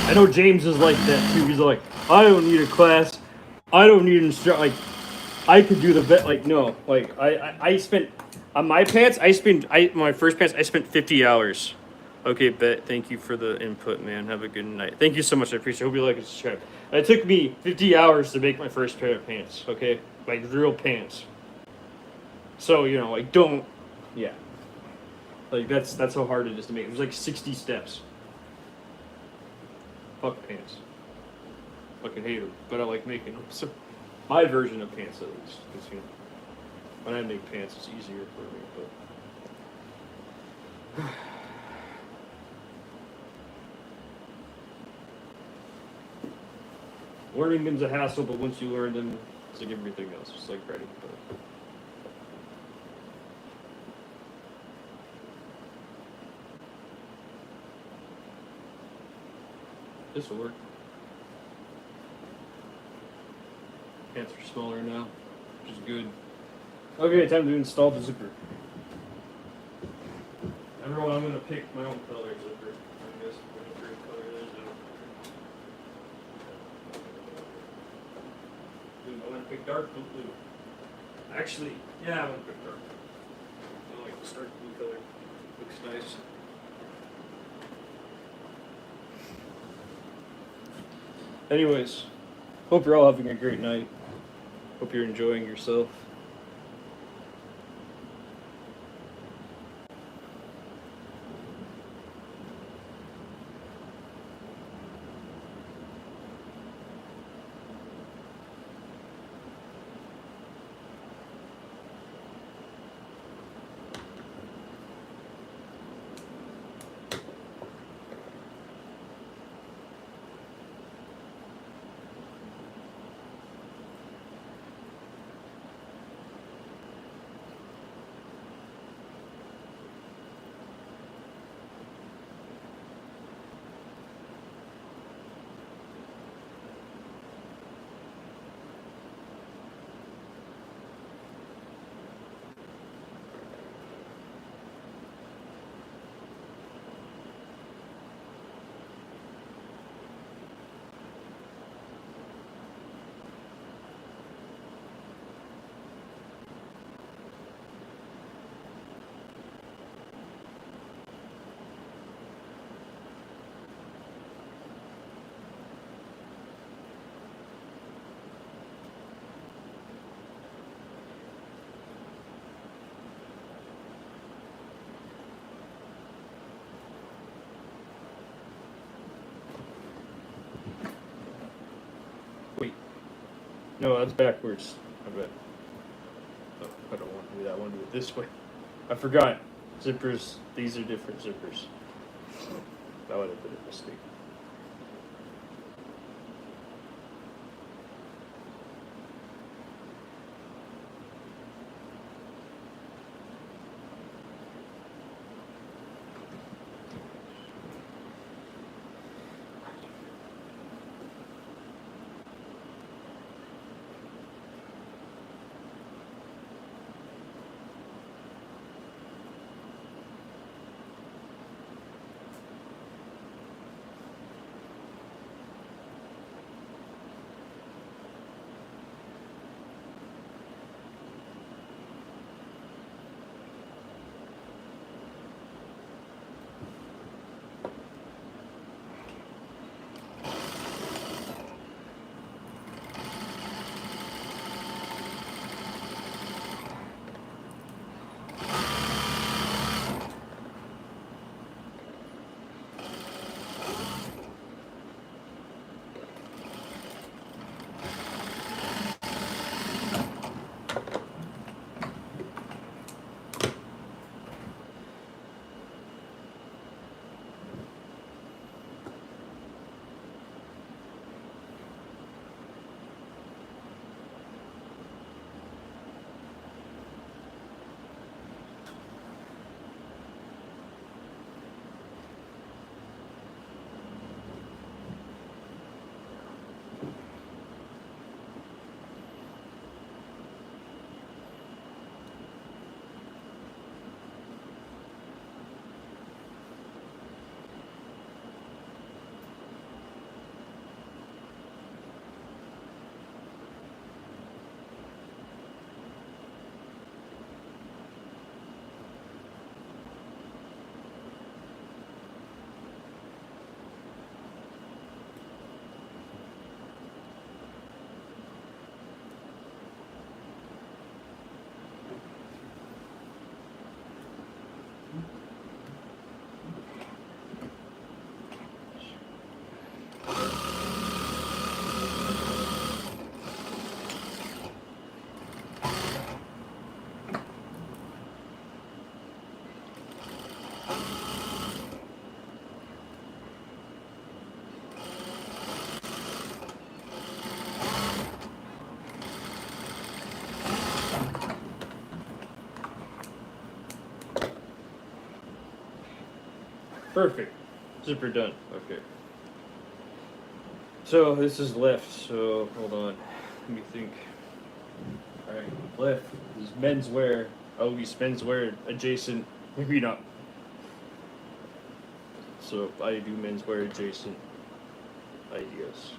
I know James is like that too. He's like, I don't need a class. I don't need instruct. Like, I could do the vet. Like, no. Like, I spent on my pants. My first pants. I spent 50 hours. Okay, Bet. Thank you for the input, man. Have a good night. Thank you so much. I appreciate it. Hope you like and subscribe. It took me 50 hours to make my first pair of pants. Okay, like real pants. So like, don't. Yeah. Like, that's how hard it is to make. There's like 60 steps. Fuck pants. Fucking hate them, but I like making them. So, my version of pants, at least, because when I make pants, it's easier for me. But learning them's a hassle, but once you learn them, it's like everything else. It's like writing. This will work. Pants are smaller now. which is good. Okay, time to install the zipper. Everyone, I'm gonna pick my own color zipper. I guess whatever color it is. I'm gonna pick dark blue. Actually, yeah, I'm gonna pick dark blue. I like this dark blue color. Looks nice. Anyways, hope you're all having a great night. Hope you're enjoying yourself. Wait. No, that's backwards. I bet. Oh, I don't want to do that. I want to do it this way. I forgot. Zippers, these are different zippers. That would have been a mistake. Perfect. Zipper done. Okay. So this is left, so hold on. Let me think. Alright, left is menswear. Oh, he's menswear adjacent. Maybe not. So I do menswear adjacent ideas.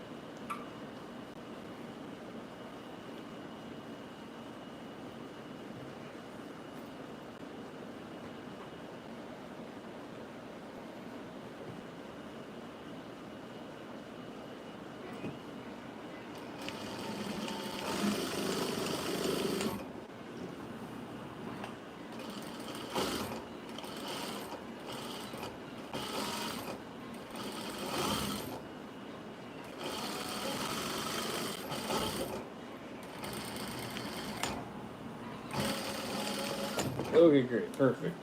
Okay, great, perfect.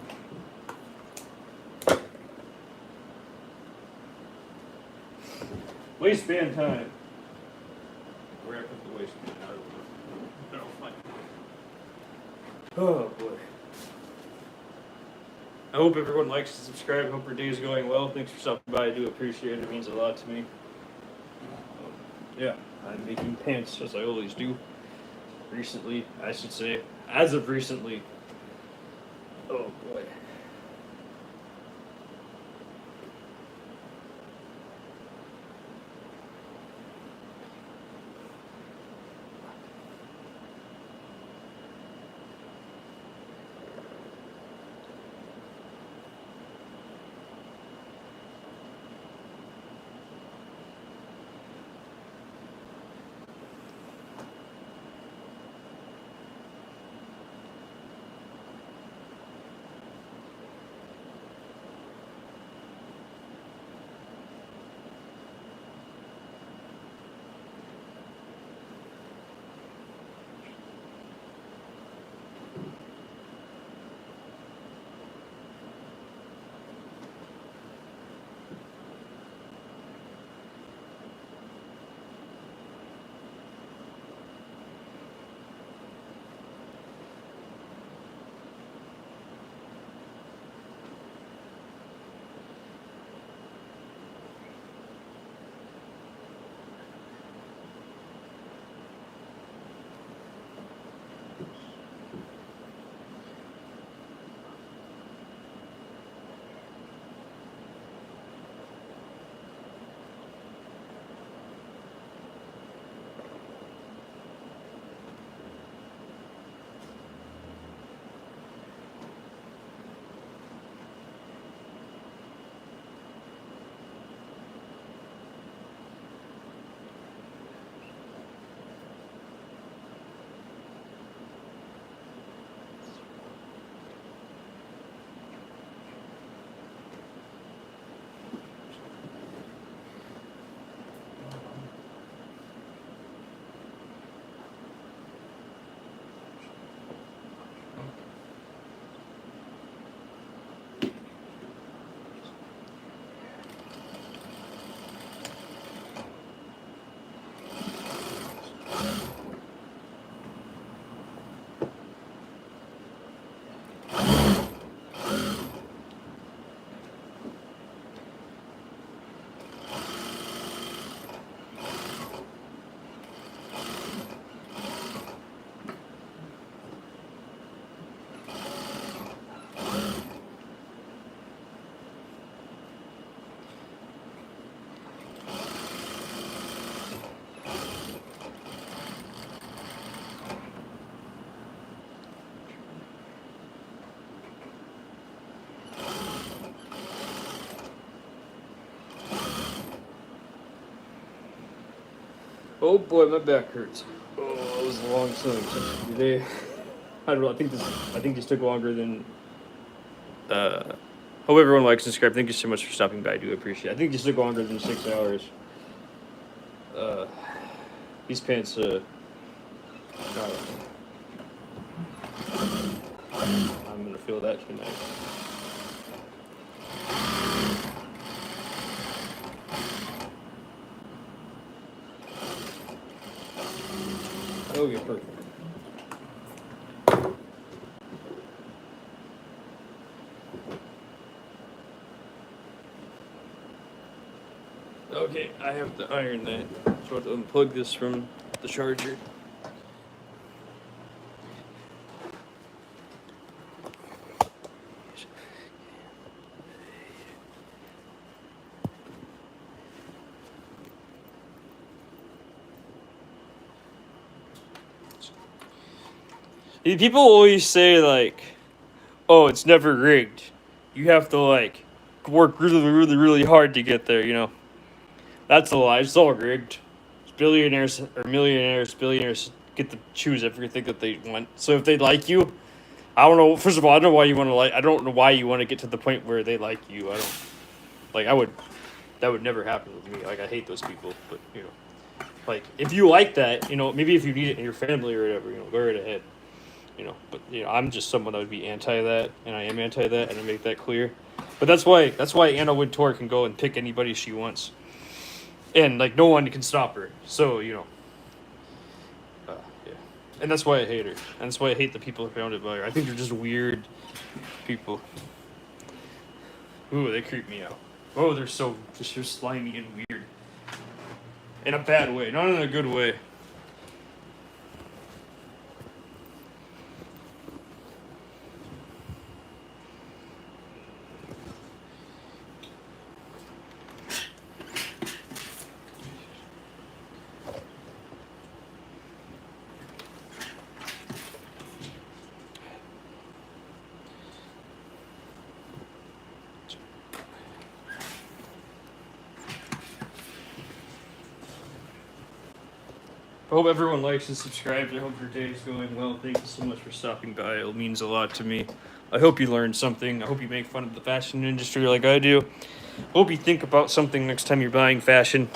Waistband time. Where I put the waistband? I don't know. Oh boy. I hope everyone likes and subscribe. Hope your day is going well. Thanks for stopping by. I do appreciate it. It means a lot to me. Yeah, I'm making pants as I always do. Recently, I should say, as of recently. Oh boy. Oh boy, my back hurts. Oh, it was a long swim today. I don't know. I think this took longer than. Hope everyone likes and subscribe. Thank you so much for stopping by. I do appreciate it. I think this took longer than 6 hours. These pants. I'm gonna feel that tonight. Okay, perfect. Okay, I have to iron that. So I have to unplug this from the charger. People always say like, "Oh, it's never rigged. You have to like work really, really, really hard to get there." You know, that's a lie. It's all rigged. Billionaires or millionaires, billionaires get to choose everything that they want. So if they like you, I don't know. First of all, I don't know why you want to like. I don't know why you want to get to the point where they like you. I don't like. I would. That would never happen with me. Like I hate those people. But you know, like if you like that, you know, maybe if you need it in your family or whatever, you know, go right ahead. You know, but you know, I'm just someone that would be anti that, and I am anti that, and I make that clear. But that's why Anna Wintour can go and pick anybody she wants, and like no one can stop her. So you know. Yeah. And that's why I hate her. And that's why I hate the people surrounded by her. I think they're just weird people. Ooh, they creep me out. Oh, they're so slimy and weird. In a bad way, not in a good way. I hope everyone likes and subscribes. I hope your day is going well. Thank you so much for stopping by. It means a lot to me. I hope you learned something. I hope you make fun of the fashion industry like I do. I hope you think about something next time you're buying fashion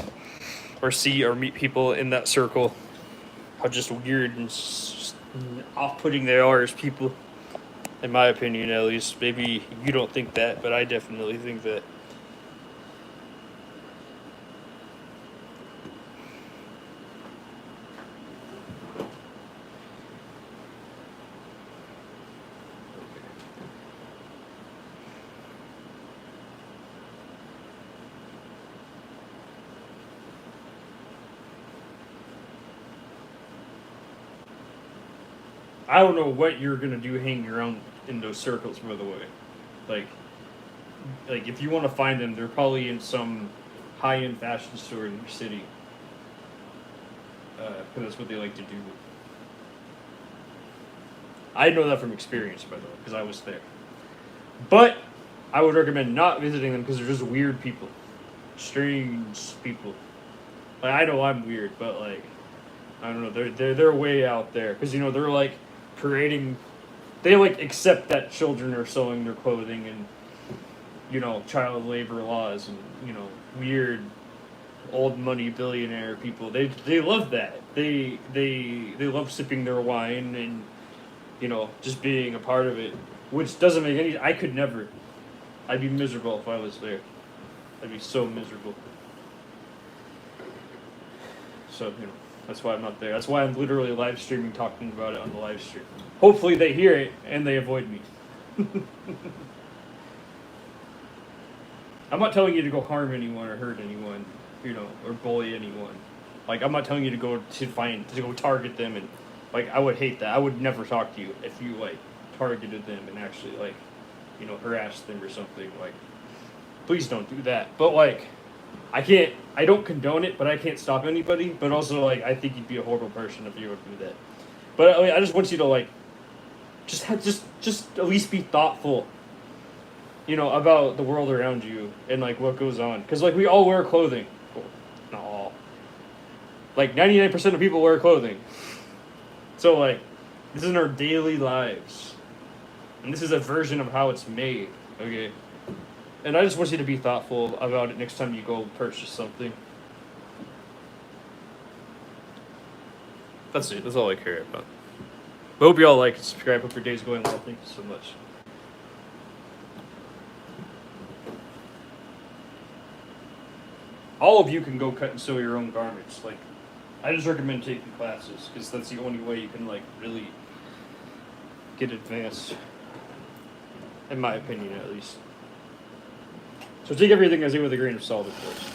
or see or meet people in that circle. How just weird and off-putting they are as people, in my opinion at least. Maybe you don't think that, but I definitely think that. I don't know what you're gonna do hanging around in those circles, by the way. Like, like if you want to find them, they're probably in some high-end fashion store in your city. Because that's what they like to do. I know that from experience, by the way, because I was there. But I would recommend not visiting them because they're just weird people, strange people. Like I know I'm weird, but like I don't know, they're way out there because you know they're like parading. They like accept that children are sewing their clothing and you know child labor laws and you know weird old money billionaire people. They love that. They love sipping their wine and you know just being a part of it, which doesn't make any. I could never. I'd be miserable if I was there. I'd be so miserable. So you know that's why I'm not there. That's why I'm literally live streaming, talking about it on the live stream. Hopefully they hear it and they avoid me. I'm not telling you to go harm anyone or hurt anyone, you know, or bully anyone. Like I'm not telling you to go target them and like I would hate that. I would never talk to you if you like targeted them and actually like, you know, harassed them or something. Like please don't do that. But like I don't condone it, but I can't stop anybody. But also like I think you'd be a horrible person if you would do that. But I just want you to like just at least be thoughtful, you know, about the world around you and like what goes on. Because like we all wear clothing. Well, not all. Like 99% of people wear clothing. So like this is in our daily lives. And this is a version of how it's made. Okay. And I just want you to be thoughtful about it next time you go purchase something. That's it. That's all I care about. I hope you all like and subscribe. Hope your day's going well. Thank you so much. All of you can go cut and sew your own garments. Like, I just recommend taking classes because that's the only way you can like really get advanced. In my opinion, at least. So take everything I say with a grain of salt, of course.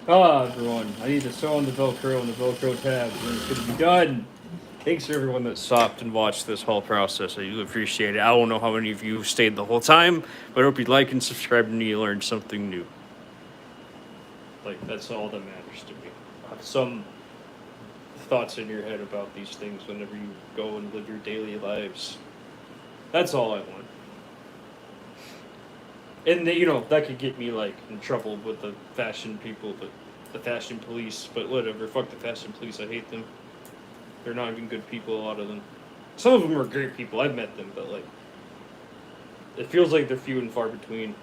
Ah, everyone, I need to sew on the Velcro and the Velcro tabs, and it's going to be done. Thanks to everyone that stopped and watched this whole process. I do appreciate it. I don't know how many of you stayed the whole time, but I hope you like and subscribe and you learned something new. Like, that's all that matters to me. Have some thoughts in your head about these things whenever you go and live your daily lives. That's all I want. And you know that could get me like in trouble with the fashion people, but the fashion police. But whatever, fuck the fashion police. I hate them. They're not even good people. A lot of them. Some of them are great people. I've met them, but like, it feels like they're few and far between.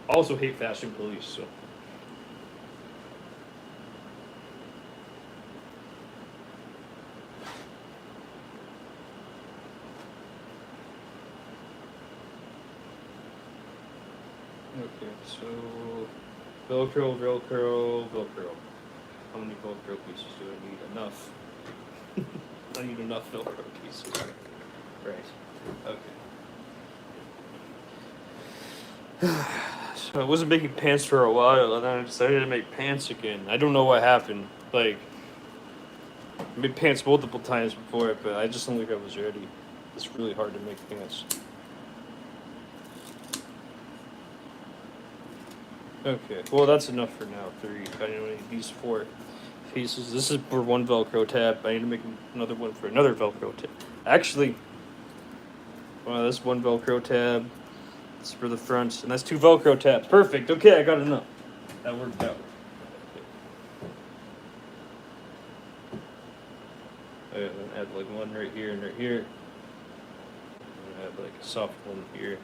I also hate fashion police. So. Okay, so Velcro, Velcro, Velcro. How many Velcro pieces do I need? Enough. I need enough Velcro pieces. Right. Okay. So I wasn't making pants for a while, and then I decided to make pants again. I don't know what happened. Like, I made pants multiple times before, but I just don't think I was ready. It's really hard to make pants. Okay, well that's enough for now. 3. I need these 4 pieces. This is for one Velcro tab. I need to make another one for another Velcro tab. Actually, well, that's one Velcro tab. It's for the front, and that's 2 Velcro tabs. Perfect. Okay, I got enough. That worked out. I'm gonna add like one right here and right here. I'm gonna add like a soft one here.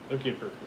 Okay, perfect.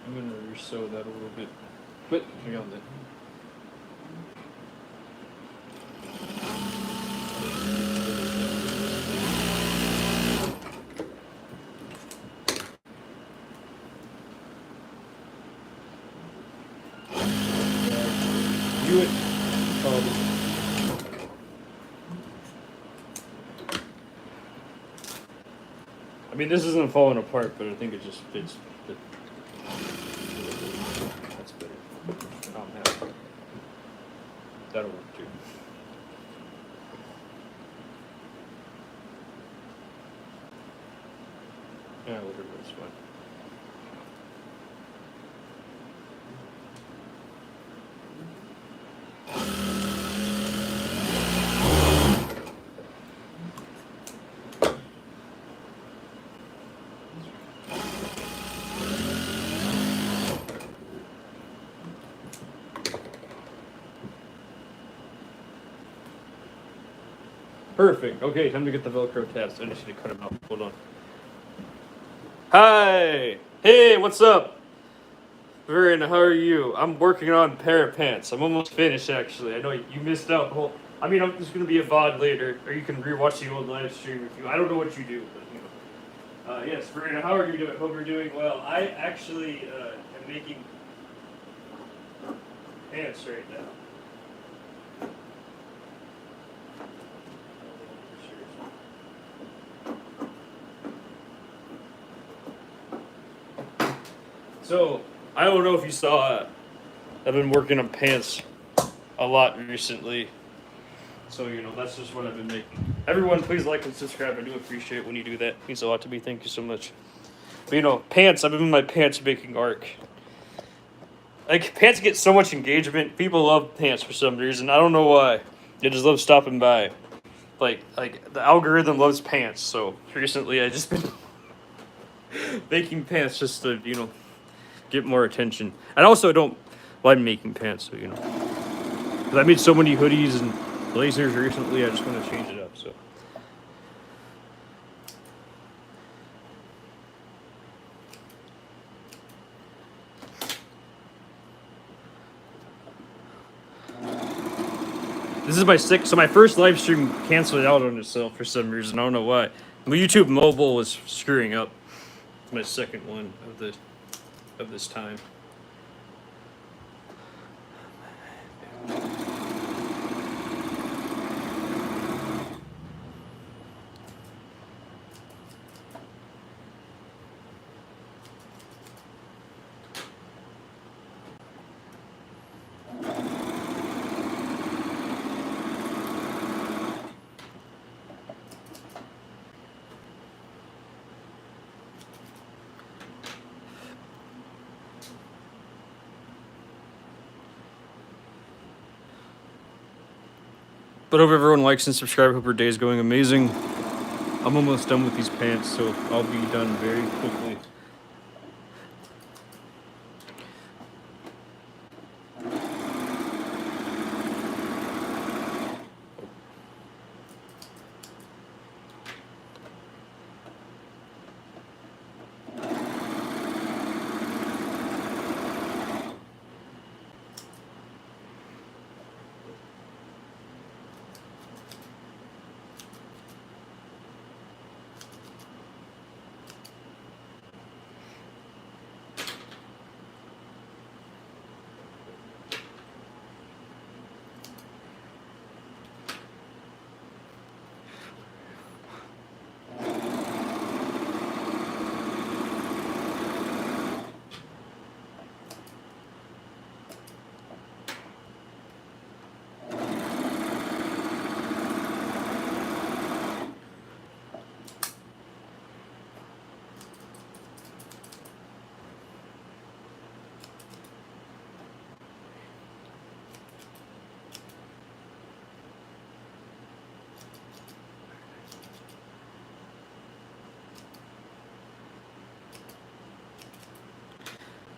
I'm gonna resew that a little bit. But hang on then. Do it. I mean, this isn't falling apart, but I think it just fits. That's better. I'm happy. That'll work too. Yeah, whatever, it's fine. Perfect. Okay, time to get the Velcro tabs. I just need to cut them out. Hold on. Hi. Hey, what's up? Vern, how are you? I'm working on a pair of pants. I'm almost finished, actually. I know you missed out the whole... I mean, I'm just going to be a VOD later, or you can rewatch the old live stream if you... I don't know what you do, but, you know. Yes, Verena, how are you doing? Hope you're doing well. I actually am making pants right now. So, I don't know if you saw it. I've been working on pants a lot recently. So, you know, that's just what I've been making. Everyone, please like and subscribe. I do appreciate when you do that. It means a lot to me. Thank you so much. But, you know, pants. I've been in my pants making arc. Like, pants get so much engagement. People love pants for some reason. I don't know why. They just love stopping by. Like the algorithm loves pants. So, recently I just been making pants just to, you know, get more attention. And also, I don't like making pants, so, you know. Because I made so many hoodies and blazers recently, I just want to change it up, so. This is my sixth, so my first live stream canceled out on itself for some reason. I don't know why. My YouTube mobile was screwing up. It's my second one of this time. But hope everyone likes and subscribe. Hope your day is going amazing. I'm almost done with these pants, so I'll be done very quickly.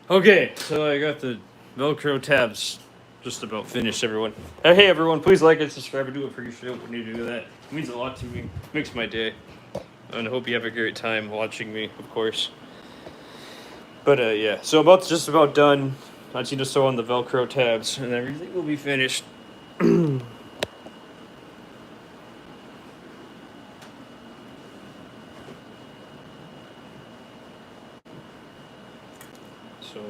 Okay, so I got the Velcro tabs just about finished, everyone. Hey, everyone, please like and subscribe. I do appreciate it when you do that. It means a lot to me. It makes my day. And I hope you have a great time watching me, of course. But, yeah. So just about done. I just need to sew on the Velcro tabs, and everything will be finished. So,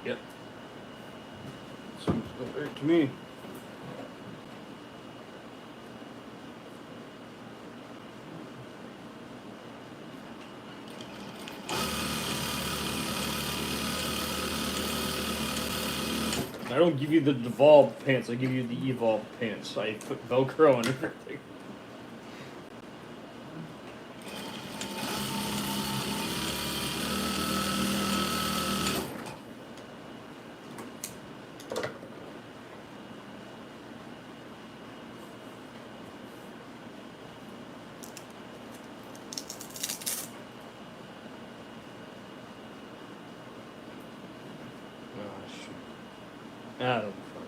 yep. Seems right to me. I don't give you the devolved pants, I give you the evolved pants. I put Velcro on everything. That'll be fun.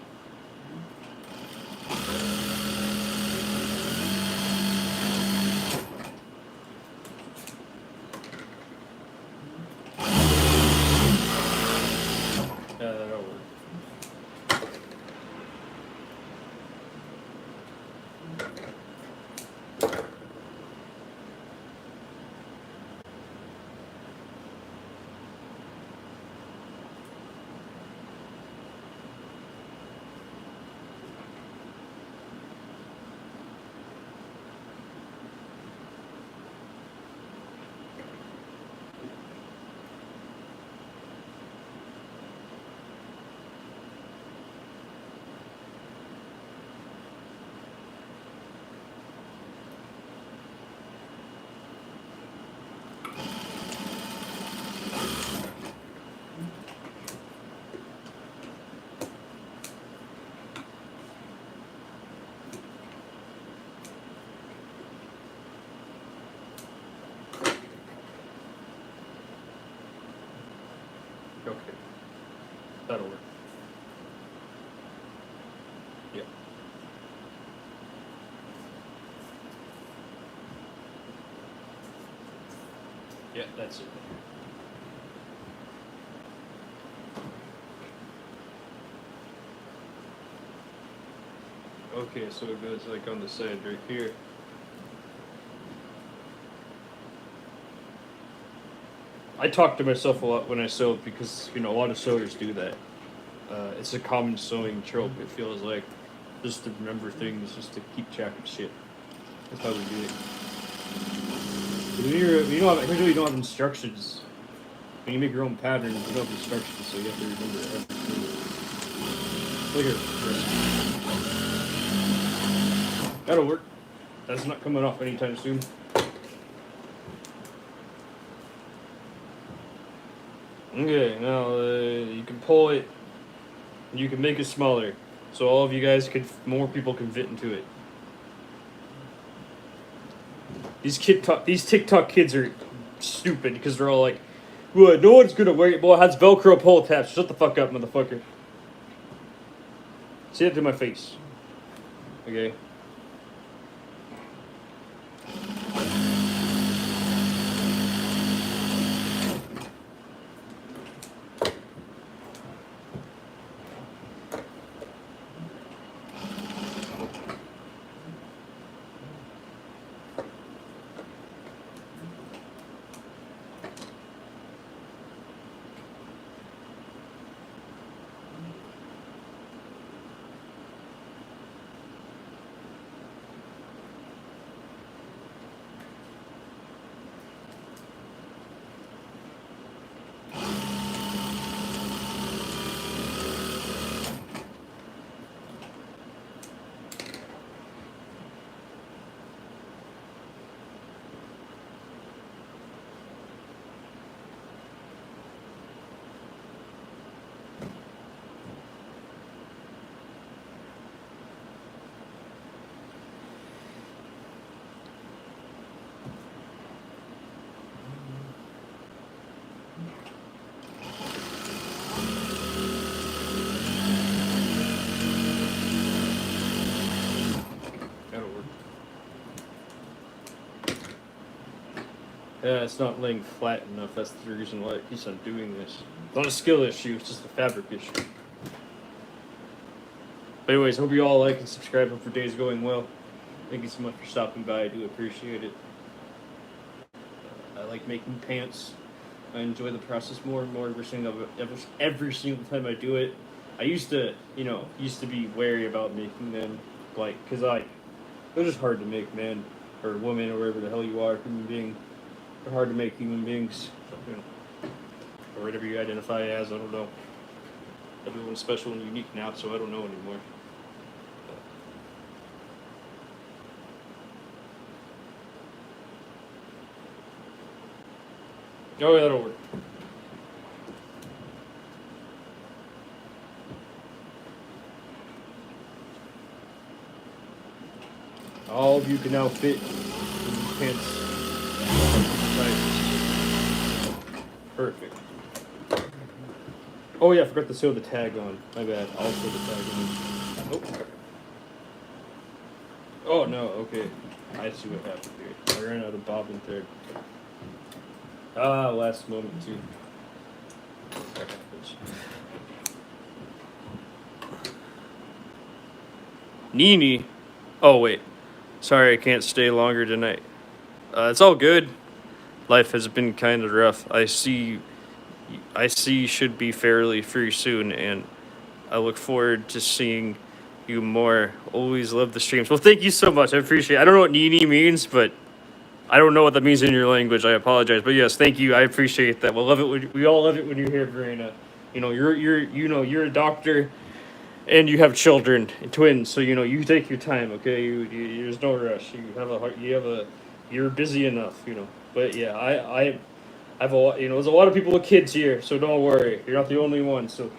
That'll work. Yeah. Yeah, that's it. Okay, so it goes like on the side right here. I talk to myself a lot when I sew because a lot of sewers do that. It's a common sewing trope. It feels like just to remember things, just to keep track of shit. That's how we do it. Here's why you don't have instructions. When you make your own pattern, you don't have instructions, so you have to remember everything. Look here. That'll work. That's not coming off anytime soon. Okay, now you can pull it. You can make it smaller, so all of you guys more people can fit into it. These TikTok kids are stupid because they're all like, "Well, no one's gonna wear it. Boy, it has Velcro pull tabs. Shut the fuck up, motherfucker." Say it to my face. Okay. Yeah, it's not laying flat enough. That's the reason why it keeps on doing this. It's not a skill issue, it's just a fabric issue. But anyways, hope you all like and subscribe. Hope your day's going well. Thank you so much for stopping by. I do appreciate it. I like making pants. I enjoy the process more and more every single time I do it. I used to be wary about making them, because they're just hard to make, man, or woman, or whatever the hell you are, human being. They're hard to make human beings, or whatever you identify as. I don't know. Everyone's special and unique now, so I don't know anymore. Oh, yeah, that'll work. All of you can now fit in these pants. Nice. Perfect. Oh yeah, I forgot to sew the tag on. My bad. I'll sew the tag on. Nope. Oh no, okay. I see what happened here. I ran out of bobbin thread. Last moment too. Nini. Oh wait. Sorry, I can't stay longer tonight. It's all good. Life has been kind of rough. I see should be fairly free soon, and I look forward to seeing you more. Always love the streams. Well, thank you so much. I appreciate it. I don't know what Nini means, but I don't know what that means in your language. I apologize. But yes, thank you. I appreciate that. We all love it when you're here, Verena. You're a doctor, and you have children, twins. So you take your time. Okay, there's no rush. You're busy enough. But yeah, I have a lot. There's a lot of people with kids here, so don't worry. You're not the only one. So,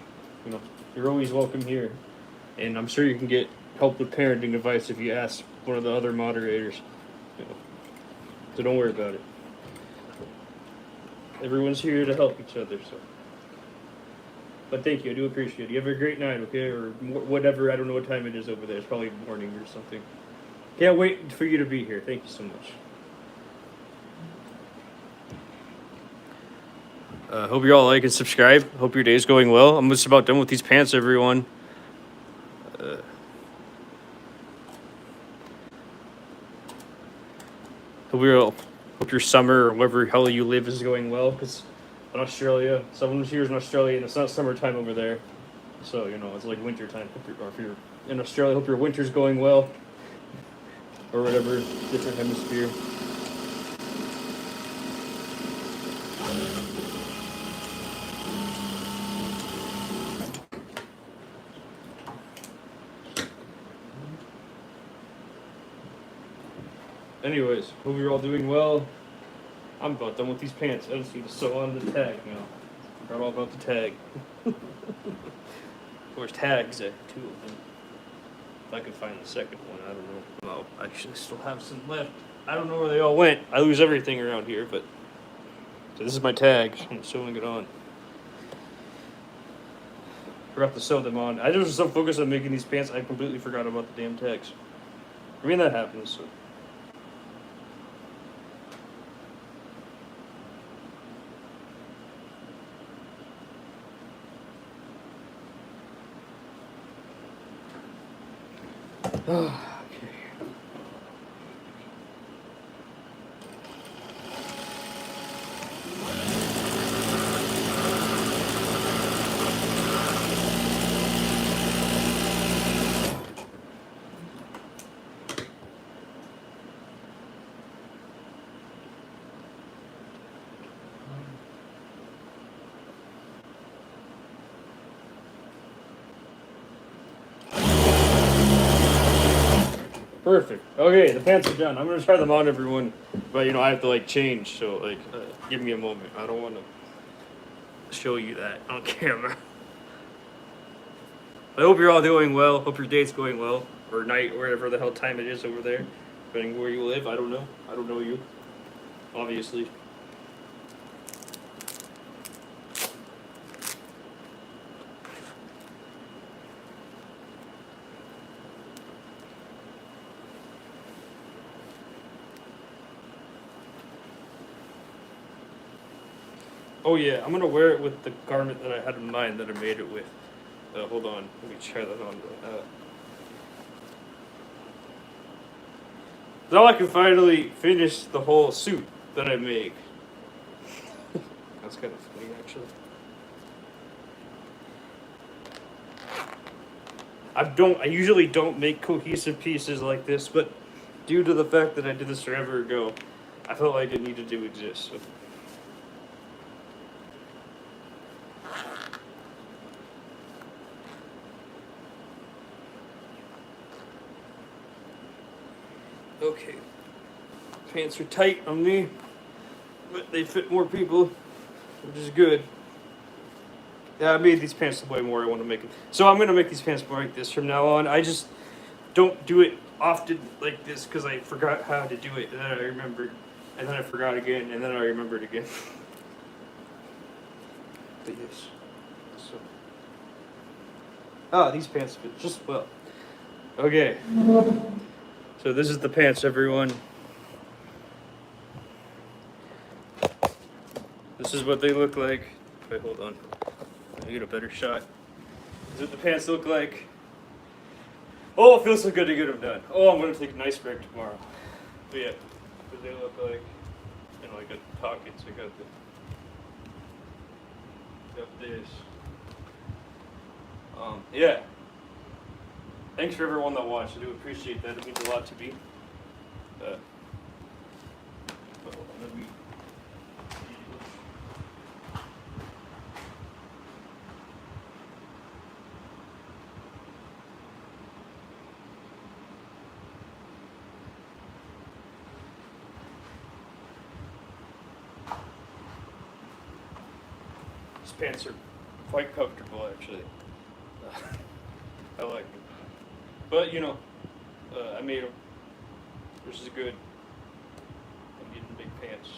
you're always welcome here, and I'm sure you can get help with parenting advice if you ask one of the other moderators. So don't worry about it. Everyone's here to help each other. So. But thank you, I do appreciate it. You have a great night, okay? Or whatever, I don't know what time it is over there. It's probably morning or something. Can't wait for you to be here. Thank you so much. Hope you all like and subscribe. Hope your day's going well. I'm just about done with these pants, everyone. Hope your summer or wherever hell you live is going well. Because in Australia, someone here's in Australia, and it's not summertime over there. So, you know, it's like winter time. Or if you're in Australia, hope your winter's going well. Or whatever, different hemisphere. Anyways, hope you're all doing well. I'm about done with these pants. I just need to sew on the tag now. Forgot all about the tag. There's tags, two of them. If I can find the second one, I don't know. Well, I actually still have some left. I don't know where they all went. I lose everything around here, but... So this is my tag. I'm sewing it on. Forgot to sew them on. I just was so focused on making these pants, I completely forgot about the damn tags. I mean, that happens, so... Okay. Perfect. Okay, the pants are done. I'm gonna try them on, everyone. But you know, I have to like change. So like, give me a moment. I don't want to show you that on camera. I hope you're all doing well. Hope your day's going well, or night, or whatever the hell time it is over there, depending where you live. I don't know. I don't know you, obviously. Oh yeah, I'm gonna wear it with the garment that I had in mind that I made it with. Hold on, let me try that on. Now I can finally finish the whole suit that I make. That's kind of funny, actually. I usually don't make cohesive pieces like this, but due to the fact that I did this forever ago, I felt like it needed to exist. So. Okay, pants are tight on me, but they fit more people, which is good. Yeah, I made these pants the way more I want to make them. So I'm going to make these pants more like this from now on. I just don't do it often like this because I forgot how to do it, and then I remembered, and then I forgot again, and then I remembered again. But yes. So. These pants fit just well. Okay. So this is the pants, everyone. This is what they look like. Wait, hold on. Let me get a better shot. This is what the pants look like. Oh, it feels so good to get them done. Oh, I'm going to take a nice break tomorrow. But yeah, what they look like. You know, I got the pockets, I got this. Yeah. Thanks for everyone that watched. I do appreciate that. It means a lot to me. These pants are quite comfortable, actually. I like them. But, you know, I made them. This is good. I'm getting big pants.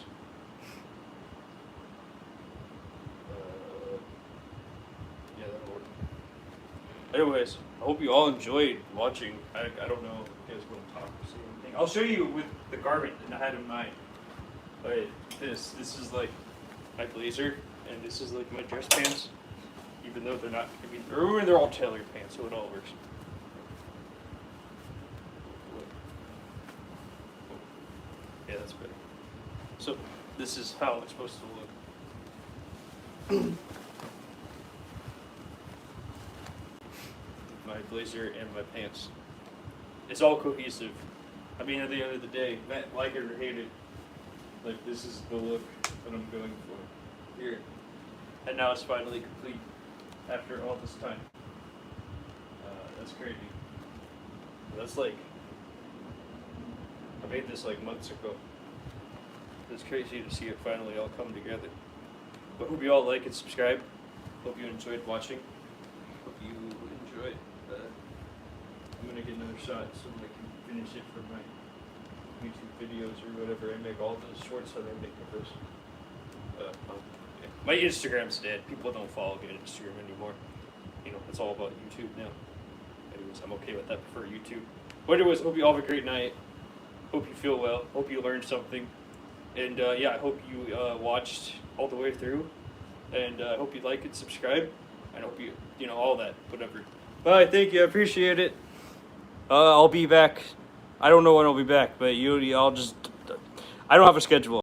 Yeah, Anyways, I hope you all enjoyed watching. I don't know if you guys want to talk or say anything. I'll show you with the garment that I had in mind. But this is like my blazer, and this is like my dress pants. Even though they're not, they're all tailored pants, so it all works. Yeah, that's better. So this is how it's supposed to look. My blazer and my pants. It's all cohesive. I mean, at the end of the day, like it or hate it, like this is the look that I'm going for here. And now it's finally complete after all this time. That's crazy. That's like, I made this like months ago. It's crazy to see it finally all come together. But hope you all like and subscribe. Hope you enjoyed watching. Hope you enjoyed. I'm gonna get another shot so I can finish it for my YouTube videos or whatever. I make all the shorts that I make of this. Yeah. My Instagram's dead. People don't follow me on Instagram anymore. You know, it's all about YouTube now. Anyways, I'm okay with that. I prefer YouTube. But anyways, hope you all have a great night. Hope you feel well. Hope you learned something. And yeah, I hope you watched all the way through. And I hope you like and subscribe. And I hope you know, all that, whatever. Bye, thank you, I appreciate it. I'll be back. I don't know when I'll be back, but I'll just, I don't have a schedule.